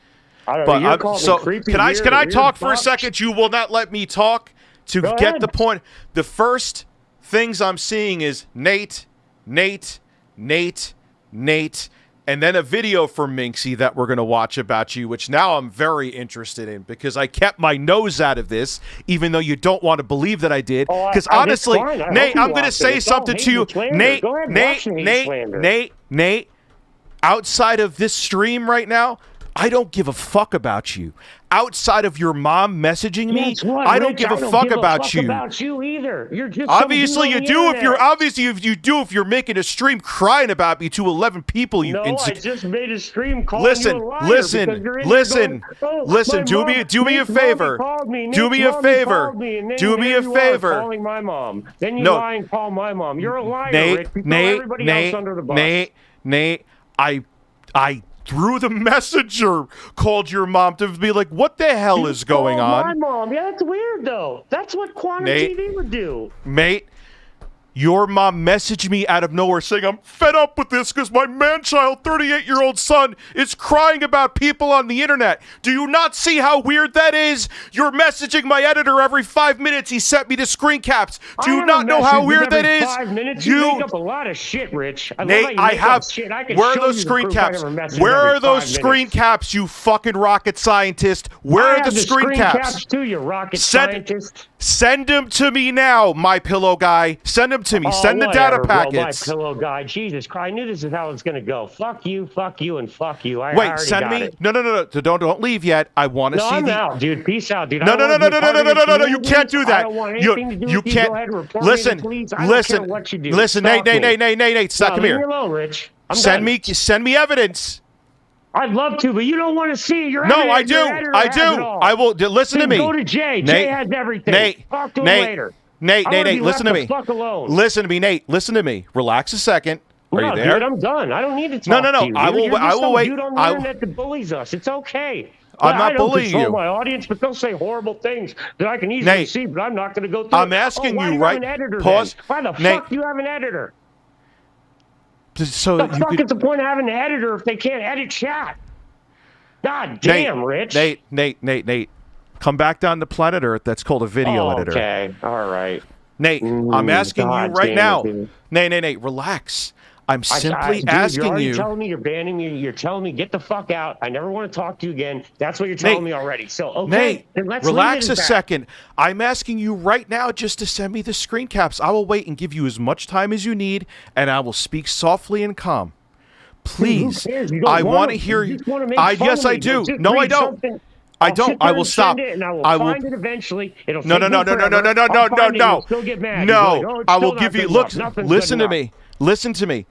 I don't know. So can I talk for a second? You will not let me talk to get the point. The first things I'm seeing is Nate, and then a video from Minxy that we're going to watch about you, which now I'm very interested in because I kept my nose out of this, even though you don't want to believe that I did. Because honestly, Nate, I'm going to say something to you. Nate, outside of this stream right now, I don't give a fuck about you. Outside of your mom messaging me, I don't give a fuck about you. About you either. You're just obviously you do if you're making a stream crying about me to 11 people. I just made a stream calling you a liar listen. Do me a favor. Do me a favor. Calling my mom. Then you lie and call my mom. You're a liar, Rick. You throw everybody else under the bus. Nate, I through the messenger called your mom to be like, what the hell is going on? My mom. Yeah, that's weird, though. That's what Quantum TV would do. Mate, your mom messaged me out of nowhere saying, I'm fed up with this because my man-child, 38-year-old son, is crying about people on the internet. Do you not see how weird that is? You're messaging my editor every 5 minutes. He sent me the screen caps. Do you not know how weird that is? 5 minutes? You make up a lot of shit, Rich. Nate, where are those screen caps? Where are those screen caps, you fucking rocket scientist? Where are the screen caps? To you, rocket scientist. Send them to me now, my pillow guy. Send them to me. Oh, Send the data whatever, bro, packets. my pillow guy. Jesus Christ. I knew this is how it's going to go. Fuck you, and fuck you. I Wait, already send got me. it. No. Don't leave yet. I want to No, see I'm the. out, dude. Peace out, dude. No. You You can't do that. I don't want anything to do You with you. can't. Go ahead and report me to Listen. the police. I don't care what you do. Listen. Stalk me. Nate. Stop. No, Come leave here. me alone, Rich. I'm Send done. Send me evidence. I'd love to, but you don't want to see it. Your No, editor, I do. your editor I has do. it all. I will. Listen to Then me. Go to Jay. Nate, Jay has everything. Nate, Talk to him Nate, later. Nate, I wanna be listen to left me. the fuck alone. Listen to me, Nate. Listen to me. Relax a second. Are No, you there? dude, I'm done. I don't need to talk to you. I will. You're I just will some wait. dude on the internet that bullies us. It's okay. I'm not I don't bullying control you. my audience, but they'll say horrible things that I can easily Nate, see, but I'm not going to go through. I'm asking why you, do you right? Have an editor Pause. then? Why the Nate. fuck do you have an editor? So The you fuck could. is the point of having an editor if they can't edit chat? God damn, Rich. Nate. Come back down to planet Earth. That's called a video editor. Okay. All right. Nate, I'm asking God you right damn now. it, dude. Nate, relax. I'm simply dude, asking you're already you. telling me you're banning me. You're telling me get the fuck out. I never want to talk to you again. That's what you're telling me already. So okay, Nate, then let's relax leave a it at that. second. I'm asking you right now just to send me the screen caps. I will wait and give you as much time as you need, and I will speak softly and calm. Please, Dude, who cares? You don't I want want to to- hear you you. just want to make fun Yes, of I me. do. Just No, I read don't. something. I I'll don't. sit I there will and stop. send it, and I will I will. find it eventually. It'll No. take me forever. I'll find it, you'll still get mad. You'll be like, "Oh, it's I still will not give you. good Look, enough. Nothing's listen good to me. Listen to me.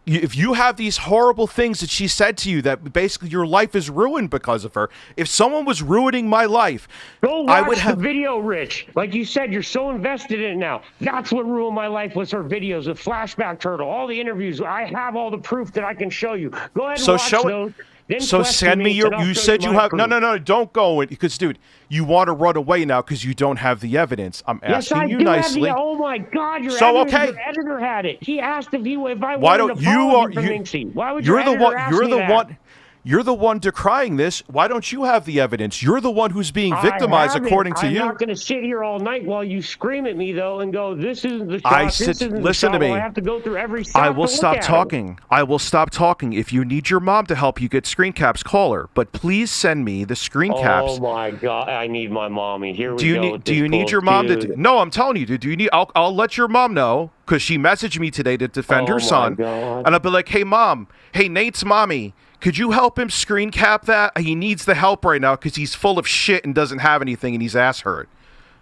If you have these horrible things that she said to you, that basically your life is ruined because of her. If someone was ruining my life, Go watch I would have. the video, Rich. Like you said, you're so invested in it now. That's what ruined my life was her videos with Flashback Turtle, all the interviews. I have all the proof that I can show you. Go ahead and So watch show those. it. Then So question send me and your. I'll You show said you my have. proof. No. Don't go in because, dude, you want to run away now because you don't have the evidence. I'm Yes, asking I you do nicely. have the. Oh my God, your So, editor, okay. your editor had it. He asked if I Why wanted don't to you follow are you from you? Minxy. Why would You're your the editor one. ask You're me the that? one. You're the one decrying this. Why don't you have the evidence? You're the one who's being victimized, according to I'm you. not going to sit here all night while you scream at me, though, and go, "This isn't the shot. I this sit. isn't Listen the to shot." me. Well, I have to go through every shot I will to look stop at 'em. talking. I will stop talking. If you need your mom to help you get screen caps, call her. But please send me the screen caps. Oh my God! I need my mommy. Here we Do you go. need? with Do this you need bull- your mom Dude. to? No, I'm telling you, dude. Do you need? I'll let your mom know because she messaged me today to defend Oh her my son, God. and I'll be like, "Hey, mom. Hey, Nate's mommy. Could you help him screen cap that? He needs the help right now because he's full of shit and doesn't have anything and he's ass hurt."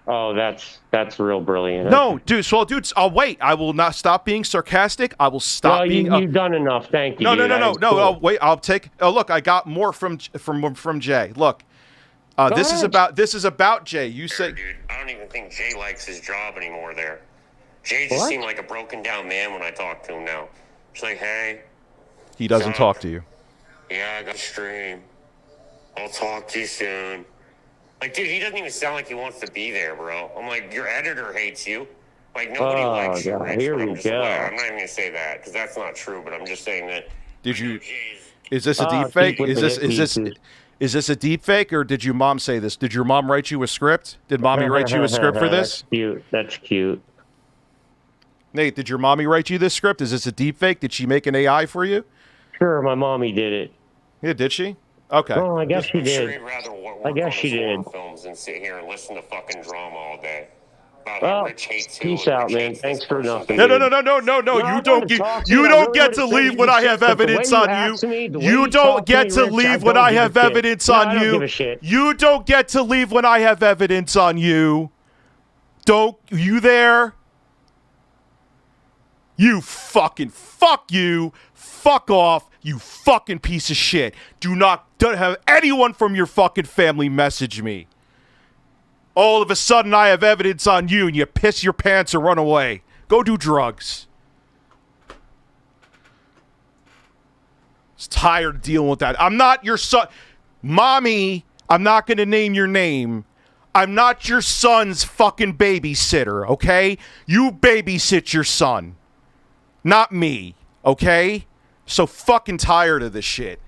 Oh, that's real brilliant. No, dude. So, dude, I'll wait. I will not stop being sarcastic. I will stop Well, being. you've done enough. Thank you. No. dude. No. Cool. I'll wait. I'll take. Oh, look, I got more from Jay. Look, this is about Jay. You say. Dude, I don't even think Jay likes his job anymore there. Jay just What? seemed like a broken down man when I talked to him now. It's like, hey, He doesn't talk to you. yeah, I got a stream. I'll talk to you soon. Like, dude, he doesn't even sound like he wants to be there, bro. I'm like, your editor hates you. Like, nobody Oh, likes you, God, Rich. here But we I'm just go. aware. I'm not even going to say that because that's not true, but I'm just saying that. Did you? Is this a Oh, deep fake? keep with Is the this hit pieces. is this a deep fake or did your mom say this? Did your mom write you a script? Did mommy write you a script for this? That's cute. That's cute. Nate, did your mommy write you this script? Is this a deep fake? Did she make an AI for you? Sure, my mommy did it. Yeah, did she? Okay. Oh, I guess she I'm sure did. he'd rather work I guess on she his horror did. films than sit here and listen to fucking drama all day. About Well, how Rich hates you peace and out, Rich man. hates this Thanks for person. nothing. No. dude. You I don't wanted to get talk to you, you I don't really get wanted to to leave send when you I the have shit, but the way evidence you on asked me, the way you. you You don't talked to get me, to Rich, I leave when don't I give a have shit. evidence No, on I don't you. give a shit. You don't get to leave when I have evidence on you. Don't you there? You fucking fuck you. Fuck off, you fucking piece of shit. Don't have anyone from your fucking family message me. All of a sudden I have evidence on you and you piss your pants or run away. Go do drugs. I'm tired of dealing with that. I'm not your son. Mommy, I'm not going to name your name. I'm not your son's fucking babysitter, okay? You babysit your son. Not me, okay? So fucking tired of this shit.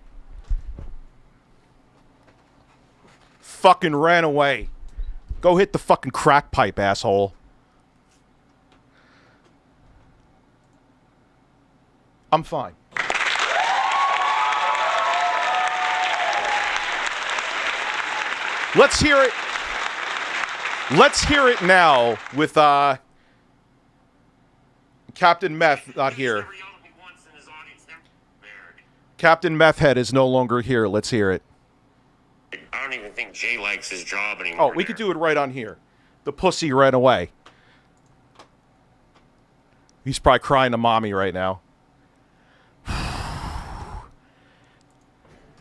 Fucking ran away. Go hit the fucking crack pipe, asshole. I'm fine. Let's hear it. Let's hear it now with Captain Meth not here. Captain Meth Head is no longer here. Let's hear it. I don't even think Jay likes his job anymore. Oh, we could do it right on here. The pussy ran away. He's probably crying to mommy right now.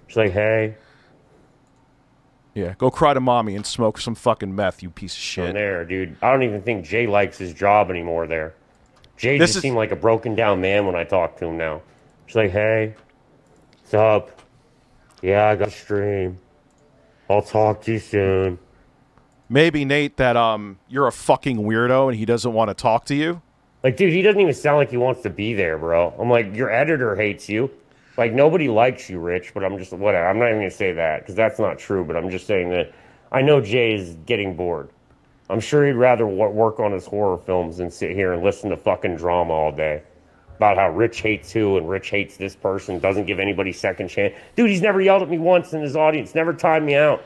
She's like, hey. Yeah, go cry to mommy and smoke some fucking meth, you piece of shit. There, dude. I don't even think Jay likes his job anymore there. Jay just seemed like a broken down man when I talked to him now. She's like, hey, what's up? Yeah, I got a stream. I'll talk to you soon. Maybe, Nate, that you're a fucking weirdo and he doesn't want to talk to you? Like, dude, he doesn't even sound like he wants to be there, bro. I'm like, your editor hates you. Like, nobody likes you, Rich, but I'm just, whatever. I'm not even going to say that, because that's not true, but I'm just saying that I know Jay is getting bored. I'm sure he'd rather work on his horror films than sit here and listen to fucking drama all day about how Rich hates who and Rich hates this person, doesn't give anybody second chance. Dude, he's never yelled at me once in his audience, never timed me out.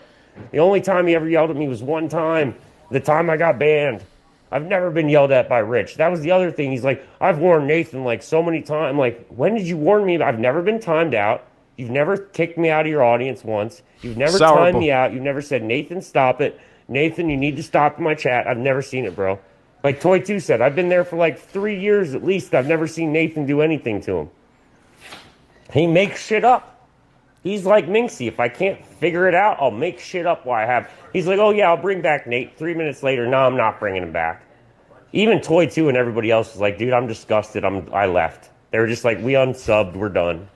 The only time he ever yelled at me was one time, the time I got banned. I've never been yelled at by Rich. That was the other thing. He's like, I've warned Nathan like so many times. I'm like, when did you warn me? I've never been timed out. You've never kicked me out of your audience once. You've never timed me out. You've never said, Nathan, stop it. Nathan, you need to stop my chat. I've never seen it, bro. Like Toy 2 said, I've been there for like 3 years at least. I've never seen Nathan do anything to him. He makes shit up. He's like Minxy. If I can't figure it out, I'll make shit up while I have. He's like, oh yeah, I'll bring back Nate. 3 minutes later, no, I'm not bringing him back. Even Toy 2 and everybody else was like, dude, I'm disgusted. I left. They were just like, we unsubbed. We're done.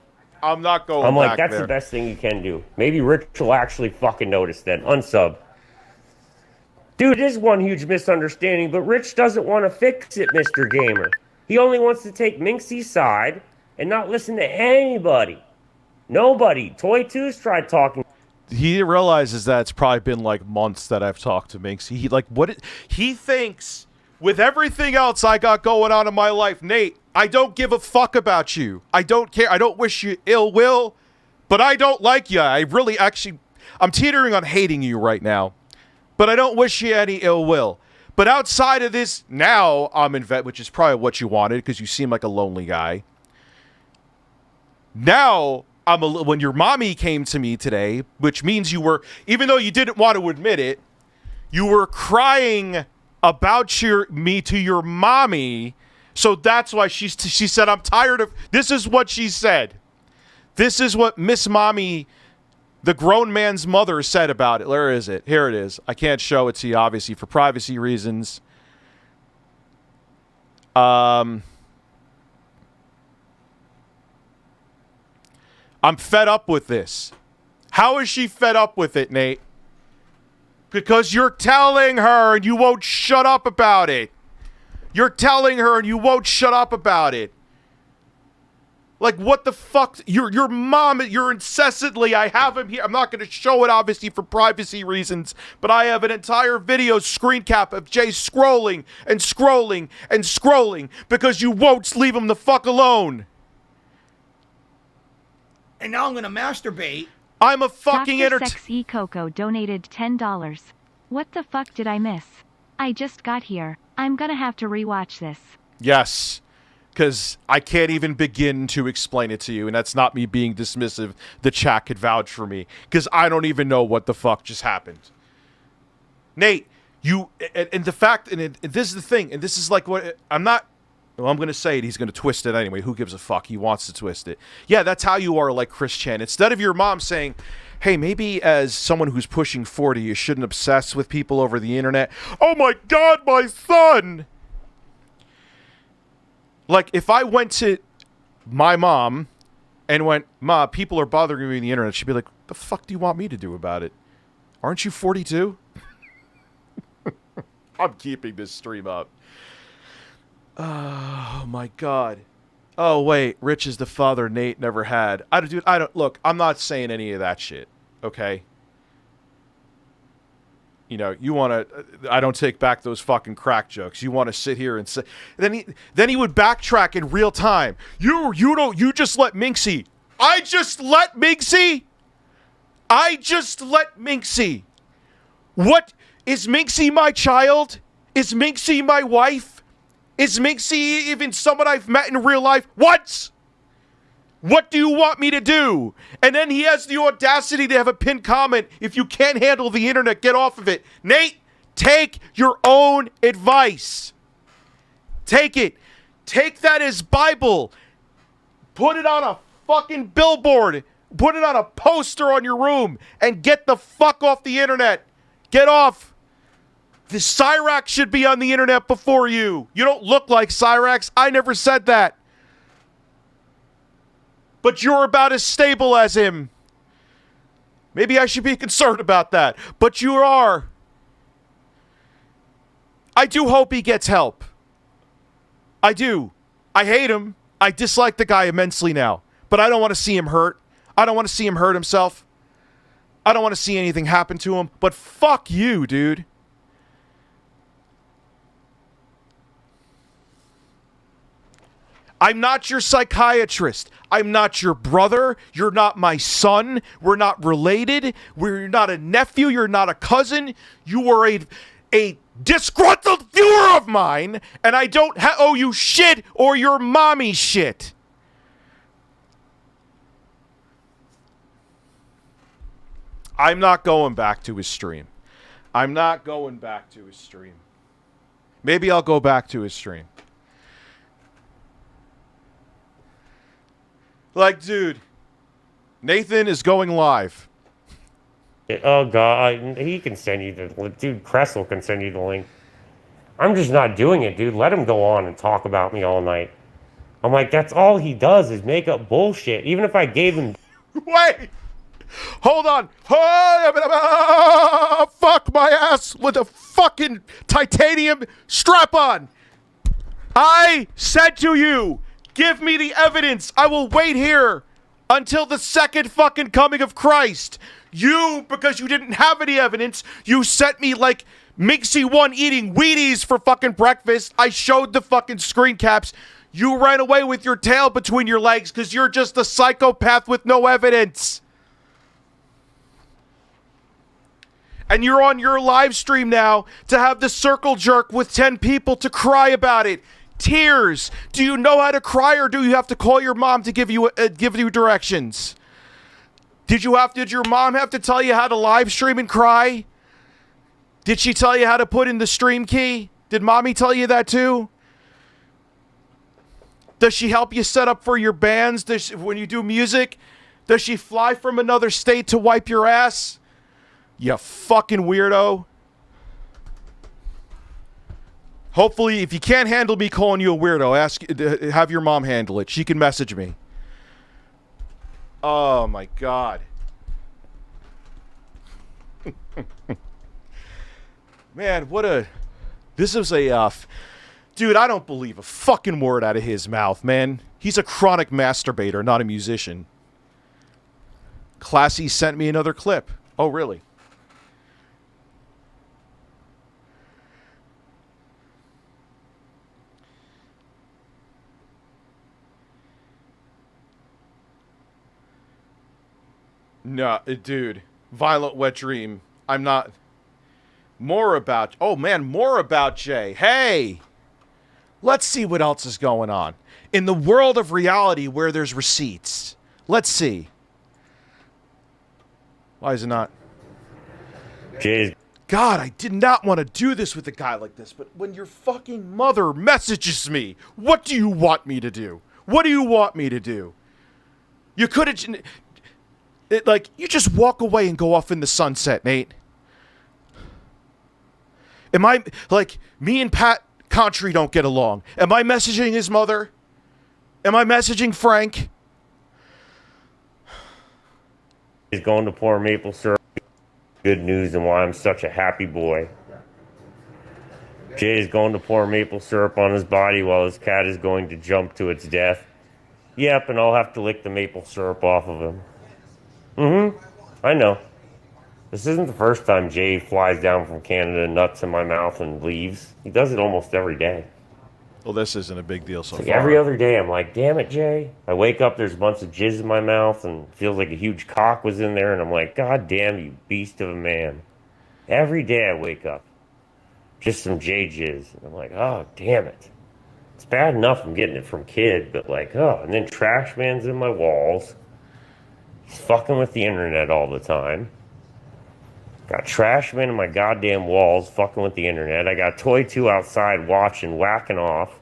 I'm not going back. I'm like, that's the best thing you can do. Maybe Rich will actually fucking notice then. Unsub. Dude, it is one huge misunderstanding, but Rich doesn't want to fix it, Mr. Gamer. He only wants to take Minxy's side and not listen to anybody. Nobody. Toy 2's tried talking. He realizes that it's probably been like months that I've talked to Minxy. He thinks with everything else I got going on in my life, Nate, I don't give a fuck about you. I don't care. I don't wish you ill will, but I don't like you. I'm teetering on hating you right now, but I don't wish you any ill will. But outside of this, now I'm in vet, which is probably what you wanted because you seem like a lonely guy. Now when your mommy came to me today, which means you were, even though you didn't want to admit it, you were crying about me to your mommy. So that's why she said, I'm tired of, this is what she said. This is what Miss Mommy, the grown man's mother, said about it. Where is it? Here it is. I can't show it to you, obviously, for privacy reasons. I'm fed up with this. How is she fed up with it, Nate? Because you're telling her and you won't shut up about it. You're telling her and you won't shut up about it. Like, what the fuck? Your mom, you're incessantly, I have him here. I'm not going to show it, obviously, for privacy reasons, but I have an entire video screen cap of Jay scrolling and scrolling and scrolling because you won't leave him the fuck alone. And now I'm going to masturbate. I'm a fucking Dr. Sexy Coco donated $10. What the fuck did I miss? I just got here. I'm gonna have to rewatch this. Yes, because I can't even begin to explain it to you, and that's not me being dismissive. The chat could vouch for me, because I don't even know what the fuck just happened. Nate, and the fact, and this is the thing, and this is like what, I'm going to say it, he's going to twist it anyway. Who gives a fuck? He wants to twist it. Yeah, that's how you are like Chris Chen. Instead of your mom saying, hey, maybe as someone who's pushing 40, you shouldn't obsess with people over the internet. Oh my God, my son! Like, if I went to my mom and went, Ma, people are bothering me on the internet, she'd be like, the fuck do you want me to do about it? Aren't you 42? I'm keeping this stream up. Oh my God. Oh wait, Rich is the father Nate never had. Look, I'm not saying any of that shit, okay? You know, you want to, I don't take back those fucking crack jokes. You want to sit here and say, then he would backtrack in real time. You just let Minxy. I just let Minxy? What, is Minxy my child? Is Minxy my wife? Is Minxy even someone I've met in real life once? What do you want me to do? And then he has the audacity to have a pinned comment. If you can't handle the internet, get off of it. Nate, take your own advice. Take it. Take that as Bible. Put it on a fucking billboard. Put it on a poster on your room and get the fuck off the internet. Get off. The Cyrax should be on the internet before you. You don't look like Cyrax. I never said that. But you're about as stable as him. Maybe I should be concerned about that. But you are. I do hope he gets help. I do. I hate him. I dislike the guy immensely now. But I don't want to see him hurt. I don't want to see him hurt himself. I don't want to see anything happen to him. But fuck you, dude. I'm not your psychiatrist. I'm not your brother. You're not my son. We're not related. We're not a nephew. You're not a cousin. You are a disgruntled viewer of mine, and I don't owe you shit or your mommy shit. I'm not going back to his stream. I'm not going back to his stream. Maybe I'll go back to his stream. Like, dude, Nathan is going live. Oh, God. He can send you the... Dude, Kressel can send you the link. I'm just not doing it, dude. Let him go on and talk about me all night. I'm like, that's all he does is make up bullshit. Even if I gave him... Wait! Hold on. Fuck my ass with a fucking titanium strap on. I said to you... Give me the evidence. I will wait here until the second fucking coming of Christ. You, because you didn't have any evidence, you sent me like Minxy 1 eating Wheaties for fucking breakfast. I showed the fucking screen caps. You ran away with your tail between your legs because you're just a psychopath with no evidence. And you're on your live stream now to have the circle jerk with 10 people to cry about it. Tears. Do you know how to cry, or do you have to call your mom to give you directions? Did your mom have to tell you how to live stream and cry? Did she tell you how to put in the stream key? Did mommy tell you that too? Does she help you set up for your bands? When you do music, does she fly from another state to wipe your ass? You fucking weirdo. Hopefully, if you can't handle me calling you a weirdo, have your mom handle it. She can message me. Oh, my God. Man, this is dude, I don't believe a fucking word out of his mouth, man. He's a chronic masturbator, not a musician. Classy sent me another clip. Oh, really? No, dude. Violent Wet Dream. I'm not... More about... Oh, man, more about Jay. Hey! Let's see what else is going on. In the world of reality where there's receipts. Let's see. Why is it not? Jay's... God, I did not want to do this with a guy like this, but when your fucking mother messages me, what do you want me to do? What do you want me to do? You could have... you just walk away and go off in the sunset, Nate. Am I, me and Pat Contry don't get along. Am I messaging his mother? Am I messaging Frank? He's going to pour maple syrup. Good news and why I'm such a happy boy. Jay is going to pour maple syrup on his body while his cat is going to jump to its death. Yep, and I'll have to lick the maple syrup off of him. I know. This isn't the first time Jay flies down from Canada, nuts in my mouth, and leaves. He does it almost every day. Well, this isn't a big deal so far. Every other day, I'm like, damn it, Jay. I wake up, there's a bunch of jizz in my mouth, and it feels like a huge cock was in there, and I'm like, God damn you, beast of a man. Every day I wake up, just some Jay jizz. And I'm like, oh, damn it. It's bad enough I'm getting it from kid, but like, oh, and then Trash Man's in my walls. He's fucking with the internet all the time. Got Trash Man in my goddamn walls, fucking with the internet. I got Toy 2 outside watching, whacking off.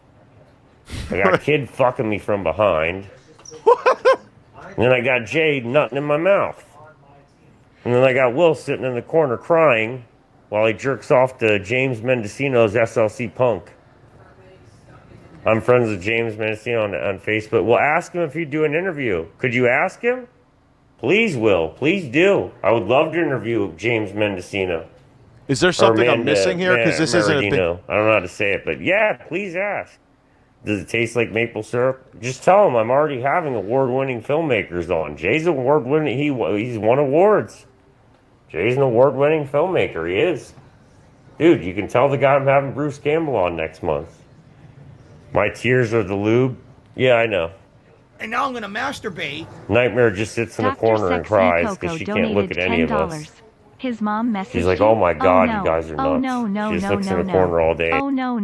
I got kid fucking me from behind. And then I got Jade nutting in my mouth. And then I got Will sitting in the corner crying while he jerks off to James Mendocino's SLC Punk. I'm friends with James Mendocino on Facebook. Well, ask him if he'd do an interview. Could you ask him? Please, Will. Please do. I would love to interview James Mendocino. Is there something I'm missing here? Because this isn't a thing. I don't know how to say it, but yeah, please ask. Does it taste like maple syrup? Just tell him I'm already having award-winning filmmakers on. Jay's award-winning. He's won awards. Jay's an award-winning filmmaker. He is. Dude, you can tell the guy I'm having Bruce Campbell on next month. My tears are the lube. Yeah, I know. And now I'm going to masturbate. Nightmare just sits in the corner and cries because she can't look at any of us. His mom messaged She's like, oh my God, no. you guys are nuts. Oh, no, she just looks in the corner all day. Oh, no.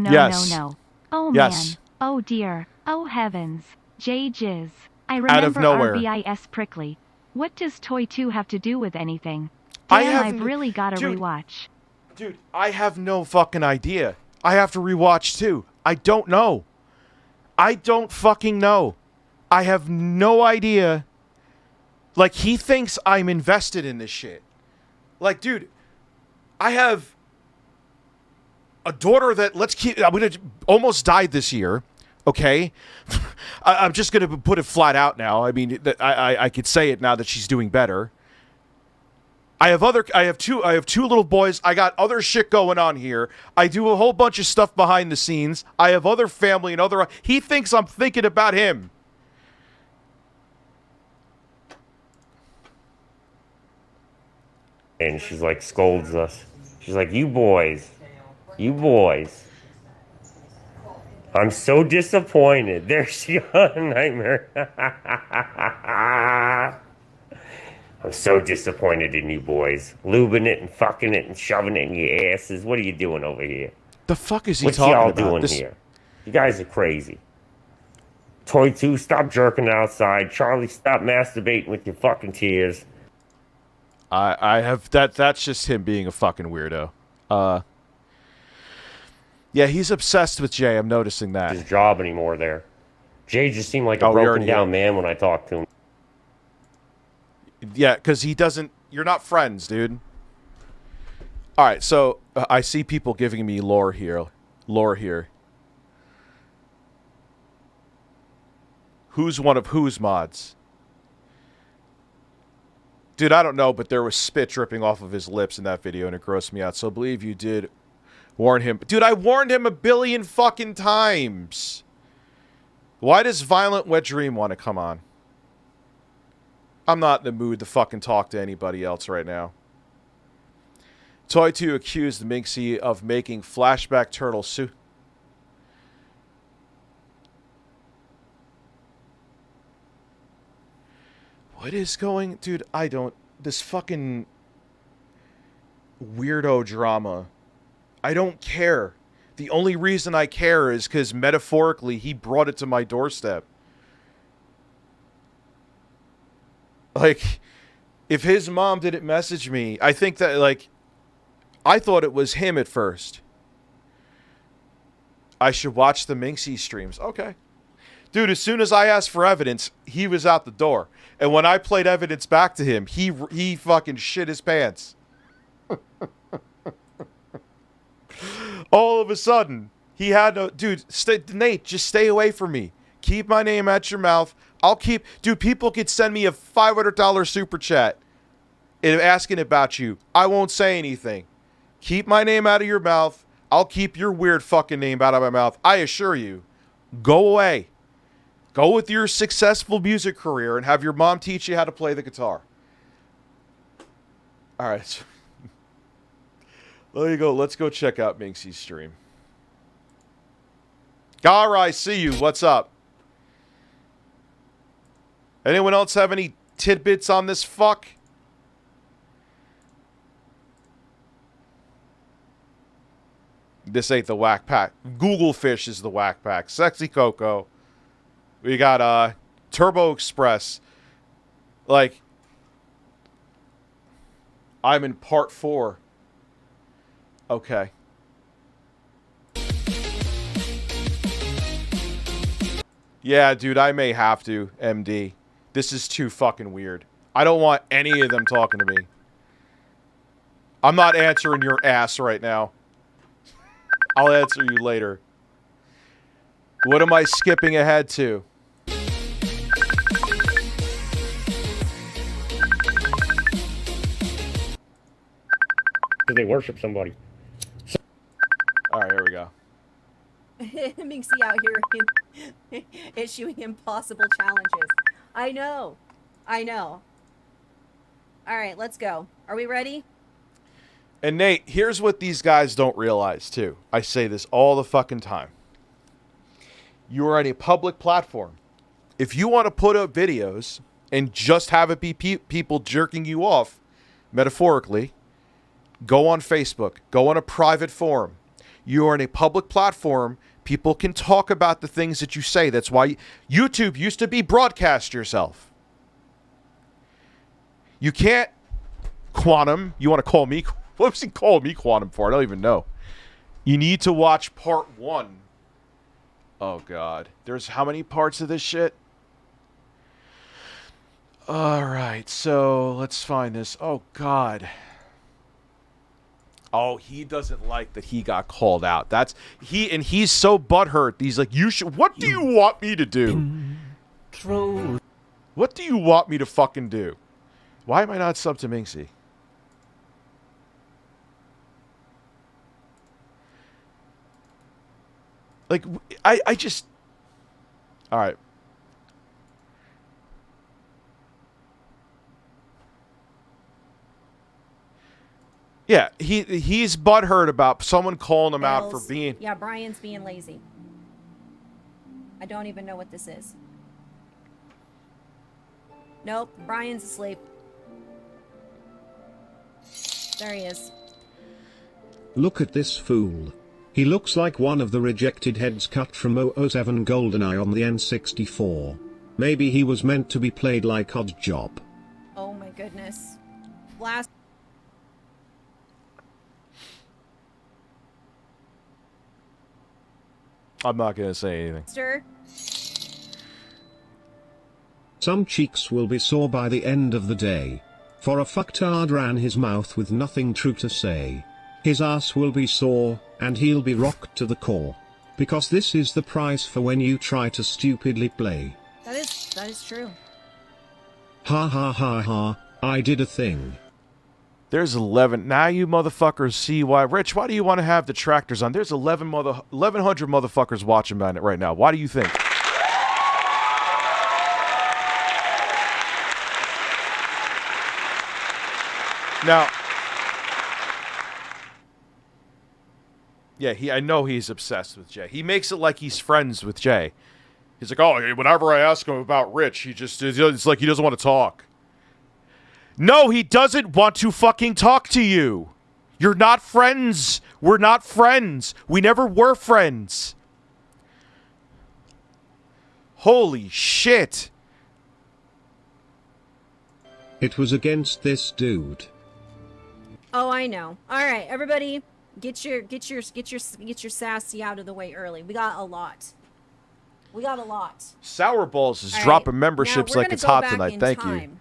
Yes. No. Oh, yes. man. Oh, dear. Oh, heavens. Jay Jizz. I Out of remember nowhere. RBIS Prickly. What does Toy 2 have to do with anything? I Damn, have I've really got to dude, rewatch. Dude, I have no fucking idea. I have to rewatch too. I don't know. I don't fucking know. I have no idea. Like, he thinks I'm invested in this shit. Like, dude, I have a daughter that almost died this year. Okay, I'm just gonna put it flat out now. I mean, I could say it now that she's doing better. I have two little boys. I got other shit going on here. I do a whole bunch of stuff behind the scenes. I have other family and other. He thinks I'm thinking about him. And she's like, scolds us. She's like, you boys. I'm so disappointed. There she goes, Nightmare. I'm so disappointed in you boys. Lubing it and fucking it and shoving it in your asses. What are you doing over here? The fuck is he What talking y'all about? doing here? You guys are crazy. Toy 2, stop jerking outside. Charlie, stop masturbating with your fucking tears. I have that's just him being a fucking weirdo. Yeah, he's obsessed with Jay. I'm noticing that. His job anymore there. Jay just seemed like a broken down man when I talked to him. Yeah, because he doesn't. You're not friends, dude. All right, so I see people giving me lore here. Who's one of whose mods? Dude, I don't know, but there was spit dripping off of his lips in that video, and it grossed me out. So I believe you did warn him. Dude, I warned him a billion fucking times. Why does Violent Wet Dream want to come on? I'm not in the mood to fucking talk to anybody else right now. Toy 2 accused Minxy of making flashback turtle suit. What is going... Dude, I don't... This fucking weirdo drama. I don't care. The only reason I care is because metaphorically he brought it to my doorstep. Like, if his mom didn't message me, I think that, like, I thought it was him at first. I should watch the Minxy streams. Okay. Dude, as soon as I asked for evidence, he was out the door. And when I played evidence back to him, he fucking shit his pants. All of a sudden, he had no... Dude, Nate, just stay away from me. Keep my name out your mouth. I'll keep... Dude, people could send me a $500 super chat asking about you. I won't say anything. Keep my name out of your mouth. I'll keep your weird fucking name out of my mouth. I assure you. Go away. Go with your successful music career and have your mom teach you how to play the guitar. All right. There you go. Let's go check out Minxy's stream. Garaa, I see you. What's up? Anyone else have any tidbits on this fuck? This ain't the whack pack. Google Fish is the whack pack. Sexy Coco. We got Turbo Express. Like, I'm in part 4. Okay. Yeah, dude, I may have to, MD. This is too fucking weird. I don't want any of them talking to me. I'm not answering your ass right now. I'll answer you later. What am I skipping ahead to? They worship somebody. All right, here we go. Minxy out here issuing impossible challenges. I know. I know. All right, let's go. Are we ready? And Nate, here's what these guys don't realize, too. I say this all the fucking time. You are on a public platform. If you want to put up videos and just have it be people jerking you off, metaphorically, go on Facebook. Go on a private forum. You are in a public platform. People can talk about the things that you say. That's why YouTube used to be broadcast yourself. You can't quantum. You want to call me? What was he calling me quantum for? I don't even know. You need to watch part 1. Oh, God. There's how many parts of this shit? All right. So let's find this. Oh, God. Oh, he doesn't like that he got called out. That's he's so butthurt. He's like, what do you want me to do? Troll. What do you want me to fucking do? Why am I not sub to Minxy? Like, I just... All right. Yeah, he's butthurt about someone calling him out for being... Yeah, Brian's being lazy. I don't even know what this is. Nope, Brian's asleep. There he is. Look at this fool. He looks like one of the rejected heads cut from 007 GoldenEye on the N64. Maybe he was meant to be played like Oddjob. Oh my goodness. Last... I'm not going to say anything. Sir? Some cheeks will be sore by the end of the day. For a fucktard ran his mouth with nothing true to say. His ass will be sore, and he'll be rocked to the core. Because this is the price for when you try to stupidly play. That is true. Ha ha ha ha, I did a thing. There's 11. Now you motherfuckers see why. Rich, why do you want to have detractors on? There's 1,100 motherfuckers watching it right now. Why do you think? Now, yeah, I know he's obsessed with Jay. He makes it like he's friends with Jay. He's like, oh, whenever I ask him about Rich, it's like he doesn't want to talk. No, he doesn't want to fucking talk to you. You're not friends. We're not friends. We never were friends. Holy shit. It was against this dude. Oh, I know. All right, everybody, get your sassy out of the way early. We got a lot. Sour Balls is All dropping right, memberships now we're like gonna it's go hot back tonight. in Thank you. time.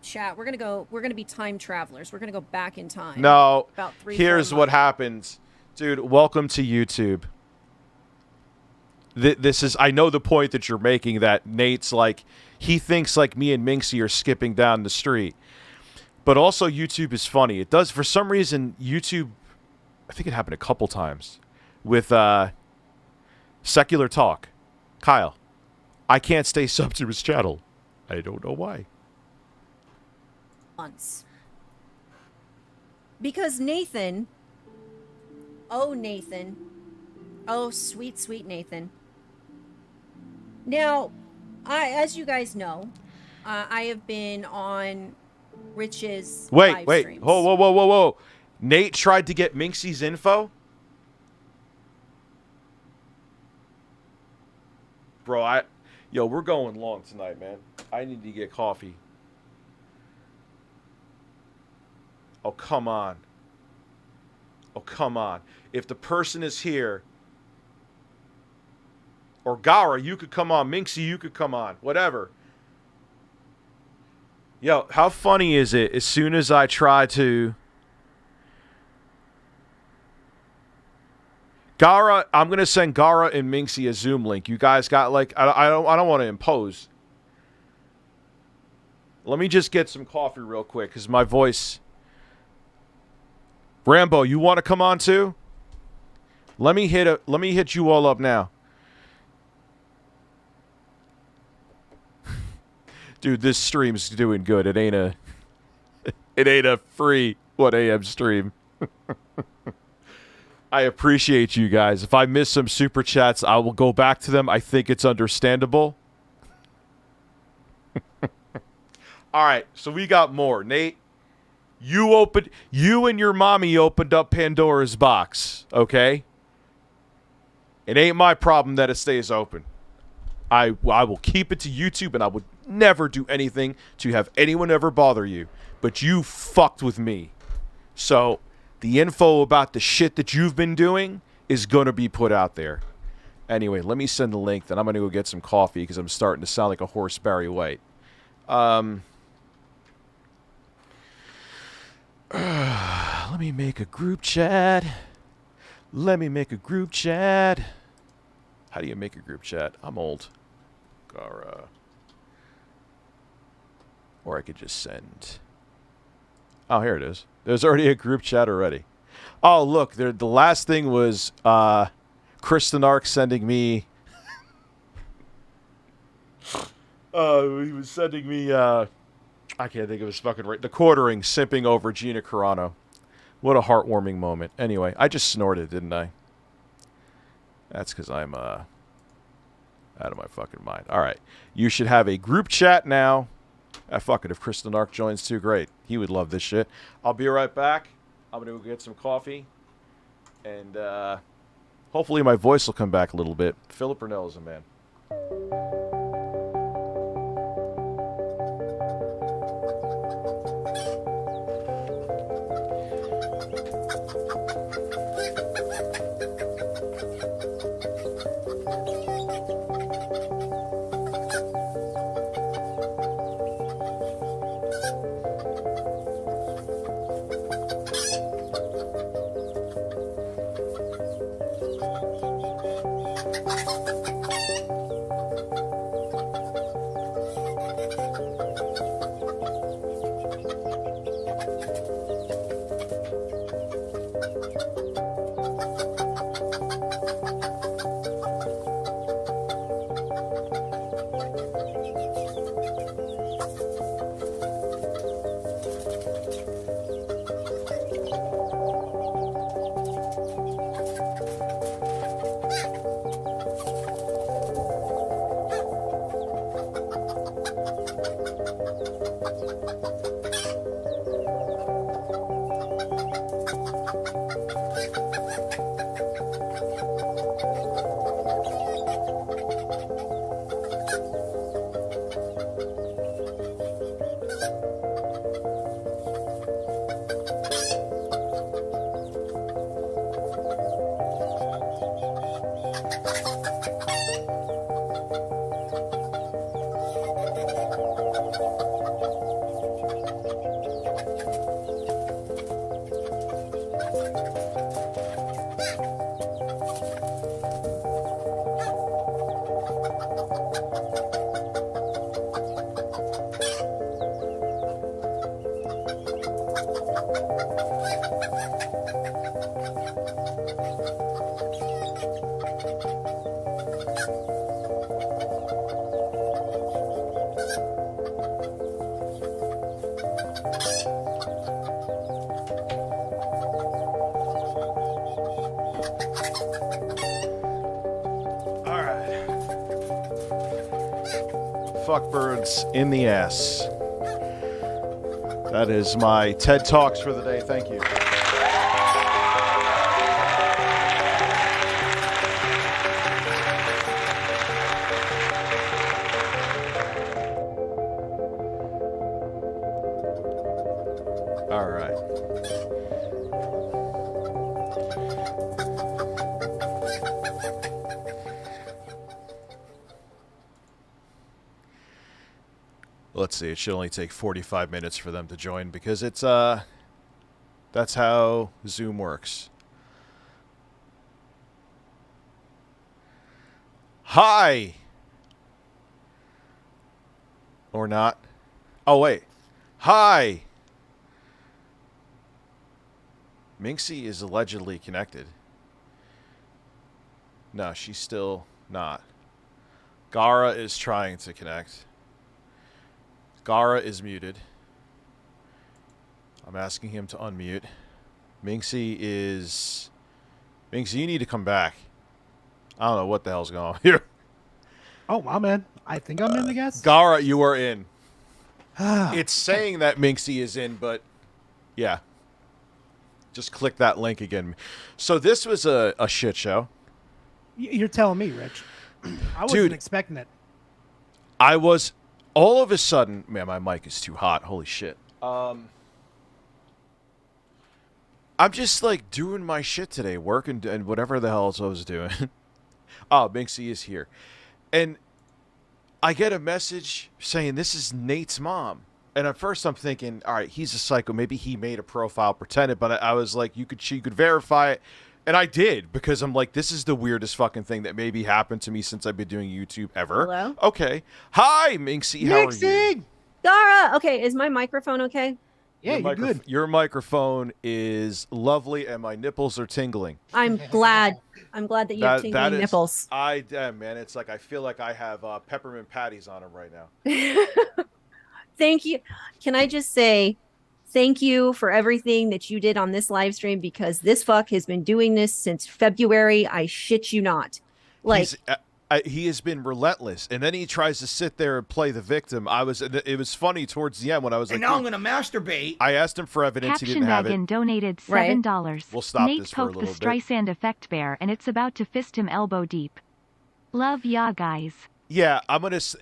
Chat, we're gonna be time travelers. We're gonna go back in time. No, About 3-4 here's what months. happens. Dude, welcome to YouTube. This is, I know the point that you're making, that Nate's like, he thinks like me and Minxy are skipping down the street. But also YouTube is funny. It does, for some reason, YouTube, I think it happened a couple times, with Secular Talk. Kyle, I can't stay sub to his channel. I don't know why. Months. Because Nathan, oh sweet, sweet Nathan. Now, as you guys know, I have been on Rich's live Wait. streams. Whoa. Nate tried to get Minxy's info? bro, yo, we're going long tonight, man. I need to get coffee. Oh, come on. Oh, come on. If the person is here, or Garaa, you could come on. Minxy, you could come on. Whatever. Yo, how funny is it as soon as I try to... Garaa, I'm going to send Garaa and Minxy a Zoom link. You guys got, like... I don't want to impose. Let me just get some coffee real quick, because my voice... Rambo, you want to come on too? Let me hit you all up now. Dude, this stream's doing good. It ain't a free 1 a.m. stream. I appreciate you guys. If I miss some super chats, I will go back to them. I think it's understandable. All right, so we got more. Nate, you and your mommy opened up Pandora's box, okay? It ain't my problem that it stays open. I will keep it to YouTube, and I would never do anything to have anyone ever bother you. But you fucked with me. So the info about the shit that you've been doing is going to be put out there. Anyway, let me send the link, then I'm going to go get some coffee because I'm starting to sound like a horse Barry White. Let me make a group chat. How do you make a group chat? I'm old. Garaa. Or I could just send. Oh, here it is. There's already a group chat already. Oh, look. The last thing was Kristen Ark sending me... he was sending me... I can't think of his fucking right. The quartering simping over Gina Carano. What a heartwarming moment. Anyway, I just snorted, didn't I? That's because I'm out of my fucking mind. All right. You should have a group chat now. Fuck it. If Kristen Ark joins too, great. He would love this shit. I'll be right back. I'm going to go get some coffee. And hopefully my voice will come back a little bit. Philip Burnell is a man. Fuckbirds in the ass. That is my TED Talks for the day. Thank you. Let's see. It should only take 45 minutes for them to join because it's that's how Zoom works. Hi. Or not. Oh wait. Hi. Minxy is allegedly connected. No, she's still not. Garaa is trying to connect. Garaa is muted. I'm asking him to unmute. Minxy, you need to come back. I don't know what the hell's going on here. Oh, I'm in. I think I'm in, I guess. Garaa, you are in. It's saying that Minxy is in, but yeah. Just click that link again. So this was a shit show. You're telling me, Rich. I wasn't expecting it. I was, all of a sudden, man, my mic is too hot. Holy shit. I'm just like doing my shit today, working and whatever the hell else I was doing. Oh, Minxy is here. And I get a message saying this is Nate's mom. And at first I'm thinking, all right, he's a psycho. Maybe he made a profile, pretended. But I was like, she could verify it. And I did, because I'm like, this is the weirdest fucking thing that maybe happened to me since I've been doing YouTube ever. Hello? Okay. Hi, Minxy. How are you? Garaa! Okay, is my microphone okay? Yeah, you're good. Your microphone is lovely, and my nipples are tingling. I'm glad. I'm glad that you have tingling nipples. Man, it's like I feel like I have peppermint patties on them right now. Thank you. Can I just say thank you for everything that you did on this live stream, because this fuck has been doing this since February. I shit you not. Like he has been relentless, and then he tries to sit there and play the victim. It was funny towards the end when I was like, now I'm gonna masturbate. I asked him for evidence. He didn't have it. Donated $7. We'll stop Nate this for a poked little the bit. Streisand effect bear, and it's about to fist him elbow deep. Love ya, guys. Yeah,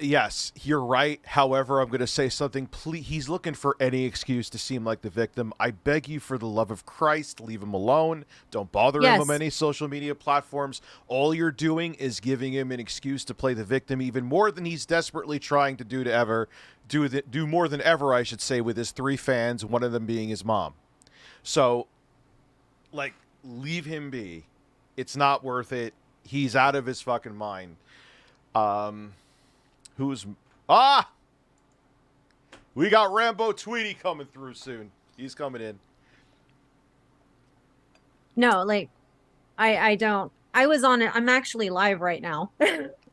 yes, you're right. However, I'm going to say something. Please, he's looking for any excuse to seem like the victim. I beg you, for the love of Christ, leave him alone. Don't bother him on any social media platforms. All you're doing is giving him an excuse to play the victim even more than he's desperately trying to do more than ever, I should say, with his 3 fans, one of them being his mom. So, like, leave him be. It's not worth it. He's out of his fucking mind. We got Rambo Tweety coming through soon. He's coming in. No, like, I don't. I was on it. I'm actually live right now.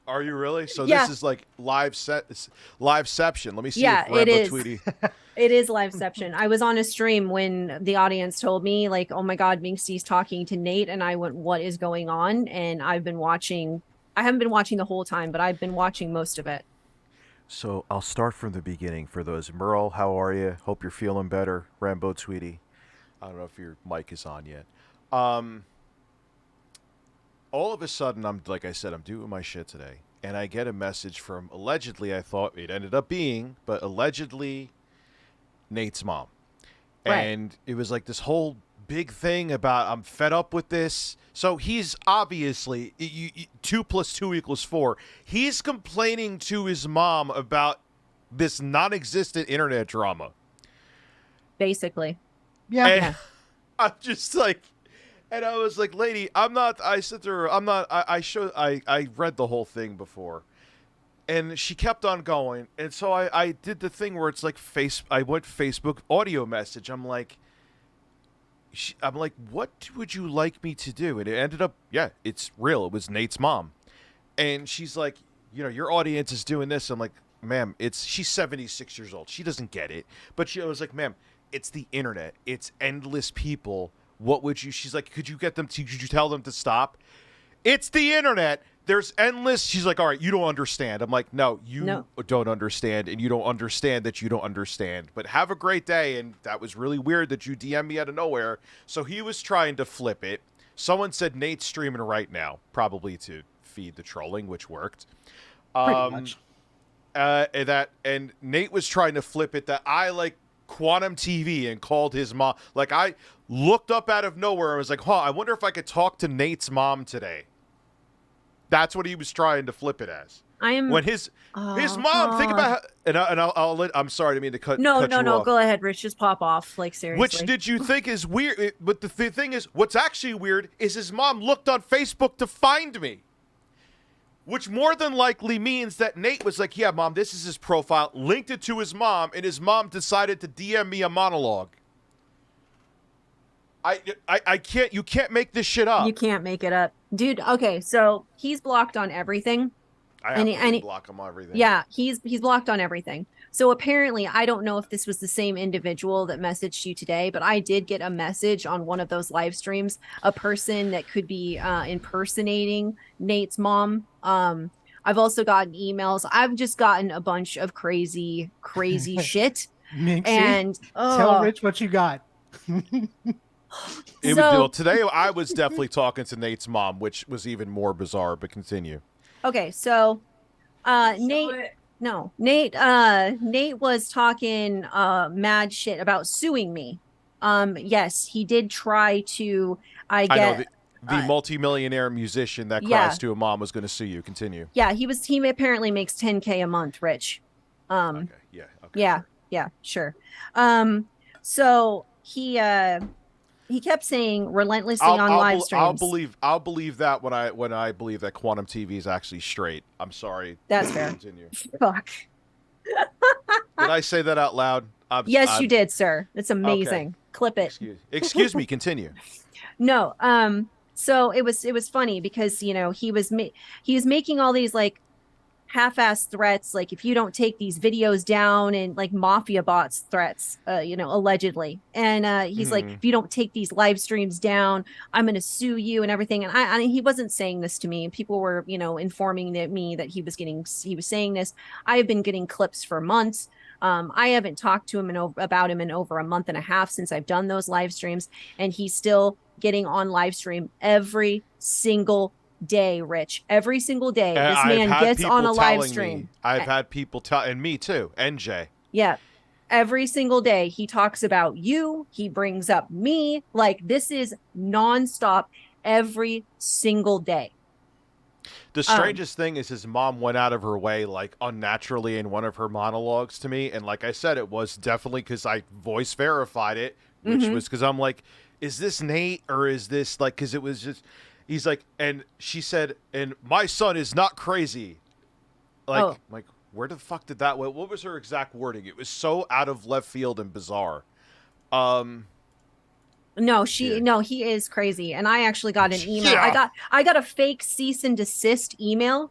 Are you really? So Yeah. this is like liveception. Let me see Yeah, if Rambo it is. Tweety. It is liveception. I was on a stream when the audience told me, like, oh my God, Minxy's talking to Nate. And I went, what is going on? And I've been watching. I haven't been watching the whole time, but I've been watching most of it. So I'll start from the beginning for those. Merle, how are you? Hope you're feeling better. Rambo Tweety. I don't know if your mic is on yet. All of a sudden, like I said, I'm doing my shit today. And I get a message from, allegedly, I thought it ended up being, but allegedly, Nate's mom. Right. And it was like this whole big thing about, I'm fed up with this. So he's obviously 2 + 2 = 4. He's complaining to his mom about this non-existent internet drama. Basically. And I'm just like, and I was like, lady, I'm not, I said to her, I'm not, I read the whole thing before. And she kept on going. And so I did the thing where it's like I went Facebook audio message. I'm like, what would you like me to do? And it ended up, yeah, it's real. It was Nate's mom. And she's like, your audience is doing this. I'm like, ma'am, she's 76 years old. She doesn't get it. But she was like, ma'am, it's the internet. It's endless people. What would you, she's like, could you tell them to stop? It's the internet. There's endless. She's like, all right, you don't understand. I'm like, no, you don't understand, and you don't understand that you don't understand. But have a great day. And that was really weird that you DM me out of nowhere. So he was trying to flip it. Someone said Nate's streaming right now, probably to feed the trolling, which worked. Pretty much. And Nate was trying to flip it that I like Quantum TV and called his mom. Like, I looked up out of nowhere and was like, I wonder if I could talk to Nate's mom today. That's what he was trying to flip it as. I am when his mom. Think about how, I'm sorry to mean to cut. No, cut no, you no. off. Go ahead, Rich. Just pop off. Like seriously. Which did you think is weird? But the thing is, what's actually weird is his mom looked on Facebook to find me. Which more than likely means that Nate was like, yeah, Mom, this is his profile, linked it to his mom, and his mom decided to DM me a monologue. I can't, you can't make this shit up. You can't make it up. Dude, okay, so he's blocked on everything. I have to block him on everything. Yeah, he's blocked on everything. So apparently, I don't know if this was the same individual that messaged you today, but I did get a message on one of those live streams, a person that could be impersonating Nate's mom. I've also gotten emails. I've just gotten a bunch of crazy shit. Minxy, and tell Rich what you got. Well, today I was definitely talking to Nate's mom, which was even more bizarre, but continue. Okay, so Nate was talking mad shit about suing me. Yes, he did try to I know the multimillionaire musician that cries to a mom was going to sue you. Continue. Yeah, he apparently makes $10K a month, Rich. Okay. Yeah. Yeah, sure. So he kept saying relentlessly on live streams. I'll believe that when I believe that Quantum TV is actually straight. I'm sorry. That's fair. Continue. Fuck. Did I say that out loud? Yes, you did, sir. It's amazing. Okay. Clip it. Excuse me. Continue. No. So it was funny because he was making all these like half-assed threats, like if you don't take these videos down, and like mafia bots threats, allegedly. And he's like, if you don't take these live streams down, I'm going to sue you and everything. And I he wasn't saying this to me. People were, informing me that he was saying this. I have been getting clips for months. I haven't talked to him about him in over a month and a half since I've done those live streams, and he's still getting on live stream every single day, Rich. Every single day, this man gets on a live stream. I've had people tell, and me too, NJ. Yeah. Every single day he talks about you. He brings up me. Like, this is nonstop every single day. The strangest thing is his mom went out of her way, like, unnaturally in one of her monologues to me. And like I said, it was definitely because I voice verified it, which was because I'm like, is this Nate or is this like, because it was just, he's like, and she said, and my son is not crazy. Like, like, where the fuck did that, what was her exact wording? It was so out of left field and bizarre. No, he is crazy. And I actually got an email. Yeah. I got a fake cease and desist email.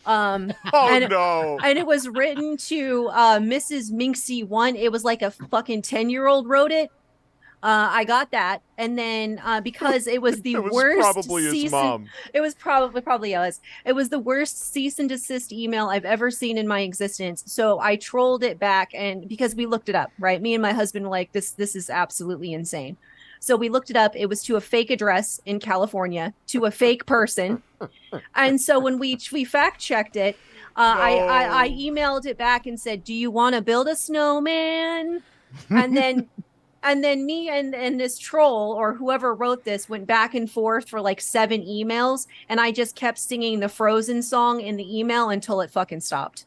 No. And it was written to Mrs. Minxy 1. It was like a fucking 10-year-old wrote it. I got that, and then because it was the worst. Probably his mom. It was probably us. It was the worst cease and desist email I've ever seen in my existence. So I trolled it back, and because we looked it up, right? Me and my husband were like, this is absolutely insane. So we looked it up. It was to a fake address in California, to a fake person, and so when we fact checked it, I emailed it back and said, "Do you want to build a snowman?" And then. And then me and this troll or whoever wrote this went back and forth for like 7 emails. And I just kept singing the Frozen song in the email until it fucking stopped.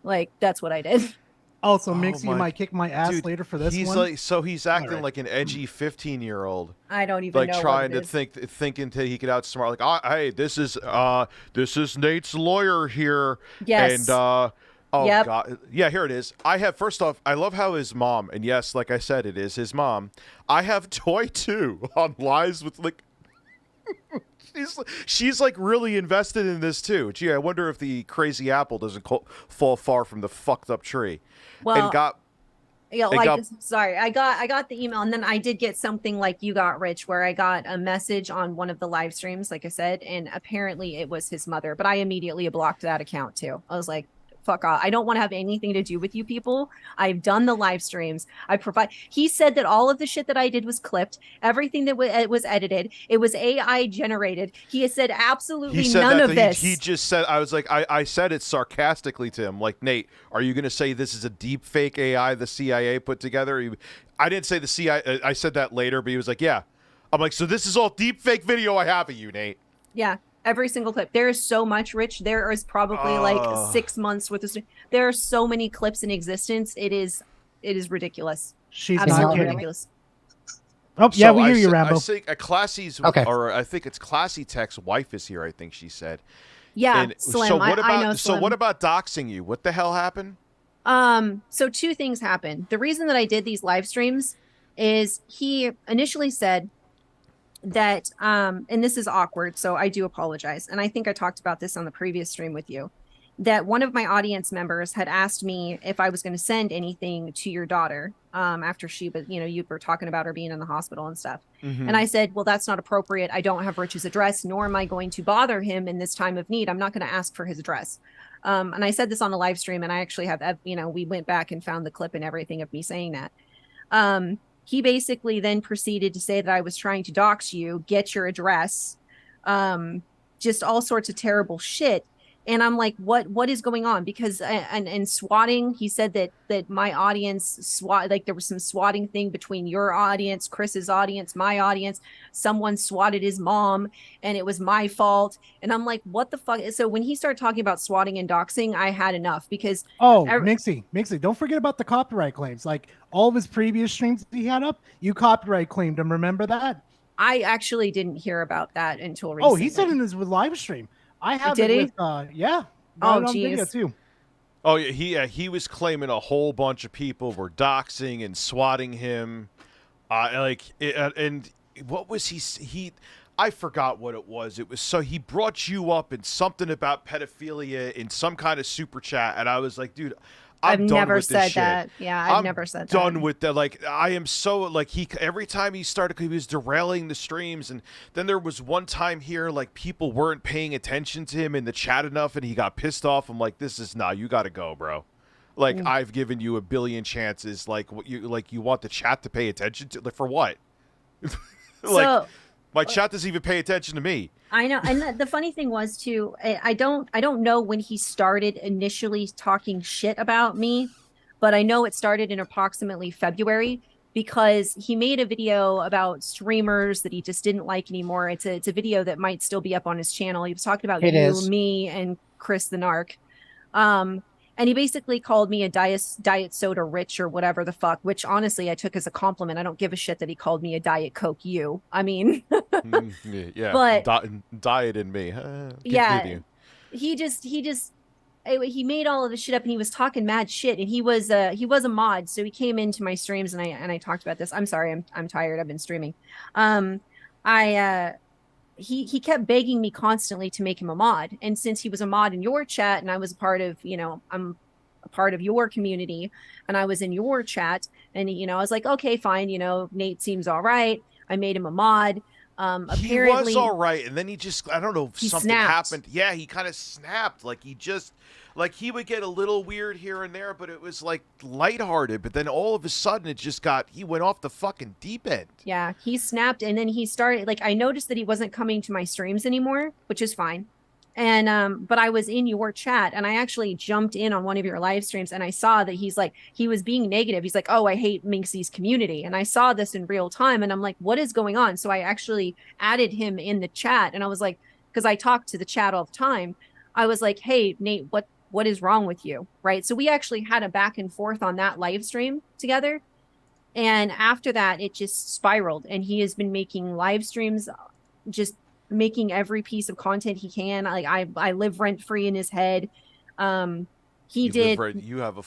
Like, that's what I did. Also, Minxy, you might kick my ass later for this one. Like, so he's acting like an edgy 15-year-old. I don't even know. Like trying to think until he could outsmart. Like, hey, this is Nate's lawyer here. Yes. And God. Yeah, here it is. I have, first off, I love how his mom, and yes, like I said, it is his mom. I have Toy 2 on lives with, like, she's like really invested in this too. Gee, I wonder if the crazy apple doesn't fall far from the fucked up tree. Well, and sorry, I got the email, and then I did get something like you got, Rich, where I got a message on one of the live streams, like I said, and apparently it was his mother, but I immediately blocked that account too. I was like, fuck off. I don't want to have anything to do with you people. I've done the live streams. He said that all of the shit that I did was clipped. Everything that was edited. It was AI generated. He has said absolutely none of this. He just said, I was like, I said it sarcastically to him. Like, Nate, are you going to say this is a deep fake AI the CIA put together? I didn't say the CIA. I said that later, but he was like, yeah. I'm like, so this is all deep fake video I have of you, Nate. Yeah. Every single clip. There is so much, Rich. There is probably like 6 months worth of. There are so many clips in existence. It is ridiculous. She's absolutely not kidding. ridiculous. Oh yeah, So we hear you, I Rambo. think Classy's, Okay. or I think it's Classy Tech's wife is here. I think she said. Yeah, And Slim. So what about I know so Slim. what about doxing you? What the hell happened? So two things happened. The reason that I did these live streams is he initially said that and this is awkward, so I do apologize. And I think I talked about this on the previous stream with you, that one of my audience members had asked me if I was going to send anything to your daughter after she was, you were talking about her being in the hospital and stuff. Mm-hmm. And I said, well, that's not appropriate. I don't have Rich's address, nor am I going to bother him in this time of need. I'm not going to ask for his address. And I said this on a live stream, and I actually have, we went back and found the clip and everything of me saying that. He basically then proceeded to say that I was trying to dox you, get your address, just all sorts of terrible shit. And I'm like, what is going on? Because and swatting, he said that my audience like there was some swatting thing between your audience, Chris's audience, my audience. Someone swatted his mom and it was my fault. And I'm like, what the fuck? So when he started talking about swatting and doxing, I had enough because Minxy, don't forget about the copyright claims. Like all of his previous streams he had up, you copyright claimed him. Remember that? I actually didn't hear about that until recently. Oh, he said in his live stream. I have Did it he? with, yeah. Oh, on video geez. too. Oh yeah, he was claiming a whole bunch of people were doxing and swatting him, and what was he? I forgot what it was. It was so he brought you up in something about pedophilia in some kind of super chat, and I was like, dude, I've done never with this said shit. that. Yeah, I've never said that. Done with that. Like I am so like every time he started, he was derailing the streams, and then there was one time here like people weren't paying attention to him in the chat enough, and he got pissed off. I'm like, this is you got to go, bro. Like I've given you a billion chances. Like what you want the chat to pay attention to? Like for what? My chat doesn't even pay attention to me. I know, and the funny thing was too. I don't know when he started initially talking shit about me, but I know it started in approximately February because he made a video about streamers that he just didn't like anymore. It's a video that might still be up on his channel. He was talking about me, and Chris the Narc. And he basically called me a diet soda rich or whatever the fuck, which honestly I took as a compliment. I don't give a shit that he called me a diet Coke you. I mean, yeah, but diet in me. Yeah, he made all of this shit up and he was talking mad shit. And he was a mod, so he came into my streams and I talked about this. I'm sorry, I'm tired. I've been streaming. He kept begging me constantly to make him a mod. And since he was a mod in your chat and I was a part of, I'm a part of your community and I was in your chat and, I was like, okay, fine. Nate seems all right. I made him a mod. Apparently he was all right. And then he just, I don't know, something snapped. happened. Yeah. He kind of snapped. Like he would get a little weird here and there, but it was like lighthearted. But then all of a sudden he went off the fucking deep end. Yeah, he snapped and then he started, like, I noticed that he wasn't coming to my streams anymore, which is fine. And, but I was in your chat and I actually jumped in on one of your live streams and I saw that he was being negative. He's like, oh, I hate Minxy's community. And I saw this in real time and I'm like, what is going on? So I actually added him in the chat and I was like, because I talk to the chat all the time. I was like, hey, Nate, what is wrong with you? Right. So we actually had a back and forth on that live stream together. And after that, it just spiraled and he has been making live streams, just making every piece of content he can. Like I live rent free in his head. You have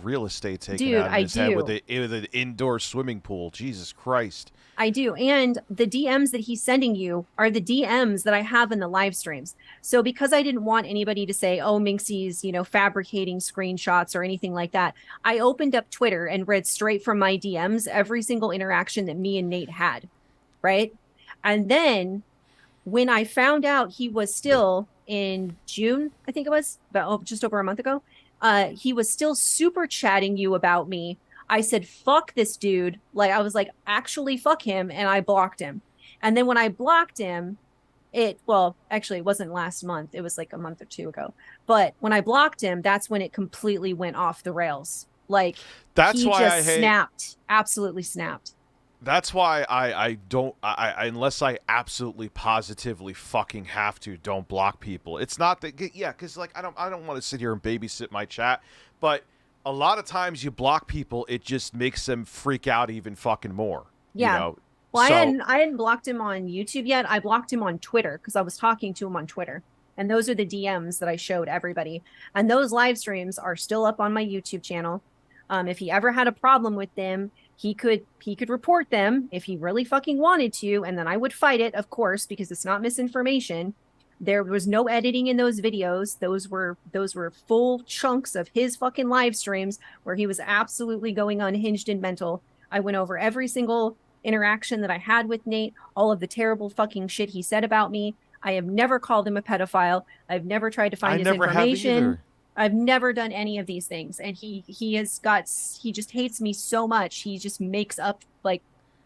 real estate taken out of his head with an indoor swimming pool. Jesus Christ. I do. And the DMs that he's sending you are the DMs that I have in the live streams. So because I didn't want anybody to say, oh, Minxy's, fabricating screenshots or anything like that, I opened up Twitter and read straight from my DMs every single interaction that me and Nate had. Right. And then when I found out he was still in June, I think it was about just over a month ago, he was still super chatting you about me. I said, fuck this dude. Like, I was like, actually, fuck him. And I blocked him. And then when I blocked him, it wasn't last month. It was like a month or two ago. But when I blocked him, that's when it completely went off the rails. Like, that's he why just snapped, absolutely snapped. That's why I don't unless I absolutely positively fucking have to, don't block people. It's not that, yeah, because like I don't want to sit here and babysit my chat, but a lot of times you block people, it just makes them freak out even fucking more. Yeah. You know? Well, So, I hadn't blocked him on YouTube yet. I blocked him on Twitter because I was talking to him on Twitter. And those are the DMs that I showed everybody. And those live streams are still up on my YouTube channel. If he ever had a problem with them, he could report them if he really fucking wanted to, and then I would fight it, of course, because it's not misinformation. There was no editing in those videos. Those were full chunks of his fucking live streams where he was absolutely going unhinged and mental. I went over every single interaction that I had with Nate, all of the terrible fucking shit he said about me. I have never called him a pedophile. I've never tried to find his information. I've never done any of these things. And he just hates me so much. He just makes up like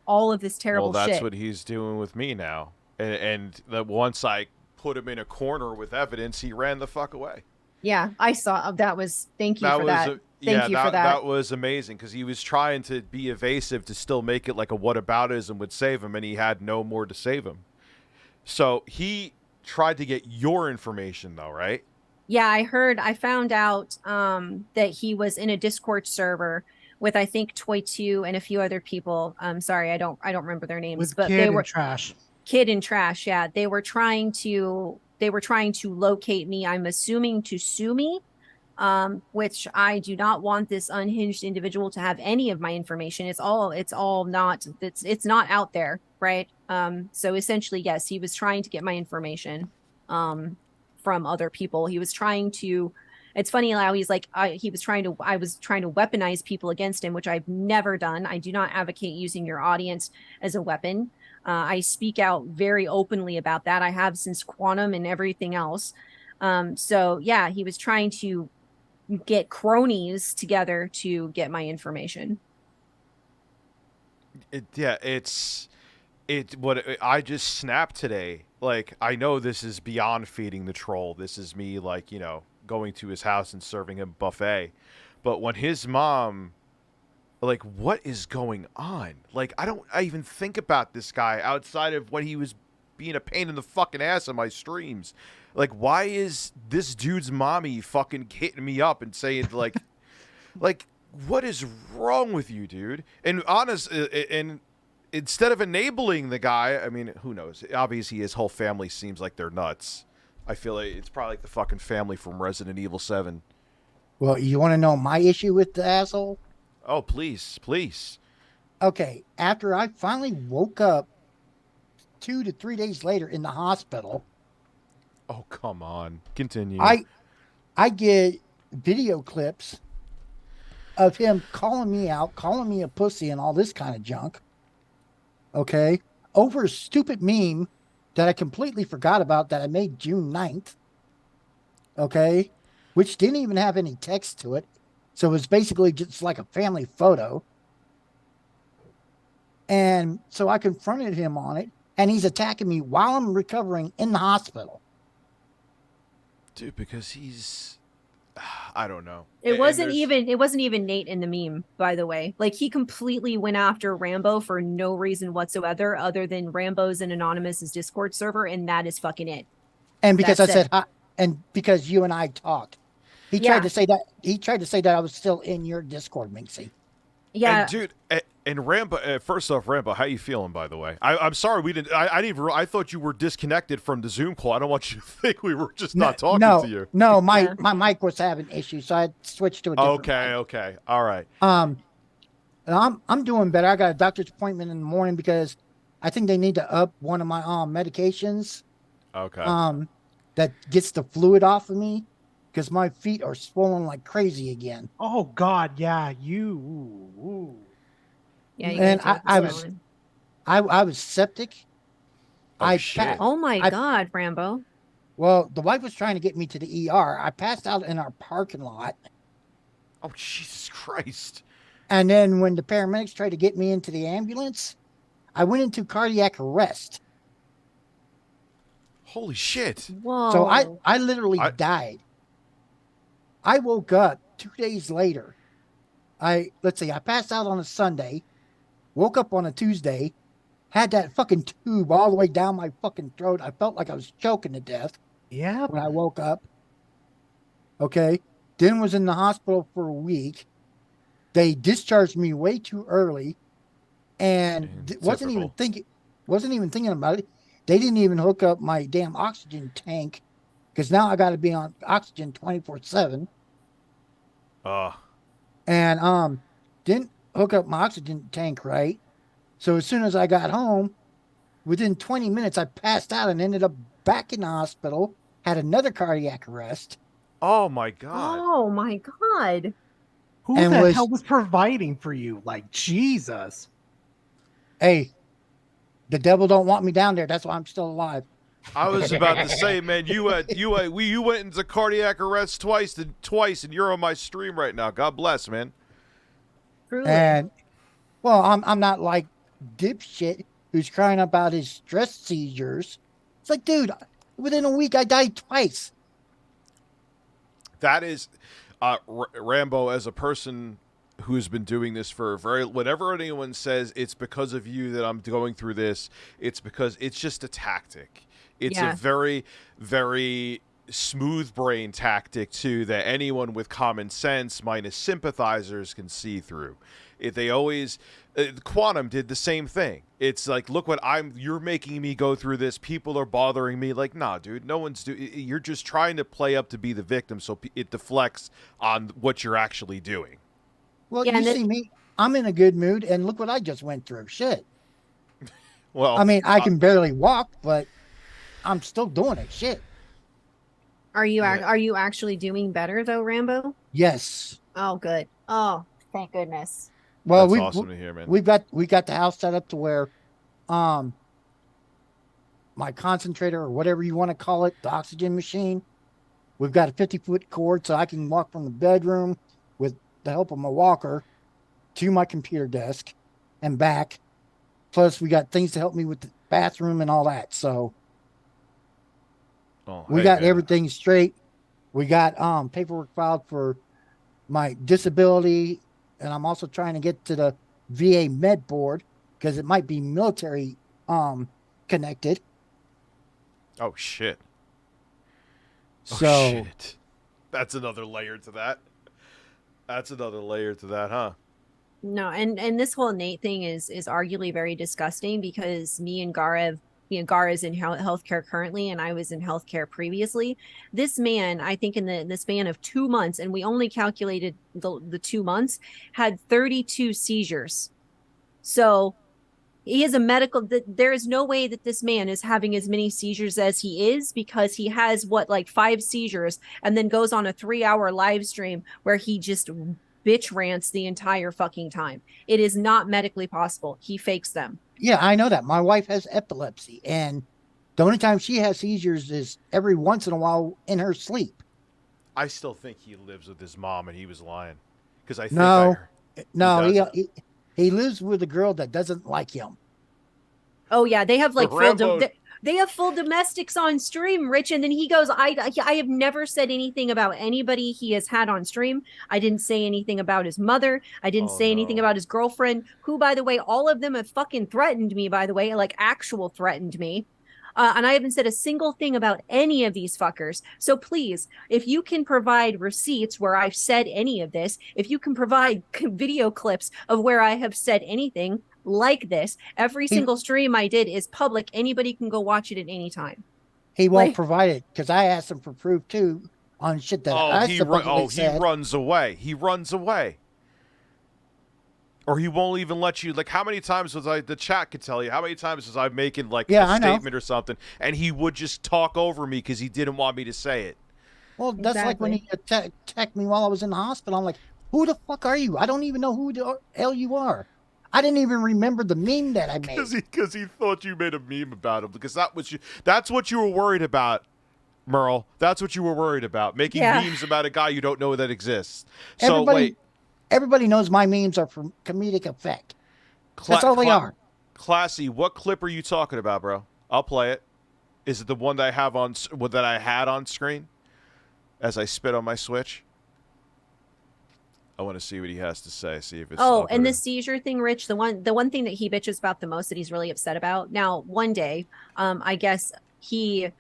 all of this terrible shit. well, that's what he's doing with me now. And that once I put him in a corner with evidence, he ran the fuck away. Yeah, I saw that was thank you for that. Thank you for that. That was amazing because he was trying to be evasive to still make it like a whataboutism would save him, and he had no more to save him. So he tried to get your information though, right? Yeah, I found out that he was in a Discord server with I think Toy2 and a few other people. Sorry, I don't remember their names, With but Kid they and were Trash. Kid and Trash. Yeah, they were trying to locate me. I'm assuming to sue me, which I do not want this unhinged individual to have any of my information. It's not out there, right? So essentially, yes, he was trying to get my information from other people. He was trying to. It's funny how he's like I was trying to weaponize people against him, which I've never done. I do not advocate using your audience as a weapon. I speak out very openly about that. I have since Quantum and everything else. So yeah, he was trying to get cronies together to get my information. I just snapped today. Like, I know this is beyond feeding the troll. This is me, like, going to his house and serving him buffet. But when his mom, like, what is going on? Like, I even think about this guy outside of when he was being a pain in the fucking ass on my streams. Like, why is this dude's mommy fucking hitting me up and saying, like, like, what is wrong with you, dude? And instead of enabling the guy, I mean, who knows? Obviously, his whole family seems like they're nuts. I feel like it's probably like the fucking family from Resident Evil 7. Well, you want to know my issue with the asshole? Oh, please, please. Okay, after I finally woke up 2 to 3 days later in the hospital. Oh, come on. Continue. I get video clips of him calling me out, calling me a pussy and all this kind of junk. Okay, over a stupid meme that I completely forgot about that I made June 9th. Okay, which didn't even have any text to it. So it was basically just like a family photo. And so I confronted him on it, and he's attacking me while I'm recovering in the hospital. Dude, because he's... I don't know. It wasn't even Nate in the meme, by the way. Like, he completely went after Rambo for no reason whatsoever other than Rambo's an anonymous Discord server, and that is fucking it. And because I said hi, and because you and I talked. He tried to say that I was still in your Discord, Minxy. Yeah. And dude, and Rambo, first off, Rambo, how you feeling, by the way? I'm sorry we didn't. I thought you were disconnected from the Zoom call. I don't want you to think we were just not talking to you. No, my mic was having issues, so I switched to a different mic. Okay, all right. I'm doing better. I got a doctor's appointment in the morning because I think they need to up one of my medications. Okay. That gets the fluid off of me because my feet are swollen like crazy again. Oh God, yeah, you. Yeah, and I was septic. Oh my God, Rambo. Well, the wife was trying to get me to the ER. I passed out in our parking lot. I went into cardiac arrest. Holy shit. Whoa. So I literally died. I woke up 2 days later. I passed out on a Sunday. woke up on a Tuesday, had that fucking tube all the way down my fucking throat. I felt like I was choking to death. Yeah. When I woke up. Okay. Then was in the hospital for a week. They discharged me way too early, and wasn't even thinking about it. They didn't even hook up my damn oxygen tank, because now I got to be on oxygen 24/7. And didn't hook up my oxygen tank right. So as soon as I got home, within 20 minutes, I passed out and ended up back in the hospital. Had another cardiac arrest. Oh my god. Oh my god. Who the hell was providing for you? Like, Jesus. Hey, the devil don't want me down there. That's why I'm still alive. I was about to say, man, you went into cardiac arrest twice, and you're on my stream right now. God bless, man. Truly. And well, I'm not like dipshit who's crying about his stress seizures. It's like, dude, within a week I died twice. That is, Rambo, as a person who's been doing this for whenever anyone says it's because of you that I'm going through this, it's because it's just a tactic. It's a very, very smooth brain tactic too that anyone with common sense minus sympathizers can see through. They always Quantum did the same thing. It's like, look what you're making me go through this. People are bothering me. Like, nah, dude, no one's you're just trying to play up to be the victim, so it deflects on what you're actually doing. Well, you see me, I'm in a good mood, and look what I just went through. Shit. Well, I mean, I can barely walk, but I'm still doing it. Shit. Are you actually doing better though, Rambo? Yes. Oh, good. Oh, thank goodness. Well, that's awesome to hear, man. We got the house set up to where, my concentrator or whatever you want to call it, the oxygen machine, we've got a 50-foot cord so I can walk from the bedroom with the help of my walker to my computer desk and back. Plus, we got things to help me with the bathroom and all that. So we got everything straight. We got paperwork filed for my disability. And I'm also trying to get to the VA med board because it might be military connected. Oh shit. So shit. That's another layer to that. Huh? No, and this whole Nate thing is arguably very disgusting because me and Garaa is in healthcare currently, and I was in healthcare previously. This man, I think in the span of 2 months, and we only calculated the 2 months, had 32 seizures. So he is a medical, there is no way that this man is having as many seizures as he is, because he has 5 seizures and then goes on a 3-hour live stream where he just bitch rants the entire fucking time. It is not medically possible. He fakes them. Yeah, I know that. My wife has epilepsy, and the only time she has seizures is every once in a while in her sleep. I still think he lives with his mom and he was lying. Because I think he lives with a girl that doesn't like him. Oh yeah, they have they have full domestics on stream, Rich, and then he goes, I have never said anything about anybody he has had on stream. I didn't say anything about his mother. I didn't say anything about his girlfriend, who, by the way, all of them have fucking threatened me, by the way, like actual threatened me. And I haven't said a single thing about any of these fuckers. So please, if you can provide receipts where I've said any of this, if you can provide video clips of where I have said anything like this, every single stream I did is public. Anybody can go watch it at any time. He won't provide it because I asked him for proof too on shit that he runs away. He runs away. Or he won't even let you. Like, how many times was the chat could tell you, how many times was I making a statement or something, and he would just talk over me because he didn't want me to say it. Well, that's like when he attacked me while I was in the hospital. I'm like, who the fuck are you? I don't even know who the hell you are. I didn't even remember the meme that I made. Because he thought you made a meme about him. Because that's what you were worried about, Merle. That's what you were worried about. Making memes about a guy you don't know that exists. So everybody knows my memes are for comedic effect. That's all they are. Classy, what clip are you talking about, bro? I'll play it. Is it the one that I had on screen as I spit on my Switch? I want to see what he has to say. See if it's. Oh, up and or- the seizure thing, Rich, the one thing that he bitches about the most that he's really upset about. Now, one day, I guess he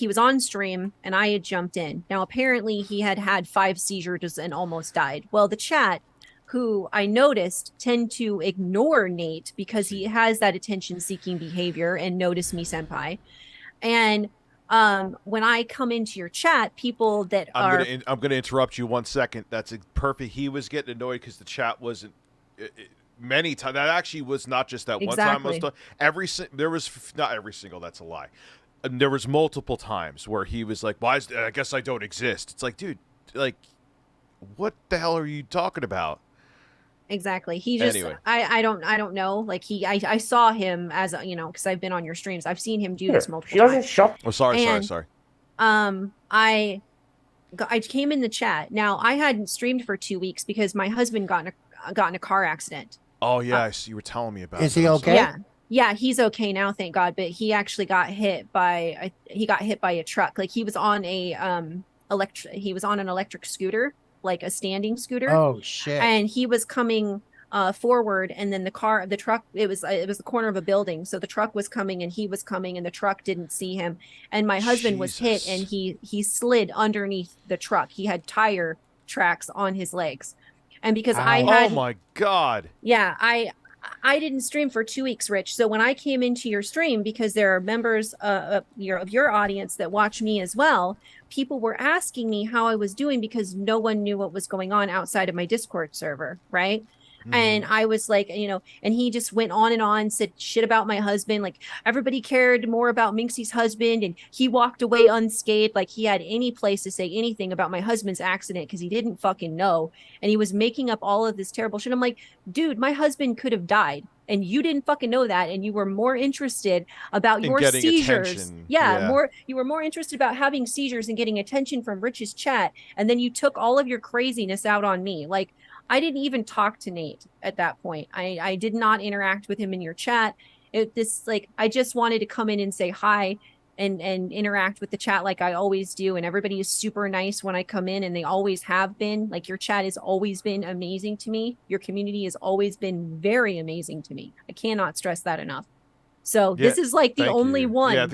was on stream and I had jumped in. Now, apparently he had 5 seizures and almost died. Well, the chat, who I noticed tend to ignore Nate because he has that attention-seeking behavior and notice me senpai. And when I come into your chat, people that I'm gonna interrupt you 1 second. That's perfect. He was getting annoyed because the chat wasn't many times. That actually was not just that one time. There was not every single. That's a lie. There was multiple times where he was like, "Why? I guess I don't exist." It's like, dude, like, what the hell are you talking about? Exactly. He just Anyway. I don't know. Like I saw him as because I've been on your streams. I've seen him do this multiple She doesn't times. shut. Oh, sorry. I came in the chat. Now I hadn't streamed for 2 weeks because my husband got in a car accident. Oh yeah, I see. You were telling me about. Is he okay? Yeah, he's okay now, thank God. But he actually got hit by a truck. Like he was on an electric scooter, like a standing scooter. Oh shit! And he was coming forward, and then the truck. It was the corner of a building, so the truck was coming, and he was coming, and the truck didn't see him. And my husband was hit, and he slid underneath the truck. He had tire tracks on his legs, and because oh my God! Yeah, I didn't stream for 2 weeks, Rich. So when I came into your stream, because there are members of your audience that watch me as well, people were asking me how I was doing because no one knew what was going on outside of my Discord server, right? And I was like, and he just went on and on, said shit about my husband. Like everybody cared more about Minxy's husband, and he walked away unscathed. Like he had any place to say anything about my husband's accident because he didn't fucking know. And he was making up all of this terrible shit. I'm like, dude, my husband could have died, and you didn't fucking know that, and you were more interested about your seizures. Attention. You were more interested about having seizures and getting attention from Rich's chat, and then you took all of your craziness out on me. Like I didn't even talk to Nate at that point. I did not interact with him in your chat. I just wanted to come in and say hi and interact with the chat like I always do. And everybody is super nice when I come in, and they always have been. Like your chat has always been amazing to me. Your community has always been very amazing to me. I cannot stress that enough. So this is like the only one. Yeah,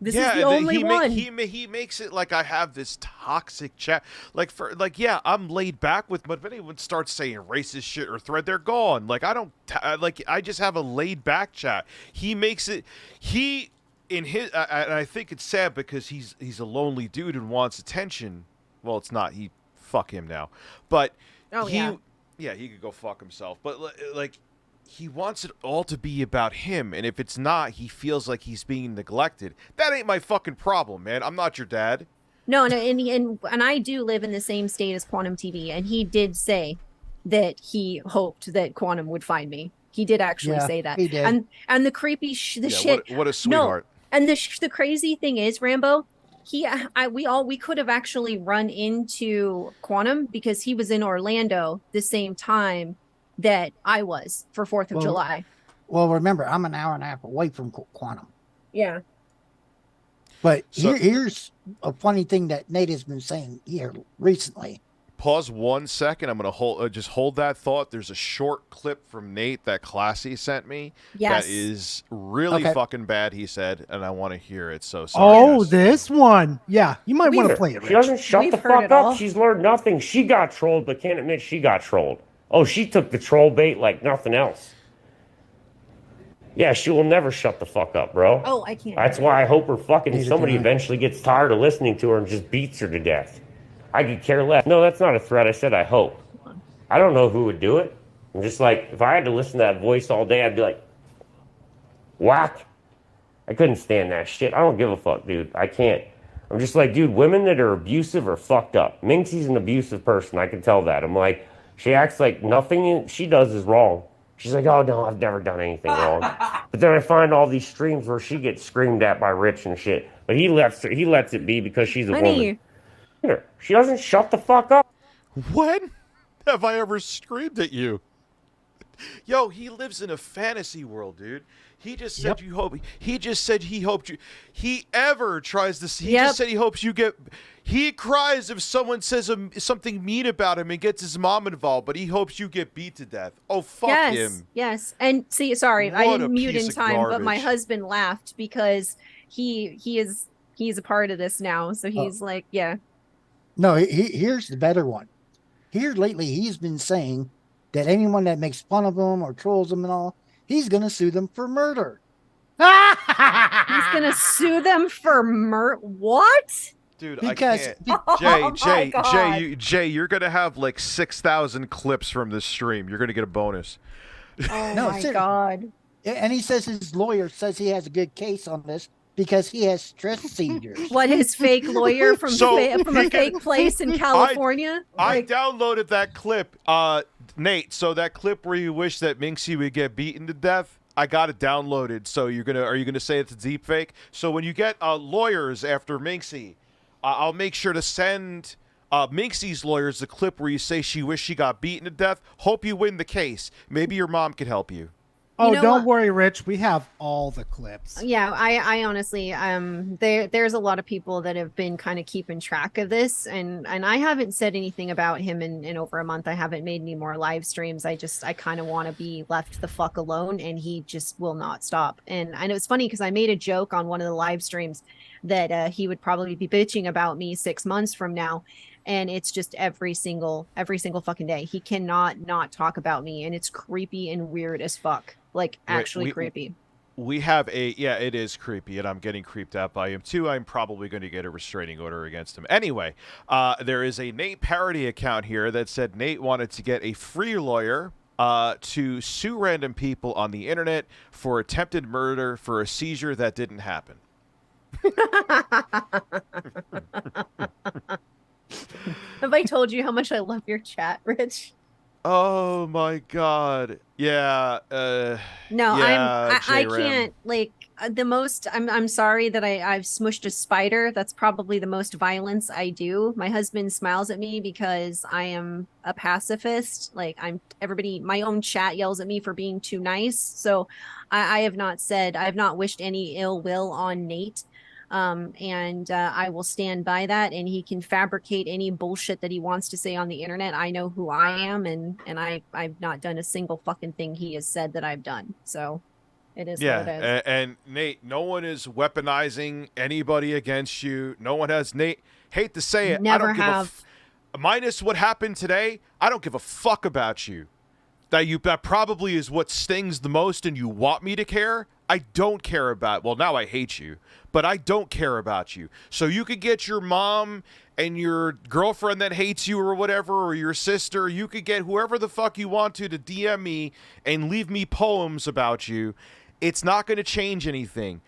this is the only one. He makes it like I have this toxic chat. I'm laid back with, but if anyone starts saying racist shit or thread, they're gone. Like I don't I just have a laid back chat. He makes it. And I think it's sad because he's a lonely dude and wants attention. Well, it's not. Fuck him now. But he could go fuck himself. But like. He wants it all to be about him, and if it's not, he feels like he's being neglected. That ain't my fucking problem, man. I'm not your dad. No, and I do live in the same state as Quantum TV, and he did say that he hoped that Quantum would find me. He did actually say that. He did. And the creepy shit. What a sweetheart. No, and the crazy thing is, Rambo, we could have actually run into Quantum because he was in Orlando the same time that I was for 4th of July. Well, remember, I'm an hour and a half away from Quantum. Yeah. But here's a funny thing that Nate has been saying here recently. Pause 1 second. I'm going to hold that thought. There's a short clip from Nate that Classy sent me. Yes. That is really fucking bad, he said, and I want to hear it. So sorry. Oh, this one. Yeah, you might want to play it, Rich. She doesn't shut the fuck up. She's learned nothing. She got trolled, but can't admit she got trolled. Oh, she took the troll bait like nothing else. Yeah, she will never shut the fuck up, bro. Oh, I can't. That's why I hope somebody eventually gets tired of listening to her and just beats her to death. I could care less. No, that's not a threat. I said I hope. I don't know who would do it. I'm just like, if I had to listen to that voice all day, I'd be like, whack. I couldn't stand that shit. I don't give a fuck, dude. I can't. I'm just like, dude, women that are abusive are fucked up. Minxy's an abusive person. I can tell that. I'm like, she acts like nothing she does is wrong. She's like, oh, no, I've never done anything wrong. But then I find all these streams where she gets screamed at by Rich and shit. But he lets it be because she's a woman. She doesn't shut the fuck up. When have I ever screamed at you? Yo, he lives in a fantasy world, dude. He just said you hope. He just said he hoped you. He ever tries to see. He just said he hopes you get. He cries if someone says something mean about him and gets his mom involved, but he hopes you get beat to death. Oh, fuck yes, him. Yes. And see, sorry, I What didn't a mute in piece of time, but my garbage. husband laughed because he's a part of this now. So he's like, yeah. No, here's the better one. Here lately, he's been saying that anyone that makes fun of him or trolls him and all, he's going to sue them for murder. He's going to sue them for what? Dude, Because- I can't. Oh my God. Jay, you're going to have like 6,000 clips from this stream. You're going to get a bonus. Oh No, my seriously. God. And he says his lawyer says he has a good case on this because he has stress seizures. What, his fake lawyer from So, from a he fake can- place in California? I downloaded that clip, Nate. So that clip where you wish that Minxy would get beaten to death, I got it downloaded. So are you gonna say it's a deep fake? So when you get lawyers after Minxy, I'll make sure to send Minxy's lawyers the clip where you say she wished she got beaten to death. Hope you win the case. Maybe your mom can help you. Oh, You know don't what? worry, Rich. We have all the clips. Yeah, I honestly, there's a lot of people that have been kind of keeping track of this, and I haven't said anything about him in over a month. I haven't made any more live streams. I kind of want to be left the fuck alone, and he just will not stop. And I know it's funny because I made a joke on one of the live streams that he would probably be bitching about me 6 months from now. And it's just every single fucking day. He cannot not talk about me, and it's creepy and weird as fuck. Like actually creepy. We have it is creepy, and I'm getting creeped out by him too. I'm probably going to get a restraining order against him. Anyway, there is a Nate parody account here that said Nate wanted to get a free lawyer to sue random people on the internet for attempted murder for a seizure that didn't happen. Have I told you how much I love your chat, Rich? Oh my God! Yeah. No, yeah, I J-Ram. can't like the most. I'm sorry that I've smushed a spider. That's probably the most violence I do. My husband smiles at me because I am a pacifist. Like my own chat yells at me for being too nice. So I have not wished any ill will on Nate. And I will stand by that, and he can fabricate any bullshit that he wants to say on the internet. I know who I am, and I've not done a single fucking thing he has said that I've done. So it is what it is. And Nate, no one is weaponizing anybody against you. No one has. Nate, hate to say it, Never I don't have. minus what happened today, I don't give a fuck about you. That probably is what stings the most, and you want me to care. I don't care about. Well, now I hate you, but I don't care about you. So you could get your mom and your girlfriend that hates you or whatever, or your sister. You could get whoever the fuck you want to DM me and leave me poems about you. It's not going to change anything.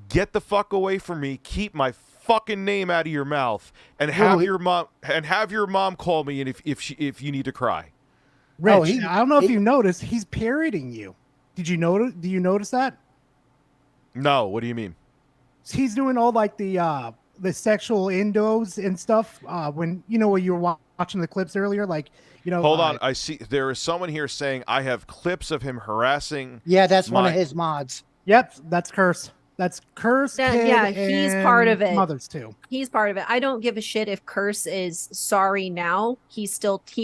Get the fuck away from me. Keep my fucking name out of your mouth, and have your mom call me, and if you need to cry. Rich, I don't know if you noticed, he's parroting you. Did you notice? Do you notice that? No, what do you mean? He's doing all like the sexual indos and stuff. When you were watching the clips earlier, like Hold on, I see there is someone here saying I have clips of him harassing. Yeah, that's one of his mods. Yep, that's Curse. That's Curse. Yeah, he's part of it. Mothers too. He's part of it. I don't give a shit if Curse is sorry now. He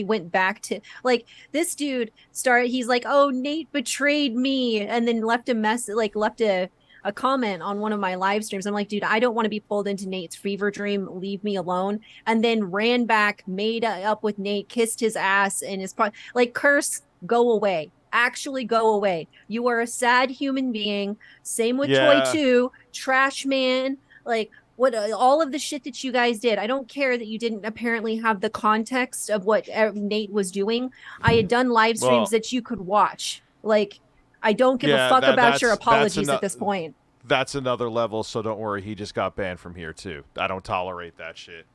went back to like this dude started. He's like, oh, Nate betrayed me, and then left a comment on one of my live streams. I'm like, dude, I don't want to be pulled into Nate's fever dream. Leave me alone. And then ran back, made up with Nate, kissed his ass, and his like, Curse, go away. Actually go away. You are a sad human being. Same with Toy 2, Trash Man, like what all of the shit that you guys did. I don't care that you didn't apparently have the context of what Nate was doing. I had done live streams that you could watch. Like, I don't give a fuck about your apologies at this point. That's another level, so don't worry. He just got banned from here too. I don't tolerate that shit.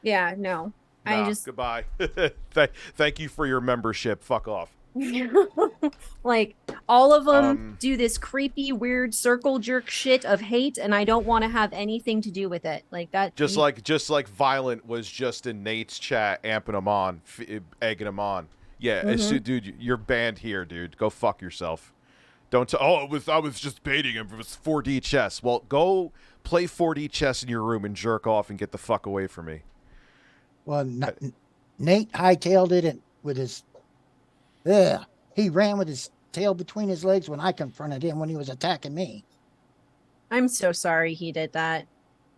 Yeah, no. Nah, I just goodbye. Thank you for your membership. Fuck off. like all of them do this creepy, weird circle jerk shit of hate, and I don't want to have anything to do with it. Like that. Just like Violent was just in Nate's chat, amping him on, egging him on. Yeah, dude, you're banned here, dude. Go fuck yourself. Don't. I was just baiting him. It was 4D chess. Well, go play 4D chess in your room and jerk off and get the fuck away from me. Well, Nate hightailed it and with his. He ran with his tail between his legs when I confronted him when he was attacking me. I'm so sorry he did that.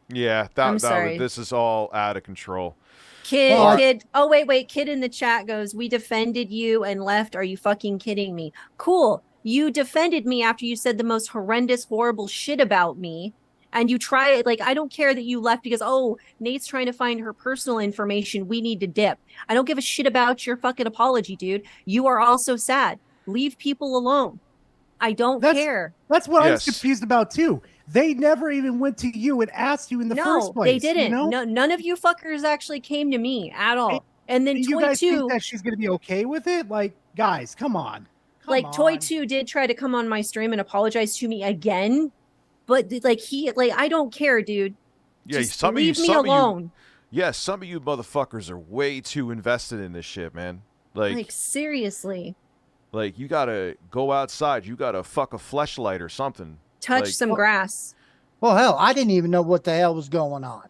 Yeah, this is all out of control. Kid. Oh, wait. Kid in the chat goes, we defended you and left. Are you fucking kidding me? Cool. You defended me after you said the most horrendous, horrible shit about me. And you try it. Like, I don't care that you left because, Nate's trying to find her personal information. We need to dip. I don't give a shit about your fucking apology, dude. You are also sad. Leave people alone. I don't care. That's what I was confused about too. They never even went to you and asked you in the first place. They didn't. You know? No, none of you fuckers actually came to me at all. And then you Toy guys 2, think that she's gonna be okay with it? Like, guys, come on. Toy 2 did try to come on my stream and apologize to me again, but I don't care, dude. Yeah, just leave me alone. Some of you motherfuckers are way too invested in this shit, man. Like seriously. Like, you gotta go outside. You gotta fuck a fleshlight or something. Touch some grass. Well, hell, I didn't even know what the hell was going on.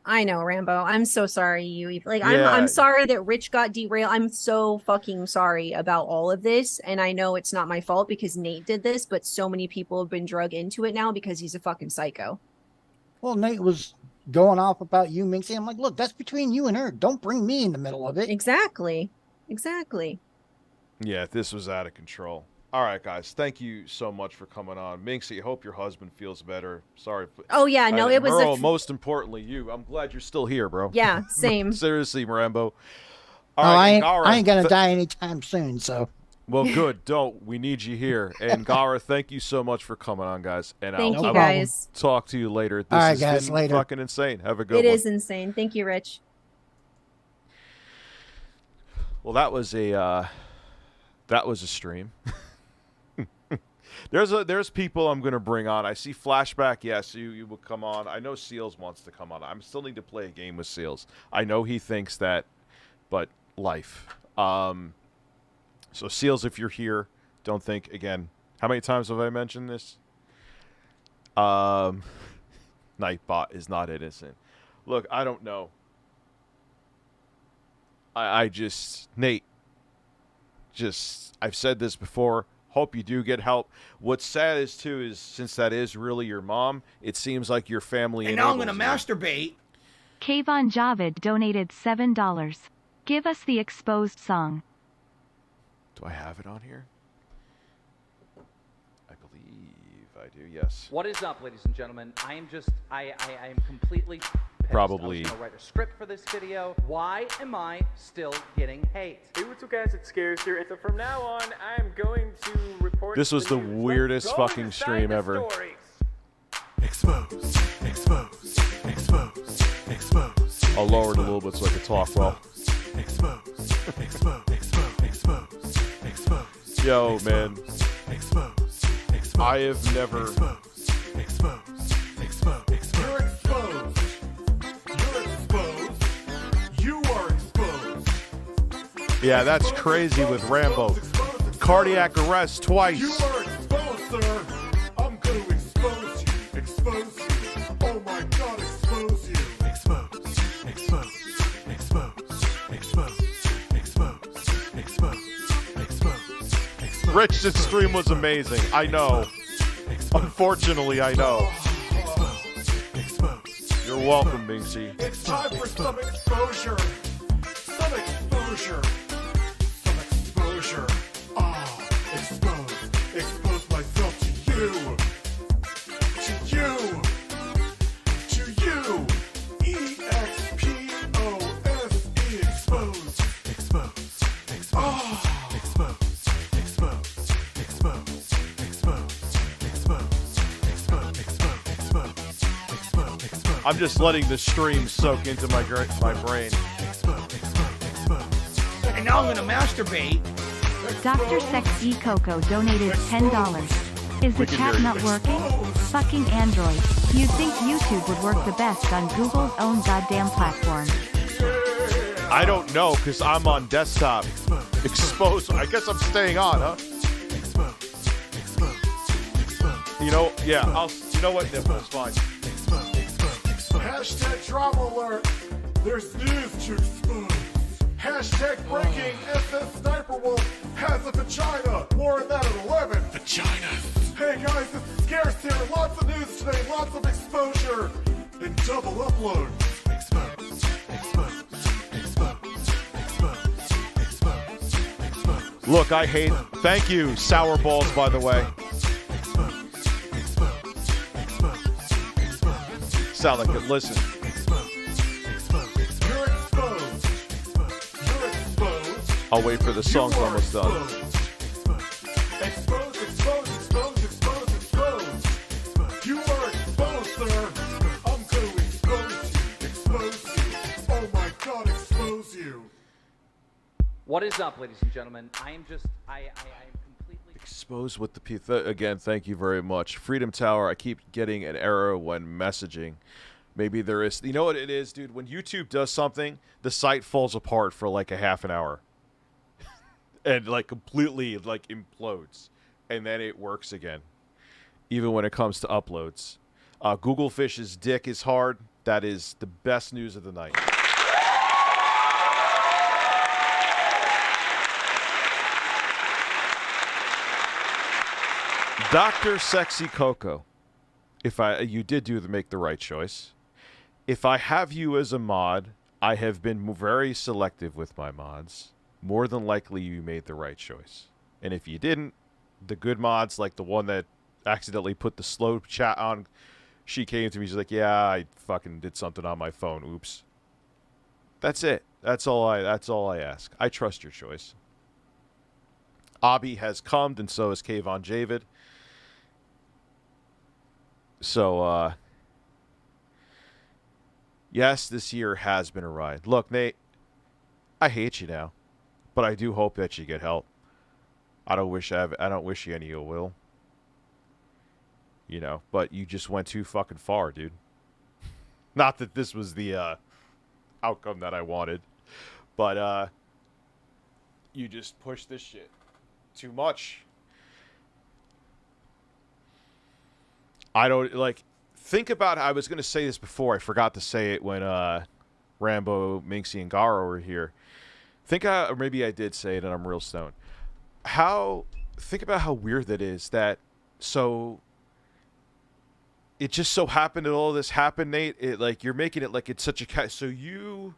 I know, Rambo. I'm so sorry I'm sorry that Rich got derailed. I'm so fucking sorry about all of this. And I know it's not my fault because Nate did this, but so many people have been drug into it now because he's a fucking psycho. Well, Nate was going off about you, Minxy. I'm like, look, that's between you and her. Don't bring me in the middle of it. Exactly. Yeah, this was out of control. All right, guys. Thank you so much for coming on. Minxy, hope your husband feels better. Sorry. Oh, yeah. No, it was Merle, most importantly, you. I'm glad you're still here, bro. Yeah, same. Seriously, Marambo. I ain't going to die anytime soon, so. Well, good. Don't. We need you here. And Garaa, thank you so much for coming on, guys. And thank you, guys. Talk to you later. This All right, has guys, been later. Fucking insane. Have a good one. It is insane. Thank you, Rich. Well, that was a stream. There's people I'm gonna bring on. I see Flashback. Yes, you will come on. I know Seals wants to come on. I'm still need to play a game with Seals. I know he thinks that, but life. So Seals, if you're here, don't think again. How many times have I mentioned this? Nightbot is not innocent. Look, I don't know. Nate, I've said this before. Hope you do get help. What's sad is, too, is since that is really your mom, it seems like your family. And now I'm going to masturbate. Kayvon Javid donated $7. Give us the exposed song. Do I have it on here? I believe I do, yes. What is up, ladies and gentlemen? I am completely pissed. Probably. I was gonna write a script for this video. Why am I still getting hate? Hey, what's up, guys? It's Scares here. And so from now on, I am going to report. This was the weirdest fucking stream ever. Expose. I'll lower it a little bit so I can talk well. Expose. Yo, man. I have never. You're exposed. You are exposed. Yeah, that's crazy with Rambo. Cardiac arrest twice. You are exposed, sir. I'm going to expose you. Expose you. Oh my God, expose you. Rich's stream was amazing. I know. Unfortunately, I know. You're welcome, Minxy. It's time for some exposure. Some exposure. Expose myself to you. E-X-P-O-S-E. Expose. I'm just letting the stream soak into my brain. And now I'm going to masturbate. Dr. Sexy Coco donated $10. Is the chat not working? Fucking Android. You'd think YouTube would work the best on Google's own goddamn platform. I don't know, because I'm on desktop. Exposed. I guess I'm staying on, huh? You know, yeah, you know what? Nipple's fine. Hashtag drama alert. There's news to expose. Hashtag breaking, SS Sniper Wolf has a vagina. More on that at 11. Vagina. Hey guys, it's scarce here. Lots of news today, lots of exposure. And double upload. Expose, expose, expose, expose, expose, expose. Look, I hate... Thank you, Sour Balls, by the way. Sound like it. Listen. I'll wait for the song's almost done. Expose, expose, expose, expose, expose. You are exposed, sir. I'm going to expose you. Expose you. Oh my God, expose you. What is up, ladies and gentlemen? I am completely... Expose with the P. Again, thank you very much. Freedom Tower, I keep getting an error when messaging. Maybe there is... You know what it is, dude? When YouTube does something, the site falls apart for like a half an hour. And like completely like implodes, and then it works again. Even when it comes to uploads, Google Fish's dick is hard. That is the best news of the night. Dr. Sexy Coco, you did make the right choice. If I have you as a mod, I have been very selective with my mods. More than likely you made the right choice. And if you didn't, the good mods, like the one that accidentally put the slow chat on, she came to me, she's like, yeah, I fucking did something on my phone. Oops. That's it. That's all I ask. I trust your choice. Abi has come, and so has Kayvon Javid. So, yes, this year has been a ride. Look, Nate, I hate you now. But I do hope that you get help. I don't wish you any ill will. You know, but you just went too fucking far, dude. Not that this was the outcome that I wanted, but you just pushed this shit too much. I don't like think about I was going to say this before. I forgot to say it when Rambo, Minxy, and Garaa were here. Or maybe I did say it and I'm real stoned. Think about how weird that is that, so it just so happened that all this happened, Nate. It like, you're making it like it's such a, so you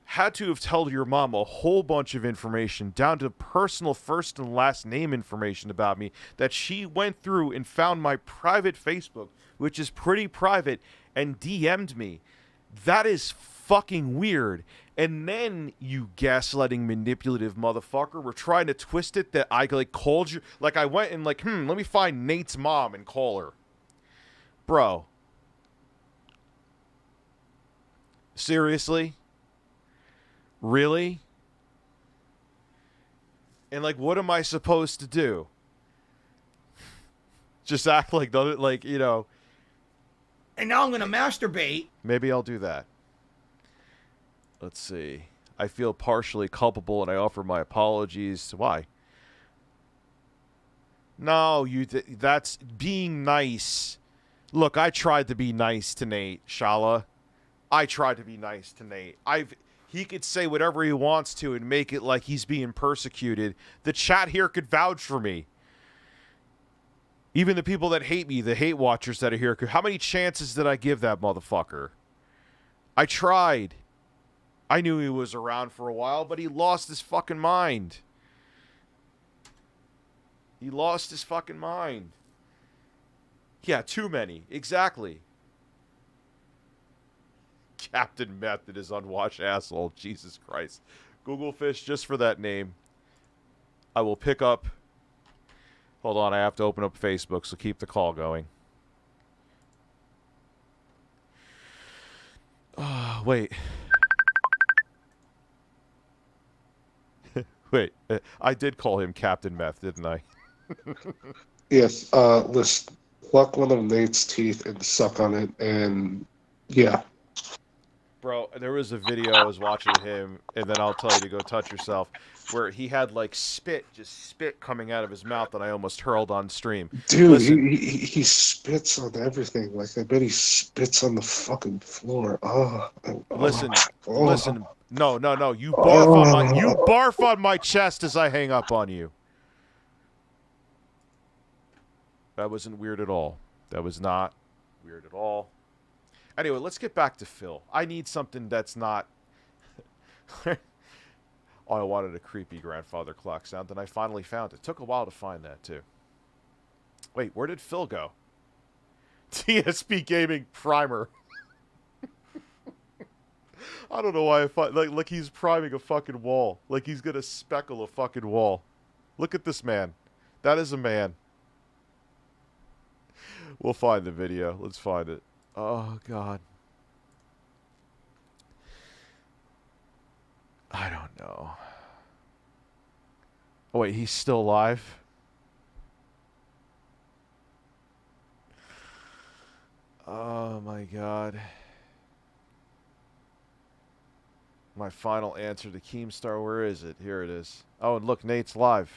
had to have told your mom a whole bunch of information down to personal first and last name information about me that she went through and found my private Facebook, which is pretty private, and DM'd me. That is fucking weird. And then you gaslighting manipulative motherfucker were trying to twist it that I like called you. Like I went and like, let me find Nate's mom and call her. Bro. Seriously? Really? And like, what am I supposed to do? Just act like, you know. And now I'm going to masturbate. Maybe I'll do that. Let's see. I feel partially culpable and I offer my apologies. Why? No, that's being nice. Look, I tried to be nice to Nate, Shala. I tried to be nice to Nate. He could say whatever he wants to and make it like he's being persecuted. The chat here could vouch for me. Even the people that hate me, the hate watchers that are here, how many chances did I give that motherfucker? I tried. I knew he was around for a while, but he lost his fucking mind. He lost his fucking mind. Yeah, too many. Exactly. Captain Method is unwashed asshole. Jesus Christ. Google Fish, just for that name. I will pick up. Hold on, I have to open up Facebook, so keep the call going. Wait. Wait, I did call him Captain Meth, didn't I? Yes, let's pluck one of Nate's teeth and suck on it, and yeah. Bro, there was a video I was watching with him, and then I'll tell you to go touch yourself, where he had like spit coming out of his mouth that I almost hurled on stream. Dude, Listen, he spits on everything. Like, I bet he spits on the fucking floor. listen. No. You Oh. barf on my chest as I hang up on you. That wasn't weird at all. That was not weird at all. Anyway, let's get back to Phil. I need something that's not... Oh, I wanted a creepy grandfather clock sound, and I finally found it. Took a while to find that, too. Wait, where did Phil go? TSP Gaming Primer. I don't know why I thought... Like he's priming a fucking wall. Like he's gonna speckle a fucking wall. Look at this man. That is a man. We'll find the video. Let's find it. Oh, God. I don't know. Oh, wait, he's still alive? Oh, my God. My final answer to Keemstar, where is it? Here it is. Oh, and look, Nate's live.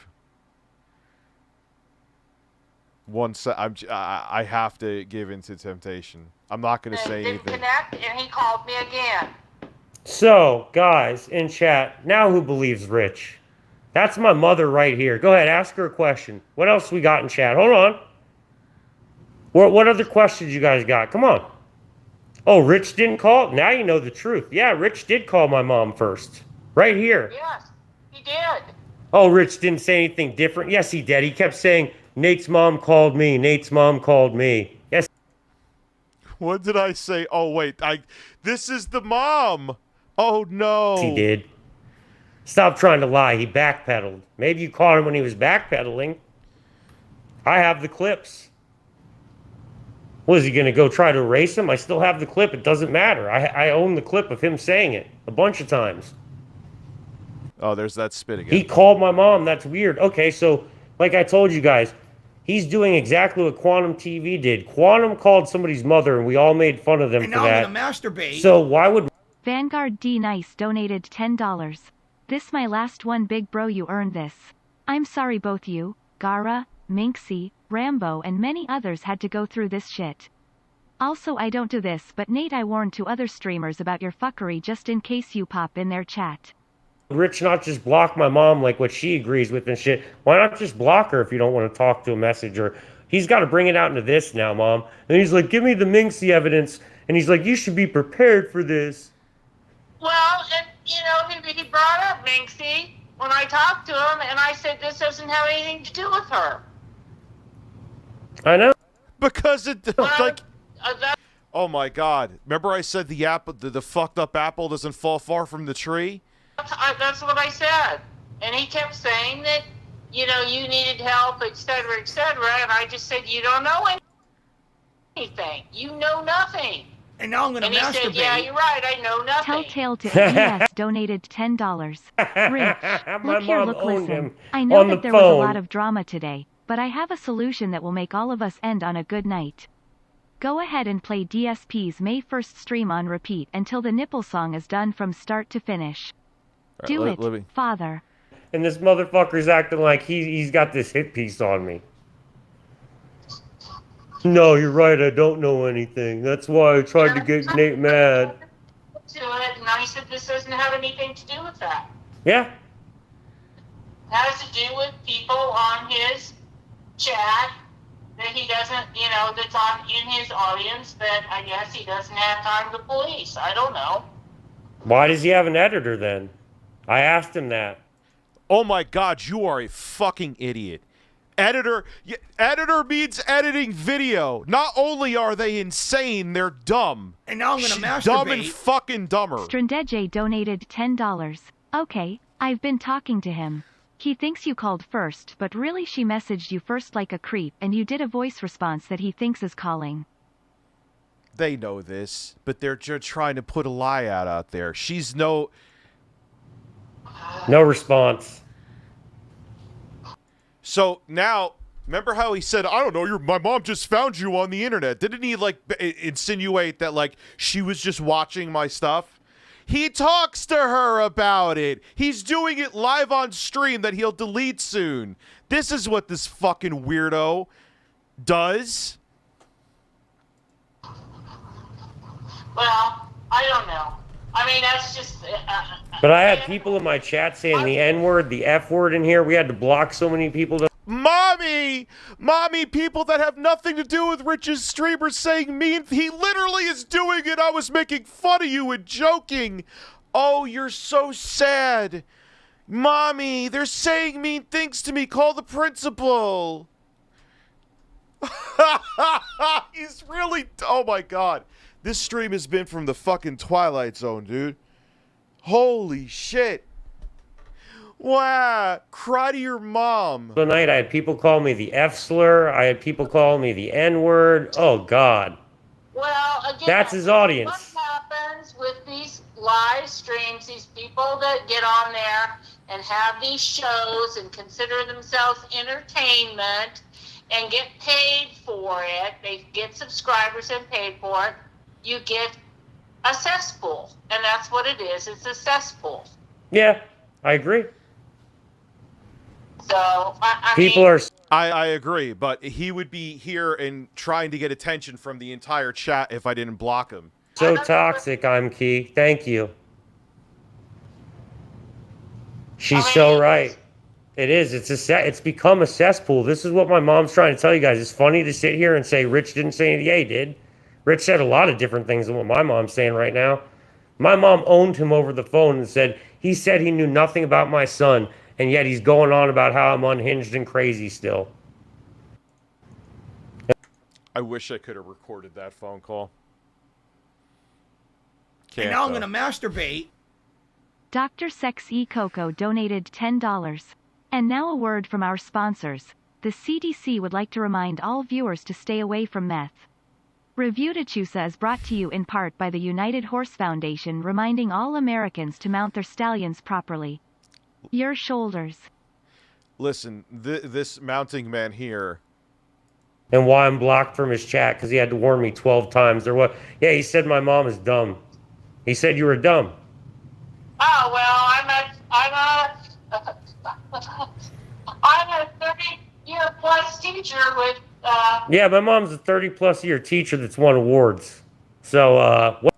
I have to give in to temptation. I'm not going to say anything. Connect, and he called me again. So, guys, in chat, now who believes Rich? That's my mother right here. Go ahead, ask her a question. What else we got in chat? Hold on. What other questions you guys got? Come on. Oh, Rich didn't call? Now you know the truth. Yeah, Rich did call my mom first. Right here. Yes, he did. Oh, Rich didn't say anything different? Yes, he did. He kept saying, Nate's mom called me. Nate's mom called me. Yes. What did I say? Oh, wait. This is the mom. Oh, no. He did. Stop trying to lie. He backpedaled. Maybe you caught him when he was backpedaling. I have the clips. Was he going to go try to erase him? I still have the clip. It doesn't matter. I own the clip of him saying it a bunch of times. Oh, there's that spit again. He called my mom. That's weird. Okay, so like I told you guys, he's doing exactly what Quantum TV did. Quantum called somebody's mother, and we all made fun of them and for now that. I'm gonna masturbate. So why would... Vanguard D Nice donated $10. This my last one, big bro, you earned this. I'm sorry both you, Garaa, Minxy, Rambo and many others had to go through this shit. Also I don't do this, but Nate, I warned two other streamers about your fuckery just in case you pop in their chat. Rich not just block my mom like what she agrees with and shit? Why not just block her if you don't want to talk to a message? Or he's got to bring it out into this now, Mom. And he's like, give me the Minxy evidence. And he's like, you should be prepared for this. Well, and, you know, he brought up Minxy when I talked to him, and I said this doesn't have anything to do with her. I know. Because it, oh my God. Remember I said the fucked up apple doesn't fall far from the tree? That's what I said. And he kept saying that, you know, you needed help, et cetera, and I just said, you don't know anything. You know nothing. And now I'm going to masturbate. And he said, yeah, you're right, I know nothing. Telltale to AES donated $10. Rich, look here, look, listen. I know that there was a lot of drama today, but I have a solution that will make all of us end on a good night. Go ahead and play DSP's May 1st stream on repeat until the nipple song is done from start to finish. Do it, Father. And this motherfucker's acting like he's got this hit piece on me. No, you're right, I don't know anything. That's why I tried to get Nate mad. To it, and I said this doesn't have anything to do with that. Yeah. It has to do with people on his chat that he doesn't, you know, that's on in his audience that I guess he doesn't have time to police. I don't know. Why does he have an editor then? I asked him that. Oh my God, you are a fucking idiot. Editor means editing video. Not only are they insane, they're dumb. And now I'm gonna masturbate. Dumb and fucking dumber. Strandeje donated $10. Okay, I've been talking to him. He thinks you called first, but really she messaged you first like a creep, and you did a voice response that he thinks is calling. They know this, but they're just trying to put a lie out there. She's no response. So now Remember how he said, I don't know, my mom just found you on the internet. Didn't he, like, insinuate that, like, she was just watching my stuff? He talks to her about it. He's doing it live on stream that he'll delete soon. This is what this fucking weirdo does. Well, I don't know. I mean, that's just... But I had people in my chat saying the N-word, the F-word in here. We had to block so many people. Mommy, people that have nothing to do with Rich's streamers saying mean. He literally is doing it. I was making fun of you and joking. Oh, you're so sad. Mommy, they're saying mean things to me. Call the principal. He's really, oh my God. This stream has been from the fucking Twilight Zone, dude. Holy shit. Wow, cry to your mom. Tonight I had people call me the F slur. I had people call me the N-word. Oh God. Well, again, that's his audience. What happens with these live streams, these people that get on there and have these shows and consider themselves entertainment and get paid for it, they get subscribers and paid for it, you get a cesspool. And that's what it is. It's a cesspool. Yeah, I agree. So, I people mean, are... I agree, but he would be here and trying to get attention from the entire chat if I didn't block him. So toxic, I'm Key. Thank you. She's so right. It is. It's become a cesspool. This is what my mom's trying to tell you guys. It's funny to sit here and say Rich didn't say anything. Yeah, he did. Rich said a lot of different things than what my mom's saying right now. My mom owned him over the phone and said he knew nothing about my son, and yet he's going on about how I'm unhinged and crazy still. I wish I could have recorded that phone call. And now I'm going to masturbate. Dr. Sex E. Coco donated $10. And now a word from our sponsors. The CDC would like to remind all viewers to stay away from meth. ReviewTechUSA is brought to you in part by the United Horse Foundation, reminding all Americans to mount their stallions properly. Your shoulders. Listen, this mounting man here. And why I'm blocked from his chat, because he had to warn me 12 times. Or what? Yeah, he said my mom is dumb. He said you were dumb. oh, well, I'm a 30-year plus teacher with, Yeah, my mom's a 30-plus year teacher that's won awards. So, what?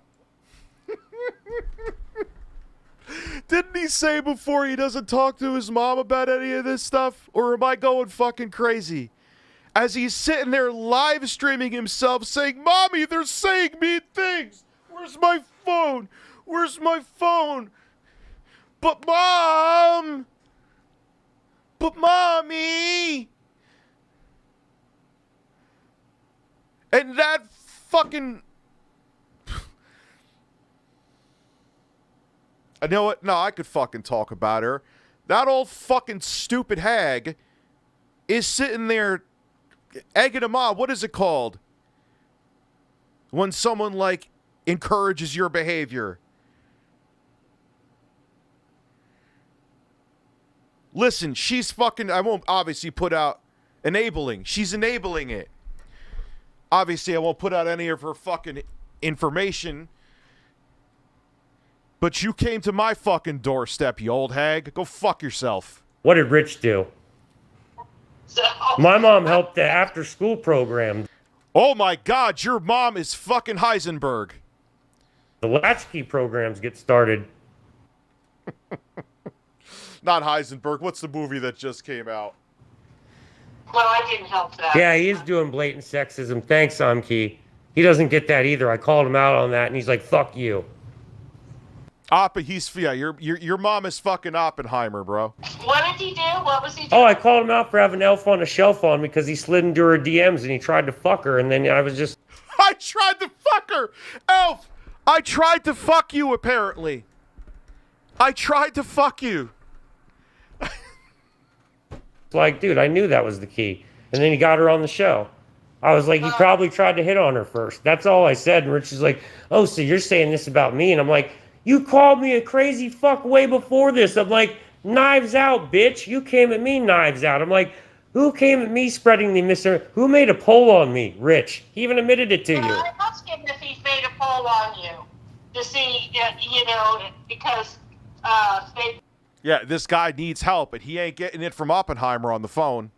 Didn't he say before he doesn't talk to his mom about any of this stuff? Or am I going fucking crazy? As he's sitting there live streaming himself saying, Mommy, they're saying mean things. Where's my phone? Where's my phone? But Mom! But Mommy! And that fucking... I know what? No, I could fucking talk about her. That old fucking stupid hag is sitting there egging him on. What is it called? When someone, like, encourages your behavior. Listen, she's fucking... I won't obviously put out enabling. She's enabling it. Obviously, I won't put out any of her fucking information. But you came to my fucking doorstep, you old hag. Go fuck yourself. What did Rich do? My mom helped the after-school program. Oh my God, your mom is fucking Heisenberg. The latchkey programs get started. Not Heisenberg. What's the movie that just came out? well, I didn't help that. Yeah, he is doing blatant sexism. Thanks, Amki. He doesn't get that either. I called him out on that, and he's like, fuck you. Your mom is fucking Oppenheimer, bro. What did he do? What was he doing? Oh, I called him out for having Elf on a shelf on because he slid into her DMs and he tried to fuck her, and then I was just... I tried to fuck her! Elf! I tried to fuck you, apparently. I tried to fuck you. Like, dude, I knew that was the key. And then he got her on the show. I was like, he probably tried to hit on her first. That's all I said. And Rich is like, oh, so you're saying this about me? And I'm like, you called me a crazy fuck way before this. I'm like, knives out, bitch. You came at me, knives out. I'm like, Who came at me spreading the misinformation? Who made a poll on me? Rich. He even admitted it to you. I asked him if he made a poll on you to see, you know, because they. Yeah, this guy needs help, and he ain't getting it from Oppenheimer on the phone.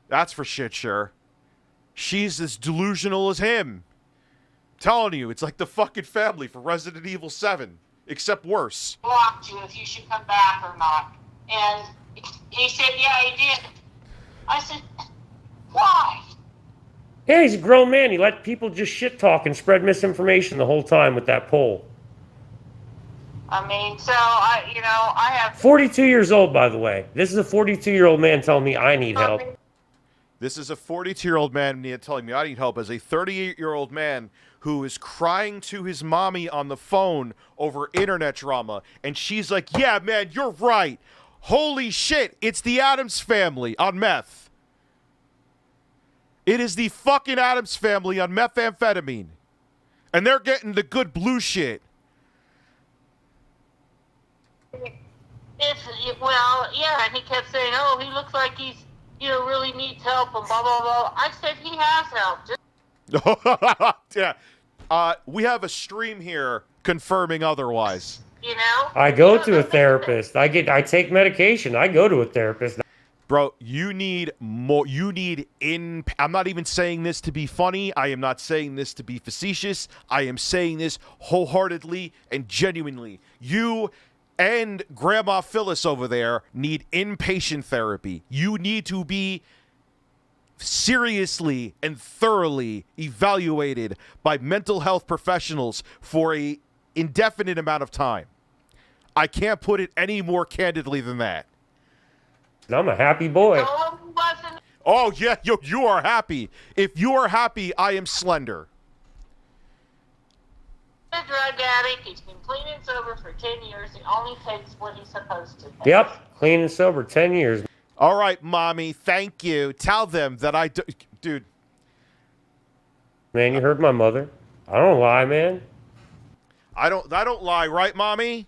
That's for shit sure. She's as delusional as him. Telling you, it's like the fucking family for Resident Evil 7, except worse. Blocked you if you should come back or not. And he said, yeah, he did. I said, why? Yeah, he's a grown man. He let people just shit talk and spread misinformation the whole time with that poll. I mean, so I have 42 years old, by the way. This is a 42-year-old man telling me I need help. This is a 42-year-old man telling me I need help as a 38-year-old man who is crying to his mommy on the phone over internet drama. And she's like, yeah, man, you're right. Holy shit, it's the Addams Family on meth. It is the fucking Addams Family on methamphetamine. And they're getting the good blue shit. Well, yeah, and he kept saying, oh, he looks like he's, really needs help and blah, blah, blah. I said he has help. Yeah. We have a stream here confirming otherwise. I go to a therapist. I take medication. I go to a therapist. Bro, you need more. I'm not even saying this to be funny. I am not saying this to be facetious. I am saying this wholeheartedly and genuinely. You and Grandma Phyllis over there need inpatient therapy. You need to be seriously and thoroughly evaluated by mental health professionals for a indefinite amount of time. I can't put it any more candidly than that. I'm a happy boy. Oh, yeah, you are happy. If you are happy, I am slender. A drug addict. He's been clean and sober for 10 years. He only takes what he's supposed to take. Yep, clean and sober, 10 years. All right, Mommy, thank you. Tell them that I do. Dude. Man, you heard my mother. I don't lie, man. I don't lie, right, Mommy?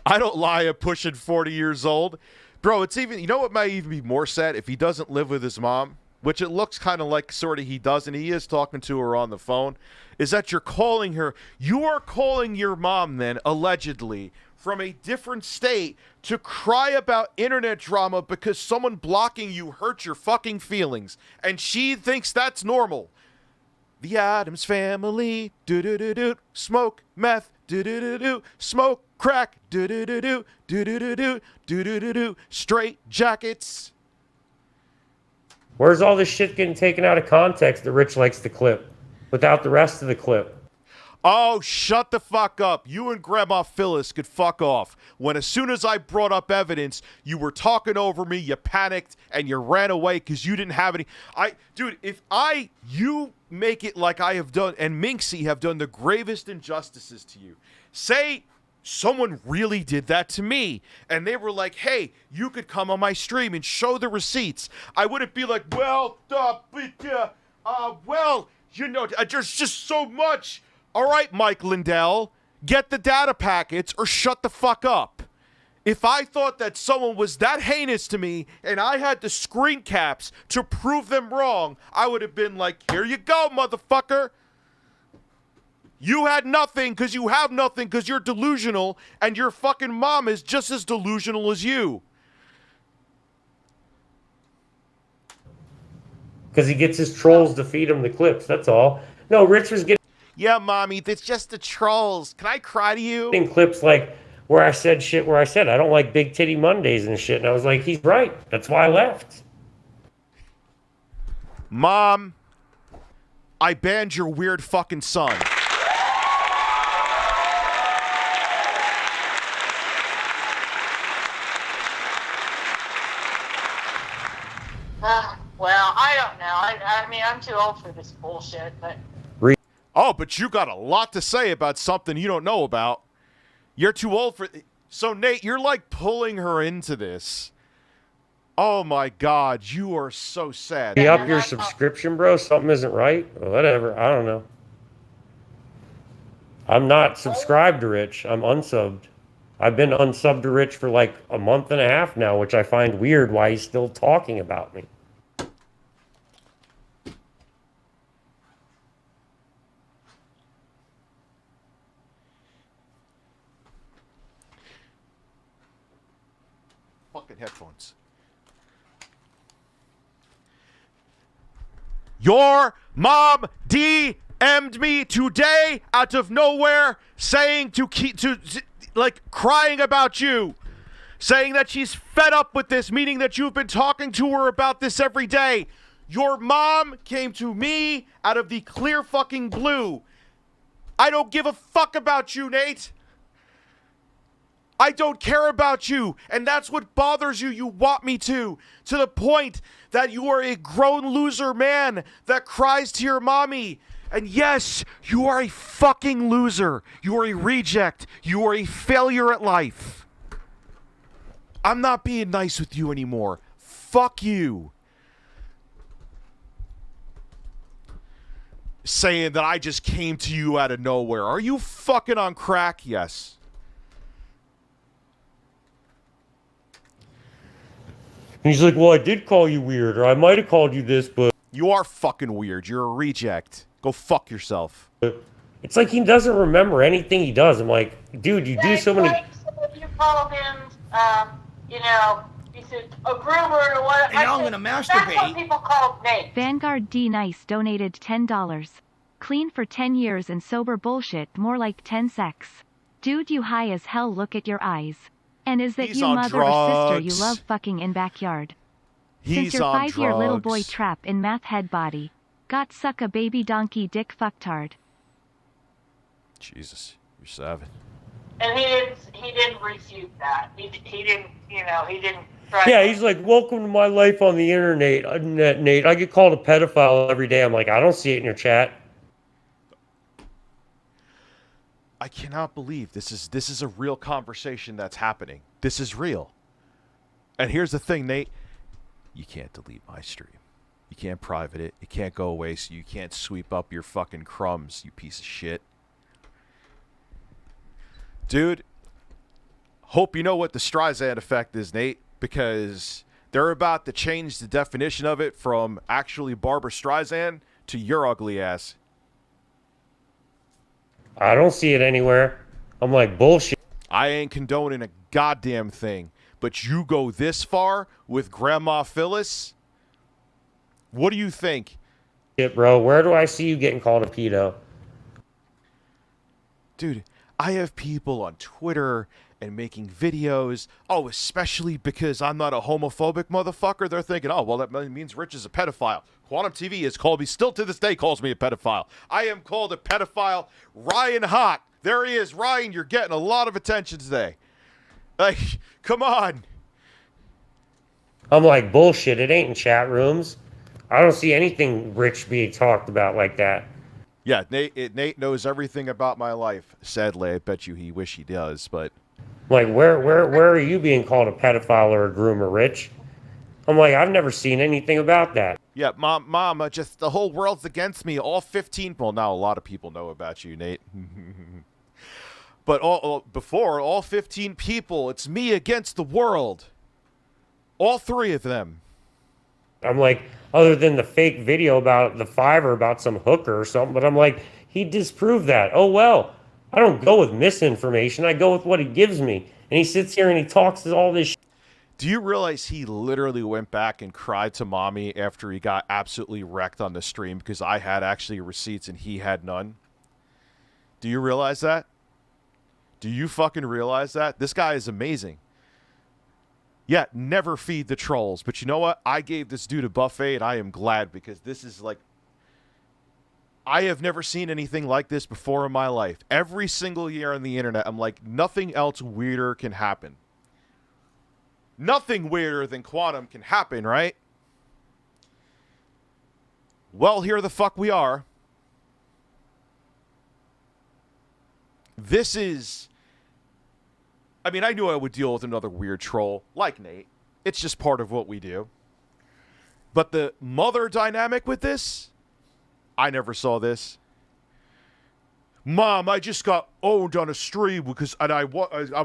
I don't lie at pushing 40 years old. Bro, it's even, you know what might even be more sad? If he doesn't live with his mom, which it looks kind of like sort of he does, and he is talking to her on the phone, is that you're calling her, you are calling your mom then, allegedly, from a different state to cry about internet drama because someone blocking you hurt your fucking feelings. And she thinks that's normal. The Addams Family, do-do-do-do, smoke meth, do-do-do-do, smoke crack, do-do-do-do, do-do-do-do, do-do-do-do, straight jackets. Where's all this shit getting taken out of context that Rich likes to clip without the rest of the clip? Oh, shut the fuck up. You and Grandma Phyllis could fuck off. When as soon as I brought up evidence, you were talking over me, you panicked, and you ran away because you didn't have any. Dude, you make it like I have done, and Minxy have done the gravest injustices to you. Say someone really did that to me, and they were like, hey, you could come on my stream and show the receipts. I wouldn't be like, well, there's just so much. All right, Mike Lindell, get the data packets or shut the fuck up. If I thought that someone was that heinous to me and I had the screen caps to prove them wrong, I would have been like, here you go, motherfucker. You had nothing because you have nothing because you're delusional, and your fucking mom is just as delusional as you. Because he gets his trolls to feed him the clips, that's all. No, Rich was getting... Yeah, Mommy, it's just the trolls. Can I cry to you? Clips like where I said shit where I said, I don't like Big Titty Mondays and shit. And I was like, he's right. That's why I left. Mom, I banned your weird fucking son. Well, I don't know. I mean, I'm too old for this bullshit, but... Oh, but you got a lot to say about something you don't know about. You're too old for... So, Nate, you're like pulling her into this. Oh, my God. You are so sad. You up your subscription, bro? Something isn't right? Or whatever. I don't know. I'm not subscribed to Rich. I'm unsubbed. I've been unsubbed to Rich for like a month and a half now, which I find weird why he's still talking about me. fucking headphones. Your mom DM'd me today out of nowhere saying like crying about you. Saying that she's fed up with this, meaning that you've been talking to her about this every day. Your mom came to me out of the clear fucking blue. I don't give a fuck about you, Nate. I don't care about you, and that's what bothers you. You want me to the point that you are a grown loser man that cries to your mommy. And yes, you are a fucking loser. You are a reject. You are a failure at life. I'm not being nice with you anymore. Fuck you. Saying that I just came to you out of nowhere. Are you fucking on crack? Yes. And he's like, well, I did call you weird, or I might have called you this, but... You are fucking weird. You're a reject. Go fuck yourself. It's like he doesn't remember anything he does. I'm like, dude, you do so many... You called him, you know, he said, a groomer or what? And I'm gonna masturbate. That's what people call Nate. Vanguard D Nice donated $10. Clean for 10 years and sober bullshit more like 10 secs. Dude, you high as hell, look at your eyes. And is that He's you on mother or sister you drugs. love fucking in backyard? He's Since your on 5-year little boy drugs. trap in math head body. Got suck a baby donkey dick fucktard. Jesus, you're savage. And he didn't refute that. He didn't, you know, he didn't try. Yeah, he's like, welcome to my life on the internet, Nate. I get called a pedophile every day. I'm like, I don't see it in your chat. I cannot believe this is a real conversation that's happening. This is real. And here's the thing, Nate. You can't delete my stream. You can't private it. It can't go away, so you can't sweep up your fucking crumbs, you piece of shit. Dude, hope you know what the Streisand effect is, Nate, because they're about to change the definition of it from actually Barbara Streisand to your ugly ass. I don't see it anywhere. I'm like, bullshit. I ain't condoning a goddamn thing, but you go this far with Grandma Phyllis? What do you think? Shit, bro, where do I see you getting called a pedo? Dude, I have people on Twitter and making videos. Oh, especially because I'm not a homophobic motherfucker. They're thinking, oh, well, that means Rich is a pedophile. Quantum TV has called me, still to this day calls me a pedophile. I am called a pedophile. Ryan Hot. There he is. Ryan, you're getting a lot of attention today. Like, come on. I'm like, bullshit, it ain't in chat rooms. I don't see anything Rich being talked about like that. Yeah, Nate knows everything about my life. Sadly, I bet you he wish he does, but... Like, where are you being called a pedophile or a groomer, Rich? I'm like, I've never seen anything about that. Yeah, Mom, just the whole world's against me. All 15... Well, now a lot of people know about you, Nate. But before, all 15 people, it's me against the world. All 3 of them. I'm like, other than the fake video about the Fiverr about some hooker or something, but I'm like, he disproved that. Oh, well, I don't go with misinformation. I go with what he gives me. And he sits here and he talks all this shit. Do you realize he literally went back and cried to Mommy after he got absolutely wrecked on the stream because I had actually receipts and he had none? Do you realize that? Do you fucking realize that? This guy is amazing. Yeah, never feed the trolls. But you know what? I gave this dude a buffet, and I am glad because this is like... I have never seen anything like this before in my life. Every single year on the internet, I'm like, nothing else weirder can happen. Nothing weirder than Quantum can happen, right? Well, here the fuck we are. This is... I mean, I knew I would deal with another weird troll, like Nate. It's just part of what we do. But the mother dynamic with this, I never saw this. Mom, I just got owned on a stream because I'm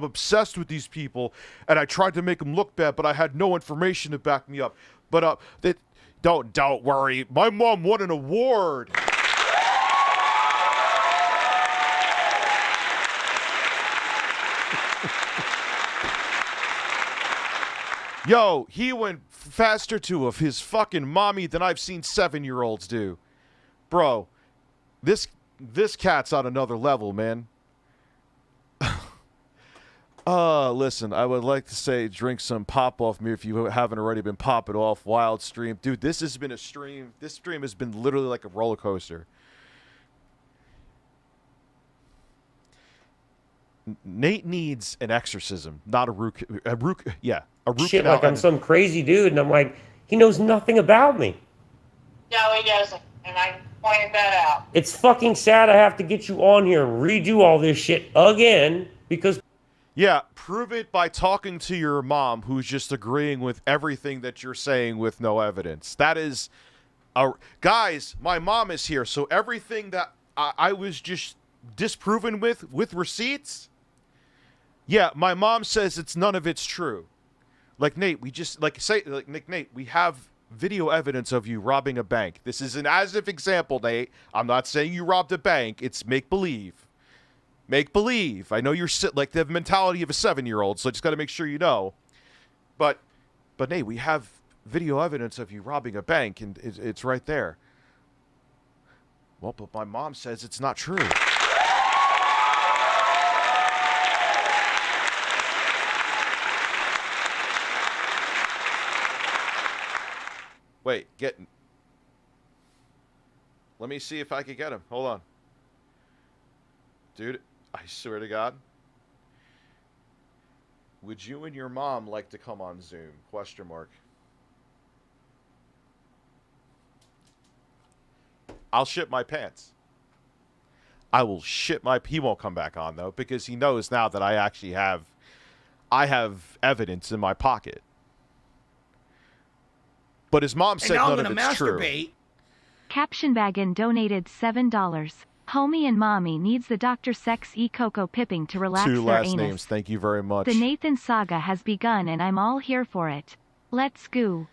obsessed with these people, and I tried to make them look bad, but I had no information to back me up. But don't worry, my mom won an award. Yo, he went faster to of his fucking mommy than I've seen 7-year-olds do. Bro, this cat's on another level, man. Listen, I would like to say drink some pop off me if you haven't already been popping off. Wild stream. Dude, this has been a stream. This stream has been literally like a roller coaster. Nate needs an exorcism, not a root Shit, canal. like I'm some crazy dude, and I'm like, he knows nothing about me. No, he doesn't, and I pointed that out. It's fucking sad I have to get you on here and redo all this shit again because... Yeah, prove it by talking to your mom who's just agreeing with everything that you're saying with no evidence. That is... Guys, my mom is here, so everything that I was just disproven with receipts... Yeah, my mom says none of it's true. Like, Nate, Nate, we have video evidence of you robbing a bank. This is an as-if example, Nate. I'm not saying you robbed a bank. It's make-believe. Make-believe. I know you're like the mentality of a 7-year-old, so I just got to make sure you know. But Nate, we have video evidence of you robbing a bank, and it's right there. Well, but my mom says it's not true. Wait, let me see if I can get him. Hold on. Dude, I swear to God. Would you and your mom like to come on Zoom? Question mark. I'll shit my pants. I will shit my... He won't come back on, though, because he knows now that I actually have... I have evidence in my pocket. But his mom said none of it's true. Caption Baggin donated $7. Homie and mommy needs the Dr. Sex E Coco pipping to relax 2 their last anus. names. Thank you very much. The Nathan saga has begun and I'm all here for it. Let's go.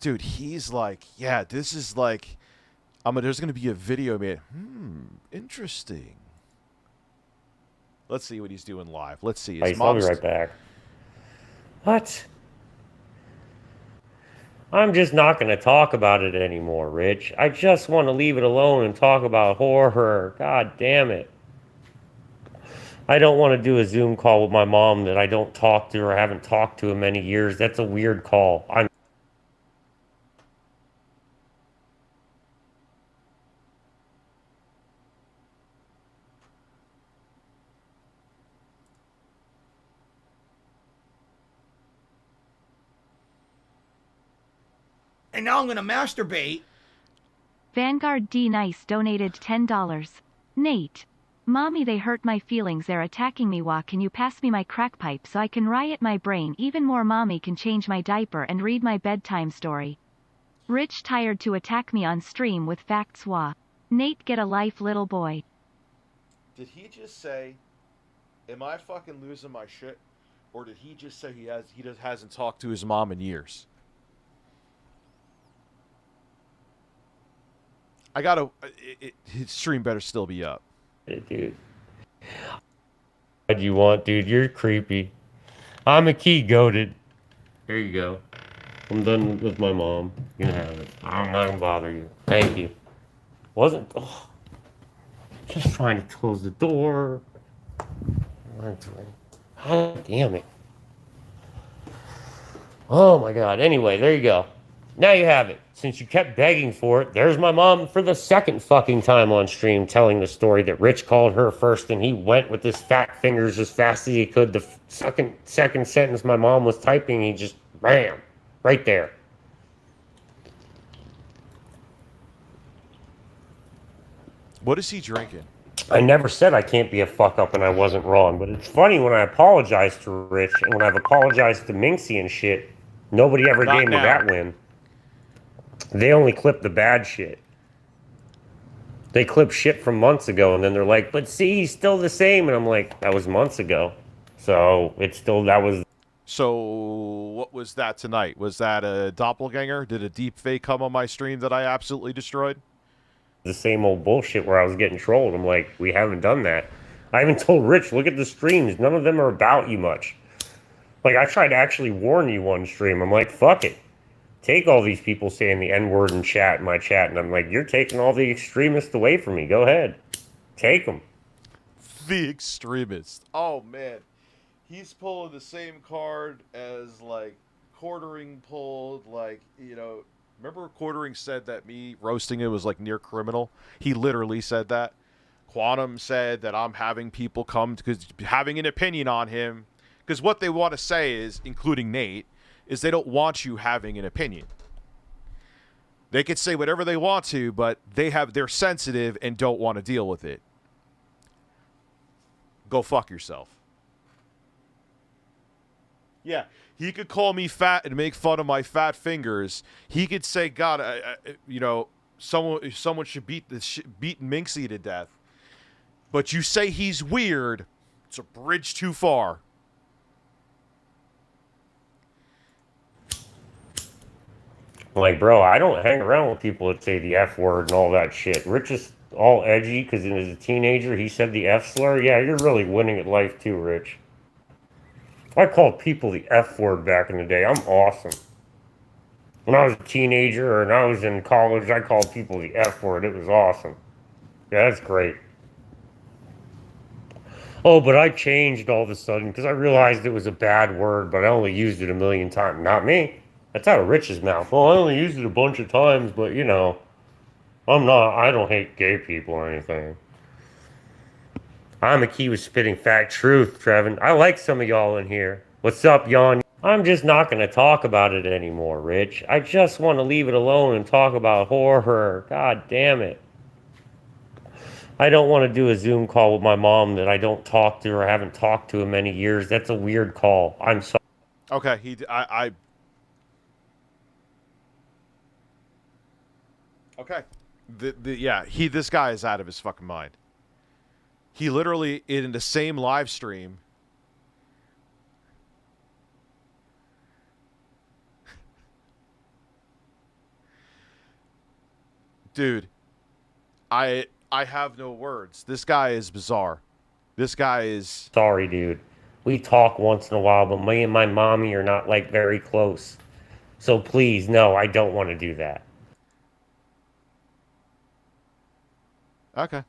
Dude, he's like, yeah, this is like, there's going to be a video made. Interesting. Let's see what he's doing live. Let's see. I'll be right back. What? I'm just not going to talk about it anymore, Rich. I just want to leave it alone and talk about horror. God damn it. I don't want to do a Zoom call with my mom that I don't talk to or haven't talked to in many years. That's a weird call. And now I'm going to masturbate. Vanguard D Nice donated $10. Nate. Mommy, they hurt my feelings. They're attacking me. Why can you pass me my crack pipe so I can riot my brain even more? Mommy can change my diaper and read my bedtime story. Rich tired to attack me on stream with facts. Wah. Nate, get a life, little boy. Did he just say, am I fucking losing my shit? Or did he just say he hasn't talked to his mom in years? I gotta... his stream better still be up. Dude. What do you want, dude? You're creepy. I'm a key goated. There you go. I'm done with my mom. You can have it. I'm not gonna bother you. Thank you. Wasn't... Oh, just trying to close the door. God damn it. Oh my god. Anyway, there you go. Now you have it. Since you kept begging for it, there's my mom for the second fucking time on stream telling the story that Rich called her first and he went with his fat fingers as fast as he could. The second sentence my mom was typing, he just, bam, right there. What is he drinking? I never said I can't be a fuck up and I wasn't wrong, but it's funny when I apologize to Rich and when I've apologized to Minxy and shit, nobody ever gave me that win. They only clip the bad shit. They clip shit from months ago, and then they're like, but see, he's still the same. And I'm like, that was months ago. So it's still, that was... So what was that tonight? Was that a doppelganger? Did a deep fake come on my stream that I absolutely destroyed? The same old bullshit where I was getting trolled. I'm like, we haven't done that. I even told Rich, look at the streams. None of them are about you much. Like, I tried to actually warn you one stream. I'm like, fuck it. Take all these people saying the N-word in my chat. And I'm like, you're taking all the extremists away from me. Go ahead. Take them. The extremist. Oh, man. He's pulling the same card as, like, Quartering pulled, like, you know... Remember Quartering said that me roasting it was, like, near criminal? He literally said that. Quantum said that I'm having people come because having an opinion on him. Because what they want to say is, including Nate, is they don't want you having an opinion. They could say whatever they want to, but they're sensitive and don't want to deal with it. Go fuck yourself. Yeah, he could call me fat and make fun of my fat fingers. He could say, God, you know, someone should beat Minxy to death. But you say he's weird, it's a bridge too far. Like, bro, I don't hang around with people that say the F word and all that shit. Rich is all edgy because as a teenager he said the F slur. Yeah, you're really winning at life too, Rich. I called people the F word back in the day. I'm awesome. When I was a teenager and I was in college, I called people the F word. It was awesome. Yeah, that's great. Oh, but I changed all of a sudden because I realized it was a bad word, but I only used it a million times. Not me. That's out of Rich's mouth. Well, I only used it a bunch of times, but you know, I don't hate gay people or anything. I'm a key with spitting fact truth, Trevin. I like some of y'all in here. What's up, Yon? I'm just not going to talk about it anymore, Rich. I just want to leave it alone and talk about horror. God damn it. I don't want to do a Zoom call with my mom that I don't talk to or haven't talked to in many years. That's a weird call. I'm sorry. Okay, Okay. This guy is out of his fucking mind. He literally, in the same live stream, dude, I have no words. This guy is bizarre. This guy is... Sorry, dude. We talk once in a while, but me and my mommy are not, like, very close. So please, no, I don't want to do that. Okay.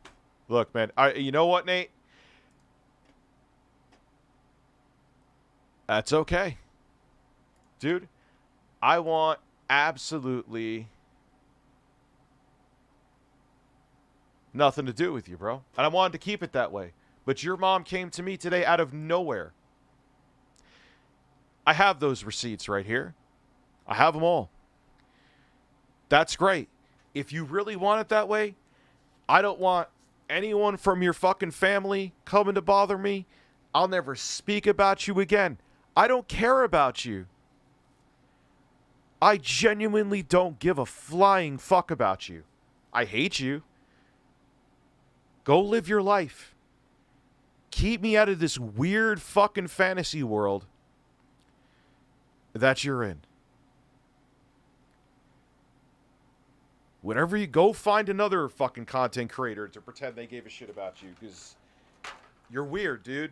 Look, man, you know what, Nate? That's okay. Dude, I want absolutely nothing to do with you, bro. And I wanted to keep it that way. But your mom came to me today out of nowhere. I have those receipts right here. I have them all. That's great. If you really want it that way, I don't want anyone from your fucking family coming to bother me. I'll never speak about you again. I don't care about you. I genuinely don't give a flying fuck about you. I hate you. Go live your life. Keep me out of this weird fucking fantasy world that you're in. Whenever you go, find another fucking content creator to pretend they gave a shit about you, because you're weird, dude.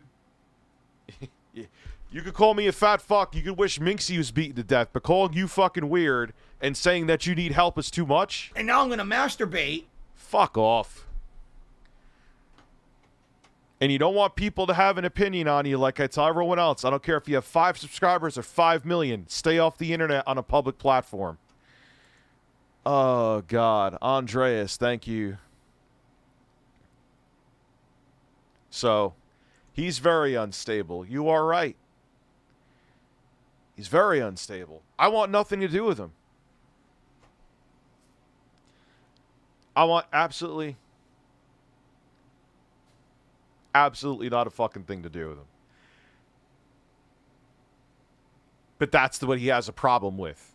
You could call me a fat fuck. You could wish Minxy was beaten to death, but calling you fucking weird and saying that you need help is too much? And now I'm gonna masturbate. Fuck off. And you don't want people to have an opinion on you like I tell everyone else. I don't care if you have 5 subscribers or 5 million. Stay off the internet on a public platform. Oh, God. Andreas, thank you. So, he's very unstable. You are right. He's very unstable. I want nothing to do with him. I want absolutely not a fucking thing to do with him. But that's what he has a problem with.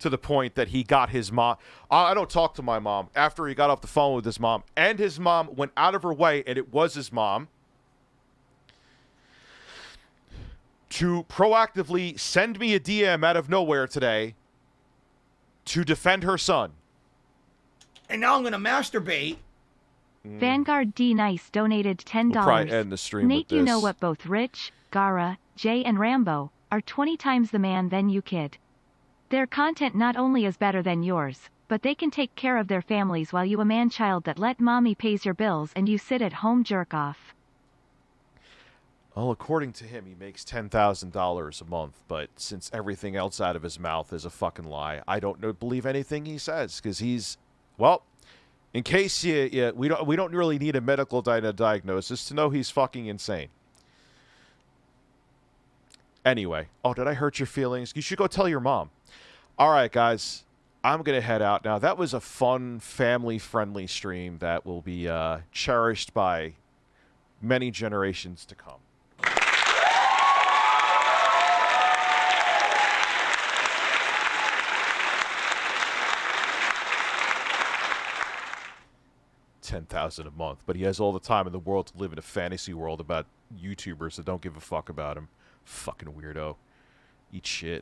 To the point that he got his mom. I don't talk to my mom. After he got off the phone with his mom, and his mom went out of her way, and it was his mom, to proactively send me a DM out of nowhere today to defend her son. And now I'm gonna masturbate. Vanguard D Nice donated $10. We'll probably end the stream Nate, with you know this. what both Rich, Garaa, Jay and Rambo are 20 times the man than you kid. Their content not only is better than yours, but they can take care of their families while you a man-child that let mommy pays your bills and you sit at home jerk off. Well, according to him, he makes $10,000 a month, but since everything else out of his mouth is a fucking lie, I don't believe anything he says, because he's, well, in case we don't really need a medical diagnosis to know he's fucking insane. Anyway, oh, did I hurt your feelings? You should go tell your mom. All right, guys, I'm going to head out now. That was a fun, family-friendly stream that will be cherished by many generations to come. $10,000 a month, but he has all the time in the world to live in a fantasy world about YouTubers that don't give a fuck about him. Fucking weirdo. Eat shit.